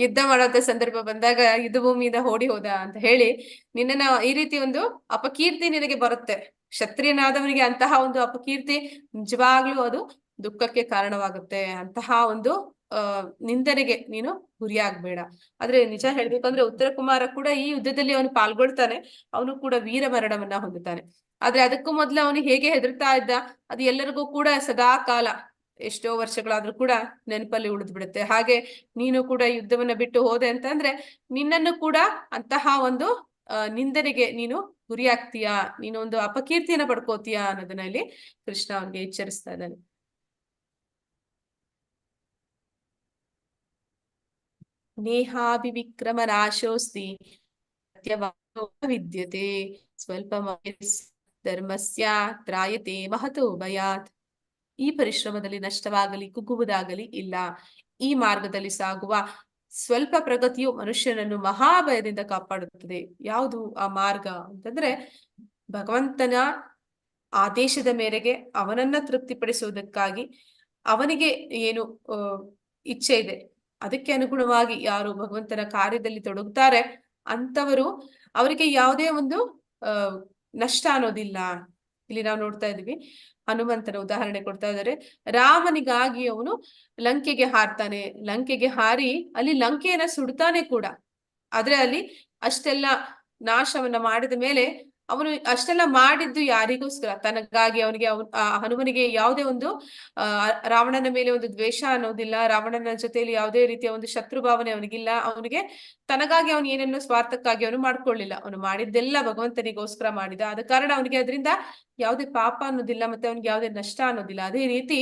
ಯುದ್ಧ ಮಾಡೋಂಥ ಸಂದರ್ಭ ಬಂದಾಗ ಯುದ್ಧ ಭೂಮಿಯಿಂದ ಓಡಿ ಹೋದ ಅಂತ ಹೇಳಿ ನಿನ್ನ ಈ ರೀತಿ ಒಂದು ಅಪಕೀರ್ತಿ ನಿನಗೆ ಬರುತ್ತೆ. ಕ್ಷತ್ರಿಯನಾದವನಿಗೆ ಅಂತಹ ಒಂದು ಅಪಕೀರ್ತಿ ನಿಜವಾಗ್ಲೂ ಅದು ದುಃಖಕ್ಕೆ ಕಾರಣವಾಗುತ್ತೆ. ಅಂತಹ ಒಂದು ನಿಂದನೆಗೆ ನೀನು ಗುರಿಯಾಗ್ಬೇಡ. ಆದ್ರೆ ನಿಜ ಹೇಳ್ಬೇಕಂದ್ರೆ ಉತ್ತರ ಕುಮಾರ ಕೂಡ ಈ ಯುದ್ಧದಲ್ಲಿ ಅವನು ಪಾಲ್ಗೊಳ್ತಾನೆ, ಅವನು ಕೂಡ ವೀರ ಮರಣವನ್ನ ಹೊಂದುತ್ತಾನೆ. ಆದ್ರೆ ಅದಕ್ಕೂ ಮೊದ್ಲು ಅವನು ಹೇಗೆ ಹೆದರ್ತಾ ಇದ್ದ ಅದು ಎಲ್ಲರಿಗೂ ಕೂಡ ಸದಾ ಕಾಲ ಎಷ್ಟೋ ವರ್ಷಗಳಾದ್ರೂ ಕೂಡ ನೆನಪಲ್ಲಿ ಉಳಿದು ಬಿಡುತ್ತೆ. ಹಾಗೆ ನೀನು ಕೂಡ ಯುದ್ಧವನ್ನ ಬಿಟ್ಟು ಹೋದೆ ಅಂತಂದ್ರೆ ನಿನ್ನನ್ನು ಕೂಡ ಅಂತಹ ಒಂದು ನಿಂದನೆಗೆ ನೀನು ಗುರಿಯಾಗ್ತೀಯಾ, ನೀನು ಒಂದು ಅಪಕೀರ್ತಿಯನ್ನ ಪಡ್ಕೋತೀಯಾ ಅನ್ನೋದನ್ನ ಇಲ್ಲಿ ಕೃಷ್ಣ ಅವನಿಗೆ ಎಚ್ಚರಿಸ್ತಾ ಇದ್ದಾನೆ. ನೇಹಾಭಿವಿಕ್ರಮ ನಾಶೋಸ್ತಿ ವಿದ್ಯತೆ ಸ್ವಲ್ಪ ಧರ್ಮಸ್ಯ ತ್ರಾಯತೆ ಮಹತೋ ಭಯಾತ್. ಈ ಪರಿಶ್ರಮದಲ್ಲಿ ನಷ್ಟವಾಗಲಿ ಕುಗ್ಗುವುದಾಗಲಿ ಇಲ್ಲ. ಈ ಮಾರ್ಗದಲ್ಲಿ ಸಾಗುವ ಸ್ವಲ್ಪ ಪ್ರಗತಿಯು ಮನುಷ್ಯನನ್ನು ಮಹಾಭಯದಿಂದ ಕಾಪಾಡುತ್ತದೆ. ಯಾವುದು ಆ ಮಾರ್ಗ ಅಂತಂದ್ರೆ ಭಗವಂತನ ಆದೇಶದ ಮೇರೆಗೆ ಅವನನ್ನ ತೃಪ್ತಿಪಡಿಸುವುದಕ್ಕಾಗಿ ಅವನಿಗೆ ಏನು ಇಚ್ಛೆ ಇದೆ ಅದಕ್ಕೆ ಅನುಗುಣವಾಗಿ ಯಾರು ಭಗವಂತನ ಕಾರ್ಯದಲ್ಲಿ ತೊಡಗುತ್ತಾರೆ ಅಂತವರು ಅವರಿಗೆ ಯಾವುದೇ ಒಂದು ನಷ್ಟ ಅನ್ನೋದಿಲ್ಲ. ಇಲ್ಲಿ ನಾವು ನೋಡ್ತಾ ಇದೀವಿ, ಹನುಮಂತನ ಉದಾಹರಣೆ ಕೊಡ್ತಾ ಇದ್ದಾರೆ. ರಾಮನಿಗಾಗಿ ಅವನು ಲಂಕೆಗೆ ಹಾರ್ತಾನೆ, ಲಂಕೆಗೆ ಹಾರಿ ಅಲ್ಲಿ ಲಂಕೆಯನ್ನ ಸುಡ್ತಾನೆ ಕೂಡ. ಆದ್ರೆ ಅಲ್ಲಿ ಅಷ್ಟೆಲ್ಲ ನಾಶವನ್ನ ಮಾಡಿದ ಮೇಲೆ ಅವನು ಅಷ್ಟೆಲ್ಲ ಮಾಡಿದ್ದು ಯಾರಿಗೋಸ್ಕರ? ತನಗಾಗಿ. ಅವನಿಗೆ ಹನುಮನಿಗೆ ಯಾವುದೇ ಒಂದು ರಾವಣನ ಮೇಲೆ ಒಂದು ದ್ವೇಷ ಅನ್ನೋದಿಲ್ಲ, ರಾವಣನ ಜೊತೆಯಲ್ಲಿ ಯಾವುದೇ ರೀತಿಯ ಒಂದು ಶತ್ರು ಭಾವನೆ ಅವನಿಗಿಲ್ಲ. ಅವನಿಗೆ ತನಗಾಗಿ ಅವನು ಏನನ್ನೋ ಸ್ವಾರ್ಥಕ್ಕಾಗಿ ಅವನು ಮಾಡ್ಕೊಳ್ಳಿಲ್ಲ. ಅವನು ಮಾಡಿದ್ದೆಲ್ಲ ಭಗವಂತನಿಗೋಸ್ಕರ ಮಾಡಿದ. ಆದ ಕಾರಣ ಅವನಿಗೆ ಅದರಿಂದ ಯಾವುದೇ ಪಾಪ ಅನ್ನೋದಿಲ್ಲ, ಮತ್ತೆ ಅವನಿಗೆ ಯಾವುದೇ ನಷ್ಟ ಅನ್ನೋದಿಲ್ಲ. ಅದೇ ರೀತಿ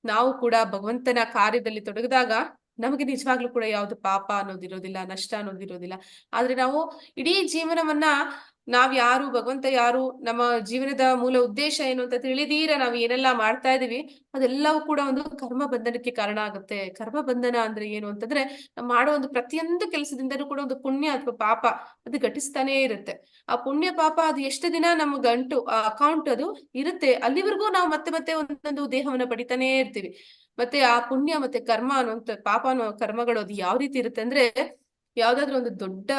ನಾವು ಕೂಡ ಭಗವಂತನ ಕಾರ್ಯದಲ್ಲಿ ತೊಡಗಿದಾಗ ನಮಗೆ ನಿಜವಾಗ್ಲೂ ಕೂಡ ಯಾವ್ದು ಪಾಪ ಅನ್ನೋದಿರೋದಿಲ್ಲ, ನಷ್ಟ ಅನ್ನೋದಿರೋದಿಲ್ಲ. ಆದ್ರೆ ನಾವು ಇಡೀ ಜೀವನವನ್ನ ನಾವ್ ಯಾರು, ಭಗವಂತ ಯಾರು, ನಮ್ಮ ಜೀವನದ ಮೂಲ ಉದ್ದೇಶ ಏನು ಅಂತ ತಿಳಿದೀರ ನಾವು ಏನೆಲ್ಲಾ ಮಾಡ್ತಾ ಇದೀವಿ ಅದೆಲ್ಲವೂ ಕೂಡ ಒಂದು ಕರ್ಮ ಬಂಧನಕ್ಕೆ ಕಾರಣ ಆಗುತ್ತೆ. ಕರ್ಮ ಬಂಧನ ಅಂದ್ರೆ ಏನು ಅಂತಂದ್ರೆ ನಾವು ಮಾಡೋ ಒಂದು ಪ್ರತಿಯೊಂದು ಕೆಲಸದಿಂದನೂ ಕೂಡ ಒಂದು ಪುಣ್ಯ ಅಥವಾ ಪಾಪ ಅದು ಘಟಿಸ್ತಾನೇ ಇರುತ್ತೆ. ಆ ಪುಣ್ಯ ಪಾಪ ಅದು ಎಷ್ಟು ದಿನ ನಮ್ಮ ಗಂಟು ಆ ಅಕೌಂಟ್ ಅದು ಇರುತ್ತೆ, ಅಲ್ಲಿವರೆಗೂ ನಾವು ಮತ್ತೆ ಮತ್ತೆ ಒಂದೊಂದು ದೇಹವನ್ನ ಪಡಿತಾನೇ ಇರ್ತೀವಿ. ಮತ್ತೆ ಆ ಪುಣ್ಯ ಮತ್ತೆ ಕರ್ಮ ಅನ್ನುವಂತ ಪಾಪ ಅನ್ನೋ ಕರ್ಮಗಳು ಅದು ಯಾವ ರೀತಿ ಇರುತ್ತೆ ಅಂದ್ರೆ, ಯಾವ್ದಾದ್ರು ಒಂದು ದೊಡ್ಡ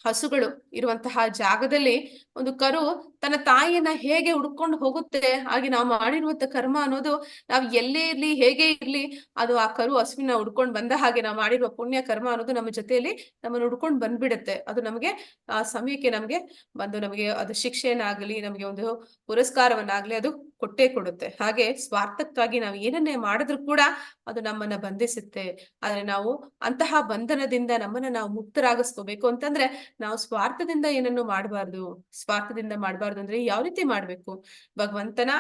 ಹಸುಗಳು ಇರುವಂತಹ ಜಾಗದಲ್ಲಿ ಒಂದು ಕರು ತನ್ನ ತಾಯಿಯನ್ನ ಹೇಗೆ ಹುಡ್ಕೊಂಡು ಹೋಗುತ್ತೆ, ಹಾಗೆ ನಾವು ಮಾಡಿರುವಂತ ಕರ್ಮ ಅನ್ನೋದು ನಾವು ಎಲ್ಲೇ ಇರ್ಲಿ ಹೇಗೆ ಇರ್ಲಿ ಅದು ಆ ಕರು ಹಸುವಿನ ಹುಡ್ಕೊಂಡು ಬಂದ ಹಾಗೆ ನಾವು ಮಾಡಿರುವ ಪುಣ್ಯ ಕರ್ಮ ಅನ್ನೋದು ನಮ್ಮ ಜೊತೆಯಲ್ಲಿ ನಮ್ಮನ್ನು ಹುಡ್ಕೊಂಡು ಬಂದ್ಬಿಡುತ್ತೆ. ಅದು ನಮಗೆ ಆ ಸಮಯಕ್ಕೆ ನಮಗೆ ನಮಗೆ ಅದು ಶಿಕ್ಷೆಯನ್ನಾಗ್ಲಿ ನಮಗೆ ಒಂದು ಪುರಸ್ಕಾರವನ್ನಾಗ್ಲಿ ಅದು ಕೊಟ್ಟೇ ಕೊಡುತ್ತೆ. ಹಾಗೆ ಸ್ವಾರ್ಥಕ್ಕಾಗಿ ನಾವು ಏನನ್ನೇ ಮಾಡಿದ್ರು ಕೂಡ ಅದು ನಮ್ಮನ್ನ ಬಂಧಿಸುತ್ತೆ. ಆದ್ರೆ ನಾವು ಅಂತಹ ಬಂಧನದಿಂದ ನಮ್ಮನ್ನ ನಾವು ಮುಕ್ತರಾಗಿಸ್ಕೋಬೇಕು ಅಂತಂದ್ರೆ ನಾವು ಸ್ವಾರ್ಥದಿಂದ ಏನನ್ನು ಮಾಡಬಾರ್ದು. ಸ್ವಾರ್ಥದಿಂದ ಮಾಡಬಾರ್ದು ಅಂದ್ರೆ ಯಾವ ರೀತಿ ಮಾಡ್ಬೇಕು? ಭಗವಂತನ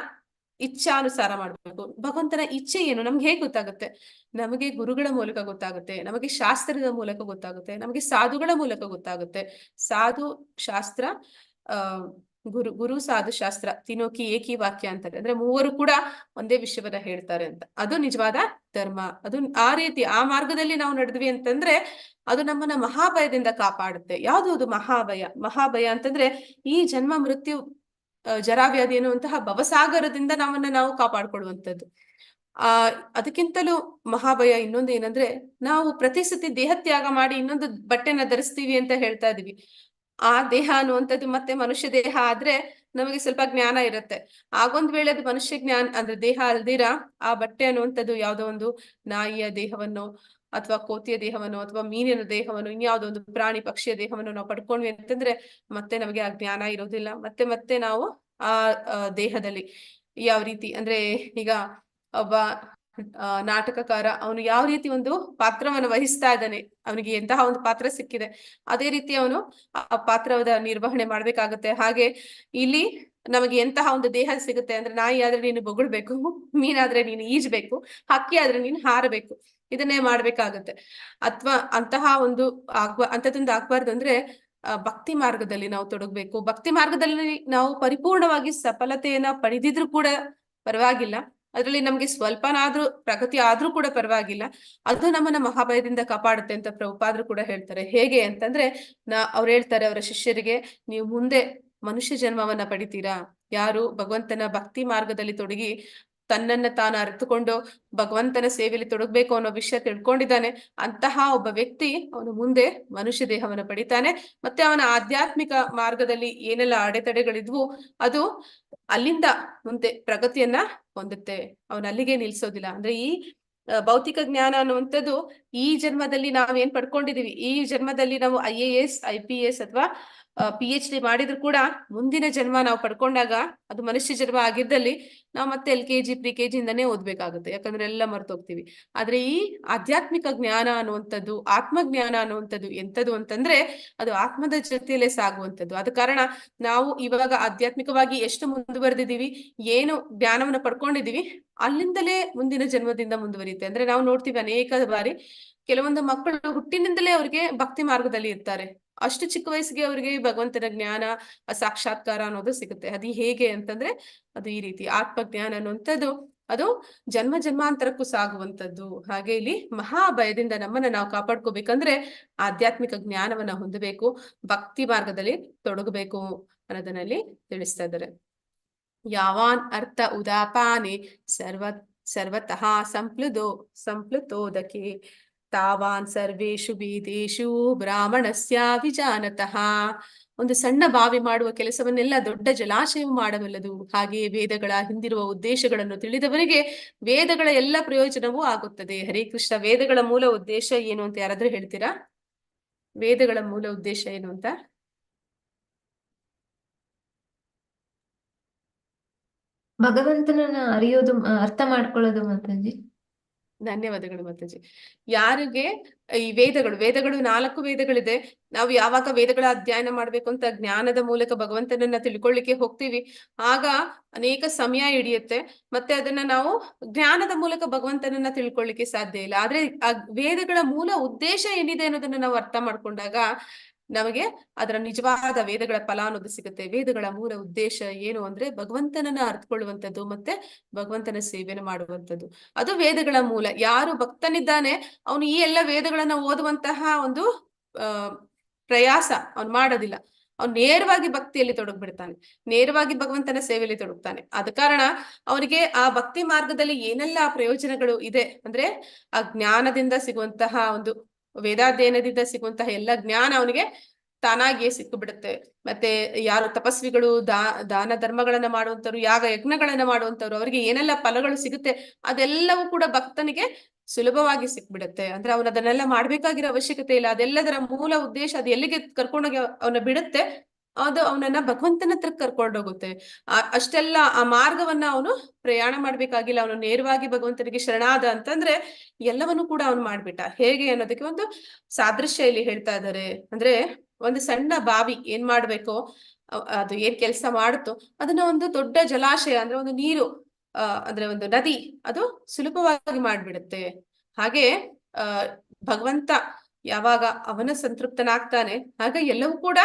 ಇಚ್ಛಾನುಸಾರ ಮಾಡ್ಬೇಕು. ಭಗವಂತನ ಇಚ್ಛೆ ಏನು ನಮ್ಗೆ ಹೇಗೆ ಗೊತ್ತಾಗುತ್ತೆ? ನಮಗೆ ಗುರುಗಳ ಮೂಲಕ ಗೊತ್ತಾಗುತ್ತೆ, ನಮಗೆ ಶಾಸ್ತ್ರದ ಮೂಲಕ ಗೊತ್ತಾಗುತ್ತೆ, ನಮಗೆ ಸಾಧುಗಳ ಮೂಲಕ ಗೊತ್ತಾಗುತ್ತೆ. ಸಾಧು ಶಾಸ್ತ್ರ ಗುರು ಸಾಧು ಶಾಸ್ತ್ರ ತಿನೋಕಿ ಏಕಿ ವಾಕ್ಯ ಅಂತಾರೆ. ಅಂದ್ರೆ ಮೂವರು ಕೂಡ ಒಂದೇ ವಿಷಯವನ್ನ ಹೇಳ್ತಾರೆ ಅಂತ. ಅದು ನಿಜವಾದ ಧರ್ಮ. ಅದು ಆ ರೀತಿ ಆ ಮಾರ್ಗದಲ್ಲಿ ನಾವು ನಡೆದ್ವಿ ಅಂತಂದ್ರೆ ಅದು ನಮ್ಮನ್ನ ಮಹಾಭಯದಿಂದ ಕಾಪಾಡುತ್ತೆ. ಯಾವುದು ಅದು ಮಹಾಭಯ? ಮಹಾಭಯ ಅಂತಂದ್ರೆ ಈ ಜನ್ಮ ಮೃತ್ಯು ಜರಾವ್ಯಾಧಿ ಎನ್ನುವಂತಹ ಭವಸಾಗರದಿಂದ ನಾವು ಕಾಪಾಡ್ಕೊಳ್ಳುವಂಥದ್ದು. ಅದಕ್ಕಿಂತಲೂ ಮಹಾಭಯ ಇನ್ನೊಂದು ಏನಂದ್ರೆ, ನಾವು ಪ್ರತಿ ಸತಿ ದೇಹತ್ಯಾಗ ಮಾಡಿ ಇನ್ನೊಂದು ಬಟ್ಟೆನ ಧರಿಸ್ತೀವಿ ಅಂತ ಹೇಳ್ತಾ ಇದೀವಿ. ಆ ದೇಹ ಅನ್ನುವಂಥದ್ದು ಮತ್ತೆ ಮನುಷ್ಯ ದೇಹ ಆದ್ರೆ ನಮಗೆ ಸ್ವಲ್ಪ ಜ್ಞಾನ ಇರುತ್ತೆ. ಆಗೊಂದ್ ವೇಳೆ ಅದು ಮನುಷ್ಯ ಜ್ಞಾನ ಅಂದ್ರೆ ದೇಹ ಅಲ್ದಿರ ಆ ಬಟ್ಟೆ ಅನ್ನುವಂಥದ್ದು ಯಾವ್ದೋ ಒಂದು ನಾಯಿಯ ದೇಹವನ್ನು ಅಥವಾ ಕೋತಿಯ ದೇಹವನ್ನು ಅಥವಾ ಮೀನಿನ ದೇಹವನ್ನು ಇನ್ಯಾವುದೋ ಒಂದು ಪ್ರಾಣಿ ಪಕ್ಷಿಯ ದೇಹವನ್ನು ನಾವು ಪಡ್ಕೊಂಡ್ವಿ ಅಂತಂದ್ರೆ ಮತ್ತೆ ನಮಗೆ ಆ ಜ್ಞಾನ ಇರೋದಿಲ್ಲ. ಮತ್ತೆ ನಾವು ಆ ದೇಹದಲ್ಲಿ ಯಾವ ರೀತಿ ಅಂದ್ರೆ, ಈಗ ಒಬ್ಬ ನಾಟಕಕಾರ ಅವನು ಯಾವ ರೀತಿ ಒಂದು ಪಾತ್ರವನ್ನು ವಹಿಸ್ತಾ ಇದ್ದಾನೆ, ಅವನಿಗೆ ಎಂತಹ ಒಂದು ಪಾತ್ರ ಸಿಕ್ಕಿದೆ ಅದೇ ರೀತಿ ಅವನು ಆ ಪಾತ್ರದ ನಿರ್ವಹಣೆ ಮಾಡ್ಬೇಕಾಗತ್ತೆ. ಹಾಗೆ ಇಲ್ಲಿ ನಮಗೆ ಎಂತಹ ಒಂದು ದೇಹ ಸಿಗುತ್ತೆ ಅಂದ್ರೆ, ನಾಯಿ ಆದ್ರೆ ನೀನು ಬೊಗಳ್ಬೇಕು, ಮೀನಾದ್ರೆ ನೀನು ಈಜ್ಬೇಕು, ಹಕ್ಕಿ ಆದ್ರೆ ನೀನು ಹಾರಬೇಕು, ಇದನ್ನೇ ಮಾಡ್ಬೇಕಾಗತ್ತೆ. ಅಥವಾ ಅಂತಹ ಒಂದು ಅಂಥದ್ದೊಂದು ಆಗ್ಬಾರ್ದು ಅಂದ್ರೆ ಭಕ್ತಿ ಮಾರ್ಗದಲ್ಲಿ ನಾವು ತೊಡಗ್ಬೇಕು. ಭಕ್ತಿ ಮಾರ್ಗದಲ್ಲಿ ನಾವು ಪರಿಪೂರ್ಣವಾಗಿ ಸಫಲತೆಯನ್ನ ಪಡೆದಿದ್ರು ಕೂಡ ಪರವಾಗಿಲ್ಲ, ಅದ್ರಲ್ಲಿ ನಮ್ಗೆ ಸ್ವಲ್ಪನಾದ್ರೂ ಪ್ರಗತಿ ಆದ್ರೂ ಕೂಡ ಪರವಾಗಿಲ್ಲ, ಅದು ನಮ್ಮನ್ನ ಮಹಾಭಯದಿಂದ ಕಾಪಾಡುತ್ತೆ ಅಂತ ಪ್ರಭುಪಾದರು ಕೂಡ ಹೇಳ್ತಾರೆ. ಹೇಗೆ ಅಂತಂದ್ರೆ ಅವ್ರು ಹೇಳ್ತಾರೆ ಅವರ ಶಿಷ್ಯರಿಗೆ, ನೀವು ಮುಂದೆ ಮನುಷ್ಯ ಜನ್ಮವನ್ನ ಪಡಿತೀರಾ, ಯಾರು ಭಗವಂತನ ಭಕ್ತಿ ಮಾರ್ಗದಲ್ಲಿ ತೊಡಗಿ ತನ್ನನ್ನ ತಾನು ಅರಿತುಕೊಂಡು ಭಗವಂತನ ಸೇವೆಯಲ್ಲಿ ತೊಡಗ್ಬೇಕು ಅನ್ನೋ ವಿಷಯ ತಿಳ್ಕೊಂಡಿದ್ದಾನೆ, ಅಂತಹ ಒಬ್ಬ ವ್ಯಕ್ತಿ ಅವನು ಮುಂದೆ ಮನುಷ್ಯ ದೇಹವನ್ನು ಪಡಿತಾನೆ. ಮತ್ತೆ ಅವನ ಆಧ್ಯಾತ್ಮಿಕ ಮಾರ್ಗದಲ್ಲಿ ಏನೆಲ್ಲ ಅಡೆತಡೆಗಳಿದ್ವು ಅದು ಅಲ್ಲಿಂದ ಮುಂದೆ ಪ್ರಗತಿಯನ್ನ ಹೊಂದುತ್ತೆ. ಅವನು ಅಲ್ಲಿಗೆ ನಿಲ್ಸೋದಿಲ್ಲ. ಅಂದ್ರೆ ಈ ಭೌತಿಕ ಜ್ಞಾನ ಅನ್ನುವಂಥದ್ದು ಈ ಜನ್ಮದಲ್ಲಿ ನಾವೇನ್ ಪಡ್ಕೊಂಡಿದೀವಿ, ಈ ಜನ್ಮದಲ್ಲಿ ನಾವು IAS IPS ಅಥವಾ PhD ಮಾಡಿದ್ರು ಕೂಡ ಮುಂದಿನ ಜನ್ಮ ನಾವು ಪಡ್ಕೊಂಡಾಗ ಅದು ಮನುಷ್ಯ ಜನ್ಮ ಆಗಿದ್ದಲ್ಲಿ ನಾವು ಮತ್ತೆ LKG pre-KG ಇಂದಾನೇ ಓದ್ಬೇಕಾಗುತ್ತೆ, ಯಾಕಂದ್ರೆ ಎಲ್ಲ ಮರ್ತೋಗ್ತೀವಿ. ಆದ್ರೆ ಈ ಆಧ್ಯಾತ್ಮಿಕ ಜ್ಞಾನ ಅನ್ನುವಂಥದ್ದು, ಆತ್ಮಜ್ಞಾನ ಅನ್ನುವಂಥದ್ದು ಎಂಥದ್ದು ಅಂತಂದ್ರೆ ಅದು ಆತ್ಮದ ಜೊತೆಯಲ್ಲೇ ಸಾಗುವಂಥದ್ದು. ಆದ ಕಾರಣ ನಾವು ಇವಾಗ ಆಧ್ಯಾತ್ಮಿಕವಾಗಿ ಎಷ್ಟು ಮುಂದುವರೆದಿದ್ದೀವಿ, ಏನು ಜ್ಞಾನವನ್ನು ಪಡ್ಕೊಂಡಿದೀವಿ, ಅಲ್ಲಿಂದಲೇ ಮುಂದಿನ ಜನ್ಮದಿಂದ ಮುಂದುವರಿಯುತ್ತೆ. ಅಂದ್ರೆ ನಾವು ನೋಡ್ತೀವಿ ಅನೇಕ ಬಾರಿ ಕೆಲವೊಂದು ಮಕ್ಕಳು ಹುಟ್ಟಿನಿಂದಲೇ ಅವ್ರಿಗೆ ಭಕ್ತಿ ಮಾರ್ಗದಲ್ಲಿ ಇರ್ತಾರೆ. ಅಷ್ಟು ಚಿಕ್ಕ ವಯಸ್ಸಿಗೆ ಅವರಿಗೆ ಭಗವಂತನ ಜ್ಞಾನ, ಸಾಕ್ಷಾತ್ಕಾರ ಅನ್ನೋದು ಸಿಗುತ್ತೆ. ಅದು ಹೇಗೆ ಅಂತಂದ್ರೆ ಅದು ಈ ರೀತಿ ಆತ್ಮಜ್ಞಾನ ಅನ್ನುವಂಥದ್ದು ಅದು ಜನ್ಮ ಜನ್ಮಾಂತರಕ್ಕೂ ಸಾಗುವಂಥದ್ದು. ಹಾಗೆ ಇಲ್ಲಿ ಮಹಾಭಯದಿಂದ ನಮ್ಮನ್ನ ನಾವು ಕಾಪಾಡ್ಕೋಬೇಕಂದ್ರೆ ಆಧ್ಯಾತ್ಮಿಕ ಜ್ಞಾನವನ್ನ ಹೊಂದಬೇಕು, ಭಕ್ತಿ ಮಾರ್ಗದಲ್ಲಿ ತೊಡಗಬೇಕು ಅನ್ನೋದನ್ನಲ್ಲಿ ತಿಳಿಸ್ತಾ ಇದ್ದಾರೆ. ಯಾವಾನ್ ಅರ್ಥ ಉದಾಪಾನೆ ಸರ್ವತಃ ಸಂಪ್ಲುತೋದಕೆ ತಾವಾನ್ ಸರ್ವೇಷು ವೇದೇಷು ಬ್ರಾಹ್ಮಣಸ್ಯ ವಿಜಾನತಃ. ಒಂದು ಸಣ್ಣ ಬಾವಿ ಮಾಡುವ ಕೆಲಸವನ್ನೆಲ್ಲ ದೊಡ್ಡ ಜಲಾಶಯವು ಮಾಡಬಲ್ಲದು. ಹಾಗೆಯೇ ವೇದಗಳ ಹಿಂದಿರುವ ಉದ್ದೇಶಗಳನ್ನು ತಿಳಿದವರಿಗೆ ವೇದಗಳ ಎಲ್ಲ ಪ್ರಯೋಜನವೂ ಆಗುತ್ತದೆ. ಹರೇ ಕೃಷ್ಣ. ವೇದಗಳ ಮೂಲ ಉದ್ದೇಶ ಏನು ಅಂತ ಯಾರಾದ್ರೂ ಹೇಳ್ತೀರಾ? ವೇದಗಳ ಮೂಲ ಉದ್ದೇಶ ಏನು ಅಂತ? ಭಗವಂತನನ್ನ ಅರಿಯೋದು, ಅರ್ಥ ಮಾಡ್ಕೊಳ್ಳೋದು ಮಾತಾಜಿ. ಧನ್ಯವಾದಗಳು ಮಾತಾಜಿ. ಯಾರಿಗೆ ಈ ವೇದಗಳು 4 ವೇದಗಳಿದೆ. ನಾವು ಯಾವಾಗ ವೇದಗಳ ಅಧ್ಯಯನ ಮಾಡ್ಬೇಕು ಅಂತ ಜ್ಞಾನದ ಮೂಲಕ ಭಗವಂತನನ್ನ ತಿಳ್ಕೊಳ್ಳಿಕ್ಕೆ ಹೋಗ್ತೀವಿ, ಆಗ ಅನೇಕ ಸಮಯ ಹಿಡಿಯುತ್ತೆ. ಮತ್ತೆ ಅದನ್ನ ನಾವು ಜ್ಞಾನದ ಮೂಲಕ ಭಗವಂತನನ್ನ ತಿಳ್ಕೊಳ್ಳಿಕ್ಕೆ ಸಾಧ್ಯ ಇಲ್ಲ. ಆದ್ರೆ ಆ ವೇದಗಳ ಮೂಲ ಉದ್ದೇಶ ಏನಿದೆ ಅನ್ನೋದನ್ನ ನಾವು ಅರ್ಥ ಮಾಡ್ಕೊಂಡಾಗ ನಮಗೆ ಅದರ ನಿಜವಾದ ವೇದಗಳ ಫಲ ಅನ್ನೋದು ಸಿಗುತ್ತೆ. ವೇದಗಳ ಮೂಲ ಉದ್ದೇಶ ಏನು ಅಂದ್ರೆ ಭಗವಂತನನ್ನ ಅರ್ಥಕೊಳ್ಳುವಂಥದ್ದು ಮತ್ತೆ ಭಗವಂತನ ಸೇವೆನ ಮಾಡುವಂಥದ್ದು. ಅದು ವೇದಗಳ ಮೂಲ. ಯಾರು ಭಕ್ತನಿದ್ದಾನೆ ಅವನು ಈ ಎಲ್ಲ ವೇದಗಳನ್ನ ಓದುವಂತಹ ಒಂದು ಪ್ರಯಾಸ ಅವನು ಮಾಡೋದಿಲ್ಲ. ಅವ್ನು ನೇರವಾಗಿ ಭಕ್ತಿಯಲ್ಲಿ ತೊಡಗ್ಬಿಡ್ತಾನೆ, ನೇರವಾಗಿ ಭಗವಂತನ ಸೇವೆಯಲ್ಲಿ ತೊಡಗ್ತಾನೆ. ಆದ ಕಾರಣ ಅವನಿಗೆ ಆ ಭಕ್ತಿ ಮಾರ್ಗದಲ್ಲಿ ಏನೆಲ್ಲ ಪ್ರಯೋಜನಗಳು ಇದೆ ಅಂದ್ರೆ ಆ ಜ್ಞಾನದಿಂದ ಸಿಗುವಂತಹ ಒಂದು ವೇದಾಧ್ಯಯನದಿಂದ ಸಿಗುವಂತಹ ಎಲ್ಲ ಜ್ಞಾನ ಅವನಿಗೆ ತಾನಾಗಿಯೇ ಸಿಕ್ಕು ಬಿಡುತ್ತೆ. ಮತ್ತೆ ಯಾರು ತಪಸ್ವಿಗಳು, ದಾನ ಧರ್ಮಗಳನ್ನ ಮಾಡುವಂತವ್ರು, ಯಾಗ ಯಜ್ಞಗಳನ್ನ ಮಾಡುವಂತವ್ರು, ಅವರಿಗೆ ಏನೆಲ್ಲ ಫಲಗಳು ಸಿಗುತ್ತೆ ಅದೆಲ್ಲವೂ ಕೂಡ ಭಕ್ತನಿಗೆ ಸುಲಭವಾಗಿ ಸಿಕ್ಬಿಡುತ್ತೆ. ಅಂದ್ರೆ ಅವನು ಅದನ್ನೆಲ್ಲ ಮಾಡ್ಬೇಕಾಗಿರೋ ಅವಶ್ಯಕತೆ ಇಲ್ಲ. ಅದೆಲ್ಲದರ ಮೂಲ ಉದ್ದೇಶ ಅದು ಎಲ್ಲಿಗೆ ಕರ್ಕೊಂಡೋಗಿ ಅವನ ಬಿಡುತ್ತೆ, ಅದು ಅವನನ್ನ ಭಗವಂತನ ಹತ್ರ ಕರ್ಕೊಂಡೋಗುತ್ತೆ. ಅಷ್ಟೆಲ್ಲ ಆ ಮಾರ್ಗವನ್ನ ಅವನು ಪ್ರಯಾಣ ಮಾಡ್ಬೇಕಾಗಿಲ್ಲ. ಅವನು ನೇರವಾಗಿ ಭಗವಂತನಿಗೆ ಶರಣಾದ ಅಂತಂದ್ರೆ ಎಲ್ಲವನ್ನೂ ಕೂಡ ಅವನು ಮಾಡ್ಬಿಟ್ಟ. ಹೇಗೆ ಅನ್ನೋದಕ್ಕೆ ಒಂದು ಸಾದೃಶ್ಯ ಇಲ್ಲಿ ಹೇಳ್ತಾ ಇದ್ದಾರೆ. ಅಂದ್ರೆ ಒಂದು ಸಣ್ಣ ಬಾವಿ ಏನ್ ಮಾಡ್ಬೇಕೋ, ಅದು ಏನ್ ಕೆಲಸ ಮಾಡುತ್ತೋ ಅದನ್ನ ಒಂದು ದೊಡ್ಡ ಜಲಾಶಯ ಅಂದ್ರೆ ಒಂದು ನೀರು ಅಂದ್ರೆ ಒಂದು ನದಿ ಅದು ಸುಲಭವಾಗಿ ಮಾಡ್ಬಿಡುತ್ತೆ. ಹಾಗೆ ಭಗವಂತ ಯಾವಾಗ ಅವನ ಸಂತೃಪ್ತನಾಗ್ತಾನೆ ಆಗ ಎಲ್ಲವೂ ಕೂಡ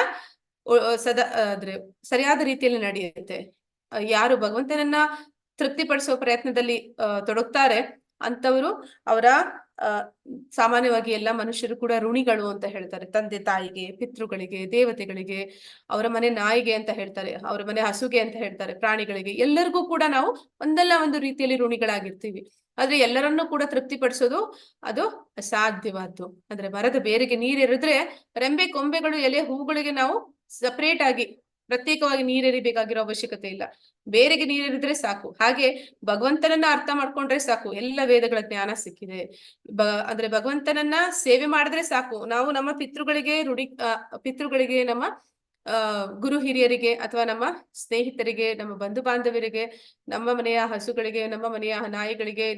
ಅಂದ್ರೆ ಸರಿಯಾದ ರೀತಿಯಲ್ಲಿ ನಡೆಯುತ್ತೆ. ಯಾರು ಭಗವಂತನನ್ನ ತೃಪ್ತಿಪಡಿಸುವ ಪ್ರಯತ್ನದಲ್ಲಿ ತೊಡಗ್ತಾರೆ ಅಂತವರು ಅವರ ಸಾಮಾನ್ಯವಾಗಿ ಎಲ್ಲ ಮನುಷ್ಯರು ಕೂಡ ಋಣಿಗಳು ಅಂತ ಹೇಳ್ತಾರೆ. ತಂದೆ ತಾಯಿಗೆ, ಪಿತೃಗಳಿಗೆ, ದೇವತೆಗಳಿಗೆ, ಅವರ ಮನೆ ನಾಯಿಗೆ ಅಂತ ಹೇಳ್ತಾರೆ, ಅವರ ಮನೆ ಹಸುಗೆ ಅಂತ ಹೇಳ್ತಾರೆ, ಪ್ರಾಣಿಗಳಿಗೆ, ಎಲ್ಲರಿಗೂ ಕೂಡ ನಾವು ಒಂದಲ್ಲ ಒಂದು ರೀತಿಯಲ್ಲಿ ಋಣಿಗಳಾಗಿರ್ತೀವಿ. ಆದ್ರೆ ಎಲ್ಲರನ್ನೂ ಕೂಡ ತೃಪ್ತಿಪಡಿಸೋದು ಅದು ಅಸಾಧ್ಯವಾದ್ದು. ಅಂದ್ರೆ ಮರದ ಬೇರಿಗೆ ನೀರೆರೆದ್ರೆ ರೆಂಬೆ ಕೊಂಬೆಗಳು, ಎಲೆ, ಹೂಗಳಿಗೆ ನಾವು ಸಪರೇಟ್ ಆಗಿ ಪ್ರತ್ಯೇಕವಾಗಿ ನೀರೆರಿಬೇಕಾಗಿರೋ ಅವಶ್ಯಕತೆ ಇಲ್ಲ. ಬೇರೆಗೆ ನೀರೆರಿದ್ರೆ ಸಾಕು. ಹಾಗೆ ಭಗವಂತನನ್ನ ಅರ್ಥ ಮಾಡ್ಕೊಂಡ್ರೆ ಸಾಕು, ಎಲ್ಲ ವೇದಗಳ ಜ್ಞಾನ ಸಿಕ್ಕಿದೆ. ಅಂದ್ರೆ ಭಗವಂತನನ್ನ ಸೇವೆ ಮಾಡಿದ್ರೆ ಸಾಕು. ನಾವು ನಮ್ಮ ಪಿತೃಗಳಿಗೆ, ನಮ್ಮ ಗುರು ಹಿರಿಯರಿಗೆ, ಅಥವಾ ನಮ್ಮ ಸ್ನೇಹಿತರಿಗೆ, ನಮ್ಮ ಬಂಧು ಬಾಂಧವರಿಗೆ, ನಮ್ಮ ಮನೆಯ ಹಸುಗಳಿಗೆ, ನಮ್ಮ ಮನೆಯ ನಾಯಿಗಳಿಗೆ,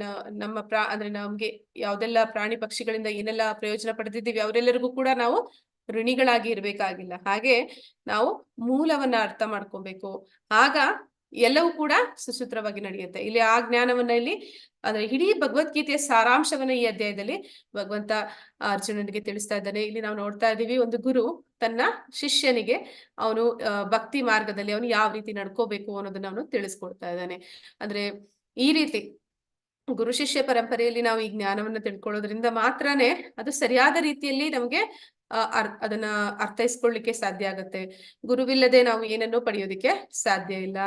ನಮ್ಮ ಅಂದ್ರೆ ನಮ್ಗೆ ಯಾವ್ದೆಲ್ಲ ಪ್ರಾಣಿ ಪಕ್ಷಿಗಳಿಂದ ಏನೆಲ್ಲ ಪ್ರಯೋಜನ ಪಡೆದಿದ್ದೀವಿ ಅವರೆಲ್ಲರಿಗೂ ಕೂಡ ನಾವು ಋಣಿಗಳಾಗಿ ಇರ್ಬೇಕಾಗಿಲ್ಲ. ಹಾಗೆ ನಾವು ಮೂಲವನ್ನ ಅರ್ಥ ಮಾಡ್ಕೊಬೇಕು. ಆಗ ಎಲ್ಲವೂ ಕೂಡ ಸುಸೂತ್ರವಾಗಿ ನಡೆಯುತ್ತೆ. ಇಲ್ಲಿ ಆ ಜ್ಞಾನವನ್ನ ಇಲ್ಲಿ ಅಂದ್ರೆ ಇಡೀ ಭಗವದ್ಗೀತೆಯ ಸಾರಾಂಶವನ್ನ ಈ ಅಧ್ಯಾಯದಲ್ಲಿ ಭಗವಂತ ಅರ್ಜುನನಿಗೆ ತಿಳಿಸ್ತಾ ಇದ್ದಾನೆ. ಇಲ್ಲಿ ನಾವು ನೋಡ್ತಾ ಇದ್ದೀವಿ, ಒಂದು ಗುರು ತನ್ನ ಶಿಷ್ಯನಿಗೆ ಅವನು ಭಕ್ತಿ ಮಾರ್ಗದಲ್ಲಿ ಅವನು ಯಾವ ರೀತಿ ನಡ್ಕೋಬೇಕು ಅನ್ನೋದನ್ನ ಅವನು ತಿಳಿಸ್ಕೊಡ್ತಾ ಇದ್ದಾನೆ. ಅಂದ್ರೆ ಈ ರೀತಿ ಗುರು ಶಿಷ್ಯ ಪರಂಪರೆಯಲ್ಲಿ ನಾವು ಈ ಜ್ಞಾನವನ್ನ ತಿಳ್ಕೊಳ್ಳೋದ್ರಿಂದ ಮಾತ್ರನೇ ಅದು ಸರಿಯಾದ ರೀತಿಯಲ್ಲಿ ನಮ್ಗೆ ಅದನ್ನ ಅರ್ಥೈಸ್ಕೊಳ್ಳಿಕ್ಕೆ ಸಾಧ್ಯ ಆಗತ್ತೆ. ಗುರುವಿಲ್ಲದೆ ನಾವು ಏನನ್ನೂ ಪಡೆಯೋದಿಕ್ಕೆ ಸಾಧ್ಯ ಇಲ್ಲ.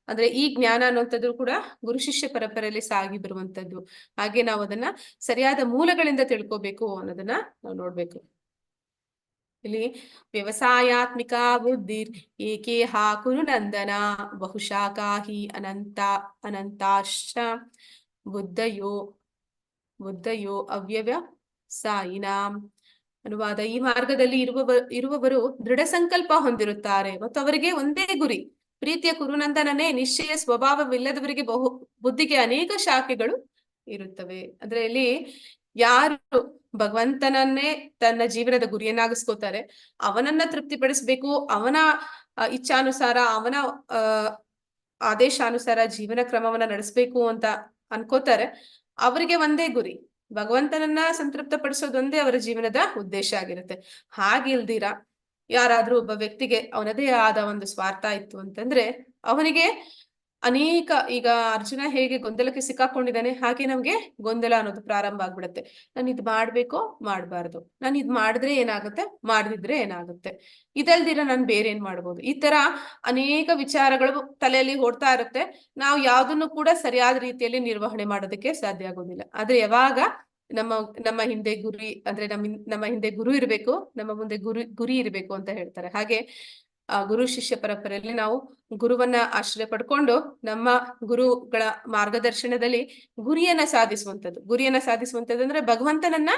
ಅಂದ್ರೆ ಈ ಜ್ಞಾನ ಅನ್ನುವಂಥದ್ದು ಕೂಡ ಗುರು ಶಿಷ್ಯ ಪರಂಪರೆಯಲ್ಲಿ ಸಾಗಿ ಬರುವಂತದ್ದು. ಹಾಗೆ ನಾವು ಅದನ್ನ ಸರಿಯಾದ ಮೂಲಗಳಿಂದ ತಿಳ್ಕೋಬೇಕು ಅನ್ನೋದನ್ನ ನಾವು ನೋಡ್ಬೇಕು. ಇಲ್ಲಿ ವ್ಯವಸಾಯಾತ್ಮಿಕ ಬುದ್ಧಿರ್ ಏಕೇಹ ಕುರು ನಂದನ ಬಹುಶಾಖಾಹಿ ಅನಂತಾಶ್ಚ ಬುದ್ಧಯೋ ಅವ್ಯವಸಾಯಿನಾಂ ಅನುವಾದ: ಈ ಮಾರ್ಗದಲ್ಲಿ ಇರುವವರು ದೃಢ ಸಂಕಲ್ಪ ಹೊಂದಿರುತ್ತಾರೆ ಮತ್ತು ಅವರಿಗೆ ಒಂದೇ ಗುರಿ. ಪ್ರೀತಿಯ ಕುರುನಂದನನೇ ನಿಶ್ಚಯ ಸ್ವಭಾವವಿಲ್ಲದವರಿಗೆ ಬುದ್ಧಿಗೆ ಅನೇಕ ಶಾಖೆಗಳು ಇರುತ್ತವೆ. ಅಂದ್ರೆ ಇಲ್ಲಿ ಯಾರು ಭಗವಂತನನ್ನೇ ತನ್ನ ಜೀವನದ ಗುರಿಯನ್ನಾಗಿಸ್ಕೋತಾರೆ, ಅವನನ್ನ ತೃಪ್ತಿಪಡಿಸ್ಬೇಕು, ಅವನ ಇಚ್ಛಾನುಸಾರ, ಅವನ ಆದೇಶಾನುಸಾರ ಜೀವನ ಕ್ರಮವನ್ನ ನಡೆಸ್ಬೇಕು ಅಂತ ಅನ್ಕೋತಾರೆ, ಅವರಿಗೆ ಒಂದೇ ಗುರಿ, ಭಗವಂತನನ್ನ ಸಂತೃಪ್ತ ಪಡಿಸೋದೊಂದೇ ಅವರ ಜೀವನದ ಉದ್ದೇಶ ಆಗಿರುತ್ತೆ. ಹಾಗಿಲ್ದಿರ ಯಾರಾದ್ರೂ ಒಬ್ಬ ವ್ಯಕ್ತಿಗೆ ಅವನದೇ ಆದ ಒಂದು ಸ್ವಾರ್ಥ ಇತ್ತು ಅಂತಂದ್ರೆ ಅವನಿಗೆ ಅನೇಕ, ಈಗ ಅರ್ಜುನ ಹೇಗೆ ಗೊಂದಲಕ್ಕೆ ಸಿಕ್ಕಾಕೊಂಡಿದ್ದಾನೆ, ಹಾಗೆ ನಮ್ಗೆ ಗೊಂದಲ ಅನ್ನೋದು ಪ್ರಾರಂಭ ಆಗ್ಬಿಡುತ್ತೆ. ನಾನು ಇದ್ ಮಾಡ್ಬೇಕೋ ಮಾಡ್ಬಾರ್ದು, ನಾನು ಇದ್ ಮಾಡಿದ್ರೆ ಏನಾಗುತ್ತೆ, ಮಾಡದಿದ್ರೆ ಏನಾಗುತ್ತೆ, ಇದಲ್ದಿರ ನಾನು ಬೇರೆ ಏನ್ ಮಾಡ್ಬೋದು, ಈ ತರ ಅನೇಕ ವಿಚಾರಗಳು ತಲೆಯಲ್ಲಿ ಓಡ್ತಾ ಇರುತ್ತೆ. ನಾವು ಯಾವ್ದನ್ನು ಕೂಡ ಸರಿಯಾದ ರೀತಿಯಲ್ಲಿ ನಿರ್ವಹಣೆ ಮಾಡೋದಕ್ಕೆ ಸಾಧ್ಯ ಆಗೋದಿಲ್ಲ. ಆದ್ರೆ ಯಾವಾಗ ನಮ್ಮ ಹಿಂದೆ ಗುರಿ, ಅಂದ್ರೆ ನಮ್ಮ ಹಿಂದೆ ಗುರು ಇರ್ಬೇಕು, ನಮ್ಮ ಮುಂದೆ ಗುರಿ ಇರ್ಬೇಕು ಅಂತ ಹೇಳ್ತಾರೆ. ಹಾಗೆ ಗುರು ಶಿಷ್ಯ ಪರಂಪರೆಯಲ್ಲಿ ನಾವು ಗುರುವನ್ನ ಆಶ್ರಯ ಪಡ್ಕೊಂಡು ನಮ್ಮ ಗುರುಗಳ ಮಾರ್ಗದರ್ಶನದಲ್ಲಿ ಗುರಿಯನ್ನ ಸಾಧಿಸುವಂಥದ್ದು ಅಂದ್ರೆ ಭಗವಂತನನ್ನ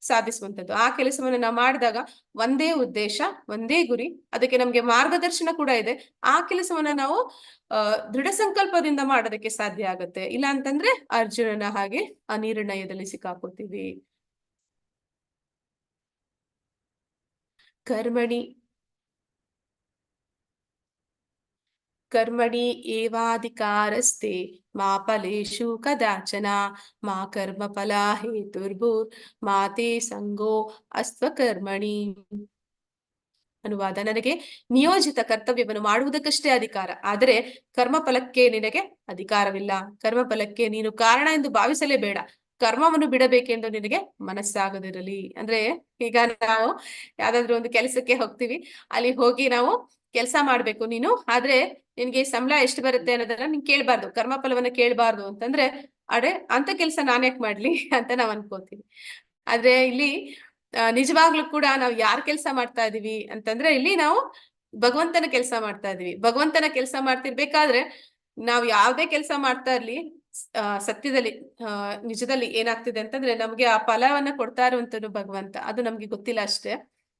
ಸಾಧಿಸುವಂಥದ್ದು. ಆ ಕೆಲಸವನ್ನ ನಾವು ಮಾಡಿದಾಗ ಒಂದೇ ಉದ್ದೇಶ, ಒಂದೇ ಗುರಿ, ಅದಕ್ಕೆ ನಮ್ಗೆ ಮಾರ್ಗದರ್ಶನ ಕೂಡ ಇದೆ. ಆ ಕೆಲಸವನ್ನ ನಾವು ದೃಢ ಸಂಕಲ್ಪದಿಂದ ಮಾಡೋದಕ್ಕೆ ಸಾಧ್ಯ ಆಗತ್ತೆ. ಇಲ್ಲ ಅಂತಂದ್ರೆ ಅರ್ಜುನನ ಹಾಗೆ ಅನಿರ್ಣಯದಲ್ಲಿ ಸಿಕ್ಕಾಕೋತೀವಿ. ಕರ್ಮಣಿ ಏವಾಧಿಕಾರಸ್ತೆ ಮಾ ಫಲೇಷು ಕದಾಚನ ಮಾ ಕರ್ಮ ಫಲ ಹೇತುರ್ಭೂರ್ ಮಾತೆ ಸಂಗೋ ಅಸ್ತ್ವಕರ್ಮಣಿ. ಅನುವಾದ: ನನಗೆ ನಿಯೋಜಿತ ಕರ್ತವ್ಯವನ್ನು ಮಾಡುವುದಕ್ಕಷ್ಟೇ ಅಧಿಕಾರ, ಆದರೆ ಕರ್ಮಫಲಕ್ಕೆ ನಿನಗೆ ಅಧಿಕಾರವಿಲ್ಲ. ಕರ್ಮಫಲಕ್ಕೆ ನೀನು ಕಾರಣ ಎಂದು ಭಾವಿಸಲೇಬೇಡ. ಕರ್ಮವನ್ನು ಬಿಡಬೇಕೆಂದು ನಿನಗೆ ಮನಸ್ಸಾಗದಿರಲಿ. ಅಂದ್ರೆ ಈಗ ನಾವು ಯಾವ್ದಾದ್ರು ಒಂದು ಕೆಲಸಕ್ಕೆ ಹೋಗ್ತೀವಿ, ಅಲ್ಲಿ ಹೋಗಿ ನಾವು ಕೆಲಸ ಮಾಡ್ಬೇಕು ನೀನು, ಆದ್ರೆ ನಿನ್ಗೆ ಸಂಬಳ ಎಷ್ಟು ಬರುತ್ತೆ ಅನ್ನೋದನ್ನ ನೀನ್ ಕೇಳ್ಬಾರ್ದು, ಕರ್ಮಫಲವನ್ನ ಕೇಳ್ಬಾರ್ದು ಅಂತಂದ್ರೆ ಅಡೆ ಅಂತ ಕೆಲಸ ನಾನ್ಯಾಕ್ ಮಾಡ್ಲಿ ಅಂತ ನಾವ್ ಅನ್ಕೋತೀವಿ. ಆದ್ರೆ ಇಲ್ಲಿ ನಿಜವಾಗ್ಲೂ ಕೂಡ ನಾವು ಯಾರ್ ಕೆಲಸ ಮಾಡ್ತಾ ಇದೀವಿ ಅಂತಂದ್ರೆ ಇಲ್ಲಿ ನಾವು ಭಗವಂತನ ಕೆಲಸ ಮಾಡ್ತಾ ಇದೀವಿ. ಭಗವಂತನ ಕೆಲಸ ಮಾಡ್ತಿರ್ಬೇಕಾದ್ರೆ ನಾವು ಯಾವ್ದೇ ಕೆಲಸ ಮಾಡ್ತಾ ಇರ್ಲಿ, ಸತ್ಯದಲ್ಲಿ ನಿಜದಲ್ಲಿ ಏನಾಗ್ತಿದೆ ಅಂತಂದ್ರೆ ನಮ್ಗೆ ಆ ಫಲವನ್ನ ಕೊಡ್ತಾ ಇರುವಂತದ್ದು ಭಗವಂತ, ಅದು ನಮ್ಗೆ ಗೊತ್ತಿಲ್ಲ ಅಷ್ಟೇ.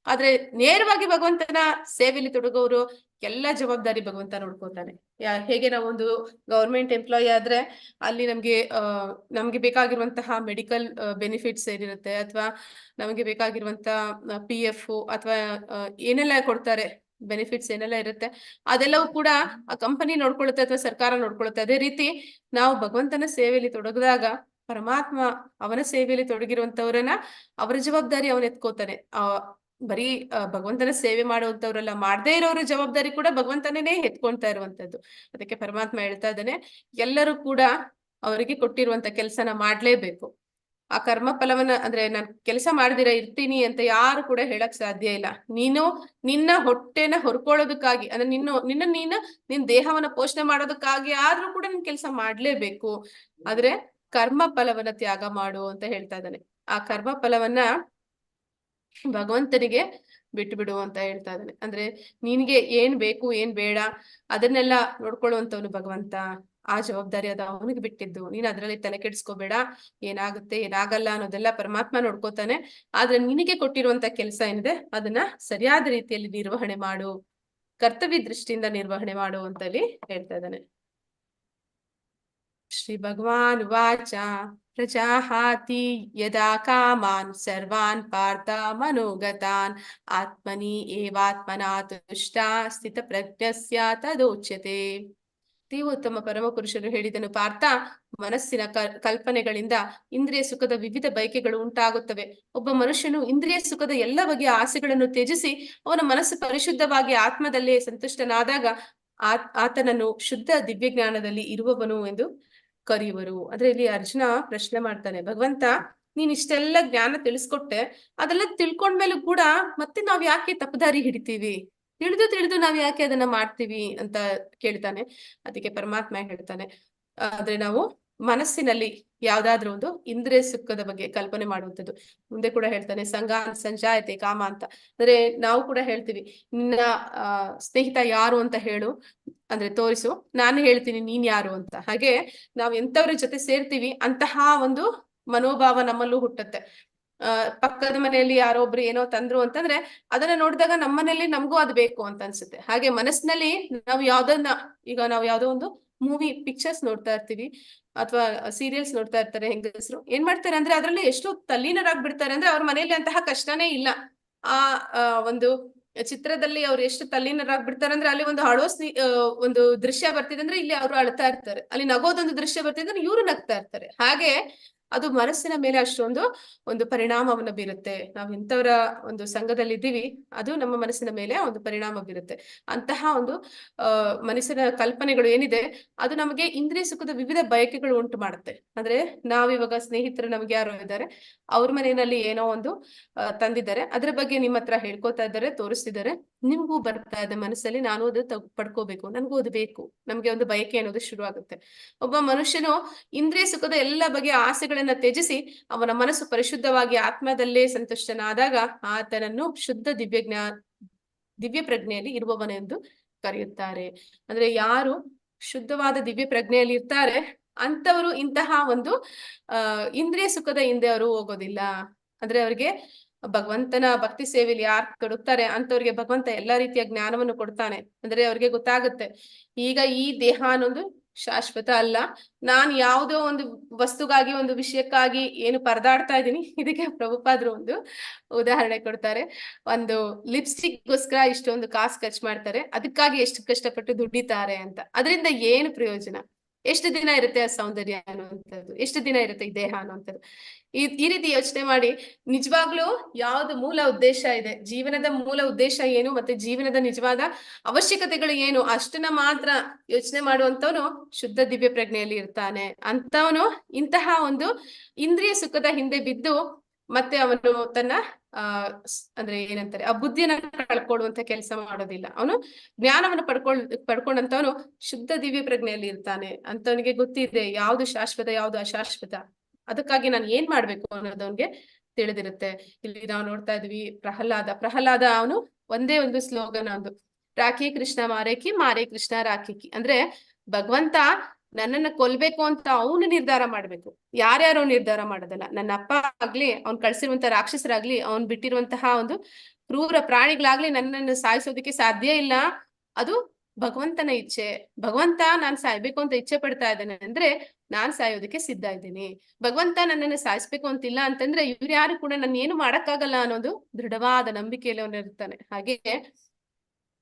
ಆದ್ರೆ ನೇರವಾಗಿ ಭಗವಂತನ ಸೇವೆಯಲ್ಲಿ ತೊಡಗೋರು ಎಲ್ಲ ಜವಾಬ್ದಾರಿ ಭಗವಂತ ನೋಡ್ಕೋತಾನೆ. ಹೇಗೆ ನಾವೊಂದು ಗವರ್ಮೆಂಟ್ ಎಂಪ್ಲಾಯಿ ಆದ್ರೆ ಅಲ್ಲಿ ನಮ್ಗೆ ಬೇಕಾಗಿರುವಂತಹ ಮೆಡಿಕಲ್ ಬೆನಿಫಿಟ್ಸ್ ಏನಿರುತ್ತೆ, ಅಥವಾ ನಮಗೆ ಬೇಕಾಗಿರುವಂತಹ PF ಅಥವಾ ಏನೆಲ್ಲ ಕೊಡ್ತಾರೆ, ಬೆನಿಫಿಟ್ಸ್ ಏನೆಲ್ಲ ಇರುತ್ತೆ, ಅದೆಲ್ಲವೂ ಕೂಡ ಆ ಕಂಪನಿ ನೋಡ್ಕೊಳ್ಳುತ್ತೆ ಅಥವಾ ಸರ್ಕಾರ ನೋಡ್ಕೊಳ್ಳುತ್ತೆ. ಅದೇ ರೀತಿ ನಾವು ಭಗವಂತನ ಸೇವೆಯಲ್ಲಿ ತೊಡಗಿದಾಗ ಪರಮಾತ್ಮ ಅವನ ಸೇವೆಯಲ್ಲಿ ತೊಡಗಿರುವಂತವ್ರನ್ನ ಅವರ ಜವಾಬ್ದಾರಿ ಅವನ್ ಎತ್ಕೋತಾನೆ. ಬರೀ ಭಗವಂತನ ಸೇವೆ ಮಾಡುವಂತವ್ರೆಲ್ಲ ಮಾಡದೇ ಇರೋರ ಜವಾಬ್ದಾರಿ ಕೂಡ ಭಗವಂತನೇ ಎತ್ಕೊಳ್ತಾ ಇರುವಂತದ್ದು. ಅದಕ್ಕೆ ಪರಮಾತ್ಮ ಹೇಳ್ತಾ ಇದ್ದಾನೆ, ಎಲ್ಲರೂ ಕೂಡ ಅವರಿಗೆ ಕೊಟ್ಟಿರುವಂತ ಕೆಲಸನ ಮಾಡ್ಲೇಬೇಕು. ಆ ಕರ್ಮ ಫಲವನ್ನ, ಅಂದ್ರೆ ನಾನ್ ಕೆಲಸ ಮಾಡ್ದಿರ ಇರ್ತೀನಿ ಅಂತ ಯಾರು ಕೂಡ ಹೇಳಕ್ ಸಾಧ್ಯ ಇಲ್ಲ. ನೀನು ನಿನ್ನ ಹೊಟ್ಟೆನ ಹೊರ್ಕೊಳ್ಳೋದಕ್ಕಾಗಿ, ಅಂದ್ರೆ ನಿನ್ ದೇಹವನ್ನ ಪೋಷಣೆ ಮಾಡೋದಕ್ಕಾಗಿ ಆದ್ರೂ ಕೂಡ ನಿನ್ ಕೆಲಸ ಮಾಡ್ಲೇಬೇಕು. ಆದ್ರೆ ಕರ್ಮ ಫಲವನ್ನ ತ್ಯಾಗ ಮಾಡು ಅಂತ ಹೇಳ್ತಾ ಇದ್ದಾನೆ. ಆ ಕರ್ಮ ಫಲವನ್ನ ಭಗವಂತನಿಗೆ ಬಿಟ್ಟು ಬಿಡು ಅಂತ ಹೇಳ್ತಾ ಇದ್ದಾನೆ. ಅಂದ್ರೆ ನಿನ್ಗೆ ಏನ್ ಬೇಕು ಏನ್ ಬೇಡ ಅದನ್ನೆಲ್ಲ ನೋಡ್ಕೊಳ್ಳುವಂತವನು ಭಗವಂತ. ಆ ಜವಾಬ್ದಾರಿ ಅದು ಅವನಿಗೆ ಬಿಟ್ಟಿದ್ದು, ನೀನ್ ಅದ್ರಲ್ಲಿ ತಲೆ ಕೆಡಿಸ್ಕೋಬೇಡ. ಏನಾಗುತ್ತೆ ಏನಾಗಲ್ಲ ಅನ್ನೋದೆಲ್ಲ ಪರಮಾತ್ಮ ನೋಡ್ಕೋತಾನೆ. ಆದ್ರೆ ನಿನಗೆ ಕೊಟ್ಟಿರುವಂತ ಕೆಲಸ ಏನಿದೆ ಅದನ್ನ ಸರಿಯಾದ ರೀತಿಯಲ್ಲಿ ನಿರ್ವಹಣೆ ಮಾಡು, ಕರ್ತವ್ಯ ದೃಷ್ಟಿಯಿಂದ ನಿರ್ವಹಣೆ ಮಾಡು ಅಂತಲ್ಲಿ ಹೇಳ್ತಾ ಇದ್ದಾನೆ. ಶ್ರೀ ಭಗವಾನ್ ವಾಚ ಪ್ರಜಾಹಾತಿ ಯದಾ ಕಾಮಾನ್ ಸರ್ವಾನ್ ಪಾರ್ಥ ಮನೋಗತಾನ್ ಆತ್ಮನಿ ಏವಾತ್ಮನಾ ತುಷ್ಟಾ ಸ್ಥಿತ ಪ್ರಜ್ಞಸ್ಯ ತದೋಚ್ಯತೆ. ದೇವೋತ್ತಮ ಪರಮ ಪುರುಷರು ಹೇಳಿದನು, ಪಾರ್ಥ, ಮನಸ್ಸಿನ ಕಲ್ಪನೆಗಳಿಂದ ಇಂದ್ರಿಯ ಸುಖದ ವಿವಿಧ ಬಯಕೆಗಳು ಉಂಟಾಗುತ್ತವೆ. ಒಬ್ಬ ಮನುಷ್ಯನು ಇಂದ್ರಿಯ ಸುಖದ ಎಲ್ಲ ಬಗೆಯ ಆಸೆಗಳನ್ನು ತ್ಯಜಿಸಿ ಅವನ ಮನಸ್ಸು ಪರಿಶುದ್ಧವಾಗಿ ಆತ್ಮದಲ್ಲೇ ಸಂತುಷ್ಟನಾದಾಗ ಆತನನ್ನು ಶುದ್ಧ ದಿವ್ಯ ಜ್ಞಾನದಲ್ಲಿ ಇರುವವನು ಎಂದು ಕರೆಯುವರು. ಅಂದ್ರೆ ಇಲ್ಲಿ ಅರ್ಜುನ ಪ್ರಶ್ನೆ ಮಾಡ್ತಾನೆ, ಭಗವಂತ ನೀನ್ ಇಷ್ಟೆಲ್ಲ ಜ್ಞಾನ ತಿಳಿಸ್ಕೊಟ್ಟೆ, ಅದೆಲ್ಲ ತಿಳ್ಕೊಂಡ್ಮೇಲೂ ಕೂಡ ಮತ್ತೆ ನಾವ್ ಯಾಕೆ ತಪ್ಪದಾರಿ ಹಿಡಿತೀವಿ, ತಿಳಿದು ನಾವ್ ಯಾಕೆ ಅದನ್ನ ಮಾಡ್ತೀವಿ ಅಂತ ಕೇಳ್ತಾನೆ. ಅದಕ್ಕೆ ಪರಮಾತ್ಮ ಹೇಳ್ತಾನೆ, ಆದ್ರೆ ನಾವು ಮನಸ್ಸಿನಲ್ಲಿ ಯಾವ್ದಾದ್ರು ಒಂದು ಇಂದ್ರಿಯ ಸುಖದ ಬಗ್ಗೆ ಕಲ್ಪನೆ ಮಾಡುವಂಥದ್ದು. ಮುಂದೆ ಕೂಡ ಹೇಳ್ತಾನೆ, ಸಂಜಾಯತೆ ಕಾಮ ಅಂತ. ಅಂದ್ರೆ ನಾವು ಕೂಡ ಹೇಳ್ತೀವಿ, ನಿನ್ನ ಸ್ನೇಹಿತ ಯಾರು ಅಂತ ಹೇಳು, ಅಂದ್ರೆ ತೋರಿಸು, ನಾನು ಹೇಳ್ತೀನಿ ನೀನ್ ಯಾರು ಅಂತ. ಹಾಗೆ ನಾವ್ ಎಂತವ್ರ ಜೊತೆ ಸೇರ್ತೀವಿ ಅಂತಹ ಒಂದು ಮನೋಭಾವ ನಮ್ಮಲ್ಲೂ ಹುಟ್ಟುತ್ತೆ. ಪಕ್ಕದ ಮನೆಯಲ್ಲಿ ಯಾರೋ ಒಬ್ರು ಏನೋ ತಂದ್ರು ಅಂತಂದ್ರೆ ಅದನ್ನ ನೋಡಿದಾಗ ನಮ್ಮ ಮನೆಯಲ್ಲಿ ನಮಗೂ ಅದು ಬೇಕು ಅಂತ ಅನ್ಸುತ್ತೆ. ಹಾಗೆ ಮನಸ್ಸಿನಲ್ಲಿ ನಾವು ಈಗ ನಾವು ಯಾವ್ದೋ ಒಂದು ಮೂವಿ ಪಿಕ್ಚರ್ಸ್ ನೋಡ್ತಾ ಇರ್ತೀವಿ ಅಥವಾ ಸೀರಿಯಲ್ಸ್ ನೋಡ್ತಾ ಇರ್ತಾರೆ ಹೆಂಗಸರು. ಏನ್ ಮಾಡ್ತಾರೆ ಅಂದ್ರೆ ಅದ್ರಲ್ಲಿ ಎಷ್ಟು ತಲ್ಲೀನರಾಗ್ಬಿಡ್ತಾರೆ ಅಂದ್ರೆ ಅವ್ರ ಮನೆಯಲ್ಲಿ ಅಂತಹ ಕಷ್ಟನೇ ಇಲ್ಲ. ಆ ಒಂದು ಚಿತ್ರದಲ್ಲಿ ಅವ್ರು ಎಷ್ಟು ತಲ್ಲೀನರಾಗ್ಬಿಡ್ತಾರೆ ಅಂದ್ರೆ ಅಲ್ಲಿ ಒಂದು ಒಂದು ದೃಶ್ಯ ಬರ್ತಿದೆ ಅಂದ್ರೆ ಇಲ್ಲಿ ಅವರು ಅಳ್ತಾ ಇರ್ತಾರೆ, ಅಲ್ಲಿ ನಗೋದೊಂದು ದೃಶ್ಯ ಬರ್ತಿದೆ ಅಂದ್ರೆ ಇವರು ನಗ್ತಾ ಇರ್ತಾರೆ. ಹಾಗೆ ಅದು ಮನಸ್ಸಿನ ಮೇಲೆ ಅಷ್ಟೊಂದು ಒಂದು ಪರಿಣಾಮವನ್ನು ಬೀರುತ್ತೆ. ನಾವು ಇಂಥವರ ಒಂದು ಸಂಘದಲ್ಲಿ ಇದ್ದೀವಿ, ಅದು ನಮ್ಮ ಮನಸ್ಸಿನ ಮೇಲೆ ಒಂದು ಪರಿಣಾಮ ಬೀರುತ್ತೆ. ಅಂತಹ ಒಂದು ಮನಸ್ಸಿನ ಕಲ್ಪನೆಗಳು ಏನಿದೆ ಅದು ನಮಗೆ ಇಂದ್ರಿಯ ಸುಖದ ವಿವಿಧ ಬಯಕೆಗಳು ಉಂಟು ಮಾಡುತ್ತೆ. ಅಂದ್ರೆ ನಾವಿವಾಗ ಸ್ನೇಹಿತರು ನಮ್ಗೆ ಯಾರೋ ಇದ್ದಾರೆ, ಅವ್ರ ಮನೆಯಲ್ಲಿ ಏನೋ ಒಂದು ತಂದಿದ್ದಾರೆ, ಅದ್ರ ಬಗ್ಗೆ ನಿಮ್ಮ ಹತ್ರ ಹೇಳ್ಕೊತಾ ಇದ್ದಾರೆ, ತೋರಿಸ್ತಿದ್ದಾರೆ, ನಿಮ್ಗೂ ಬರ್ತಾ ಇದೆ ಮನಸ್ಸಲ್ಲಿ ನಾನು ಅದು ಪಡ್ಕೋಬೇಕು, ನನ್ಗೂ ಅದು ಬೇಕು, ನಮ್ಗೆ ಒಂದು ಬಯಕೆ ಅನ್ನೋದು ಶುರು ಆಗುತ್ತೆ. ಒಬ್ಬ ಮನುಷ್ಯನು ಇಂದ್ರಿಯ ಸುಖದ ಎಲ್ಲ ಬಗೆಯ ಆಸೆಗಳನ್ನ ತ್ಯಜಿಸಿ ಅವನ ಮನಸ್ಸು ಪರಿಶುದ್ಧವಾಗಿ ಆತ್ಮದಲ್ಲೇ ಸಂತುಷ್ಟನಾದಾಗ ಆತನನ್ನು ಶುದ್ಧ ದಿವ್ಯ ಪ್ರಜ್ಞೆಯಲ್ಲಿ ಇರುವವನೆಂದು ಕರೆಯುತ್ತಾರೆ. ಅಂದ್ರೆ ಯಾರು ಶುದ್ಧವಾದ ದಿವ್ಯ ಪ್ರಜ್ಞೆಯಲ್ಲಿ ಇರ್ತಾರೆ ಅಂತವರು ಇಂತಹ ಒಂದು ಇಂದ್ರಿಯ ಸುಖದ ಹಿಂದೆ ಅವರು ಹೋಗೋದಿಲ್ಲ. ಅಂದ್ರೆ ಅವ್ರಿಗೆ ಭಗವಂತನ ಭಕ್ತಿ ಸೇವೆಯಲ್ಲಿ ಯಾರು ತೊಡಗ್ತಾರೆ ಅಂತವ್ರಿಗೆ ಭಗವಂತ ಎಲ್ಲಾ ರೀತಿಯ ಜ್ಞಾನವನ್ನು ಕೊಡ್ತಾನೆ. ಅಂದ್ರೆ ಅವ್ರಿಗೆ ಗೊತ್ತಾಗುತ್ತೆ ಈಗ ಈ ದೇಹ ಅನ್ನೊಂದು ಶಾಶ್ವತ ಅಲ್ಲ, ನಾನ್ ಯಾವುದೋ ಒಂದು ವಸ್ತುಗಾಗಿ ಒಂದು ವಿಷಯಕ್ಕಾಗಿ ಏನು ಪರದಾಡ್ತಾ ಇದ್ದೀನಿ. ಇದಕ್ಕೆ ಪ್ರಭುಪಾದ್ರು ಒಂದು ಉದಾಹರಣೆ ಕೊಡ್ತಾರೆ. ಒಂದು ಲಿಪ್ಸ್ಟಿಕ್ಗೋಸ್ಕರ ಇಷ್ಟೊಂದು ಕಾಸು ಖರ್ಚು ಮಾಡ್ತಾರೆ, ಅದಕ್ಕಾಗಿ ಎಷ್ಟು ಕಷ್ಟಪಟ್ಟು ದುಡಿತಾರೆ ಅಂತ. ಅದರಿಂದ ಏನು ಪ್ರಯೋಜನ? ಎಷ್ಟು ದಿನ ಇರುತ್ತೆ ಆ ಸೌಂದರ್ಯ ಅನ್ನುವಂಥದ್ದು, ಎಷ್ಟು ದಿನ ಇರುತ್ತೆ ಈ ದೇಹ ಅನ್ನುವಂಥದ್ದು. ಈ ರೀತಿ ಯೋಚನೆ ಮಾಡಿ ನಿಜವಾಗ್ಲೂ ಯಾವ್ದು ಮೂಲ ಉದ್ದೇಶ ಇದೆ, ಜೀವನದ ಮೂಲ ಉದ್ದೇಶ ಏನು, ಮತ್ತೆ ಜೀವನದ ನಿಜವಾದ ಅವಶ್ಯಕತೆಗಳು ಏನು, ಅಷ್ಟನ್ನ ಮಾತ್ರ ಯೋಚನೆ ಮಾಡುವಂತವನು ಶುದ್ಧ ದಿವ್ಯ ಪ್ರಜ್ಞೆಯಲ್ಲಿ ಇರ್ತಾನೆ. ಅಂತವನು ಇಂತಹ ಒಂದು ಇಂದ್ರಿಯ ಸುಖದ ಹಿಂದೆ ಬಿದ್ದು ಮತ್ತೆ ಅವನು ತನ್ನ ಅಂದ್ರೆ ಏನಂತಾರೆ ಆ ಬುದ್ಧಿಯನ್ನ ಕಳ್ಕೊಳ್ಳುವಂತ ಕೆಲಸ ಮಾಡೋದಿಲ್ಲ. ಅವನು ಜ್ಞಾನವನ್ನು ಪಡ್ಕೊಂಡಂತವನು ಶುದ್ಧ ದಿವ್ಯ ಪ್ರಜ್ಞೆಯಲ್ಲಿ ಇರ್ತಾನೆ. ಅಂತವನಿಗೆ ಗೊತ್ತಿದೆ ಯಾವ್ದು ಶಾಶ್ವತ ಯಾವ್ದು ಅಶಾಶ್ವತ, ಅದಕ್ಕಾಗಿ ನಾನು ಏನ್ ಮಾಡ್ಬೇಕು ಅನ್ನೋದು ಅವನ್ಗೆ ತಿಳಿದಿರುತ್ತೆ. ಇಲ್ಲಿ ನಾವು ನೋಡ್ತಾ ಇದ್ವಿ ಪ್ರಹ್ಲಾದ ಅವನು ಒಂದೇ ಒಂದು ಸ್ಲೋಗನ್, ಒಂದು ರಾಖಿ ಕೃಷ್ಣ ಮಾರೇಕಿ, ಮಾರೇ ಕೃಷ್ಣ ರಾಖಿಕಿ. ಅಂದ್ರೆ ಭಗವಂತ ನನ್ನನ್ನ ಕೊಲ್ಬೇಕು ಅಂತ ಅವನು ನಿರ್ಧಾರ ಮಾಡ್ಬೇಕು, ಯಾರ್ಯಾರು ನಿರ್ಧಾರ ಮಾಡೋದಲ್ಲ. ನನ್ನ ಅಪ್ಪ ಆಗ್ಲಿ, ಅವ್ನ್ ಕಳ್ಸಿರುವಂತ ರಾಕ್ಷಸರಾಗ್ಲಿ, ಅವ್ನ್ ಬಿಟ್ಟಿರುವಂತಹ ಒಂದು ಕ್ರೂರ ಪ್ರಾಣಿಗಳಾಗ್ಲಿ ನನ್ನನ್ನು ಸಾಯಿಸೋದಕ್ಕೆ ಸಾಧ್ಯ ಇಲ್ಲ. ಅದು ಭಗವಂತನ ಇಚ್ಛೆ. ಭಗವಂತ ನಾನ್ ಸಾಯ್ಬೇಕು ಅಂತ ಇಚ್ಛೆ ಪಡ್ತಾ ಇದ್ದಾನೆ ಅಂದ್ರೆ ನಾನ್ ಸಾಯೋದಕ್ಕೆ ಸಿದ್ಧ ಇದ್ದೀನಿ. ಭಗವಂತ ನನ್ನನ್ನು ಸಾಯಿಸ್ಬೇಕು ಅಂತಿಲ್ಲ ಅಂತಂದ್ರೆ ಇವ್ರು ಯಾರು ಕೂಡ ನನ್ನ ಏನು ಮಾಡಕ್ಕಾಗಲ್ಲ ಅನ್ನೋದು ದೃಢವಾದ ನಂಬಿಕೆಯಲ್ಲಿ ಅವನು ಇರ್ತಾನೆ. ಹಾಗೆ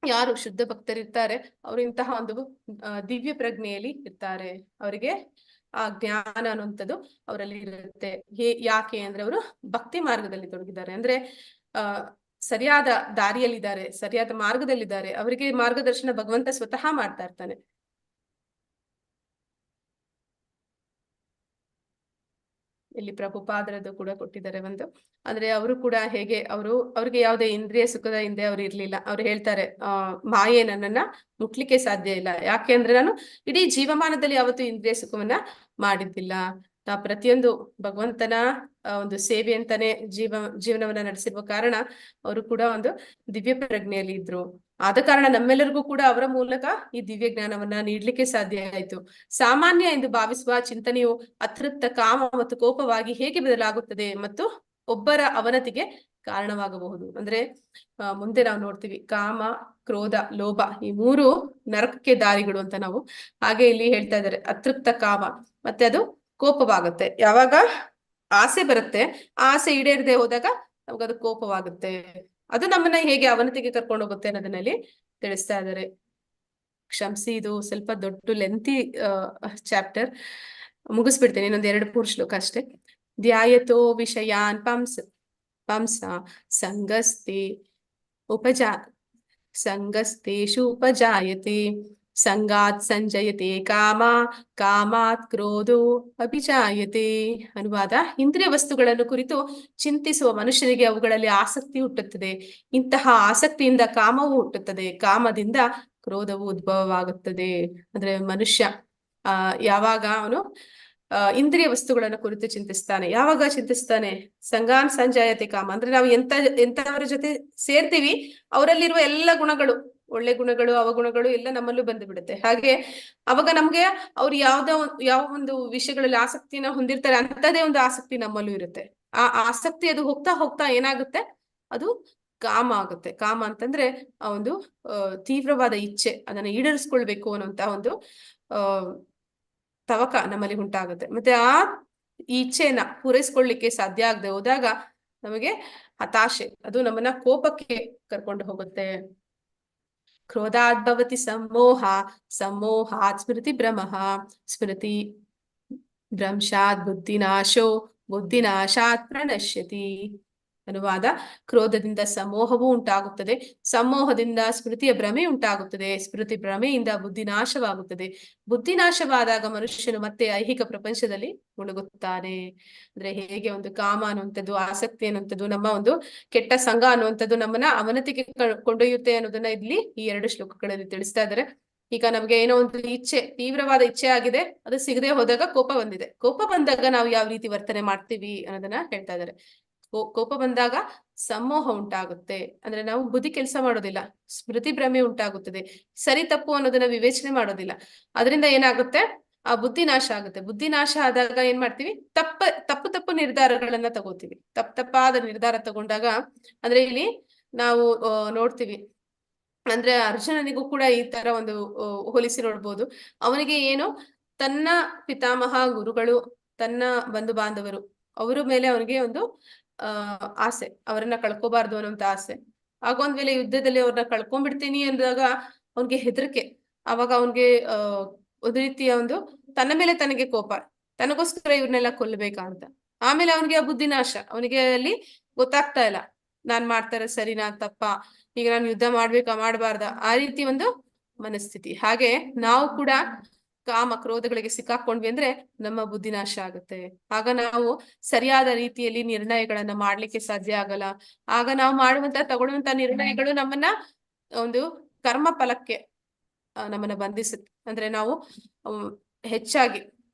ಯಾರು ಶುದ್ಧ ಭಕ್ತರಿರ್ತಾರೆ ಅವರು ಇಂತಹ ಒಂದು ದಿವ್ಯ ಪ್ರಜ್ಞೆಯಲ್ಲಿ ಇರ್ತಾರೆ. ಅವರಿಗೆ ಆ ಜ್ಞಾನ ಅನ್ನುವಂಥದ್ದು ಅವರಲ್ಲಿ ಇರುತ್ತೆ. ಯಾಕೆ ಅಂದ್ರೆ ಅವರು ಭಕ್ತಿ ಮಾರ್ಗದಲ್ಲಿ ತೊಡಗಿದ್ದಾರೆ, ಅಂದ್ರೆ ಸರಿಯಾದ ದಾರಿಯಲ್ಲಿದ್ದಾರೆ, ಸರಿಯಾದ ಮಾರ್ಗದಲ್ಲಿದ್ದಾರೆ. ಅವರಿಗೆ ಮಾರ್ಗದರ್ಶನ ಭಗವಂತ ಸ್ವತಃ ಮಾಡ್ತಾ ಇರ್ತಾನೆ. ಇಲ್ಲಿ ಪ್ರಭುಪಾದರದ್ದು ಕೂಡ ಕೊಟ್ಟಿದ್ದಾರೆ ಒಂದು, ಅಂದ್ರೆ ಅವರು ಕೂಡ ಹೇಗೆ ಅವ್ರಿಗೆ ಯಾವುದೇ ಇಂದ್ರಿಯ ಸುಖದ ಹಿಂದೆ ಅವ್ರು ಇರ್ಲಿಲ್ಲ. ಅವ್ರು ಹೇಳ್ತಾರೆ ಮಾಯೆ ನನ್ನನ್ನ ಮುಟ್ಲಿಕ್ಕೆ ಸಾಧ್ಯ ಇಲ್ಲ, ಯಾಕೆ ಅಂದ್ರೆ ನಾನು ಇಡೀ ಜೀವಮಾನದಲ್ಲಿ ಯಾವತ್ತೂ ಇಂದ್ರಿಯ ಸುಖವನ್ನ ಮಾಡಿದ್ದಿಲ್ಲ. ನಾ ಪ್ರತಿಯೊಂದು ಭಗವಂತನ ಒಂದು ಸೇವೆ ಅಂತಾನೆ ಜೀವನವನ್ನ ನಡೆಸಿರುವ ಕಾರಣ ಅವರು ಕೂಡ ಒಂದು ದಿವ್ಯ ಪ್ರಜ್ಞೆಯಲ್ಲಿ ಇದ್ರು. ಆದ ಕಾರಣ ನಮ್ಮೆಲ್ಲರಿಗೂ ಕೂಡ ಅವರ ಮೂಲಕ ಈ ದಿವ್ಯ ಜ್ಞಾನವನ್ನ ನೀಡ್ಲಿಕ್ಕೆ ಸಾಧ್ಯ ಆಯ್ತು. ಸಾಮಾನ್ಯ ಎಂದು ಭಾವಿಸುವ ಚಿಂತನೆಯು ಅತೃಪ್ತ ಕಾಮ ಮತ್ತು ಕೋಪವಾಗಿ ಹೇಗೆ ಬದಲಾಗುತ್ತದೆ ಮತ್ತು ಒಬ್ಬರ ಅವನತಿಗೆ ಕಾರಣವಾಗಬಹುದು. ಅಂದ್ರೆ ಮುಂದೆ ನಾವು ನೋಡ್ತೀವಿ ಕಾಮ, ಕ್ರೋಧ, ಲೋಭ ಈ ಮೂರು ನರಕಕ್ಕೆ ದಾರಿಗಳು ಅಂತ ನಾವು. ಹಾಗೆ ಇಲ್ಲಿ ಹೇಳ್ತಾ ಇದ್ದಾರೆ ಅತೃಪ್ತ ಕಾಮ, ಮತ್ತೆ ಅದು ಕೋಪವಾಗುತ್ತೆ. ಯಾವಾಗ ಆಸೆ ಬರುತ್ತೆ, ಆ ಆಸೆ ಈಡೇರದೆ ಹೋದಾಗ ನಮಗದು ಕೋಪವಾಗುತ್ತೆ. ಅದು ನಮ್ಮನ್ನ ಹೇಗೆ ಅವನತಿಗೆ ಕರ್ಕೊಂಡು ಹೋಗುತ್ತೆ ಅನ್ನೋದನ್ನಲ್ಲಿ ತಿಳಿಸ್ತಾ ಇದ್ದಾರೆ. ಕ್ಷಮಿಸಿ, ಇದು ಸ್ವಲ್ಪ ದೊಡ್ಡ ಲೆಂತಿ ಚಾಪ್ಟರ್, ಮುಗಿಸ್ಬಿಡ್ತೇನೆ. ಇನ್ನೊಂದ್ 2-3 ಶ್ಲೋಕ ಅಷ್ಟೇ. ಧ್ಯಾಯತೋ ವಿಷಯಾನ್ ಪಂಸ ಸಂಗಸ್ತೇಷು ಉಪಜಾಯತೆ ಸಂಗಾತ್ ಸಂಜಯತೆ ಕಾಮಾತ್ ಕ್ರೋಧೋ ಅಭಿಜಾಯತೆ. ಅನುವಾದ: ಇಂದ್ರಿಯ ವಸ್ತುಗಳನ್ನು ಕುರಿತು ಚಿಂತಿಸುವ ಮನುಷ್ಯನಿಗೆ ಅವುಗಳಲ್ಲಿ ಆಸಕ್ತಿ ಹುಟ್ಟುತ್ತದೆ. ಇಂತಹ ಆಸಕ್ತಿಯಿಂದ ಕಾಮವು ಹುಟ್ಟುತ್ತದೆ, ಕಾಮದಿಂದ ಕ್ರೋಧವು ಉದ್ಭವವಾಗುತ್ತದೆ. ಅಂದ್ರೆ ಮನುಷ್ಯ ಯಾವಾಗ ಅವನು ಇಂದ್ರಿಯ ವಸ್ತುಗಳನ್ನು ಕುರಿತು ಚಿಂತಿಸ್ತಾನೆ, ಯಾವಾಗ ಚಿಂತಿಸ್ತಾನೆ ಸಂಗಾನ್ ಸಂಜಾಯತೆ ಕಾಮ, ಅಂದ್ರೆ ನಾವು ಎಂತವರ ಜೊತೆ ಸೇರ್ತೀವಿ ಅವರಲ್ಲಿರುವ ಎಲ್ಲ ಗುಣಗಳು, ಒಳ್ಳೆ ಗುಣಗಳು, ಅವಗುಣಗಳು ಎಲ್ಲ ನಮ್ಮಲ್ಲೂ ಬಂದು ಬಿಡುತ್ತೆ. ಹಾಗೆ ಅವಾಗ ನಮ್ಗೆ ಅವ್ರು ಯಾವ ಒಂದು ವಿಷಯಗಳಲ್ಲಿ ಆಸಕ್ತಿನ ಹೊಂದಿರ್ತಾರೆ ಅಂತದೇ ಒಂದು ಆಸಕ್ತಿ ನಮ್ಮಲ್ಲೂ ಇರುತ್ತೆ. ಆ ಆಸಕ್ತಿ ಅದು ಹೋಗ್ತಾ ಹೋಗ್ತಾ ಏನಾಗುತ್ತೆ, ಅದು ಕಾಮ ಆಗುತ್ತೆ. ಕಾಮ ಅಂತಂದ್ರೆ ಆ ಒಂದು ತೀವ್ರವಾದ ಇಚ್ಛೆ, ಅದನ್ನ ಈಡೇರಿಸ್ಕೊಳ್ಬೇಕು ಅನ್ನುವಂತ ಒಂದು ತವಕ ನಮ್ಮಲ್ಲಿ ಉಂಟಾಗುತ್ತೆ. ಮತ್ತೆ ಆ ಇಚ್ಛೆನ ಪೂರೈಸ್ಕೊಳ್ಳಿಕ್ಕೆ ಸಾಧ್ಯ ಆಗದೆ ಹೋದಾಗ ನಮಗೆ ಹತಾಶೆ, ಅದು ನಮ್ಮನ್ನ ಕೋಪಕ್ಕೆ ಕರ್ಕೊಂಡು ಹೋಗುತ್ತೆ. ಕ್ರೋಧಾತ್ ಭವತಿ ಸಮೋಹ, ಸಮೋಹಾತ್ ಸ್ಮೃತಿ ಭ್ರಮಃ, ಸ್ಮೃತಿ ಭ್ರಂಶಾತ್ ಬುದ್ಧಿನಾಶೋ, ಬುದ್ಧಿನಾಶಾತ್ ಪ್ರಣಶ್ಯತಿ. ಅನುವಾದ: ಕ್ರೋಧದಿಂದ ಸಮೋಹವೂ ಉಂಟಾಗುತ್ತದೆ, ಸಮೋಹದಿಂದ ಸ್ಮೃತಿಯ ಭ್ರಮೆ ಉಂಟಾಗುತ್ತದೆ, ಸ್ಮೃತಿ ಭ್ರಮೆಯಿಂದ ಬುದ್ಧಿನಾಶವಾಗುತ್ತದೆ, ಬುದ್ಧಿನಾಶವಾದಾಗ ಮನುಷ್ಯನು ಮತ್ತೆ ಐಹಿಕ ಪ್ರಪಂಚದಲ್ಲಿ ಮುಳುಗುತ್ತಾನೆ. ಅಂದ್ರೆ ಹೇಗೆ ಒಂದು ಕಾಮ ಅನ್ನುವಂಥದ್ದು, ಆಸಕ್ತಿ ಅನ್ನುವಂಥದ್ದು, ನಮ್ಮ ಒಂದು ಕೆಟ್ಟ ಸಂಘ ಅನ್ನುವಂಥದ್ದು ನಮ್ಮನ್ನ ಅವನತಿಗೆ ಕೊಂಡೊಯ್ಯುತ್ತೆ ಅನ್ನೋದನ್ನ ಇಲ್ಲಿ ಈ 2 ಶ್ಲೋಕಗಳಲ್ಲಿ ತಿಳಿಸ್ತಾ ಇದ್ದಾರೆ. ಈಗ ನಮ್ಗೆ ಏನೋ ಒಂದು ಇಚ್ಛೆ, ತೀವ್ರವಾದ ಇಚ್ಛೆ ಆಗಿದೆ, ಅದು ಸಿಗದೆ ಹೋದಾಗ ಕೋಪ ಬಂದಿದೆ. ಕೋಪ ಬಂದಾಗ ನಾವು ಯಾವ ರೀತಿ ವರ್ತನೆ ಮಾಡ್ತೀವಿ ಅನ್ನೋದನ್ನ ಹೇಳ್ತಾ ಇದ್ದಾರೆ. ಕೋಪ ಬಂದಾಗ ಸಮೋಹ ಉಂಟಾಗುತ್ತೆ, ಅಂದ್ರೆ ನಾವು ಬುದ್ಧಿ ಕೆಲಸ ಮಾಡೋದಿಲ್ಲ, ಸ್ಮೃತಿ ಭ್ರಮೆ ಉಂಟಾಗುತ್ತದೆ, ಸರಿ ತಪ್ಪು ಅನ್ನೋದನ್ನ ವಿವೇಚನೆ ಮಾಡೋದಿಲ್ಲ. ಅದರಿಂದ ಏನಾಗುತ್ತೆ, ಆ ಬುದ್ಧಿ ನಾಶ ಆಗುತ್ತೆ. ಬುದ್ಧಿ ನಾಶ ಆದಾಗ ಏನ್ ಮಾಡ್ತೀವಿ, ತಪ್ಪು ನಿರ್ಧಾರಗಳನ್ನ ತಗೋತೀವಿ. ತಪ್ಪಾದ ನಿರ್ಧಾರ ತಗೊಂಡಾಗ, ಅಂದ್ರೆ ಇಲ್ಲಿ ನಾವು ನೋಡ್ತೀವಿ, ಅಂದ್ರೆ ಅರ್ಜುನನಿಗೂ ಕೂಡ ಈ ತರ ಒಂದು ಹೋಲಿಸಿ ನೋಡ್ಬೋದು. ಅವನಿಗೆ ಏನು, ತನ್ನ ಪಿತಾಮಹ, ಗುರುಗಳು, ತನ್ನ ಬಂಧು ಬಾಂಧವರು, ಅವರ ಮೇಲೆ ಅವನಿಗೆ ಒಂದು ಆಸೆ, ಅವರನ್ನ ಕಳ್ಕೋಬಾರ್ದು ಅನ್ನೋಂತ ಆಸೆ. ಆಗ ಒಂದ್ ವೇಳೆ ಯುದ್ಧದಲ್ಲಿ ಅವ್ರನ್ನ ಕಳ್ಕೊಂಡ್ಬಿಡ್ತೀನಿ ಅಂದಾಗ ಅವನ್ಗೆ ಹೆದರಿಕೆ. ಅವಾಗ ಅವನ್ಗೆ ಒಂದು ರೀತಿಯ ಒಂದು ತನ್ನ ಮೇಲೆ ತನಗೆ ಕೋಪ, ತನಗೋಸ್ಕರ ಇವ್ರನ್ನೆಲ್ಲ ಕೊಲ್ಲಬೇಕಾ ಅಂತ. ಆಮೇಲೆ ಅವನಿಗೆ ಆ ಬುದ್ಧಿನಾಶ, ಅವನಿಗೆ ಅಲ್ಲಿ ಗೊತ್ತಾಗ್ತಾ ಇಲ್ಲ, ನಾನ್ ಮಾಡ್ತಾರೆ ಸರಿನಾ ತಪ್ಪಾ, ಈಗ ನಾನು ಯುದ್ಧ ಮಾಡ್ಬೇಕಾ ಮಾಡ್ಬಾರ್ದ, ಆ ರೀತಿ ಒಂದು ಮನಸ್ಥಿತಿ. ಹಾಗೆ ನಾವು ಕೂಡ ಕಾಮ ಕ್ರೋಧಗಳಿಗೆ ಸಿಕ್ಕಾಕೊಂಡ್ವಿ ಅಂದ್ರೆ ನಮ್ಮ ಬುದ್ಧಿನಾಶ ಆಗುತ್ತೆ. ಆಗ ನಾವು ಸರಿಯಾದ ರೀತಿಯಲ್ಲಿ ನಿರ್ಣಯಗಳನ್ನ ಮಾಡ್ಲಿಕ್ಕೆ ಸಾಧ್ಯ ಆಗಲ್ಲ. ಆಗ ನಾವು ತಗೊಳ್ಳುವಂತ ನಿರ್ಣಯಗಳು ನಮ್ಮನ್ನ ಒಂದು ಕರ್ಮ ಫಲಕ್ಕೆ ನಮ್ಮನ್ನ ಬಂಧಿಸುತ್ತೆ. ಅಂದ್ರೆ ನಾವು ಹೆಚ್ಚಾಗಿ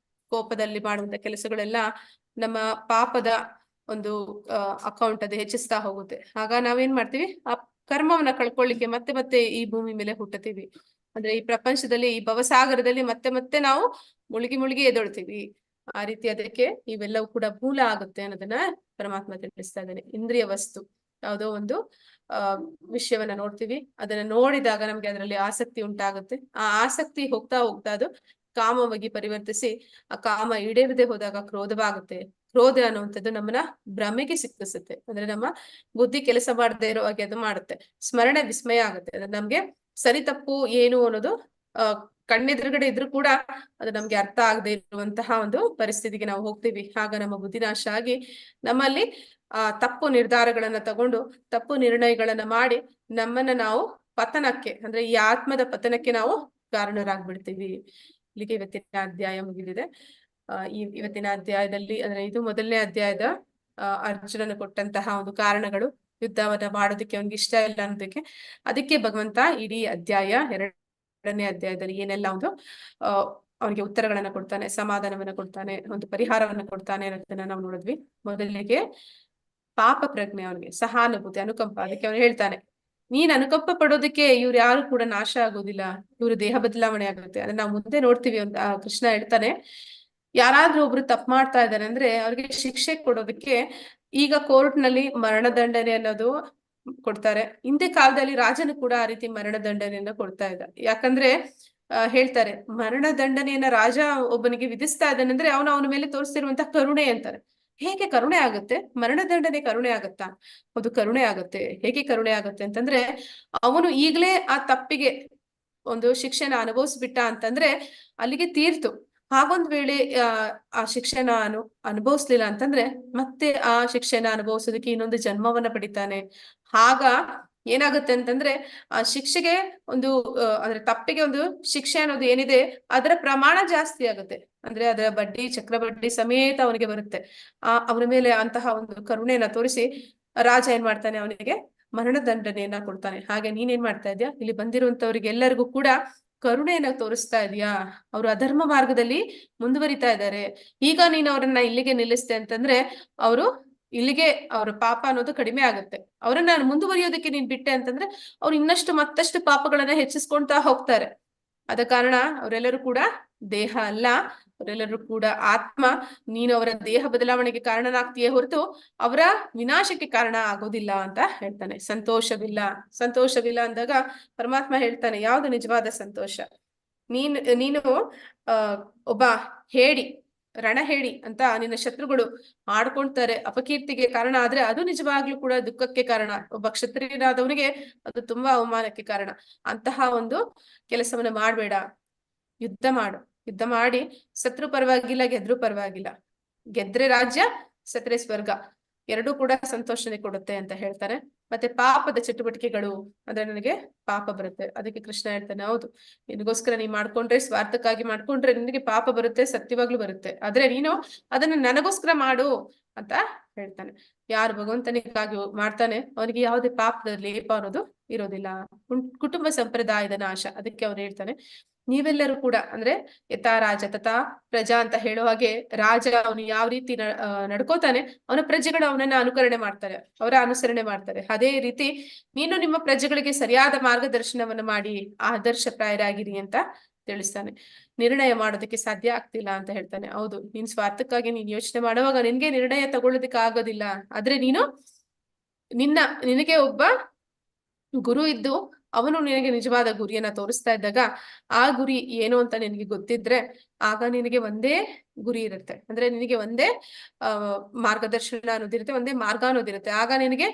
ಕೋಪದಲ್ಲಿ ಮಾಡುವಂತ ಕೆಲಸಗಳೆಲ್ಲ ನಮ್ಮ ಪಾಪದ ಒಂದು ಅಕೌಂಟ್ ಅದು ಹೆಚ್ಚಿಸ್ತಾ ಹೋಗುತ್ತೆ. ಆಗ ನಾವೇನ್ ಮಾಡ್ತೀವಿ, ಆ ಕರ್ಮವನ್ನ ಕಳ್ಕೊಳ್ಳಿಕ್ಕೆ ಮತ್ತೆ ಮತ್ತೆ ಈ ಭೂಮಿ ಮೇಲೆ ಹುಟ್ಟುತ್ತೀವಿ. ಅಂದ್ರೆ ಈ ಪ್ರಪಂಚದಲ್ಲಿ, ಈ ಭವಸಾಗರದಲ್ಲಿ ಮತ್ತೆ ಮತ್ತೆ ನಾವು ಮುಳುಗಿ ಎದ್ದೊಳ್ತೀವಿ. ಆ ರೀತಿ ಅದಕ್ಕೆ ಇವೆಲ್ಲವೂ ಕೂಡ ಮೂಲ ಆಗುತ್ತೆ ಅನ್ನೋದನ್ನ ಪರಮಾತ್ಮ ತಿಳಿಸ್ತಾ ಇದ್ದಾನೆ. ಇಂದ್ರಿಯ ವಸ್ತು ಯಾವುದೋ ಒಂದು ವಿಷಯವನ್ನ ನೋಡ್ತೀವಿ, ಅದನ್ನ ನೋಡಿದಾಗ ನಮ್ಗೆ ಅದರಲ್ಲಿ ಆಸಕ್ತಿ ಉಂಟಾಗುತ್ತೆ. ಆ ಆಸಕ್ತಿ ಹೋಗ್ತಾ ಅದು ಕಾಮವಾಗಿ ಪರಿವರ್ತಿಸಿ, ಆ ಕಾಮ ಈಡೇರದೆ ಹೋದಾಗ ಕ್ರೋಧವಾಗುತ್ತೆ. ಕ್ರೋಧ ಅನ್ನುವಂಥದ್ದು ನಮ್ಮನ್ನ ಭ್ರಮೆಗೆ ಸಿಕ್ಕಿಸುತ್ತೆ. ಅಂದ್ರೆ ನಮ್ಮ ಬುದ್ಧಿ ಕೆಲಸ ಮಾಡದೇ ಇರೋ ಹಾಗೆ ಅದು ಮಾಡುತ್ತೆ. ಸ್ಮರಣೆ ವಿಸ್ಮಯ ಆಗುತ್ತೆ. ಅದು ನಮ್ಗೆ ಸರಿ ತಪ್ಪು ಏನು ಅನ್ನೋದು ಕಣ್ಣೆದುರುಗಡೆ ಇದ್ರೂ ಕೂಡ ಅದು ನಮ್ಗೆ ಅರ್ಥ ಆಗದೆ ಇರುವಂತಹ ಒಂದು ಪರಿಸ್ಥಿತಿಗೆ ನಾವು ಹೋಗ್ತೀವಿ. ಆಗ ನಮ್ಮ ಬುದ್ಧಿನಾಶ ಆಗಿ ನಮ್ಮಲ್ಲಿ ತಪ್ಪು ನಿರ್ಧಾರಗಳನ್ನ ತಗೊಂಡು ತಪ್ಪು ನಿರ್ಣಯಗಳನ್ನ ಮಾಡಿ ನಮ್ಮನ್ನ ನಾವು ಪತನಕ್ಕೆ, ಅಂದ್ರೆ ಈ ಆತ್ಮದ ಪತನಕ್ಕೆ ನಾವು ಕಾರಣರಾಗ್ಬಿಡ್ತೀವಿ. ಇಲ್ಲಿಗೆ ಇವತ್ತಿನ ಅಧ್ಯಾಯ ಮುಗಿದಿದೆ. ಇವತ್ತಿನ ಅಧ್ಯಾಯದಲ್ಲಿ, ಅಂದ್ರೆ ಇದು ಮೊದಲನೇ ಅಧ್ಯಾಯದ ಅರ್ಜುನನ ಕೊಟ್ಟಂತಹ ಒಂದು ಕಾರಣಗಳು, ಯುದ್ಧವನ್ನ ಮಾಡೋದಕ್ಕೆ ಅವನಿಗೆ ಇಷ್ಟ ಇಲ್ಲ ಅನ್ನೋದಕ್ಕೆ. ಅದಕ್ಕೆ ಭಗವಂತ ಇಡೀ ಅಧ್ಯಾಯ, 2ನೇ ಅಧ್ಯಾಯದಲ್ಲಿ ಏನೆಲ್ಲ ಒಂದು ಅವನಿಗೆ ಉತ್ತರಗಳನ್ನ ಕೊಡ್ತಾನೆ, ಸಮಾಧಾನವನ್ನ ಕೊಡ್ತಾನೆ, ಒಂದು ಪರಿಹಾರವನ್ನ ಕೊಡ್ತಾನೆ ಅನ್ನೋದನ್ನ ನಾವು ನೋಡಿದ್ವಿ. ಮೊದಲಿಗೆ ಪಾಪ ಪ್ರಜ್ಞೆ, ಅವನಿಗೆ ಸಹಾನುಭೂತಿ, ಅನುಕಂಪ. ಅದಕ್ಕೆ ಅವನು ಹೇಳ್ತಾನೆ, ನೀನ್ ಅನುಕಂಪ ಪಡೋದಕ್ಕೆ ಇವ್ರು ಯಾರು ಕೂಡ ನಾಶ ಆಗೋದಿಲ್ಲ, ಇವ್ರು ದೇಹ ಬದಲಾವಣೆ ಆಗುತ್ತೆ. ಅದನ್ನ ನಾವು ಮುಂದೆ ನೋಡ್ತೀವಿ. ಕೃಷ್ಣ ಹೇಳ್ತಾನೆ, ಯಾರಾದ್ರೂ ಒಬ್ರು ತಪ್ಪು ಮಾಡ್ತಾ ಇದ್ದಾರೆ ಅಂದ್ರೆ ಅವ್ರಿಗೆ ಶಿಕ್ಷೆ ಕೊಡೋದಕ್ಕೆ ಈಗ ಕೋರ್ಟ್ ನಲ್ಲಿ ಮರಣದಂಡನೆ ಅನ್ನೋದು ಕೊಡ್ತಾರೆ. ಹಿಂದೆ ಕಾಲದಲ್ಲಿ ರಾಜನು ಕೂಡ ಆ ರೀತಿ ಮರಣದಂಡನೆಯನ್ನ ಕೊಡ್ತಾ ಇದ್ದ. ಯಾಕಂದ್ರೆ ಹೇಳ್ತಾರೆ, ಮರಣದಂಡನೆಯನ್ನ ರಾಜ ಒಬ್ಬನಿಗೆ ವಿಧಿಸ್ತಾ ಇದ್ದಾನಂದ್ರೆ ಅವನ ಮೇಲೆ ತೋರಿಸ್ತಿರುವಂತಹ ಕರುಣೆ ಅಂತಾರೆ. ಹೇಗೆ ಕರುಣೆ ಆಗುತ್ತೆ? ಮರಣದಂಡನೆ ಕರುಣೆ ಆಗತ್ತಾ? ಅದು ಕರುಣೆ ಆಗುತ್ತೆ. ಹೇಗೆ ಕರುಣೆ ಆಗುತ್ತೆ ಅಂತಂದ್ರೆ, ಅವನು ಈಗಲೇ ಆ ತಪ್ಪಿಗೆ ಒಂದು ಶಿಕ್ಷೆನ ಅನುಭವಿಸ್ಬಿಟ್ಟ ಅಂತಂದ್ರೆ ಅಲ್ಲಿಗೆ ತೀರ್ತು. ಹಾಗೊಂದ್ ವೇಳೆ ಆ ಶಿಕ್ಷೆನ ಅನುಭವಿಸ್ಲಿಲ್ಲ ಅಂತಂದ್ರೆ ಮತ್ತೆ ಆ ಶಿಕ್ಷೆನ ಅನುಭವಿಸೋದಕ್ಕೆ ಇನ್ನೊಂದು ಜನ್ಮವನ್ನ ಪಡಿತಾನೆ. ಆಗ ಏನಾಗುತ್ತೆ ಅಂತಂದ್ರೆ ಆ ಶಿಕ್ಷೆಗೆ ಒಂದು ಅಂದ್ರೆ ತಪ್ಪಿಗೆ ಒಂದು ಶಿಕ್ಷೆ ಅನ್ನೋದು ಏನಿದೆ ಅದರ ಪ್ರಮಾಣ ಜಾಸ್ತಿ ಆಗುತ್ತೆ. ಅಂದ್ರೆ ಅದರ ಬಡ್ಡಿ, ಚಕ್ರಬಡ್ಡಿ ಸಮೇತ ಅವನಿಗೆ ಬರುತ್ತೆ. ಅವನ ಮೇಲೆ ಅಂತಹ ಒಂದು ಕರುಣೆಯನ್ನ ತೋರಿಸಿ ರಾಜ ಏನ್ ಮಾಡ್ತಾನೆ, ಅವನಿಗೆ ಮರಣದಂಡನೆಯನ್ನ ಕೊಡ್ತಾನೆ. ಹಾಗೆ ನೀನೇನ್ ಮಾಡ್ತಾ ಇದ್ಯಾ, ಇಲ್ಲಿ ಬಂದಿರುವಂತವ್ರಿಗೆ ಎಲ್ಲರಿಗೂ ಕೂಡ ಕರುಣೆಯನ್ನ ತೋರಿಸ್ತಾ ಇದೀಯಾ? ಅವರು ಅಧರ್ಮ ಮಾರ್ಗದಲ್ಲಿ ಮುಂದುವರಿತಾ ಇದ್ದಾರೆ. ಈಗ ನೀನು ಅವರನ್ನ ಇಲ್ಲಿಗೆ ನಿಲ್ಲಿಸ್ತೆ ಅಂತಂದ್ರೆ ಅವರು ಇಲ್ಲಿಗೆ ಅವರ ಪಾಪ ಅನ್ನೋದು ಕಡಿಮೆ ಆಗುತ್ತೆ. ಅವರನ್ನ ಮುಂದುವರಿಯೋದಕ್ಕೆ ನೀನ್ ಬಿಟ್ಟೆ ಅಂತಂದ್ರೆ ಅವ್ರು ಇನ್ನಷ್ಟು ಮತ್ತಷ್ಟು ಪಾಪಗಳನ್ನ ಹೆಚ್ಚಿಸ್ಕೊಳ್ತಾ ಹೋಗ್ತಾರೆ. ಆದ ಕಾರಣ ಅವರೆಲ್ಲರೂ ಕೂಡ ದೇಹ ಅಲ್ಲ, ಅವರೆಲ್ಲರೂ ಕೂಡ ಆತ್ಮ, ನೀನು ಅವರ ದೇಹ ಬದಲಾವಣೆಗೆ ಕಾರಣನಾಗ್ತೀಯೇ ಹೊರತು ಅವರ ವಿನಾಶಕ್ಕೆ ಕಾರಣ ಆಗೋದಿಲ್ಲ ಅಂತ ಹೇಳ್ತಾನೆ. ಸಂತೋಷವಿಲ್ಲ ಅಂದಾಗ ಪರಮಾತ್ಮ ಹೇಳ್ತಾನೆ, ಯಾವುದು ನಿಜವಾದ ಸಂತೋಷ? ನೀನು ಒಬ್ಬ ಹೇಡಿ, ರಣಹೇಡಿ ಅಂತ ನಿನ್ನ ಶತ್ರುಗಳು ಆಡ್ಕೊಳ್ತಾರೆ, ಅಪಕೀರ್ತಿಗೆ ಕಾರಣ ಆದ್ರೆ ಅದು ನಿಜವಾಗ್ಲೂ ಕೂಡ ದುಃಖಕ್ಕೆ ಕಾರಣ. ಒಬ್ಬ ಕ್ಷತ್ರಿಯನಾದವನಿಗೆ ಅದು ತುಂಬಾ ಅವಮಾನಕ್ಕೆ ಕಾರಣ. ಅಂತಹ ಒಂದು ಕೆಲಸವನ್ನ ಮಾಡ್ಬೇಡ. ಯುದ್ಧ ಮಾಡಿ ಸತ್ರು ಪರವಾಗಿಲ್ಲ, ಗೆದ್ರು ಪರವಾಗಿಲ್ಲ. ಗೆದ್ರೆ ರಾಜ್ಯ, ಸತ್ರೆ ಸ್ವರ್ಗ, ಎರಡೂ ಕೂಡ ಸಂತೋಷನೆ ಕೊಡುತ್ತೆ ಅಂತ ಹೇಳ್ತಾರೆ. ಮತ್ತೆ ಪಾಪದ ಚಟುವಟಿಕೆಗಳು ಅಂದ್ರೆ ನನಗೆ ಪಾಪ ಬರುತ್ತೆ, ಅದಕ್ಕೆ ಕೃಷ್ಣ ಹೇಳ್ತಾನೆ, ಹೌದು, ನಿನಗೋಸ್ಕರ ನೀ ಮಾಡ್ಕೊಂಡ್ರೆ, ಸ್ವಾರ್ಥಕ್ಕಾಗಿ ಮಾಡ್ಕೊಂಡ್ರೆ ನಿನಗೆ ಪಾಪ ಬರುತ್ತೆ, ಸತ್ಯವಾಗ್ಲೂ ಬರುತ್ತೆ. ಆದ್ರೆ ನೀನು ಅದನ್ನ ನನಗೋಸ್ಕರ ಮಾಡು ಅಂತ ಹೇಳ್ತಾನೆ. ಯಾರು ಭಗವಂತನಿಗಾಗಿ ಮಾಡ್ತಾನೆ ಅವನಿಗೆ ಯಾವುದೇ ಪಾಪದ ಲೇಪ ಅನ್ನೋದು ಇರೋದಿಲ್ಲ. ಕುಟುಂಬ ಸಂಪ್ರದಾಯದ ನಾಶ. ಅದಕ್ಕೆ ಅವ್ರು ಹೇಳ್ತಾನೆ, ನೀವೆಲ್ಲರೂ ಕೂಡ ಅಂದ್ರೆ ಯಥಾ ರಾಜ ತಥಾ ಪ್ರಜಾ ಅಂತ ಹೇಳೋ ಹಾಗೆ, ರಾಜ ಅವನು ಯಾವ ರೀತಿ ನಡ್ಕೋತಾನೆ, ಅವನ ಪ್ರಜೆಗಳು ಅವನನ್ನ ಅನುಸರಣೆ ಮಾಡ್ತಾರೆ. ಅದೇ ರೀತಿ ನೀನು ನಿಮ್ಮ ಪ್ರಜೆಗಳಿಗೆ ಸರಿಯಾದ ಮಾರ್ಗದರ್ಶನವನ್ನು ಮಾಡಿ ಆದರ್ಶಪ್ರಾಯರಾಗಿರಿ ಅಂತ ತಿಳಿಸ್ತಾನೆ. ನಿರ್ಣಯ ಮಾಡೋದಕ್ಕೆ ಸಾಧ್ಯ ಆಗ್ತಿಲ್ಲ ಅಂತ ಹೇಳ್ತಾನೆ. ಹೌದು, ನೀನ್ ಸ್ವಾರ್ಥಕ್ಕಾಗಿ ನೀನ್ ಯೋಚನೆ ಮಾಡುವಾಗ ನಿನ್ಗೆ ನಿರ್ಣಯ ತಗೊಳ್ಳೋದಕ್ಕೆ ಆಗೋದಿಲ್ಲ. ಆದ್ರೆ ನಿನಗೆ ಒಬ್ಬ ಗುರು ಇದ್ದು ಅವನು ನಿನಗೆ ನಿಜವಾದ ಗುರಿಯನ್ನ ತೋರಿಸ್ತಾ ಇದ್ದಾಗ, ಆ ಗುರಿ ಏನು ಅಂತ ನಿನಗೆ ಗೊತ್ತಿದ್ರೆ ಆಗ ನಿನಗೆ ಒಂದೇ ಗುರಿ ಇರುತ್ತೆ. ಅಂದ್ರೆ ನಿನಗೆ ಒಂದೇ ಮಾರ್ಗದರ್ಶನ ಅನ್ನೋದಿರುತ್ತೆ, ಒಂದೇ ಮಾರ್ಗ ಅನ್ನೋದಿರುತ್ತೆ. ಆಗ ನಿನಗೆ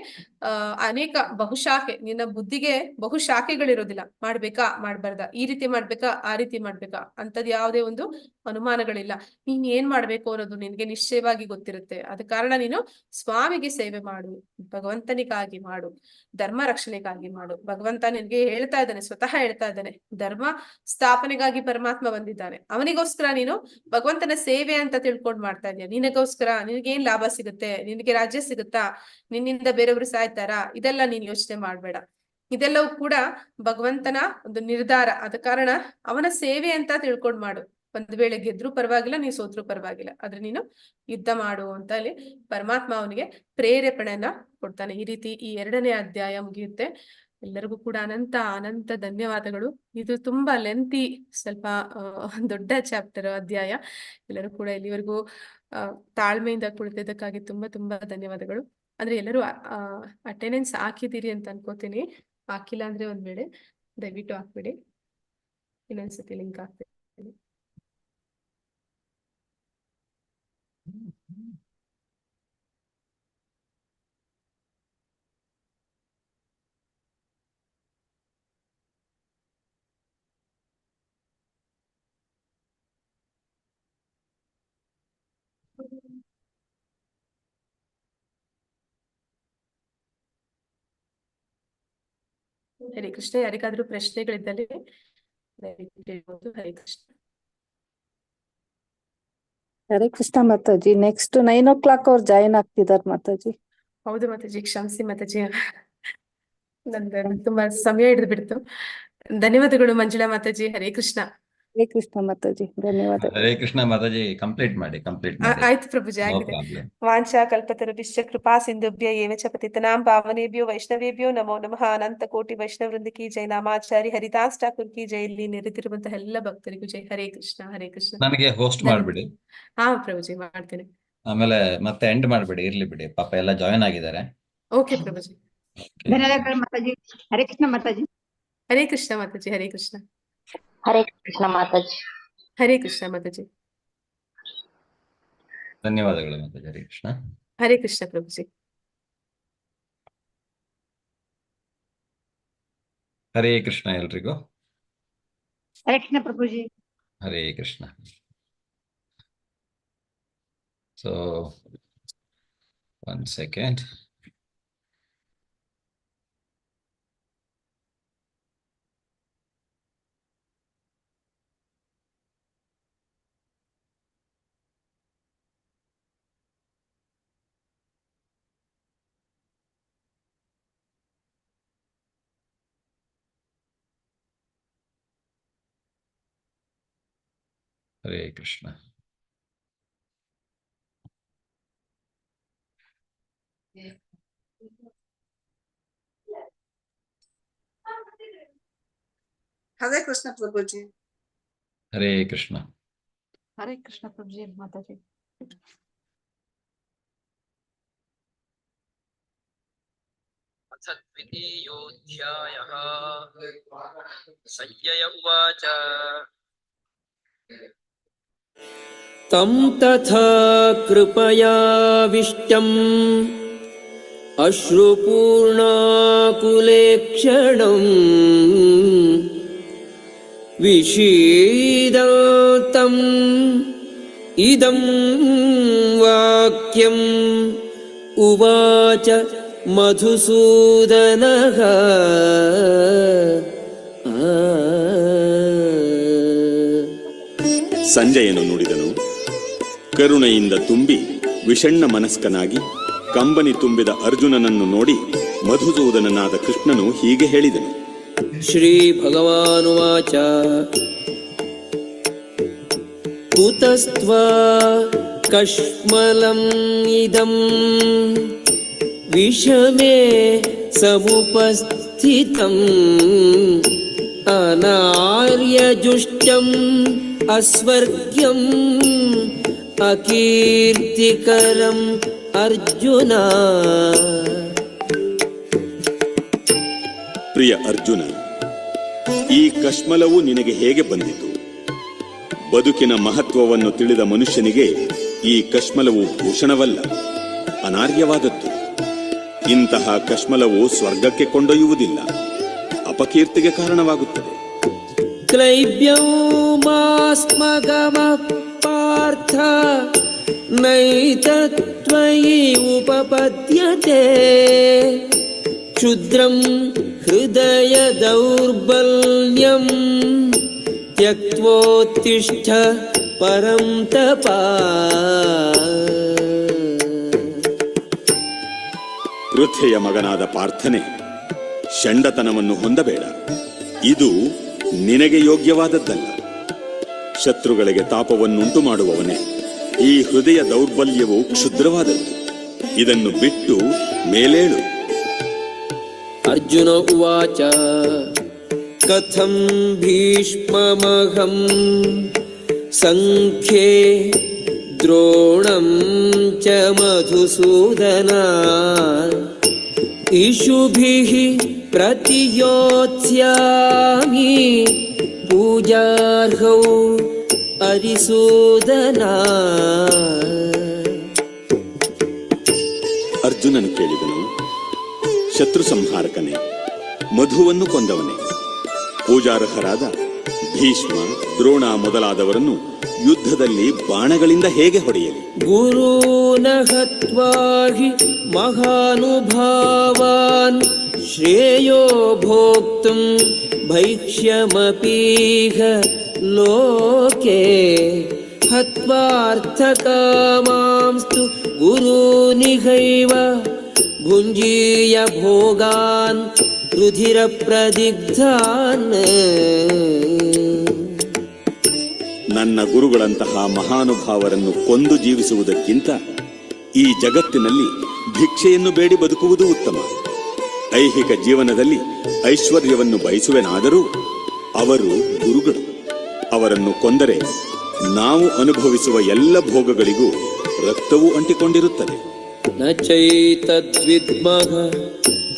ಅನೇಕ ಬಹುಶಾಖೆ, ನಿನ್ನ ಬುದ್ಧಿಗೆ ಬಹುಶಾಖೆಗಳಿರೋದಿಲ್ಲ. ಮಾಡ್ಬೇಕಾ ಮಾಡ್ಬಾರ್ದಾ, ಈ ರೀತಿ ಮಾಡ್ಬೇಕಾ ಆ ರೀತಿ ಮಾಡ್ಬೇಕಾ ಅಂತದ್ ಯಾವುದೇ ಒಂದು ಅನುಮಾನಗಳಿಲ್ಲ. ನೀನ್ ಏನ್ ಮಾಡ್ಬೇಕು ಅನ್ನೋದು ನಿನ್ಗೆ ನಿಶ್ಚಯವಾಗಿ ಗೊತ್ತಿರುತ್ತೆ. ಅದ ಕಾರಣ ನೀನು ಸ್ವಾಮಿಗೆ ಸೇವೆ ಮಾಡು, ಭಗವಂತನಿಗಾಗಿ ಮಾಡು, ಧರ್ಮ ರಕ್ಷಣೆಗಾಗಿ ಮಾಡು. ಭಗವಂತ ನಿನ್ಗೆ ಹೇಳ್ತಾ ಇದ್ದಾನೆ, ಸ್ವತಃ ಹೇಳ್ತಾ ಇದ್ದಾನೆ, ಧರ್ಮ ಸ್ಥಾಪನೆಗಾಗಿ ಪರಮಾತ್ಮ ಬಂದಿದ್ದಾನೆ. ಅವನಿಗೋಸ್ಕರ ನೀನು ಭಗವಂತನ ಸೇವೆ ಅಂತ ತಿಳ್ಕೊಂಡ್ ಮಾಡ್ತಾ ಇದೀಯ. ನಿನಗೋಸ್ಕರ ನಿನಗೇನ್ ಲಾಭ ಸಿಗುತ್ತೆ, ನಿನಗೆ ರಾಜ್ಯ ಸಿಗುತ್ತಾ, ನಿನ್ನಿಂದ ಬೇರೆಯವರು ಸಾಯ್ತಾರಾ, ಇದೆಲ್ಲ ನೀನ್ ಯೋಚನೆ ಮಾಡ್ಬೇಡ. ಇದೆಲ್ಲವೂ ಕೂಡ ಭಗವಂತನ ಒಂದು ನಿರ್ಧಾರ. ಆದ ಕಾರಣ ಅವನ ಸೇವೆ ಅಂತ ತಿಳ್ಕೊಂಡ್ ಮಾಡು. ಒಂದ್ ವೇಳೆ ಗೆದ್ರು ಪರವಾಗಿಲ್ಲ, ನೀ ಸೋತ್ರು ಪರವಾಗಿಲ್ಲ, ಆದ್ರೆ ನೀನು ಯುದ್ಧ ಮಾಡು ಅಂತ ಅಲ್ಲಿ ಪರಮಾತ್ಮ ಅವನಿಗೆ ಪ್ರೇರೇಪಣೆಯನ್ನ ಕೊಡ್ತಾನೆ. ಈ ರೀತಿ ಈ 2ನೇ ಅಧ್ಯಾಯ ಮುಗಿಯುತ್ತೆ. ಎಲ್ಲರಿಗೂ ಕೂಡ ಅನಂತ ಧನ್ಯವಾದಗಳು. ಇದು ತುಂಬಾ ಲೆಂತಿ, ಸ್ವಲ್ಪ ದೊಡ್ಡ ಚಾಪ್ಟರ್ ಅಧ್ಯಾಯ. ಎಲ್ಲರೂ ಕೂಡ ಇಲ್ಲಿವರೆಗೂ ತಾಳ್ಮೆಯಿಂದ ಕುಳಿತಿದ್ದಕ್ಕಾಗಿ ತುಂಬಾ ಧನ್ಯವಾದಗಳು. ಅಂದ್ರೆ ಎಲ್ಲರೂ ಅಟೆಂಡೆನ್ಸ್ ಹಾಕಿದ್ದೀರಿ ಅಂತ ಅನ್ಕೋತೀನಿ. ಹಾಕಿಲ್ಲ ಅಂದ್ರೆ ಒಂದ್ ವೇಳೆ ದಯವಿಟ್ಟು ಹಾಕ್ಬಿಡಿ, ಇನ್ನೊಂದ್ಸತಿ ಲಿಂಕ್ ಹಾಕ್ತೀನಿ. ಹರೇ ಕೃಷ್ಣ. ಯಾರಿಗಾದ್ರೂ ಪ್ರಶ್ನೆಗಳಿದ್ದಲ್ಲಿ ದಯವಿಟ್ಟು ಕೇಳ್ಬೋದು. ಹರೇ ಕೃಷ್ಣ. ಹರೇ ಕೃಷ್ಣ ಮಾತಾಜಿ. ನೆಕ್ಸ್ಟ್ 9 o'clock ಅವ್ರು ಜಾಯಿನ್ ಆಗ್ತಿದಾರೆ ಮಾತಾಜಿ. ಹೌದು ಮಾತಾಜಿ, ಕ್ಷಮಿಸಿ ಮಾತಾಜಿ, ನಂದು ತುಂಬಾ ಸಮಯ ಹಿಡಿದು ಬಿಡ್ತು. ಧನ್ಯವಾದಗಳು ಮಂಜುಳಾ ಮಾತಾಜಿ. ಹರೇ ಕೃಷ್ಣ. ಹರೇ ಕೃಷ್ಣ ಮಾತಾಜಿ, ಧನ್ಯವಾದಗಳು. ಹರೇ ಕೃಷ್ಣ ಮಾತಾಜಿ. ಕಂಪ್ಲೀಟ್ ಮಾಡಿ. ಆಯ್ತು ಪ್ರಭುಜಿ, ನೋ ಆಗಿದೆ. ಪ್ರಾಬ್ಲಮ್. ವಾಂಛಾ ಕಲ್ಪತರುಭ್ಯಶ್ಚ ಕೃಪಾ ಸಿಂಧುಭ್ಯ ಏವ ಚ ಪತಿತನಾಂ ಪಾವನೇಭ್ಯೋ ವೈಷ್ಣವೇಭ್ಯೋ ನಮೋ ನಮಃ. ಅನಂತ ಕೋಟಿ ವೈಷ್ಣವ ವೃಂದ ಕಿ ಜೈ. ನಾಮಾಚಾರಿ ಹರಿದಾಸ್ ಠಾಕೂರ್ ಕಿ ಜೈ. ಇಲ್ಲಿ ನೆರೆದಿರುವಂತಹ ಎಲ್ಲ ಭಕ್ತರಿಗೂ ಜೈ. ಹರೇ ಕೃಷ್ಣ, ಹರೇ ಕೃಷ್ಣ. ನನಗೆ ಹೋಸ್ಟ್ ಮಾಡ್ಬಿಡಿ. ಹಾ ಪ್ರಭುಜಿ, ಮಾಡ್ತೇನೆ. ಆಮೇಲೆ ಮತ್ತೆ ಎಂಡ್ ಮಾಡ್ಬಿಡಿ, ಇರ್ಲಿ ಬಿಡಿ, ಪಾಪ ಎಲ್ಲ ಜಾಯಿನ್ ಆಗಿದ್ದಾರೆ. ಓಕೆ ಪ್ರಭುಜಿ. ಧನ್ಯವಾದಗಳು ಮಾತಾಜಿ. ಹರೇ ಕೃಷ್ಣ ಮಾತಾಜಿ. ಹರೇ ಕೃಷ್ಣ ಮಾತಾಜಿ. ಹರೇ ಕೃಷ್ಣ. ಹರೇ ಕೃಷ್ಣ ಮಾತಾಜಿ. ಹರೇ ಕೃಷ್ಣ ಮಾತಾಜಿ. ಧನ್ಯವಾದಗಳು ಮಾತಾಜಿ. ಹರೇ ಕೃಷ್ಣ. ಹರೇ ಕೃಷ್ಣ ಪ್ರಭುಜಿ. ಹರೇ ಕೃಷ್ಣ ಎಲ್ರಿಗೂ. ಹರೇ ಕೃಷ್ಣ ಪ್ರಭುಜಿ. ಹರೇ ಕೃಷ್ಣ. So 1 second. ಹರೇ ಕೃಷ್ಣ. ಹರೇ ಕೃಷ್ಣ ಪ್ರಭುಜಿ. ಹರೇ ಕೃಷ್ಣ. ಹರೇ ಕೃಷ್ಣ ಪ್ರಭುಜಿ ಮಾತಾಜಿ. द्वितीयोऽध्यायः संजय उवाच तं तथा कृपयाविष्टम् अश्रुपूर्णाकुलेक्षणम् विषीदन्तम् इदं वाक्यम् उवाच ಮಧುಸೂದನಃ. ಸಂಜಯನು ನುಡಿದನು. ಕರುಣೆಯಿಂದ ತುಂಬಿ ವಿಷಣ್ಣ ಮನಸ್ಕನಾಗಿ ಕಂಬನಿ ತುಂಬಿದ ಅರ್ಜುನನನ್ನು ನೋಡಿ ಮಧುಸೂದನನಾದ ಕೃಷ್ಣನು ಹೀಗೆ ಹೇಳಿದನು. ಶ್ರೀ ಭಗವಾನುವಾಚ ಕುತಸ್ತ್ವಾ ಕಶ್ಮಲಂ ಇದಂ ವಿಷಮೇ ಸಮುಪಸ್ಥಿತಂ ಅನಾರ್ಯಜುಷ್ಟಂ ಅಸ್ವರ್ಗ್ಯಂ ಅಕೀರ್ತಿಕರಂ ಅರ್ಜುನ. ಪ್ರಿಯ ಅರ್ಜುನ, ಈ ಕಶ್ಮಲವು ನಿನಗೆ ಹೇಗೆ ಬಂದಿತು? ಬದುಕಿನ ಮಹತ್ವವನ್ನು ತಿಳಿದ ಮನುಷ್ಯನಿಗೆ ಈ ಕಶ್ಮಲವು ಭೂಷಣವಲ್ಲ, ಅನಾರ್ಯವಾದದ್ದು. ಇಂತಹ ಕಶ್ಮಲವು ಸ್ವರ್ಗಕ್ಕೆ ಕೊಂಡೊಯ್ಯುವುದಿಲ್ಲ, ಅಪಕೀರ್ತಿಗೆ ಕಾರಣವಾಗುತ್ತದೆ. ಕ್ಲೈಬ್ಯಂ ಮಾಸ್ಮಗಮಃ ಪಾರ್ಥ ನೈತತ್ವಯಿ ಉಪಪದ್ಯತೆ ಕ್ಷುದ್ರಂ ಹೃದಯ ದೌರ್ಬಲ್ಯಂ ತ್ಯಕ್ತ್ವೋತ್ತಿಷ್ಠ ಪರಂ ತಪಾ. ಪೃಥ್ವಿಯ ಮಗನಾದ ಪಾರ್ಥನೆ, ಷಂಡತನವನ್ನು ಹೊಂದಬೇಡ. ಇದು ನಿನಗೆ ಯೋಗ್ಯವಾದದ್ದಲ್ಲ. ಶತ್ರುಗಳಿಗೆ ತಾಪವನ್ನುಂಟು ಮಾಡುವವನೇ, ಈ ಹೃದಯ ದೌರ್ಬಲ್ಯವು ಕ್ಷುದ್ರವಾದದ್ದು. ಇದನ್ನು ಬಿಟ್ಟು ಮೇಲೇಳು. ಅರ್ಜುನ ಉವಾಚ ಕಥಂ ಭೀಷ್ಮಮಹಂ ಸಂಖ್ಯೆ ದ್ರೋಣಂ ಚ ಮಧುಸೂದನ ಇಷುಭಿಃ ಪ್ರತಿಯೋತ್ಸ್ಯಾಮಿ ಪೂಜಾರ್ಹೌ ಅರಿಸೂದನ. ಅರ್ಜುನನು ಕೇಳಿದನು, ಶತ್ರು ಸಂಹಾರಕನೇ, ಮಧುವನ್ನು ಕೊಂದವನೇ, ಪೂಜಾರ್ಹರಾದ ಭೀಷ್ಮ, ದ್ರೋಣ ಮೊದಲಾದವರನ್ನು ಯುದ್ಧದಲ್ಲಿ ಬಾಣಗಳಿಂದ ಹೇಗೆ ಹೊಡೆಯಲಿ? ಗುರೂನ ಹತ್ವಾ ಹಿ ಮಹಾನುಭಾವಾನ್ ಶ್ರೇಯೋ ಭೋಕ್ತುಂ ಭೈಕ್ಷ್ಯಮಪೀಹ ಲೋಕೆ ಹತ್ವಾರ್ಥಕಾಮಾಂಸ್ತು ಗುರೂನಿಹೈವ ಭುಂಜೀಯ ಭೋಗಾನ್ ರುಧಿರ ಪ್ರದಿಗ್ಧಾನ್. ನನ್ನ ಗುರುಗಳಂತಹ ಮಹಾನುಭಾವರನ್ನು ಕೊಂದು ಜೀವಿಸುವುದಕ್ಕಿಂತ ಈ ಜಗತ್ತಿನಲ್ಲಿ ಭಿಕ್ಷೆಯನ್ನು ಬೇಡಿ ಬದುಕುವುದು ಉತ್ತಮ. ಐಹಿಕ ಜೀವನದಲ್ಲಿ ಐಶ್ವರ್ಯವನ್ನು ಬಯಸುವೆನಾದರೂ ಅವರು ಗುರುಗಳು. ಅವರನ್ನು ಕೊಂದರೆ ನಾವು ಅನುಭವಿಸುವ ಎಲ್ಲ ಭೋಗಗಳಿಗೂ ರಕ್ತವೂ ಅಂಟಿಕೊಂಡಿರುತ್ತದೆ. ನ ಚೈತದ್ವಿದ್ಮಃ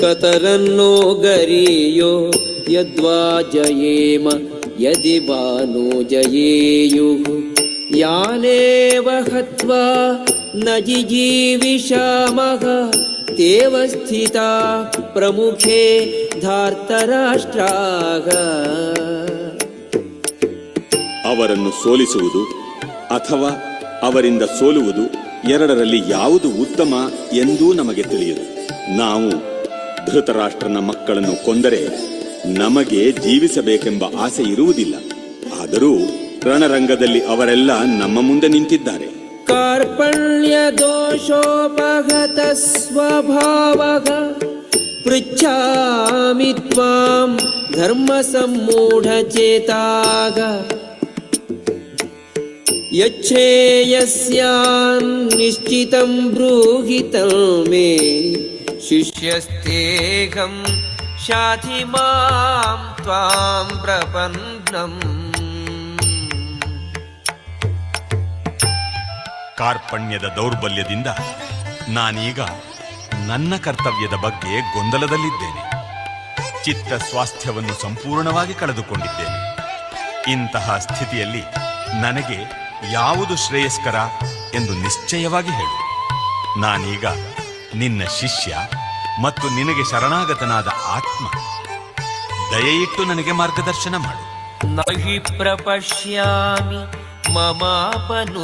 ಕತರನ್ನೋ ಗರೀಯೋ ಯದ್ವಾ ಜಯೇಮ ಯದಿ ಬಾನೋ ಜಯೇಯುಃ ಯಾನೇವ ಹತ್ವಾ ನ ಜಿಜೀವಿಷಾಮಃ ತೇವ ಸ್ಥಿತಾ ಪ್ರಮುಖೇ ಧಾರ್ತರಾಷ್ಟ್ರಾಃ. ಅವರನ್ನು ಸೋಲಿಸುವುದು ಅಥವಾ ಅವರಿಂದ ಸೋಲುವುದು, ಎರಡರಲ್ಲಿ ಯಾವುದು ಉತ್ತಮ ಎಂದೂ ನಮಗೆ ತಿಳಿಯದು. ನಾವು ಧೃತರಾಷ್ಟ್ರನ ಮಕ್ಕಳನ್ನು ಕೊಂದರೆ ನಮಗೆ ಜೀವಿಸಬೇಕೆಂಬ ಆಸೆ ಇರುವುದಿಲ್ಲ. ಆದರೂ ರಣರಂಗದಲ್ಲಿ ಅವರೆಲ್ಲ ನಮ್ಮ ಮುಂದೆ ನಿಂತಿದ್ದಾರೆ. ಕಾರ್ಪಣ್ಯ ದೋಷೋಪಗತ ಸ್ವಭಾವಃ ಪೃಚ್ಛಾಮಿ ತ್ವಾಂ ಧರ್ಮ ಸಮ್ಮೂಢ ಚೇತಾಃ ಯಚ್ಛೇಯಸ್ಯಾನ್ ನಿಶ್ಚಿತಂ ಬ್ರೂಹಿ ತಮೇ ಶಿಷ್ಯಸ್ತೇಹಂ ಶಾಧಿ ಮಾಂ ತ್ವಾಂ ಪ್ರಪನ್ನಂ. ಕಾರ್ಪಣ್ಯದ ದೌರ್ಬಲ್ಯದಿಂದ ನಾನೀಗ ನನ್ನ ಕರ್ತವ್ಯದ ಬಗ್ಗೆ ಗೊಂದಲದಲ್ಲಿದ್ದೇನೆ. ಚಿತ್ತ ಸ್ವಾಸ್ಥ್ಯವನ್ನು ಸಂಪೂರ್ಣವಾಗಿ ಕಳೆದುಕೊಂಡಿದ್ದೇನೆ. ಇಂತಹ ಸ್ಥಿತಿಯಲ್ಲಿ ನನಗೆ ಯಾವುದು ಶ್ರೇಯಸ್ಕರ ಎಂದು ನಿಶ್ಚಯವಾಗಿ ಹೇಳು. ನಾನೀಗ ನಿನ್ನ ಶಿಷ್ಯ ಮತ್ತು ನಿನಗೆ ಶರಣಾಗತನಾದ ಆತ್ಮ. ದಯೆಯಿಟ್ಟು ನನಗೆ ಮಾರ್ಗದರ್ಶನ ಮಾಡು. ನಹಿ ಪ್ರಪಶ್ಯಾಮಿ ಮಮಾಪನುದ್ಯಾದ್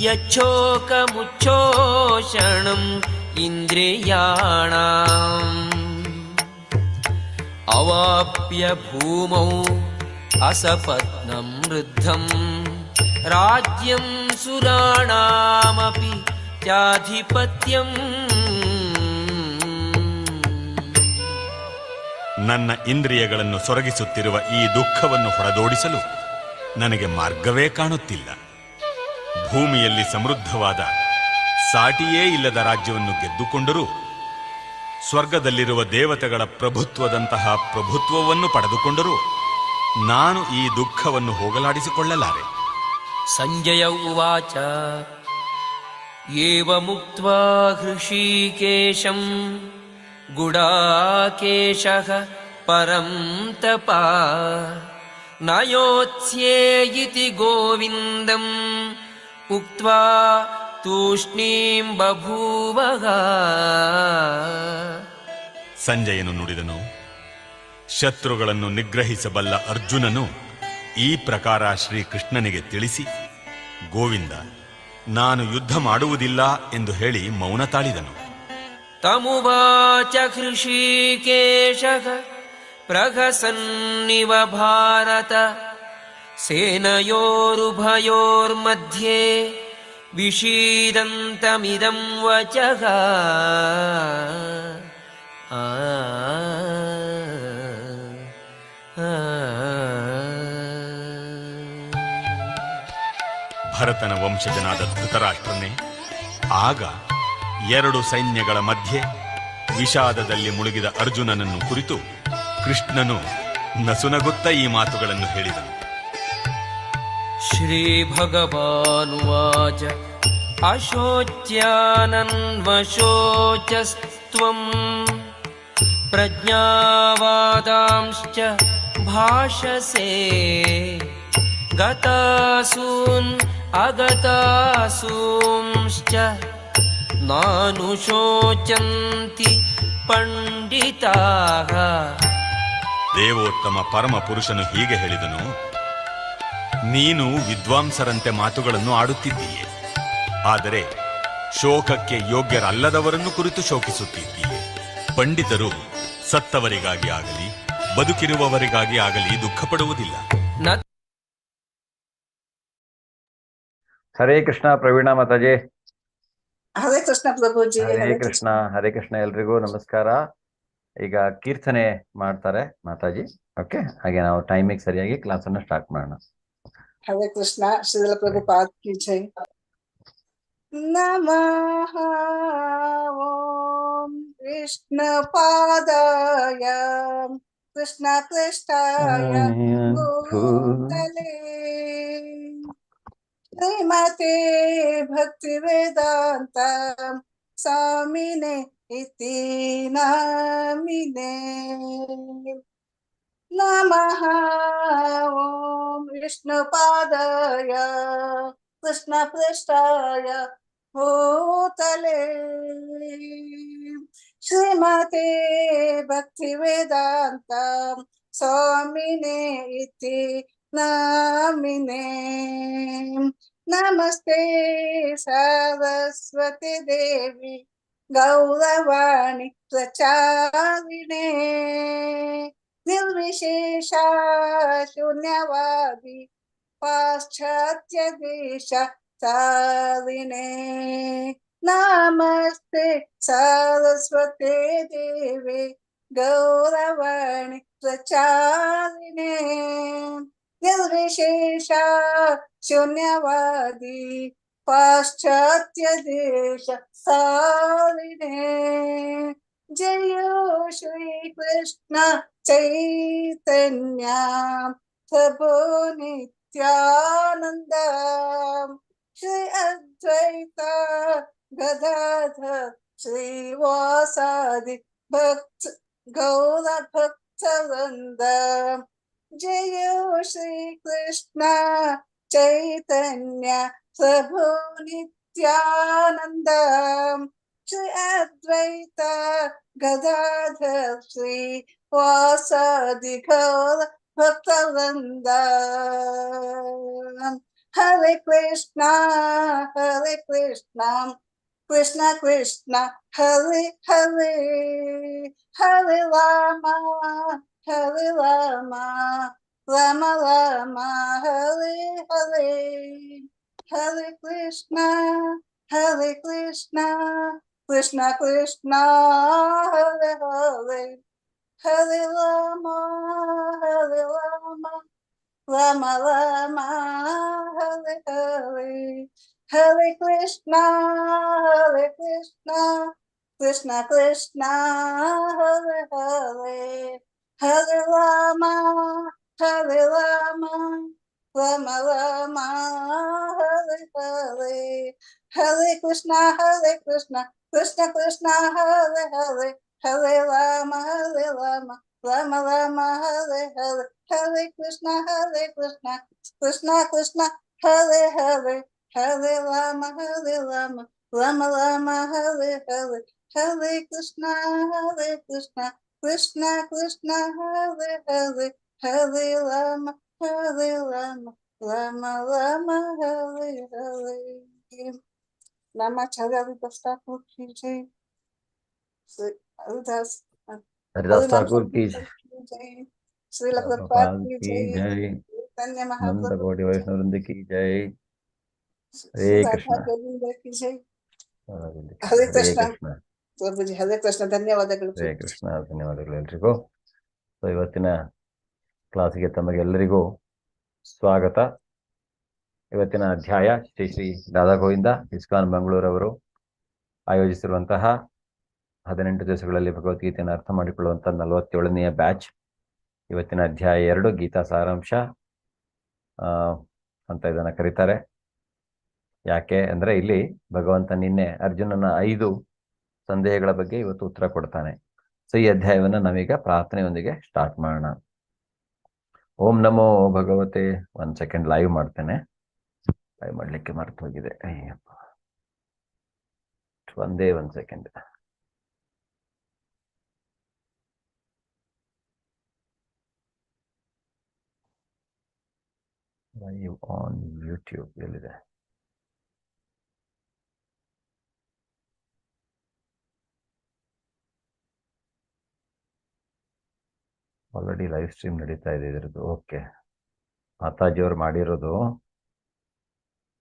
ಯಚ್ಛೋಕಮುಚ್ಛೋಷಣಂ ಇಂದ್ರಿಯಾಣಾಂ ಅವಾಪ್ಯ ಭೂಮೌ ಅಸಪತ್ನಂ ವೃದ್ಧಂ ರಾಜ್ಯಂ ಸುರಾಣಾಮಪಿ ಚಾಧಿಪತ್ಯಂ. ನನ್ನ ಇಂದ್ರಿಯಗಳನ್ನು ಸೊರಗಿಸುತ್ತಿರುವ ಈ ದುಃಖವನ್ನು ಹೊರದೋಡಿಸಲು ನನಗೆ ಮಾರ್ಗವೇ ಕಾಣುತ್ತಿಲ್ಲ. ಭೂಮಿಯಲ್ಲಿ ಸಮೃದ್ಧವಾದ ಸಾಟಿಯೇ ಇಲ್ಲದ ರಾಜ್ಯವನ್ನು ಗೆದ್ದುಕೊಂಡರೂ ಸ್ವರ್ಗದಲ್ಲಿರುವ ದೇವತೆಗಳ ಪ್ರಭುತ್ವದಂತಹ ಪ್ರಭುತ್ವವನ್ನು ಪಡೆದುಕೊಂಡರೂ ನಾನು ಈ ದುಃಖವನ್ನು ಹೋಗಲಾಡಿಸಿಕೊಳ್ಳಲಾರೆ. ಸಂಜಯ ಉವಾಚ ಏವಮುಕ್ತ್ವಾ ಹೃಷೀಕೇಶಂ ಗುಡಾಕೇಶಃ ಪರಂ ತಪಾ ನಯೋತ್ಸ್ಯೇ ಇತಿ ಗೋವಿಂದಂ ಉಕ್ತ್ವಾ ತೂಷ್ಣೀಂ ಬಭೂವಃ. ಸಂಜಯನು ನುಡಿದನು, ಶತ್ರುಗಳನ್ನು ನಿಗ್ರಹಿಸಬಲ್ಲ ಅರ್ಜುನನು ಈ ಪ್ರಕಾರ ಶ್ರೀಕೃಷ್ಣನಿಗೆ ತಿಳಿಸಿ, ಗೋವಿಂದ, ನಾನು ಯುದ್ಧ ಮಾಡುವುದಿಲ್ಲ ಎಂದು ಹೇಳಿ ಮೌನ ತಾಳಿದನು. ತಮುವಾಚ ಹೃಷೀಕೇಶಃ ಪ್ರಹಸನ್ನಿವ ಭಾರತ ಸೇನಯೋರುಭಯೋರ್ಮಧ್ಯೆ ವಿಷೀದಂತಮಿದಂ ವಚಃ. ಭರತನ ವಂಶಜನಾದ ಧೃತರಾಷ್ಟ್ರನೇ, ಆಗ ಎರಡು ಸೈನ್ಯಗಳ ಮಧ್ಯೆ ವಿಷಾದದಲ್ಲಿ ಮುಳುಗಿದ ಅರ್ಜುನನನ್ನು ಕುರಿತು ಕೃಷ್ಣನು ನಸುನಗುತ್ತ ಈ ಮಾತುಗಳನ್ನು ಹೇಳಿದನು. ಶ್ರೀ ಭಗವಾನುವಾಚ ಅಶೋಚ್ಯಾನನ್ವಶೋಚಸ್ತ್ವಂ ಪ್ರಜ್ಞಾವಾದಾಂಶ್ಚ ಭಾಷಸೆ ಗತಾಸೂನ್ ಅಗತಾಸೂಂಶ್ಚ ನಾನುಶೋಚಂತಿ ಪಂಡಿತಾಃ. ದೇವೋತ್ತಮ ಪರಮ ಪುರುಷನು ಹೀಗೆ ಹೇಳಿದನು, ನೀನು ವಿದ್ವಾಂಸರಂತೆ ಮಾತುಗಳನ್ನು ಆಡುತ್ತಿದ್ದೀಯೆ, ಆದರೆ ಶೋಕಕ್ಕೆ ಯೋಗ್ಯರಲ್ಲದವರನ್ನು ಕುರಿತು ಶೋಕಿಸುತ್ತಿದ್ದೀಯೆ. ಪಂಡಿತರು ಸತ್ತವರಿಗಾಗಿ ಆಗಲಿ ಬದುಕಿರುವವರಿಗಾಗಿ ಆಗಲಿ ದುಃಖಪಡುವುದಿಲ್ಲ. ಹರೇ ಕೃಷ್ಣ. ಪ್ರವೀಣ ಮಾತಾಜಿ. ಹರೇ ಕೃಷ್ಣ ಪ್ರಭುಜಿ. ಹರೇ ಕೃಷ್ಣ. ಹರೇ ಕೃಷ್ಣ. ಎಲ್ರಿಗೂ ನಮಸ್ಕಾರ. ಈಗ ಕೀರ್ತನೆ ಮಾಡ್ತಾರೆ ಮಾತಾಜಿ. ಓಕೆ, ಹಾಗೆ ನಾವು ಟೈಮಿಗೆ ಸರಿಯಾಗಿ ಕ್ಲಾಸ್ ಅನ್ನು ಸ್ಟಾರ್ಟ್ ಮಾಡೋಣ. ಹರೇ ಕೃಷ್ಣ. ಶ್ರೀಲ ಪ್ರಭುಪಾದ್ ಕಿ ಜೈ. ನಮಃ ಓಂ ಕೃಷ್ಣ ಪಾದಾಯ ಕೃಷ್ಣ ಪೃಷ್ಠಾಯ ಭೂತಲೇ ಶ್ರೀಮತೆ ಭಕ್ತಿ ವೇದಾಂತ ಸ್ವಾಮಿನೇ ಇತಿ ನಾಮಿನೇ. ನಮಃ ಓಂ ವಿಷ್ಣು ಪಾದಾಯ ಕೃಷ್ಣ ಪೃಷ್ಠಾಯ ಭೂತಲೇ ಶ್ರೀಮತೆ ಭಕ್ತಿ ವೇದಾಂತ ಸ್ವಾಮಿನೇ ಇತಿ ನಾಮಿನೇ. ನಮಸ್ತೆ ಸರಸ್ವತಿ ದೇವಿ ಗೌರವಾಣಿ ಪ್ರಚಾರಿಣೆ ನಿರ್ವಿಶೇಷ ಶೂನ್ಯವಾದಿ ಪಾಶ್ಚಾತ್ಯ ದೇಶ ಸಾರಿಣೆ. ನಮಸ್ತೆ ಸರಸ್ವತಿ ದೇವಿ ಗೌರವಾಣಿ ಪ್ರಚಾರಿಣೆ ನಿರ್ವಿಶೇಷ ಶೂನ್ಯವಾದಿ ಪಾಶ್ಚಾತ್ಯ ದೇಶ ಸಾರಿಣೆ. ಜಯೋ ಶ್ರೀ ಕೃಷ್ಣ ಚೈತನ್ಯ ಪ್ರಭು ನಿತ್ಯಾನಂದ ಶ್ರೀ ಅದ್ವೈತ ಗದಾಧರ ಶ್ರೀವಾಸಾದಿ ಭಕ್ತ ಗೌರ ಭಕ್ತವೃಂದ ಜಯ ಶ್ರೀ ಕೃಷ್ಣ ಚೈತನ್ಯ ಪ್ರಭು ನಿತ್ಯಾನಂದ ಶ್ರೀ ಅದ್ವೈತ ಗದಾಧರ ಶ್ರೀ ವಾಸಾದಿ ಗೌರ ಭಕ್ತವೃಂದ ಹರೇ ಕೃಷ್ಣ ಕೃಷ್ಣ ಕೃಷ್ಣ ಹರೇ ಹರೇ ಹರೇ ರಾಮ ರಾಮ ರಾಮ ಹರೇ ಹರೇ ಹರೇ ಕೃಷ್ಣ ಕೃಷ್ಣ ಕೃಷ್ಣ ಹರೇ ಹರೇ ಹರೇ ರಾಮ ರಾಮ ರಾಮ ಹರೇ ಹರೇ ಹರೇ ಕೃಷ್ಣ ಕೃಷ್ಣ ಕೃಷ್ಣ ಹರೇ ಹರೇ ಹರೇ ರಾಮ ರಾಮ ರಾಮ ಹರೇ ಹರೇ ಹರೇ ಕೃಷ್ಣ ಕೃಷ್ಣ ಕೃಷ್ಣ ಹರೇ ಹರೇ ಹರೇ ರಾಮ ರಾಮ ರಾಮ ಹರೇ ಹರೇ ಹರೇ ಕೃಷ್ಣ ಕೃಷ್ಣ ಕೃಷ್ಣ ಹರೇ ಹರೇ ಹರೇ ರಾಮ ರಾಮ ರಾಮ ಹರೇ ಹರೇ ಹರೇ ಕೃಷ್ಣ ಕೃಷ್ಣ ಕೃಷ್ಣ ಹರೇ ಹರೇ ಹರೇ ರಾಮ ರಾಮ ರಾಮ ಹರೇ ಹರೇ ನಮಾಚಾರ್ಯ ಹರಿದಾಸ್ ಠಾಕೂರ್ ಕಿ ಜೈ ಶ್ರೀ ಹರಿದಾಸ್ ಹರಿದಾಸ್ ಠಾಕೂರ್ ಕಿ ಜೈ ಶ್ರೀಲ ಪ್ರಭುಪಾದ್ ಪ್ರಭುಪಾದ್ ಕಿ ಕಿ ಜೈ ಜೈ ಚೈತನ್ಯ ಅನಂತ ಮಹಾಪ್ರಭು ಕೋಟಿ ಕಿ ಜೈ ವೈಷ್ಣವೃಂದ ಕಿ ಜೈ ಹರೇ ಶ್ರೀ ಕೃಷ್ಣ ರಾಧಾ ಗೋವಿಂದ ಕಿ ಜೈ ಹರೇ ಹರೇ ಕೃಷ್ಣ ಕೃಷ್ಣ ಪ್ರಭುಜಿ ಹರೇ ಕೃಷ್ಣ ಧನ್ಯವಾದಗಳು ಹರೇ ಕೃಷ್ಣ ಧನ್ಯವಾದಗಳು ಎಲ್ರಿಗೂ. ಸೊ ಇವತ್ತಿನ ಕ್ಲಾಸಿಗೆ ತಮಗೆಲ್ಲರಿಗೂ ಸ್ವಾಗತ. ಇವತ್ತಿನ ಅಧ್ಯಾಯ ಶ್ರೀ ಶ್ರೀ ರಾಧಾ ಗೋವಿಂದ ಇಸ್ಕಾನ್ ಮಂಗಳೂರವರು ಆಯೋಜಿಸಿರುವಂತಹ 18 ದಿವಸಗಳಲ್ಲಿ ಭಗವದ್ಗೀತೆಯನ್ನು ಅರ್ಥ ಮಾಡಿಕೊಳ್ಳುವಂಥ 47ನೆಯ ಬ್ಯಾಚ್. ಇವತ್ತಿನ ಅಧ್ಯಾಯ 2 ಗೀತಾ ಸಾರಾಂಶ ಅಂತ ಇದನ್ನು ಕರೀತಾರೆ. ಯಾಕೆ ಅಂದರೆ ಇಲ್ಲಿ ಭಗವಂತ ನಿನ್ನೆ ಅರ್ಜುನನ 5 ಸಂದೇಹಗಳ ಬಗ್ಗೆ ಇವತ್ತು ಉತ್ತರ ಕೊಡ್ತಾನೆ. ಸೊ ಈ ಅಧ್ಯಾಯವನ್ನು ನಾವೀಗ ಪ್ರಾರ್ಥನೆಯೊಂದಿಗೆ ಸ್ಟಾರ್ಟ್ ಮಾಡೋಣ. ಓಂ ನಮೋ ಭಗವತೆ. 1 ಸೆಕೆಂಡ್ ಲೈವ್ ಮಾಡ್ತೇನೆ. ಲೈವ್ ಮಾಡಲಿಕ್ಕೆ ಮರ್ತು ಹೋಗಿದೆ. ಅಯ್ಯಪ್ಪ, ಒಂದೇ 1 ಸೆಕೆಂಡ್. ಲೈವ್ ಆನ್ ಯೂಟ್ಯೂಬ್ ಎಲ್ಲಿದೆ? ಆಲ್ರೆಡಿ ಲೈವ್ ಸ್ಟ್ರೀಮ್ ನಡೀತಾ ಇದೆ ಇದರದ್ದು. ಓಕೆ, ಮಾತಾಜಿಯವರು ಮಾಡಿರೋದು